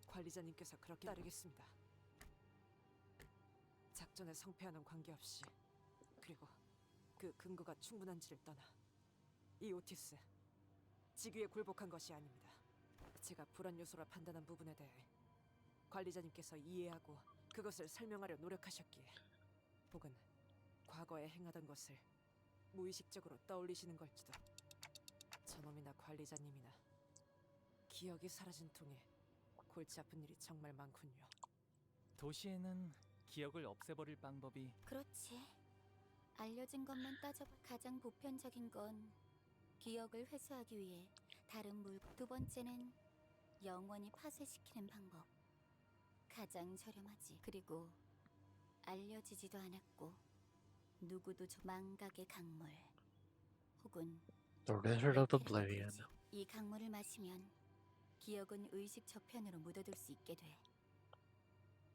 관리자님께서 그렇게 따르겠습니다. 작전에 성패하는 관계없이, 그리고 그 근거가 충분한지를 떠나 이 오티스 직위에 굴복한 것이 아닙니다. 제가 불안 요소라 판단한 부분에 대해 관리자님께서 이해하고 그것을 설명하려 노력하셨기에, 혹은 과거에 행하던 것을 무의식적으로 떠올리시는 걸지도. 저놈이나 관리자님이나 기억이 사라진 통에 골치 아픈 일이 정말 많군요. 도시에는 기억을 없애버릴 방법이 그렇지. 알려진 것만 따져봐. 가장 보편적인 건 기억을 회수하기 위해 다른 물건. 두 번째는 영원히 파쇄시키는 방법. 가장 저렴하지. 그리고 알려지지도 않았고 누구도 망각의 강물 혹은 The Wizard of Oblivion. 이 강물을 마시면 기억은 의식 저편으로 묻어둘 수 있게 돼.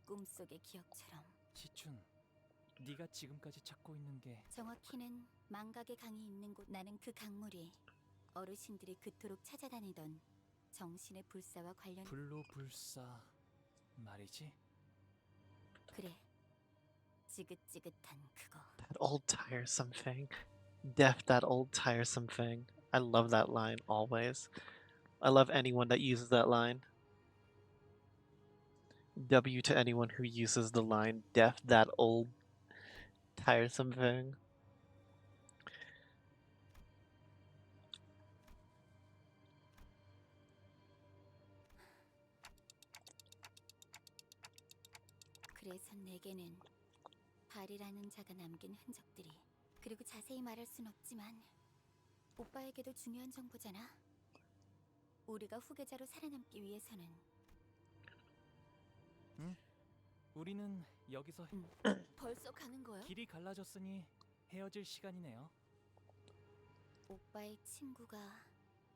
꿈속의 기억처럼. 시춘, 네가 지금까지 찾고 있는 게 정확히는 망각의 강이 있는 곳. 나는 그 강물이 어르신들이 그토록 찾아다니던 정신의 불사와 관련. 불로불사 말이지? 그래. 지긋지긋한 그거. That old tiresome thing. Death, that old tiresome thing. I love that line always. I love anyone that uses that line. W to anyone who uses the line, death, that old tiresome thing. 그래서 내게는 발이라는 자가 남긴 흔적들이. 그리고 자세히 말할 순 없지만 오빠에게도 중요한 정보잖아. 우리가 후계자로 살아남기 위해서는. 응? 우리는 여기서 벌써 가는 거야? 길이 갈라졌으니 헤어질 시간이네요. 오빠의 친구가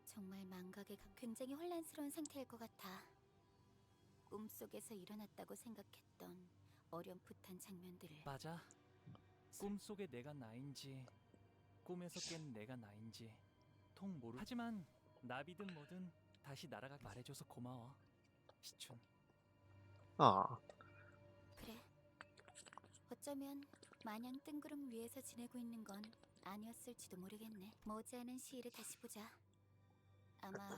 정말 굉장히 혼란스러운 상태일 것 같아. 꿈속에서 일어났다고 생각했던 어렴풋한 장면들을. 맞아. 꿈속의 내가 나인지 꿈에서 깬 내가 나인지 통 모르. 하지만 나비든 뭐든 다시 날아가. 말해줘서 고마워, 시춘. Aw. 그래. 어쩌면 마냥 뜬구름 위에서 지내고 있는 건 아니었을지도 모르겠네. 머지않은 시일에 다시 보자. 아마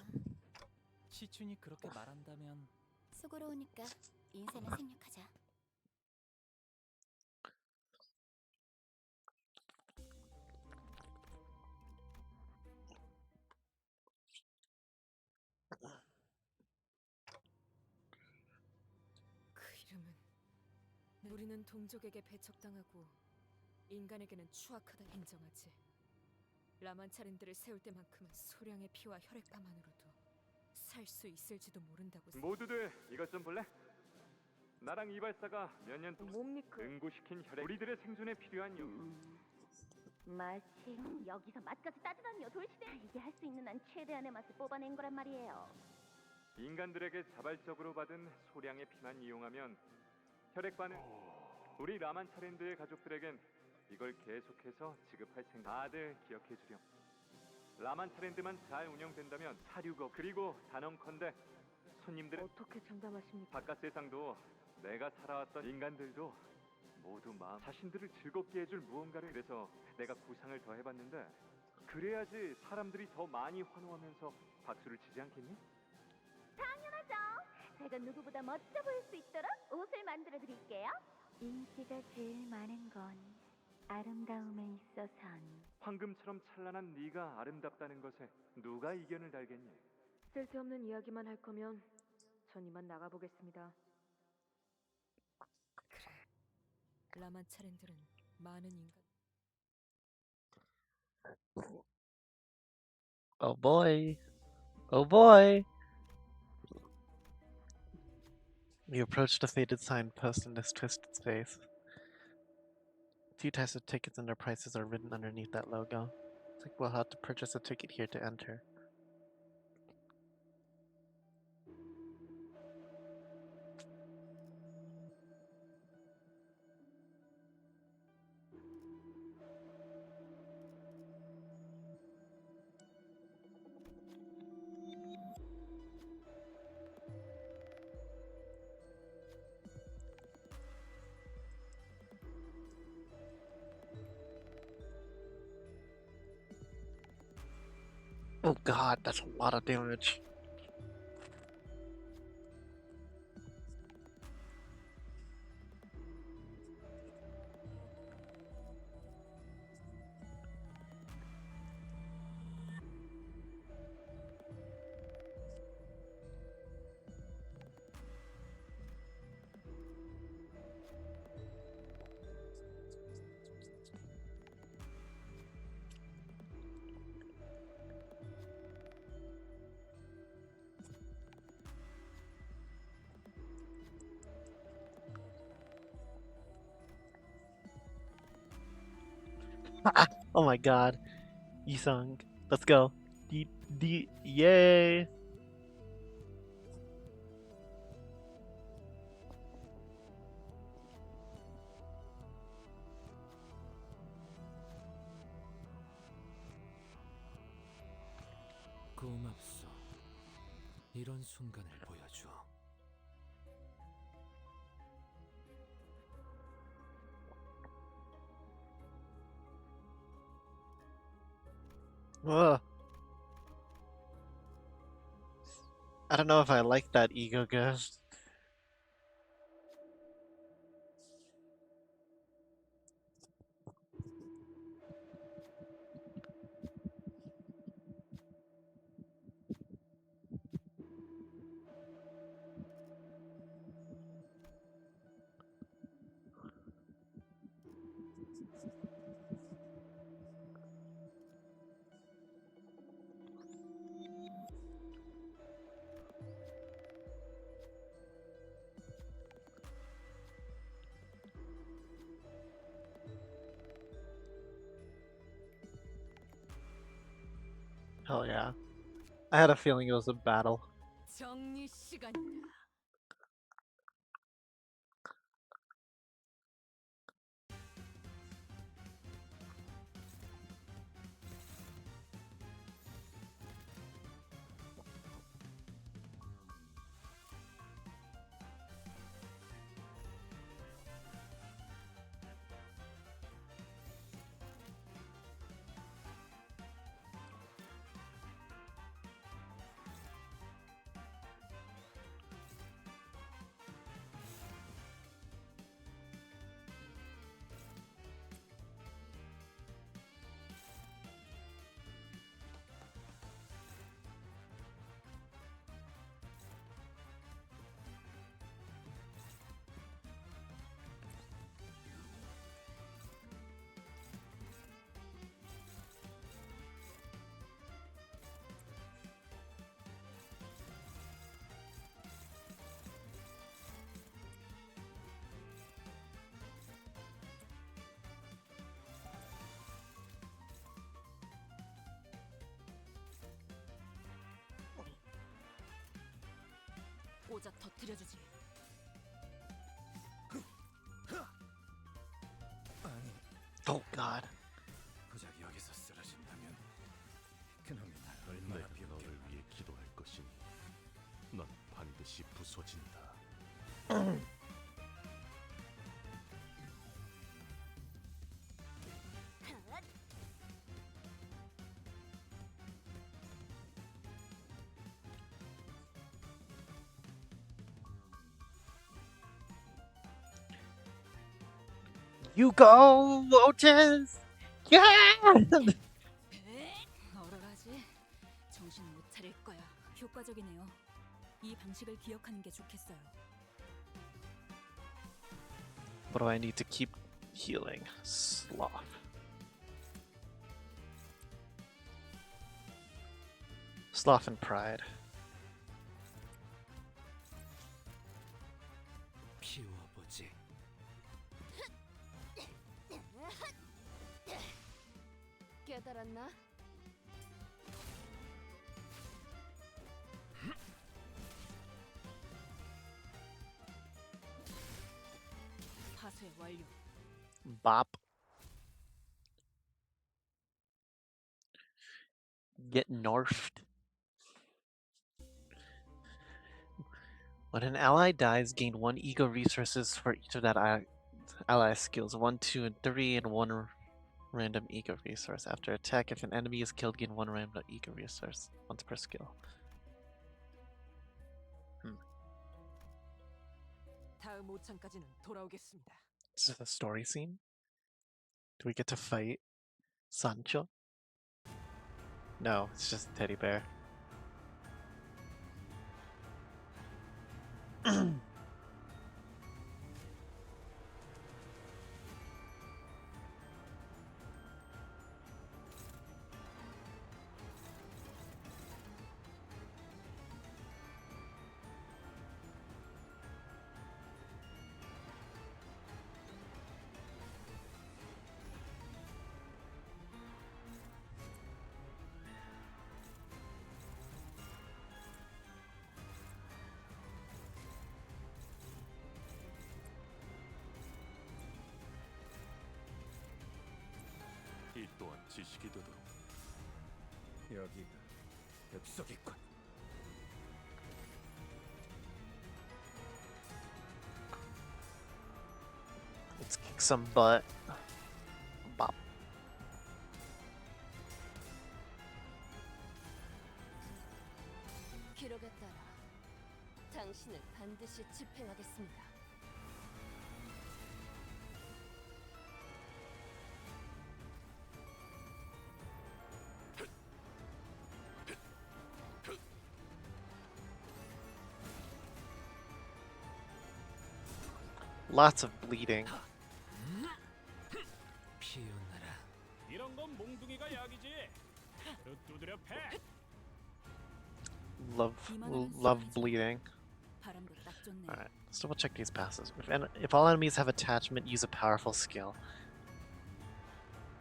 시춘이 그렇게 말한다면. 수고로우니까 인사는 생략하자. 그 이름은. 우리는 동족에게 배척당하고 인간에게는 추악하다 인정하지. 라만차린들을 세울 때만큼은 소량의 피와 혈액파만으로도 살 수 있을지도 모른다고. 모두들 이것 좀 볼래? 나랑 이발사가 몇 년 동안 뭡니까? 응고시킨 혈액. 우리들의 생존에 필요한 마침 여기서 맛까지 따지다니요 돌시대. 이게 할 수 있는 한 최대한의 맛을 뽑아낸 거란 말이에요. 인간들에게 자발적으로 받은 소량의 피만 이용하면 혈액 반응. 우리 라만 차랜드의 가족들에겐 이걸 계속해서 지급할 생각. 다들 기억해 주렴. 라만 차랜드만 잘 운영된다면 사료고 그리고 단언컨대 손님들은 어떻게 장담하십니까? 바깥 세상도 내가 살아왔던 인간들도 모두 마음 자신들을 즐겁게 해줄 무언가를. 그래서 내가 구상을 더 해봤는데 그래야지 사람들이 더 많이 환호하면서 박수를 치지 않겠니? 당연하죠. 제가 누구보다 멋져 보일 수 있도록 옷을 만들어 드릴게요. 인기가 제일 많은 건 아름다움에 있어선 황금처럼 찬란한 네가 아름답다는 것에 누가 이견을 달겠니? 쓸데없는 이야기만 할 거면 전 이만 나가보겠습니다. 그래, 라만 차렌들은 많은 인간. Oh boy. Oh boy. You approach the faded signpost in this twisted space. Few types of tickets and their prices are written underneath that logo. It's like we'll have to purchase a ticket here to enter. Oh god, that's a lot of damage. Oh my god. Yisung. Let's go. Yay! 고맙소. 이런 순간을 보여줘. Ugh. I don't know if I like that ego ghost. Hell yeah. I had a feeling it was a battle. 정리 시간이다. 고작 터뜨려주지. 아니, Oh God. 고작 여기서 쓰러진다면 그놈이 날 얼마나 내가 너를 위해 기도할 것이니 넌 반드시 부서진다. You go, Otis! Yeah! 얼얼하지? 정신 못 차릴 거야. 효과적이네요. 이 방식을 기억하는 게 좋겠어요. What do I need to keep healing? Sloth. Sloth and pride. 피워보지. 깨달았나? 파쇄 완료. Bop. Get nerfed. When an ally dies, gain 1 ego resources for each of that ally skills. 1, 2, and 3, and 1 random ego resource. After attack, if an enemy is killed, gain 1 random ego resource. Once per skill. 다음 5창까지는 돌아오겠습니다. Is this a story scene? Do we get to fight Sancho? No, it's just a teddy bear. 이 또한 지식이 되도록. 여기가 엽석이군. Let's kick some butt. Bop. 기록에 따라 당신을 반드시 집행하겠습니다. Lots of bleeding. 피어나라. 이런 건 몽둥이가 약이지. 두드려 패. Love bleeding. 바람도 딱 좋네. Alright, let's double check these passes. If all enemies have attachment, use a powerful skill.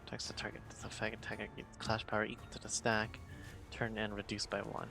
Attacks the target. The effect attack clash power equal to the stack. Turn and reduced by 1.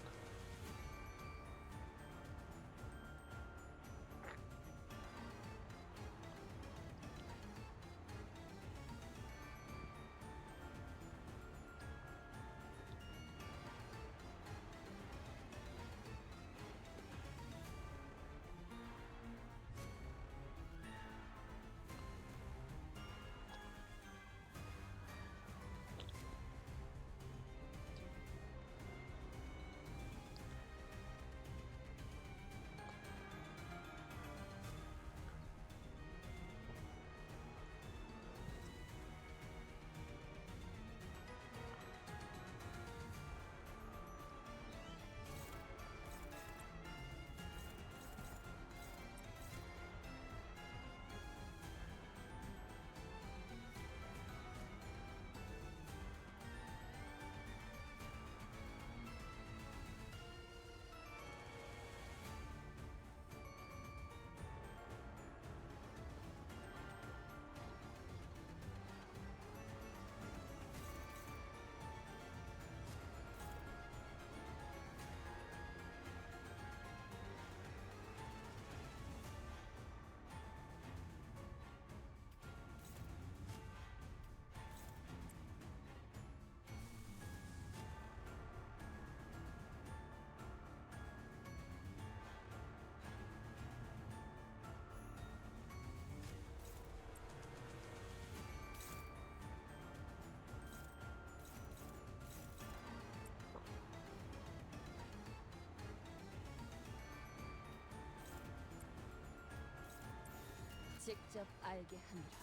직접 알게 함이라.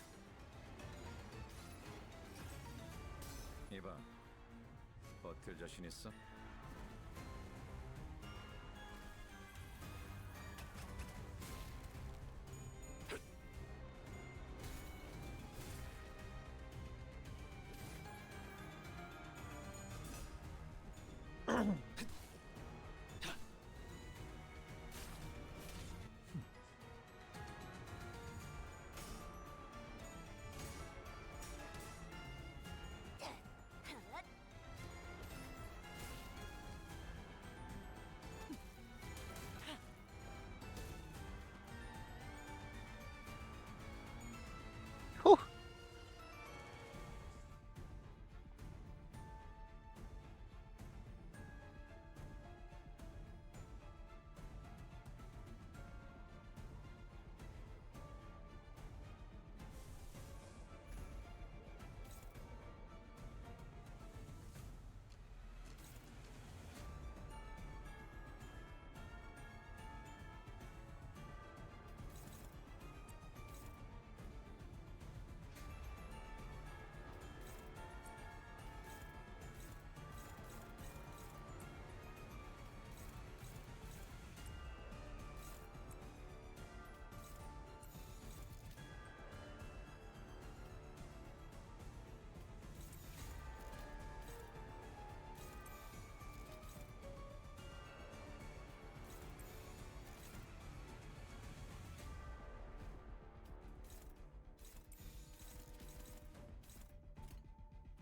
이봐, 버틸 자신 있어? Whew.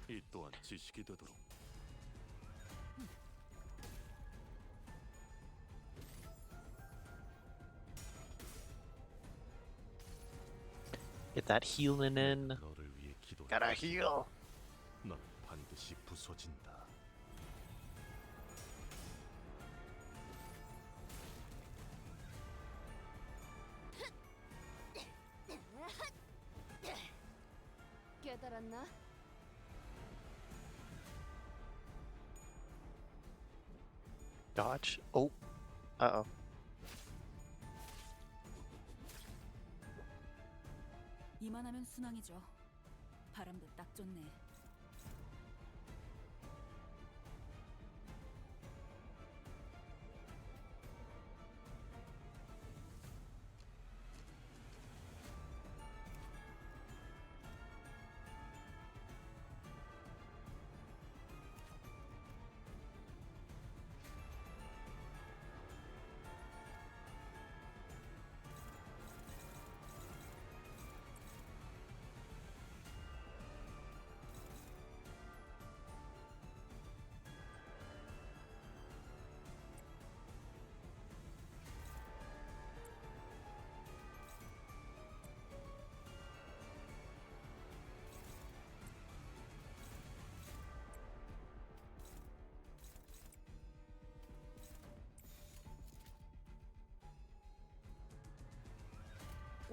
이 또한 지식이 되도록. Get that healing in. 너를 위해 기도해. Gotta heal. 넌 반드시 부서진다. 깨달았나? Dodge. Oh. Uh-oh. 이만하면 순항이죠. 바람도 딱 좋네.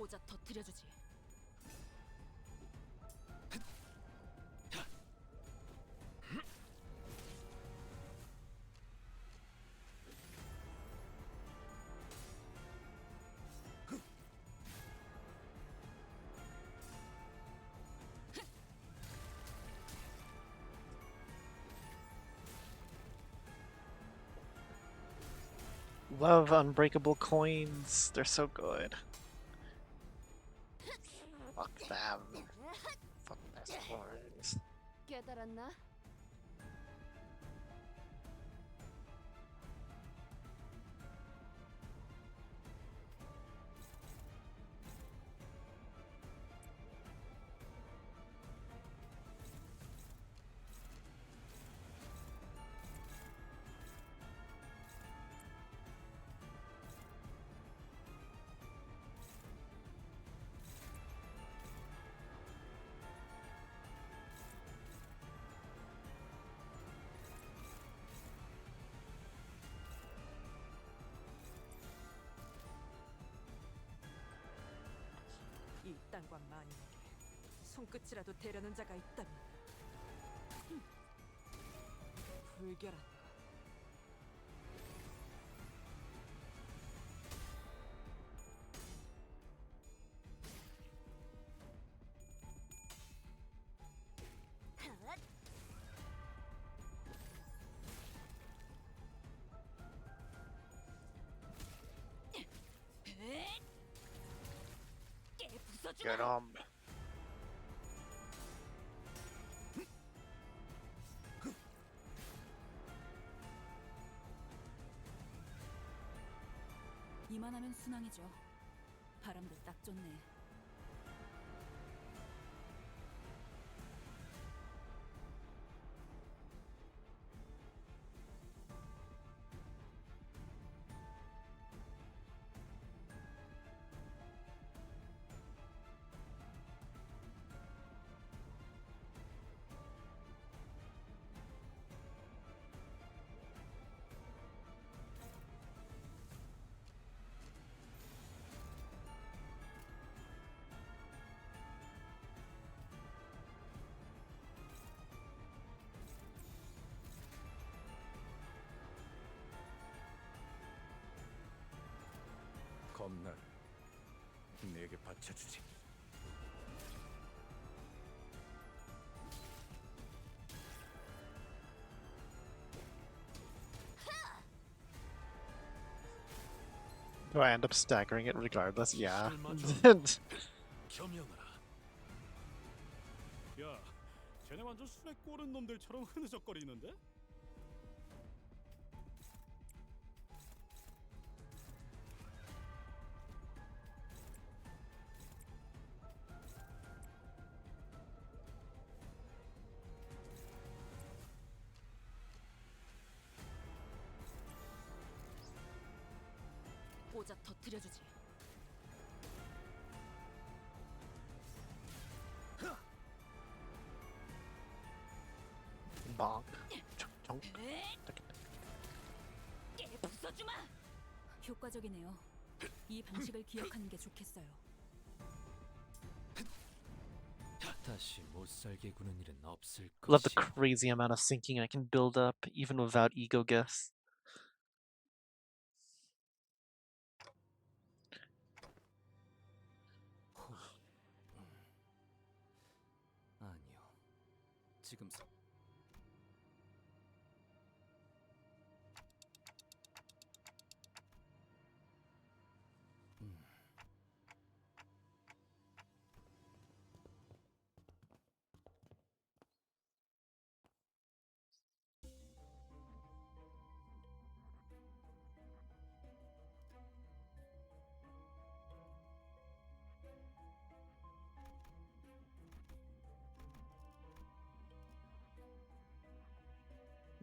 꽂아 터뜨려주지. Love unbreakable coins. They're so good. Fuck them. Fuck those coins. 깨달았나? 이 땅과 만인에게 손끝이라도 대려는 자가 있다면 불결한 것. Get 'em. 이만하면 순항이죠. 바람도 딱 좋네. 검날 내게 바쳐주지. Do I end up staggering it regardless? Yeah. 겸양하라. 야, 쟤네 완전 술에 꼬른 놈들처럼 흐느적거리는데? 꽂아 터뜨려주지. Bonk. Chunk. 부숴주마. 효과적이네요. 이 방식을 기억하는 게 좋겠어요. 다시 못 살게 구는 일은 없을 Love the 것이오. crazy amount of sinking I can build up, even without ego guess. 아니요. 지금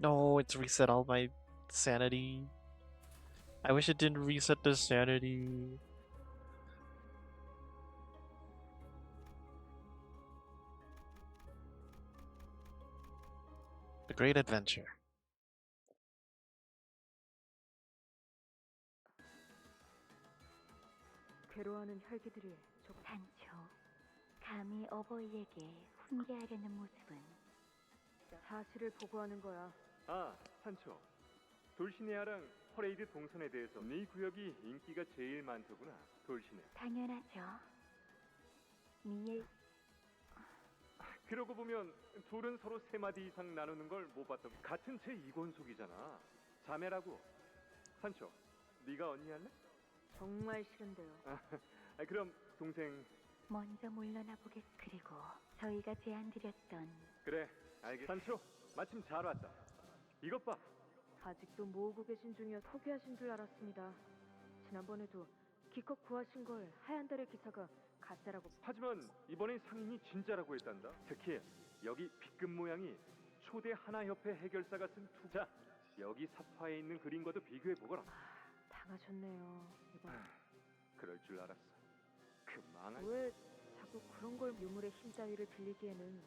No, it's reset all my sanity. I wish it didn't reset the sanity. The Great Adventure. 괴로워하는 혈기들이 산초, 감히 어버이에게 훈계하려는 모습은 사실을 보고하는 거야. 아, 산초. 돌시네아랑 퍼레이드 동선에 대해서 네 구역이 인기가 제일 많더구나. 돌시네. 당연하죠. 미엘 그러고 보면 둘은 서로 세 마디 이상 나누는 걸 못 봤던 같은 제 이권속이잖아. 자매라고. 산초, 네가 언니 할래? 정말 싫은데요. 그럼 동생. 먼저 물러나 보겠. 그리고 저희가 제안드렸던 그래, 알겠. 산초, 마침 잘 왔다. 이것 봐. 아직도 모으고 계신 중이어 포기하신 줄 알았습니다. 지난번에도 기껏 구하신 걸 하얀 달의 기사가 가짜라고. 하지만 이번엔 상인이 진짜라고 했단다. 특히 여기 빗금 모양이 초대 하나협회 해결사가 쓴 투자. 여기 사파에 있는 그림과도 비교해 보거라. 당하셨네요. 이번. 그럴 줄 알았어. 그 망할. 왜 자꾸 그런 걸 유물의 힘 따위를 빌리기에는.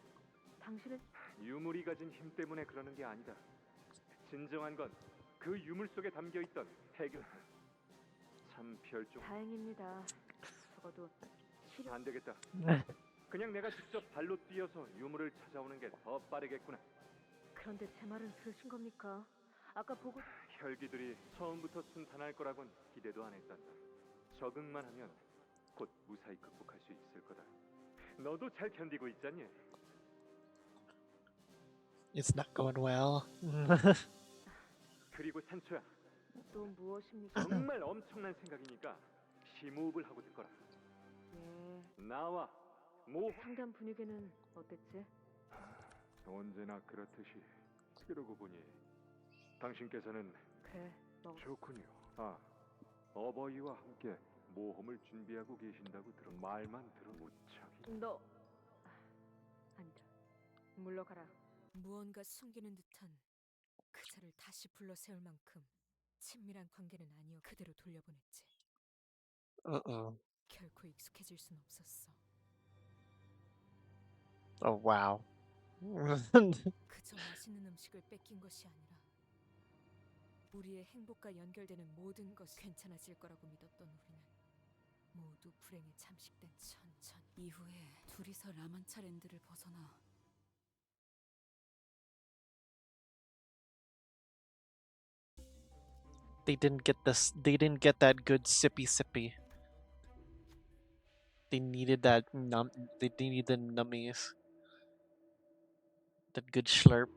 당신은 유물이 가진 힘 때문에 그러는 게 아니다. 진정한 건 그 유물 속에 담겨 있던 해결. 참 별종. 다행입니다. 적어도 실현. 안 되겠다. 그냥 내가 직접 발로 뛰어서 유물을 찾아오는 게 더 빠르겠구나. 그런데 제 말은 들으신 겁니까? 아까 보고. 혈기들이 처음부터 순탄할 거라곤 기대도 안 했단다. 적응만 하면 곧 무사히 극복할 수 있을 거다. 너도 잘 견디고 있잖니? It's not going well. 그리고 산초야. 또 무엇입니까? 정말 엄청난 생각이니까 심호흡을 하고 듣거라. 예. 나와. 모 상담 분위기는 어땠지? 언제나 그렇듯이. 그러고 보니 당신께서는 그래, 뭐 좋군요. 아, 어버이와 함께 모험을 준비하고 계신다고 들어. 말만 들어 무척이. 너 아니다. 물러가라. 무언가 숨기는 듯한 그자를 다시 불러 세울 만큼 친밀한 관계는 아니어 그대로 돌려보냈지. Uh-oh. 결코 익숙해질 순 없었어. Oh, wow. 그저 맛있는 음식을 뺏긴 것이 아니라 우리의 행복과 연결되는 모든 것이 괜찮아질 거라고 믿었던 우리는 모두 불행에 잠식된 천천. 이후에 둘이서 라만차랜드를 벗어나 They didn't get this. They didn't get that good sippy sippy. They needed that They needed the nummies. That good slurp.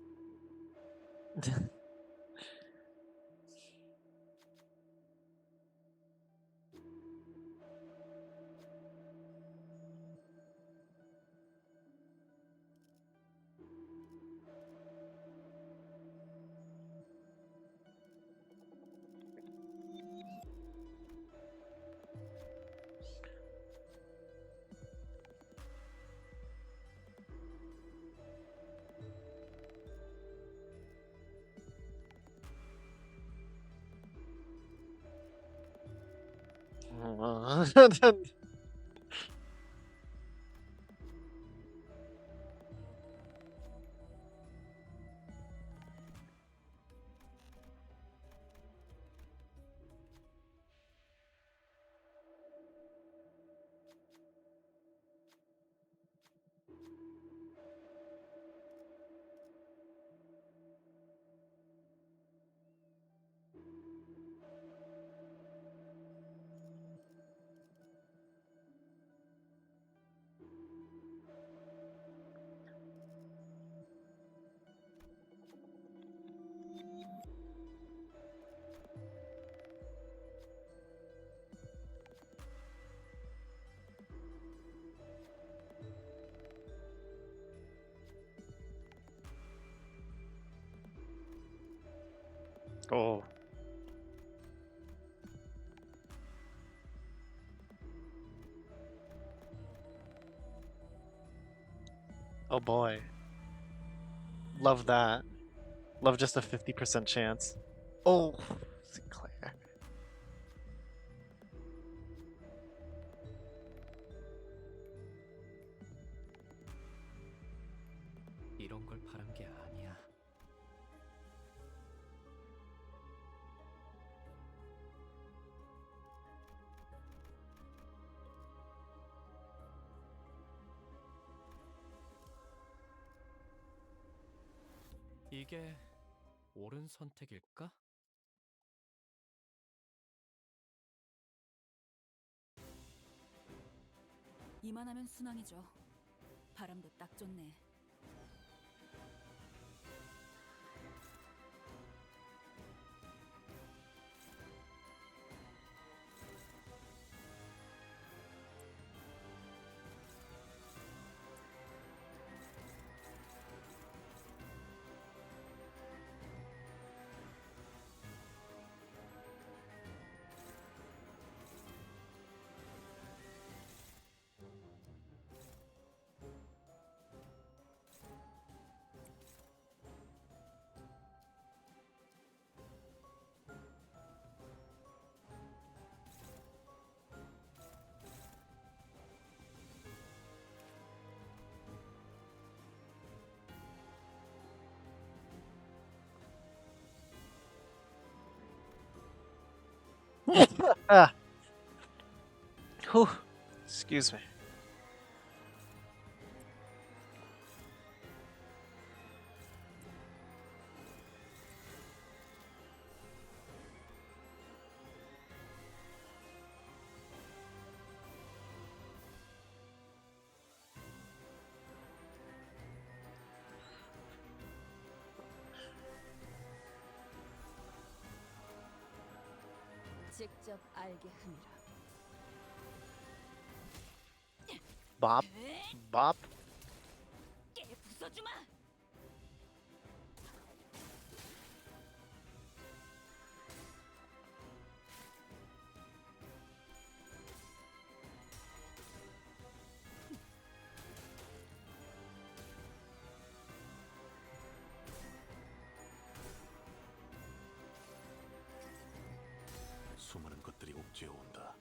Oh. Oh boy. Love that. Love just a 50% chance. Oh, Sinclair. 이런 걸 바란 게 아니야. 이게 옳은 선택일까? 이만하면 순항이죠. 바람도 딱 좋네. Ah. Whew. Excuse me. 직접 알게 함이라. Bop. Bop. 깨 부숴주마. 수많은 것들이 옥죄어 온다.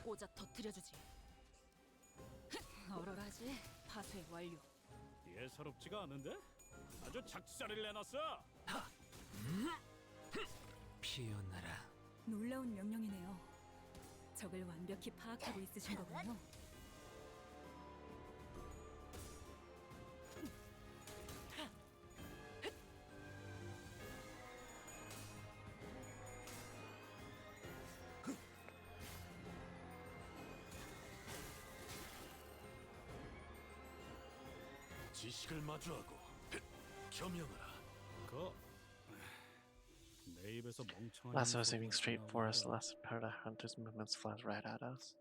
꽂아 터뜨려주지. 얼얼하지? 파쇄 완료. 예사롭지가 않은데? 아주 작살을 내놨어. 피어나라. 놀라운 명령이네요. 적을 완벽히 파악하고 있으신 거군요. 지식을 마주하고 겸용하라. 내 입에서 멍청한 Lasso is 소리가 aiming straight for us. The 나오니까. last part of Hunter's movements flies right at us.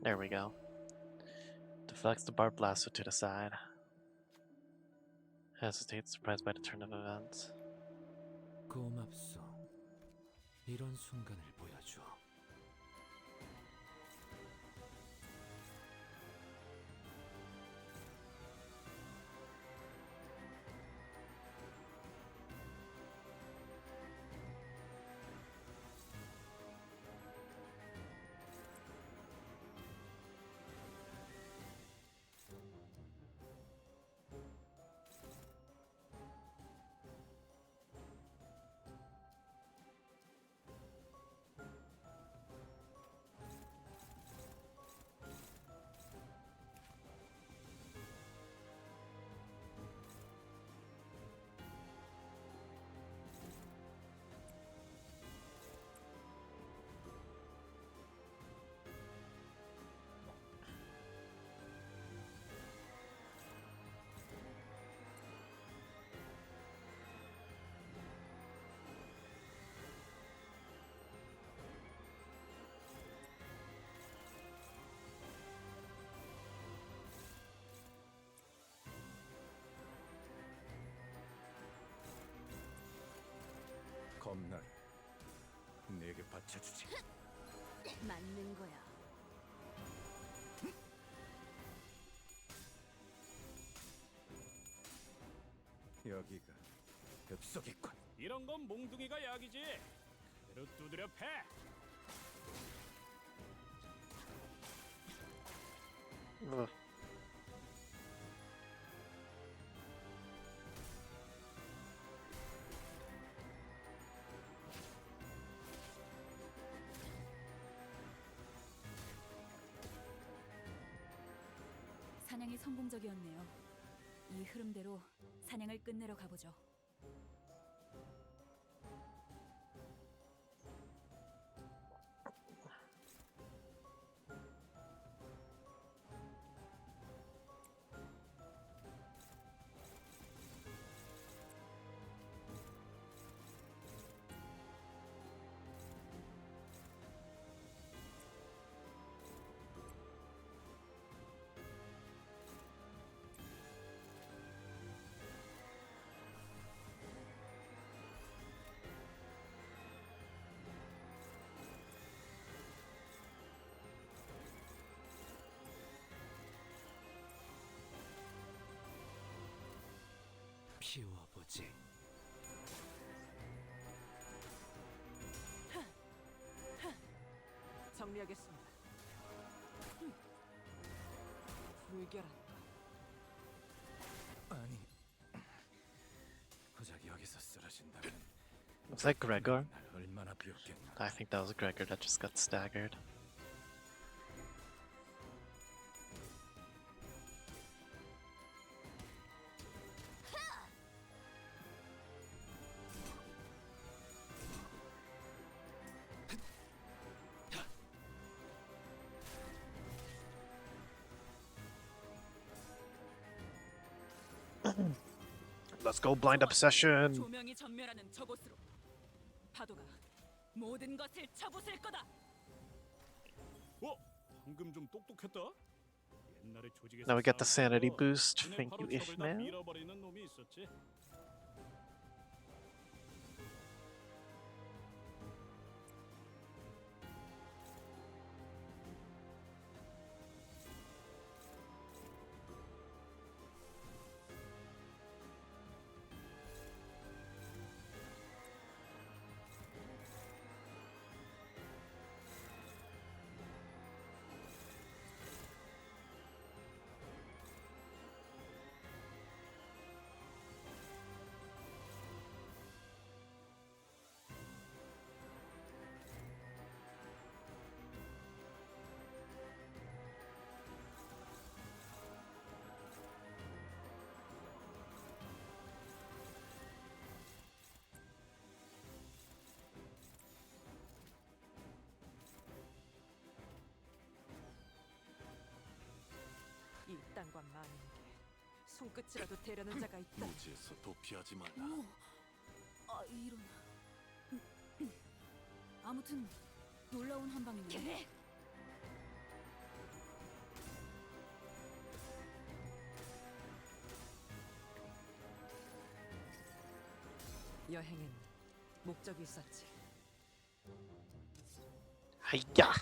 There we go. Deflects the barbed lasso to the side. Hesitates, surprised by the turn of events. 고맙소. 이런 순간을 보여줘. 겁나. 내게 바쳐주지. 맞는 거야. 여기가 엽석이군. 이런 건 몽둥이가 약이지. 그대로 두드려 패. Ugh. 사냥이 성공적이었네요. 이 흐름대로 사냥을 끝내러 가보죠. 피워보지. 정리하겠습니다. 불결한 아니, 고작 여기서 쓰러진다면 Was that Gregor? 날 얼마나 비웠겠나. I think that was Gregor that just got staggered. Let's go blind obsession. 조명이 전멸하는 저곳으로 파도가 모든 것을 쳐부술 거다. 방금 좀 똑똑했다. 옛날에 조직에서 Now we get the sanity 싸우면서 boost. 눈에 Thank 바로 you, 첩을 다 Ishmael. 밀어버리는 놈이 있었지. 이 땅과 만인에게 손끝이라도 대려는 자가 있다. 무지에서 도피하지 말라. 아, 이런. 아무튼 놀라운 한방이네. 여행엔 목적이 있었지. Hiya.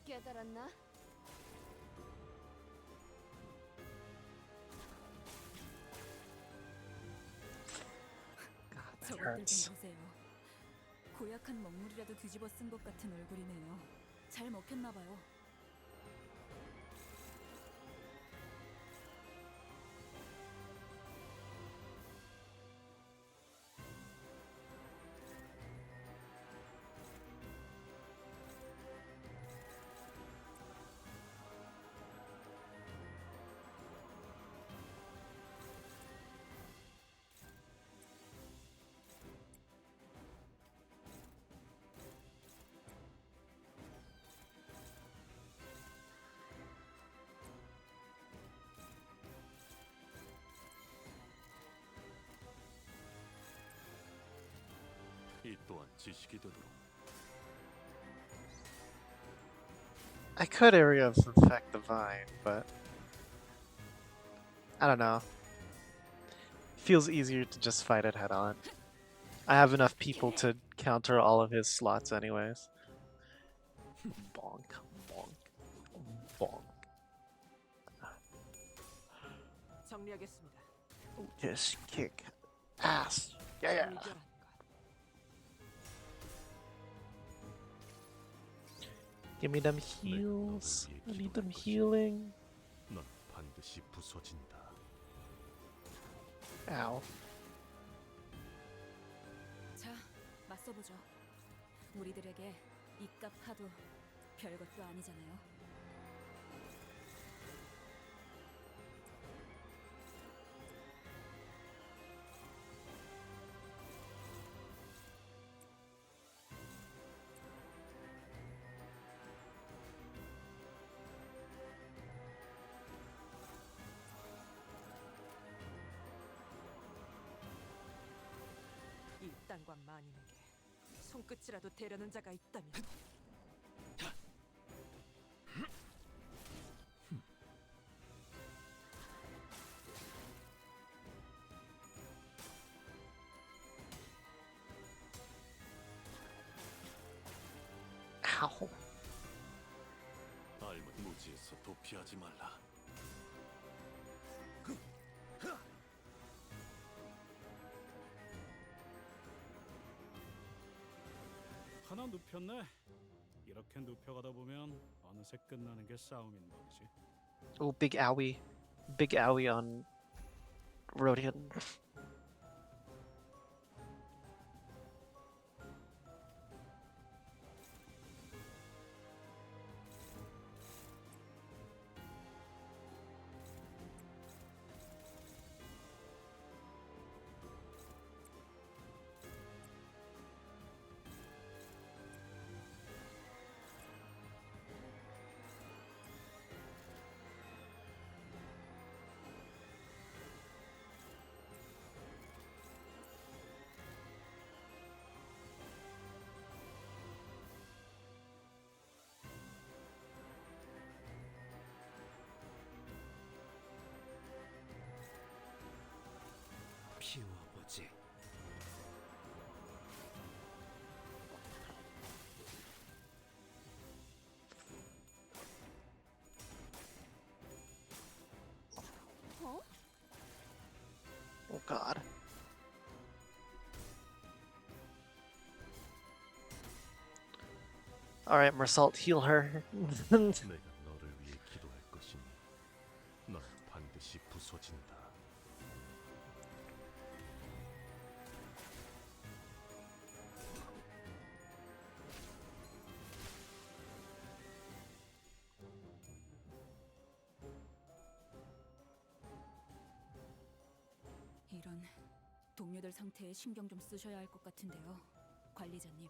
깨달았나? 저것들 hurts. 좀 보세요. 고약한 먹물이라도 뒤집어 쓴 것 같은 얼굴이네요. 잘 먹혔나 봐요. 이 또한 지식이 되도록. I could area of infect the vine, but I don't know. Feels easier to just fight it head on. I have enough people to counter all of his slots anyways. Bonk, bonk, bonk. 정리하겠습니다. Just kick ass. Yeah. 불결한 것. Give me them heals. I need them healing. 넌 반드시 부서진다. Ow. 자, 맞서보죠. 우리들에게 이깟 파도 별것도 아니잖아요. 이 땅과 만인에게 손끝이라도 대려는 자가 있다면 Ow. 알면 무지에서 도피하지 말라. 하나 눕혔네. 이렇게 눕혀가다 보면 어느새 끝나는 게 싸움인 법이지. Oh, big owie. Big owie on Rodian. 피워보지. 어? Oh god. Alright, Mersault, heal her. 내가 너를 위해 기도할 것이니 넌 반드시 부서진다. 이런 동료들 상태에 신경 좀 쓰셔야 할 것 같은데요, 관리자님.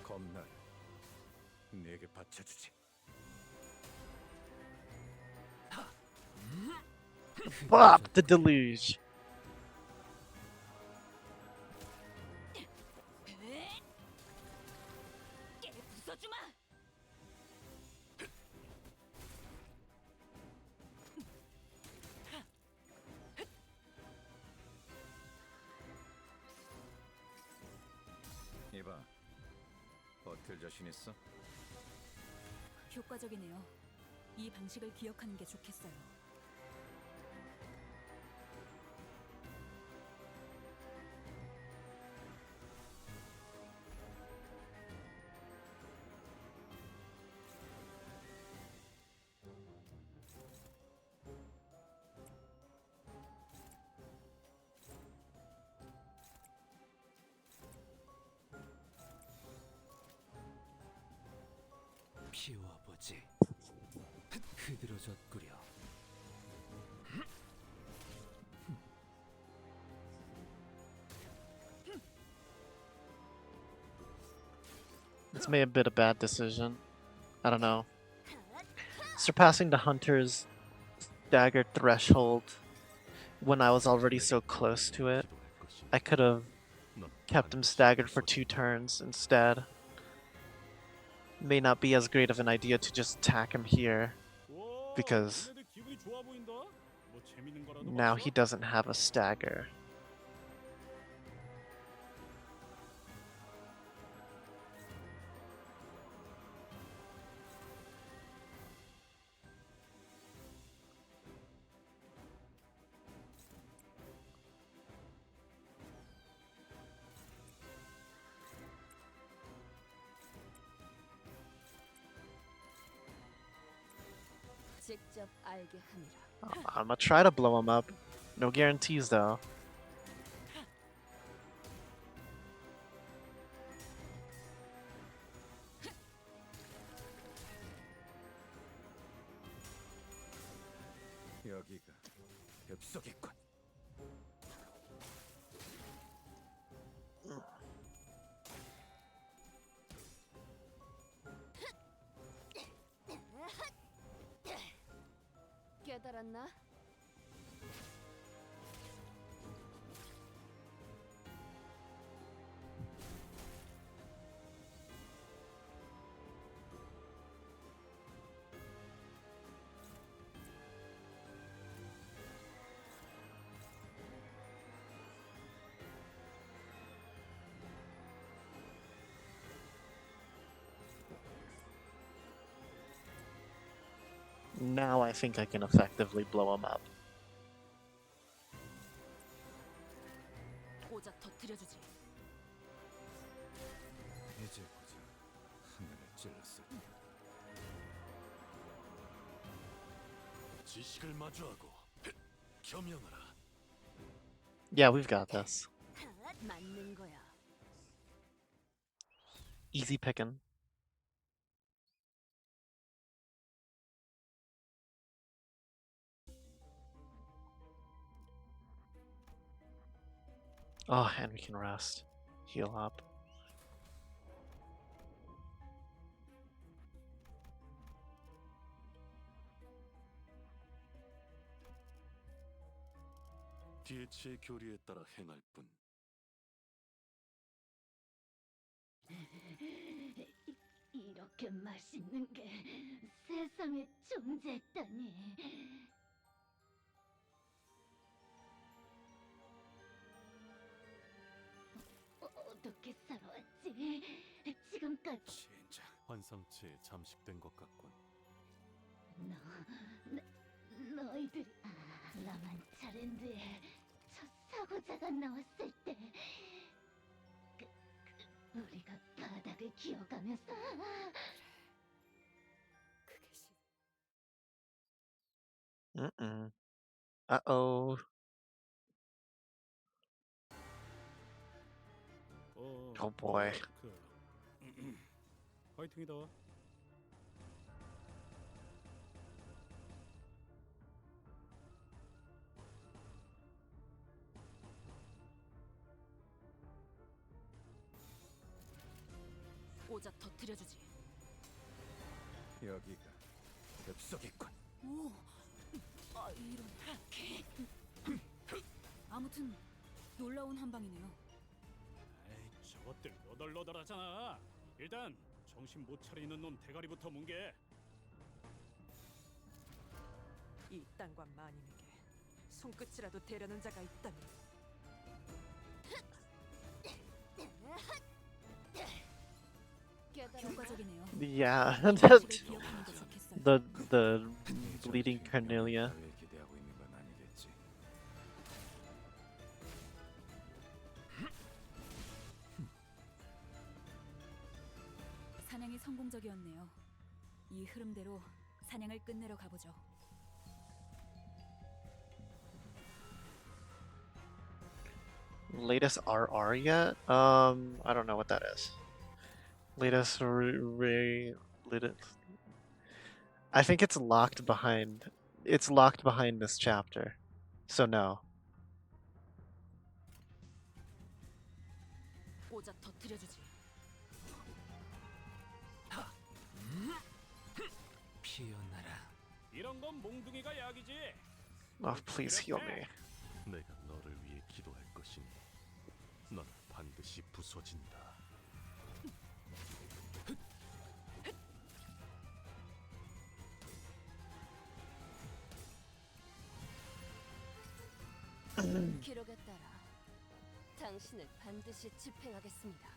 검날 내게 바쳐주지. Bop! The deluge. 부숴주마! 이봐, 버틸 자신 있어? 효과적이네요. 이 방식을 기억하는 게 좋겠어요. 피워보지. 흐드러졌구려. This may have been a bad decision. I don't know. Surpassing the hunter's stagger threshold when I was already so close to it. I could have kept him staggered for 2 turns instead. may not be as great of an idea to just attack him here, because 얘네들 기분이 좋아 보인다. 뭐 재밌는 거라도 now 봤어? he doesn't have a stagger. 직접 알게 함이라. I'm gonna try to blow him up. No guarantees though. 여기가 엽석이군. 깨달았나? Now I think I can effectively blow him up. 고작 터뜨려주지. 이제 보자. 하늘을 찔렀을 때. 지식을 마주하고 겸양하라. Yeah, we've got this. 맞는 거야. Easy picking. Oh, and we can rest. Heal up. 디에치의 교리에 따라 행할 뿐. 이렇게 맛있는 게 세상에 존재했다니. 어떻게 살아왔지? 지금까지. 진짜 환상체에 잠식된 것 같군. 너희들 라만차랜드에 첫 사고자가 나왔을 때 우리가 바닥을 기어가면서 Uh-oh. Oh boy. 파이팅이다. 고작 터뜨려주지. 여기가 엽석이군. 오, 아 이런. 아무튼 놀라운 한방이네요. 에이, 저것들 너덜너덜하잖아. 일단 정신 못 차리는 놈 대가리부터 뭉개. 이 땅과 마님에게 손끝이라도 대려는 자가 있다면 효과적이네요. Yeah, the bleeding Cornelia. 기대하고 있는 건 아니겠지. 사냥이 성공적이었네요. 이 흐름대로 사냥을 끝내러 가보죠. Latest RR yet? I don't know what that is. Latest I think it's locked behind. It's locked behind this chapter, so no. 고작 터뜨려주지. 피어나라. 이런 건 몽둥이가 약이지. Oh, please heal me. 내가 너를 위해 기도할 것이니 너는 반드시 부서진다. 기록에 따라 당신을 반드시 집행하겠습니다.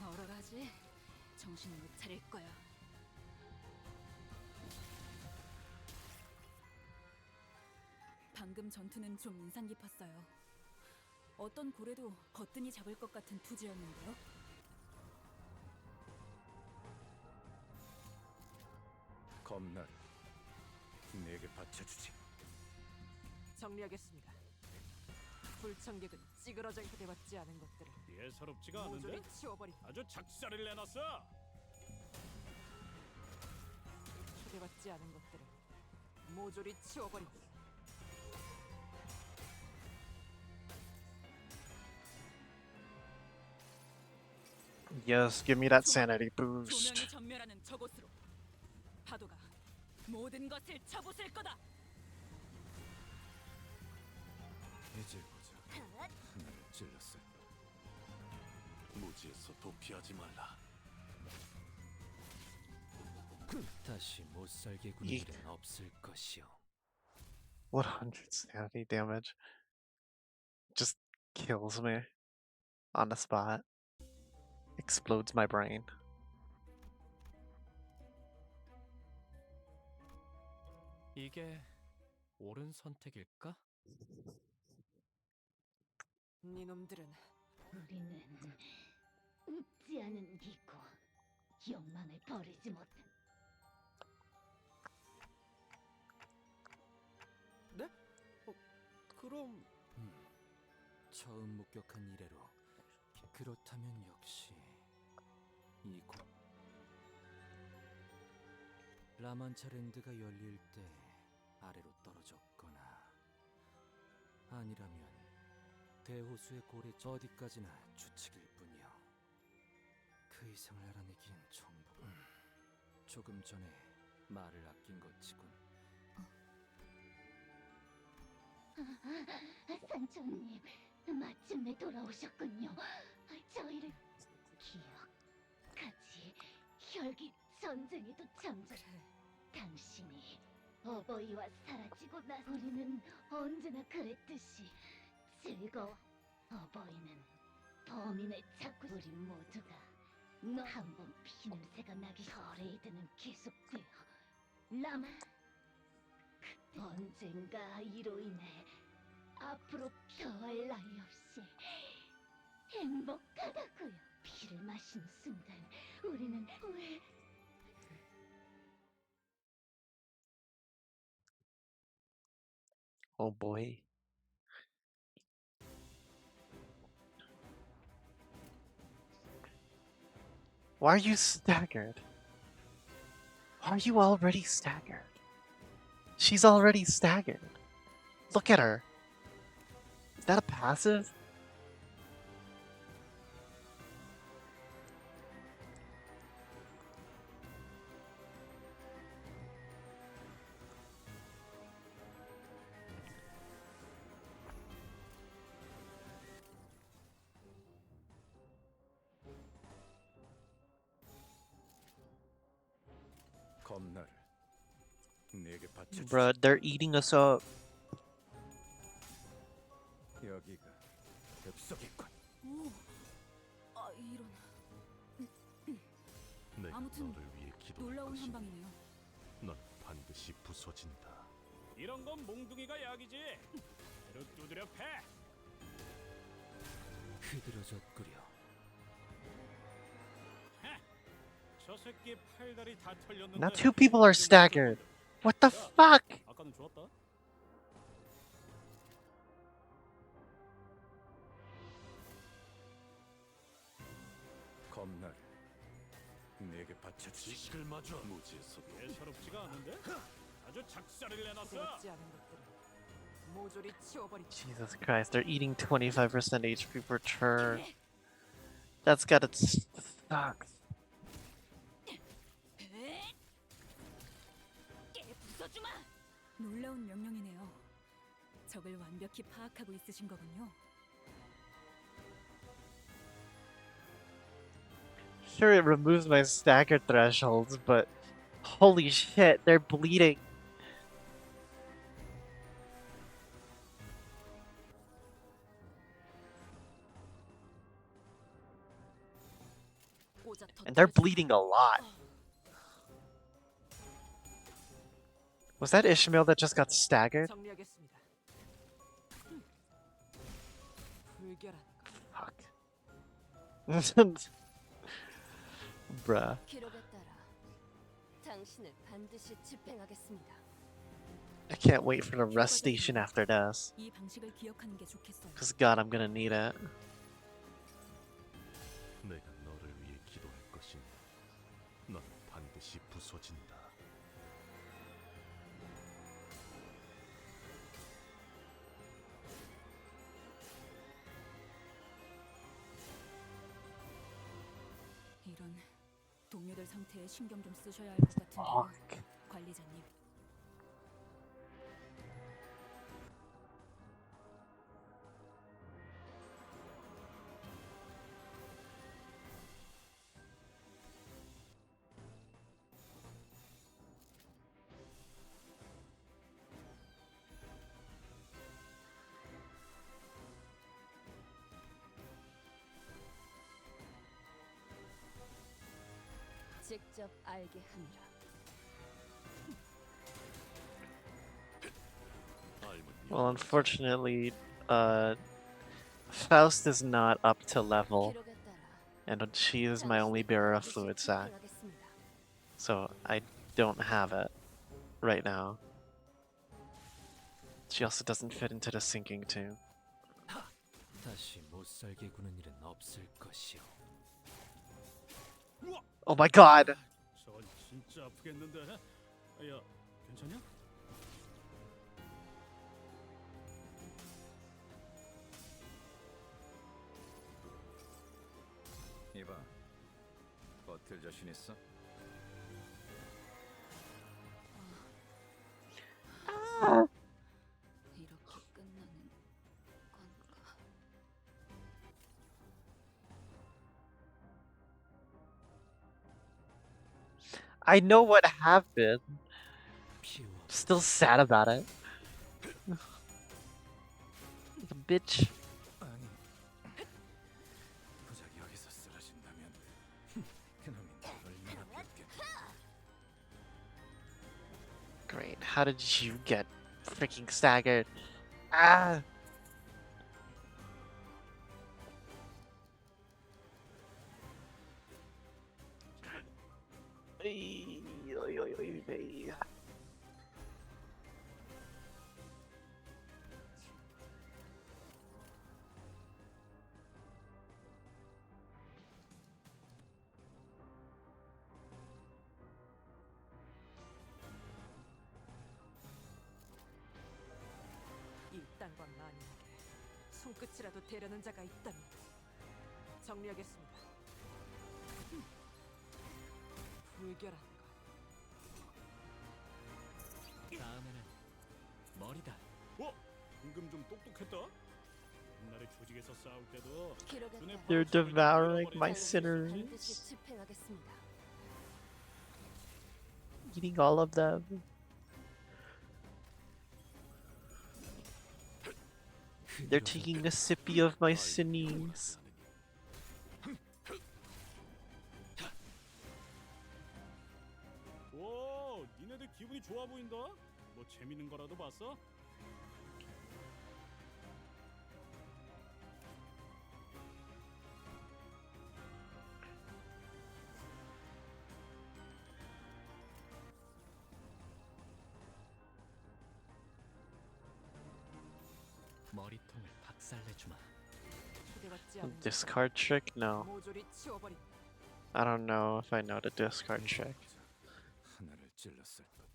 얼얼하지? 정신을 못 차릴 거야. 방금 전투는 좀 인상 깊었어요. 어떤 고래도 거뜬히 잡을 것 같은 투지였는데요. 겁나 내게 바쳐주지. 정리하겠습니다. 불청객은 찌그러져 초대받지 않은 것들을 예사롭지가 않은데? 모조리 치워버리. 아주 작살을 내놨어. 초대받지 않은 것들을 모조리 치워버리. Yes, give me that sanity boost. 조명이 전멸하는 저곳으로 파도가 모든 것을 쳐부술 거다. 이제 보자. 하나를 찔렀을 무지에서 도피하지 말라. 다시 못 살게 구는 일은 없을 것이오. 100 sanity damage. Just kills me on the spot. Explodes my brain. 이게 옳은 선택일까? 니놈들은 우리는 웃지 않은 기고 욕망을 버리지 못한. 네? 그럼 처음 목격한 이래로 그렇다면 역시 이곳 라만차랜드가 열릴 때 아래로 떨어졌거나 아니라면 대호수의 고래 어디까지나 추측일 뿐이요. 그 이상을 알아내기엔 정보. 조금 전에 말을 아낀 것 치곤. 상처님, 마침내 돌아오셨군요. 저희를 기억, 혈기 전쟁에도 참전. 당신이 어버이와 사라지고 나 우리는 언제나 그랬듯이 즐거워. 어버이는 범인을 찾고 우리 모두가 너 한 번 피냄새가 나기 퍼레이드는 계속되어 라마 언젠가 이로 인해 앞으로 더할 나위 없이 행복하다고요. 피를 마시는 순간 우리는 왜 Oh boy. Why are you staggered? Why are you already staggered? She's already staggered. Look at her. Is that a passive? 겁나를 내게 바쳐주지. Bruh, they're eating us up. 여기가 엽석이군. 오, 이런. 내가 아무튼 너를 위해 기도할 놀라운 것이니 한방이네요. 넌 반드시 부서진다. 이런 건 몽둥이가 약이지. 배로 두드려 패. 흐드러졌구려. 저 새끼 팔다리 다 털렸는데. Now 2 people are staggered. What the fuck? 아까는 좋았다. 겁나를 내게 바쳐주지. 지식을 마주한 무지에서 예사롭지가 않은데? 아주 작살을 내놨어. 초대받지 않은 것들을 모조리 치워버리. Jesus Christ, they're eating 25% HP per turn. That's gotta suck. 놀라운 명령이네요. 적을 완벽히 파악하고 있으신 거군요. sure it removes my stagger thresholds, but holy shit, they're bleeding. And they're bleeding a lot. Was that Ishmael that just got staggered? 정리하겠습니다. 불결한 Fuck. Bruh. 기록에 따라 당신을 반드시 집행하겠습니다. I can't wait for the rest station after this. 이 방식을 기억하는 게 좋겠어요. Cause God, I'm gonna need it. 내가 너를 위해 기도할 것이니 넌 반드시 부서진다. 이런 동료들 상태에 신경 좀 쓰셔야 할 것 같은데요, 관리자님. 직접 알게 함이라. Well, unfortunately, Faust is not up to level, and she is my only bearer of fluid sac, so I don't have it right now. She also doesn't fit into the sinking tomb. 다시 못 살게 구는 일은 없을 것이오. Oh my god! 저건 진짜 아프겠는데. 야, 괜찮냐? 이봐, 버틸 자신 있어? 이렇게 끝나는 건가? I know what happened. Still sad about it. The bitch. 부작이 여기서 쓰러진다면 그놈이 얼마나 뵙겠다. Great. How did you get freaking staggered? Ah! 이 땅과 만인에게 손끝이라도 대려는 자가 있다면 정리하겠습니다. 불결한 다음에는 머리다. 어? 방금 좀 똑똑했다. 옛날에 조직에서 싸울 때도 They're devouring my sinners. 반드시 집행하겠습니다. Eating all of them. They're taking a sippy of my sinews. 오, 니네들 기분이 좋아 보인다. 뭐 재밌는 거라도 봤어? 머리통을 박살내주마. 초대받지 않은 Discard trick? No. 모조리 치워버린 I don't know if I know the discard trick. 하나를 찔렀을 뿐.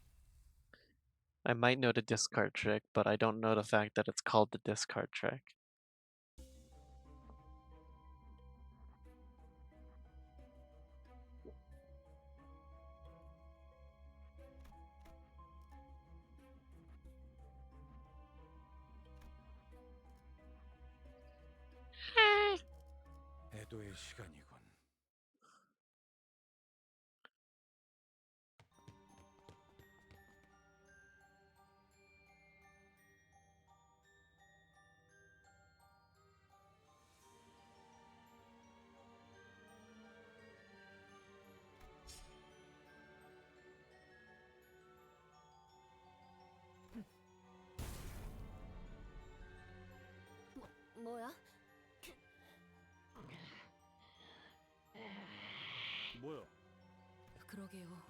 I might know the discard trick, but I don't know the fact that it's called the discard trick. 애도의 시간이군. 뭐야? 뭐야? 그러게요.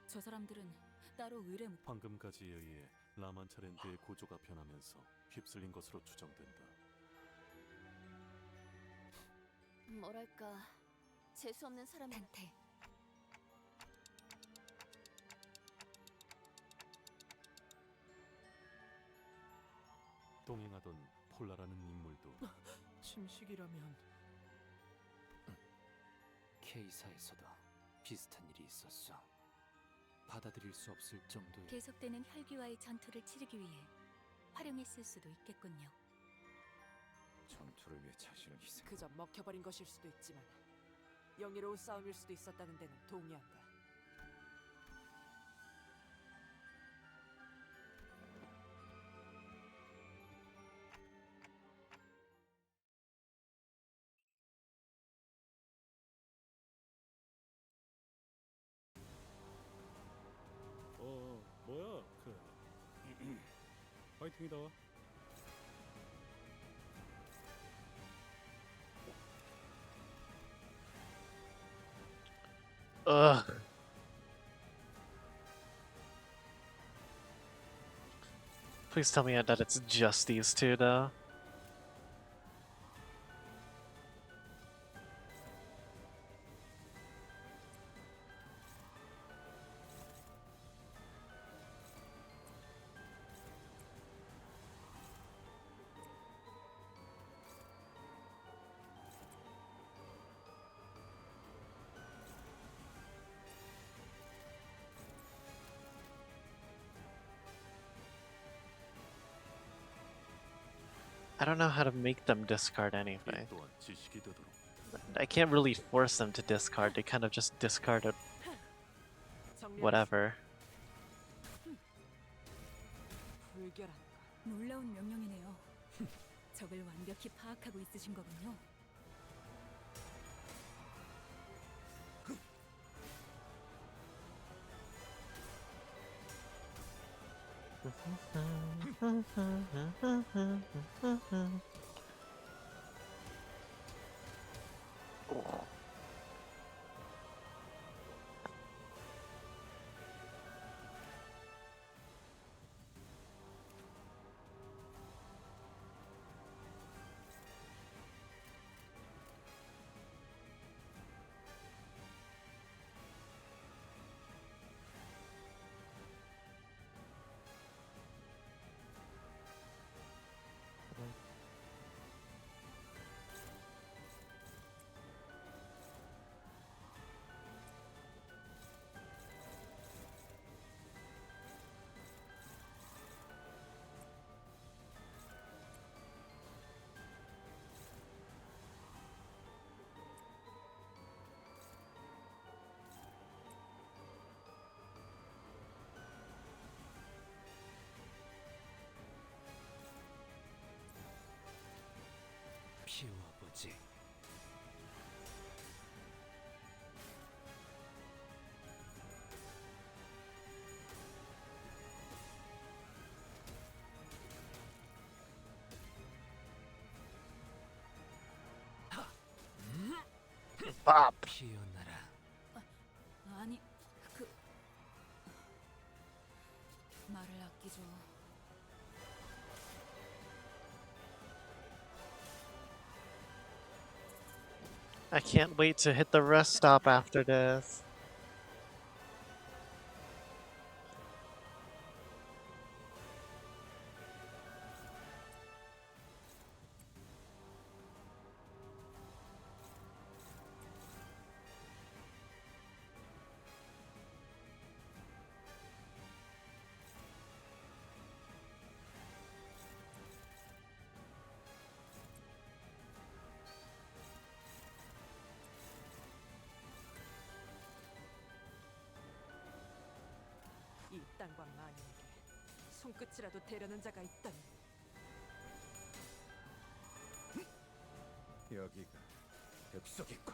저 사람들은 따로 의뢰 못... 황금가지에 의해 라만차랜드의 구조가 변하면서 휩쓸린 것으로 추정된다. 뭐랄까 재수 없는 사람. 단테. 동행하던 폴라라는 인물도 침식이라면 K사에서도 비슷한 일이 있었어. 받아들일 수 없을 정도의 계속되는 혈기와의 전투를 치르기 위해 활용했을 수도 있겠군요. 전투를 위해 자신을 희생. 그저 먹혀버린 것일 수도 있지만 영예로운 싸움일 수도 있었다는 데는 동의한다. 뭐야? 파이팅이다. Ugh. Please tell me that it's just these two, though. I don't know how to make them discard anything. I can't really force them to discard, they kind of just discard it. Whatever. 놀라운 명령이네요. 적을 완벽히 파악하고 있으신 거군요. 피워보지. Bop. 피어나라. 아니, 말을 아끼죠. I can't wait to hit the rest stop after this. 이 땅과 만인에게 손끝이라도 대려는 자가 있다면 여기가 벽속이군.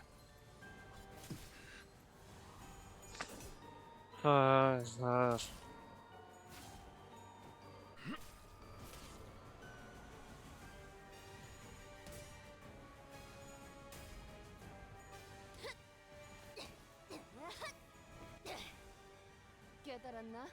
깨달았나?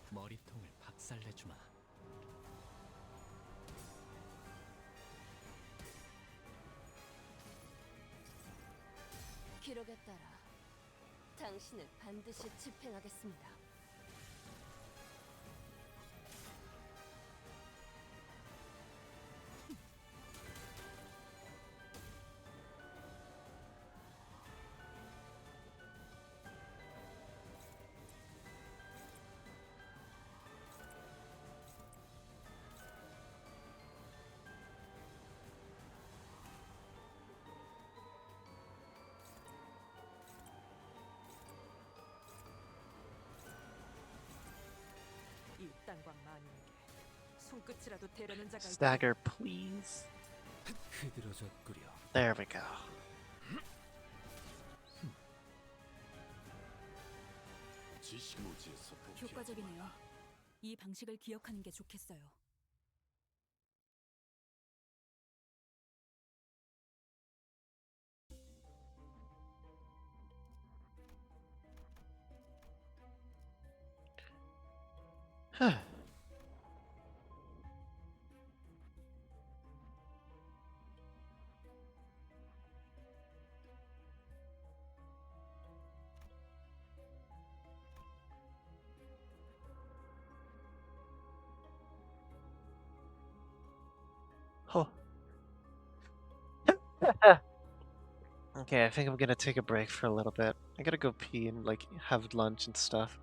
머리통을 박살내주마. 기록에 따라 당신을 반드시 집행하겠습니다. 이 땅광 마님에게 손끝이라도 대려는 자가 Stagger, please. 흐드러졌구려. There we go. 효과적이네요. 이 방식을 기억하는 게 좋겠어요. Oh. Okay, I think I'm gonna take a break for a little bit. I gotta go pee and like have lunch and stuff.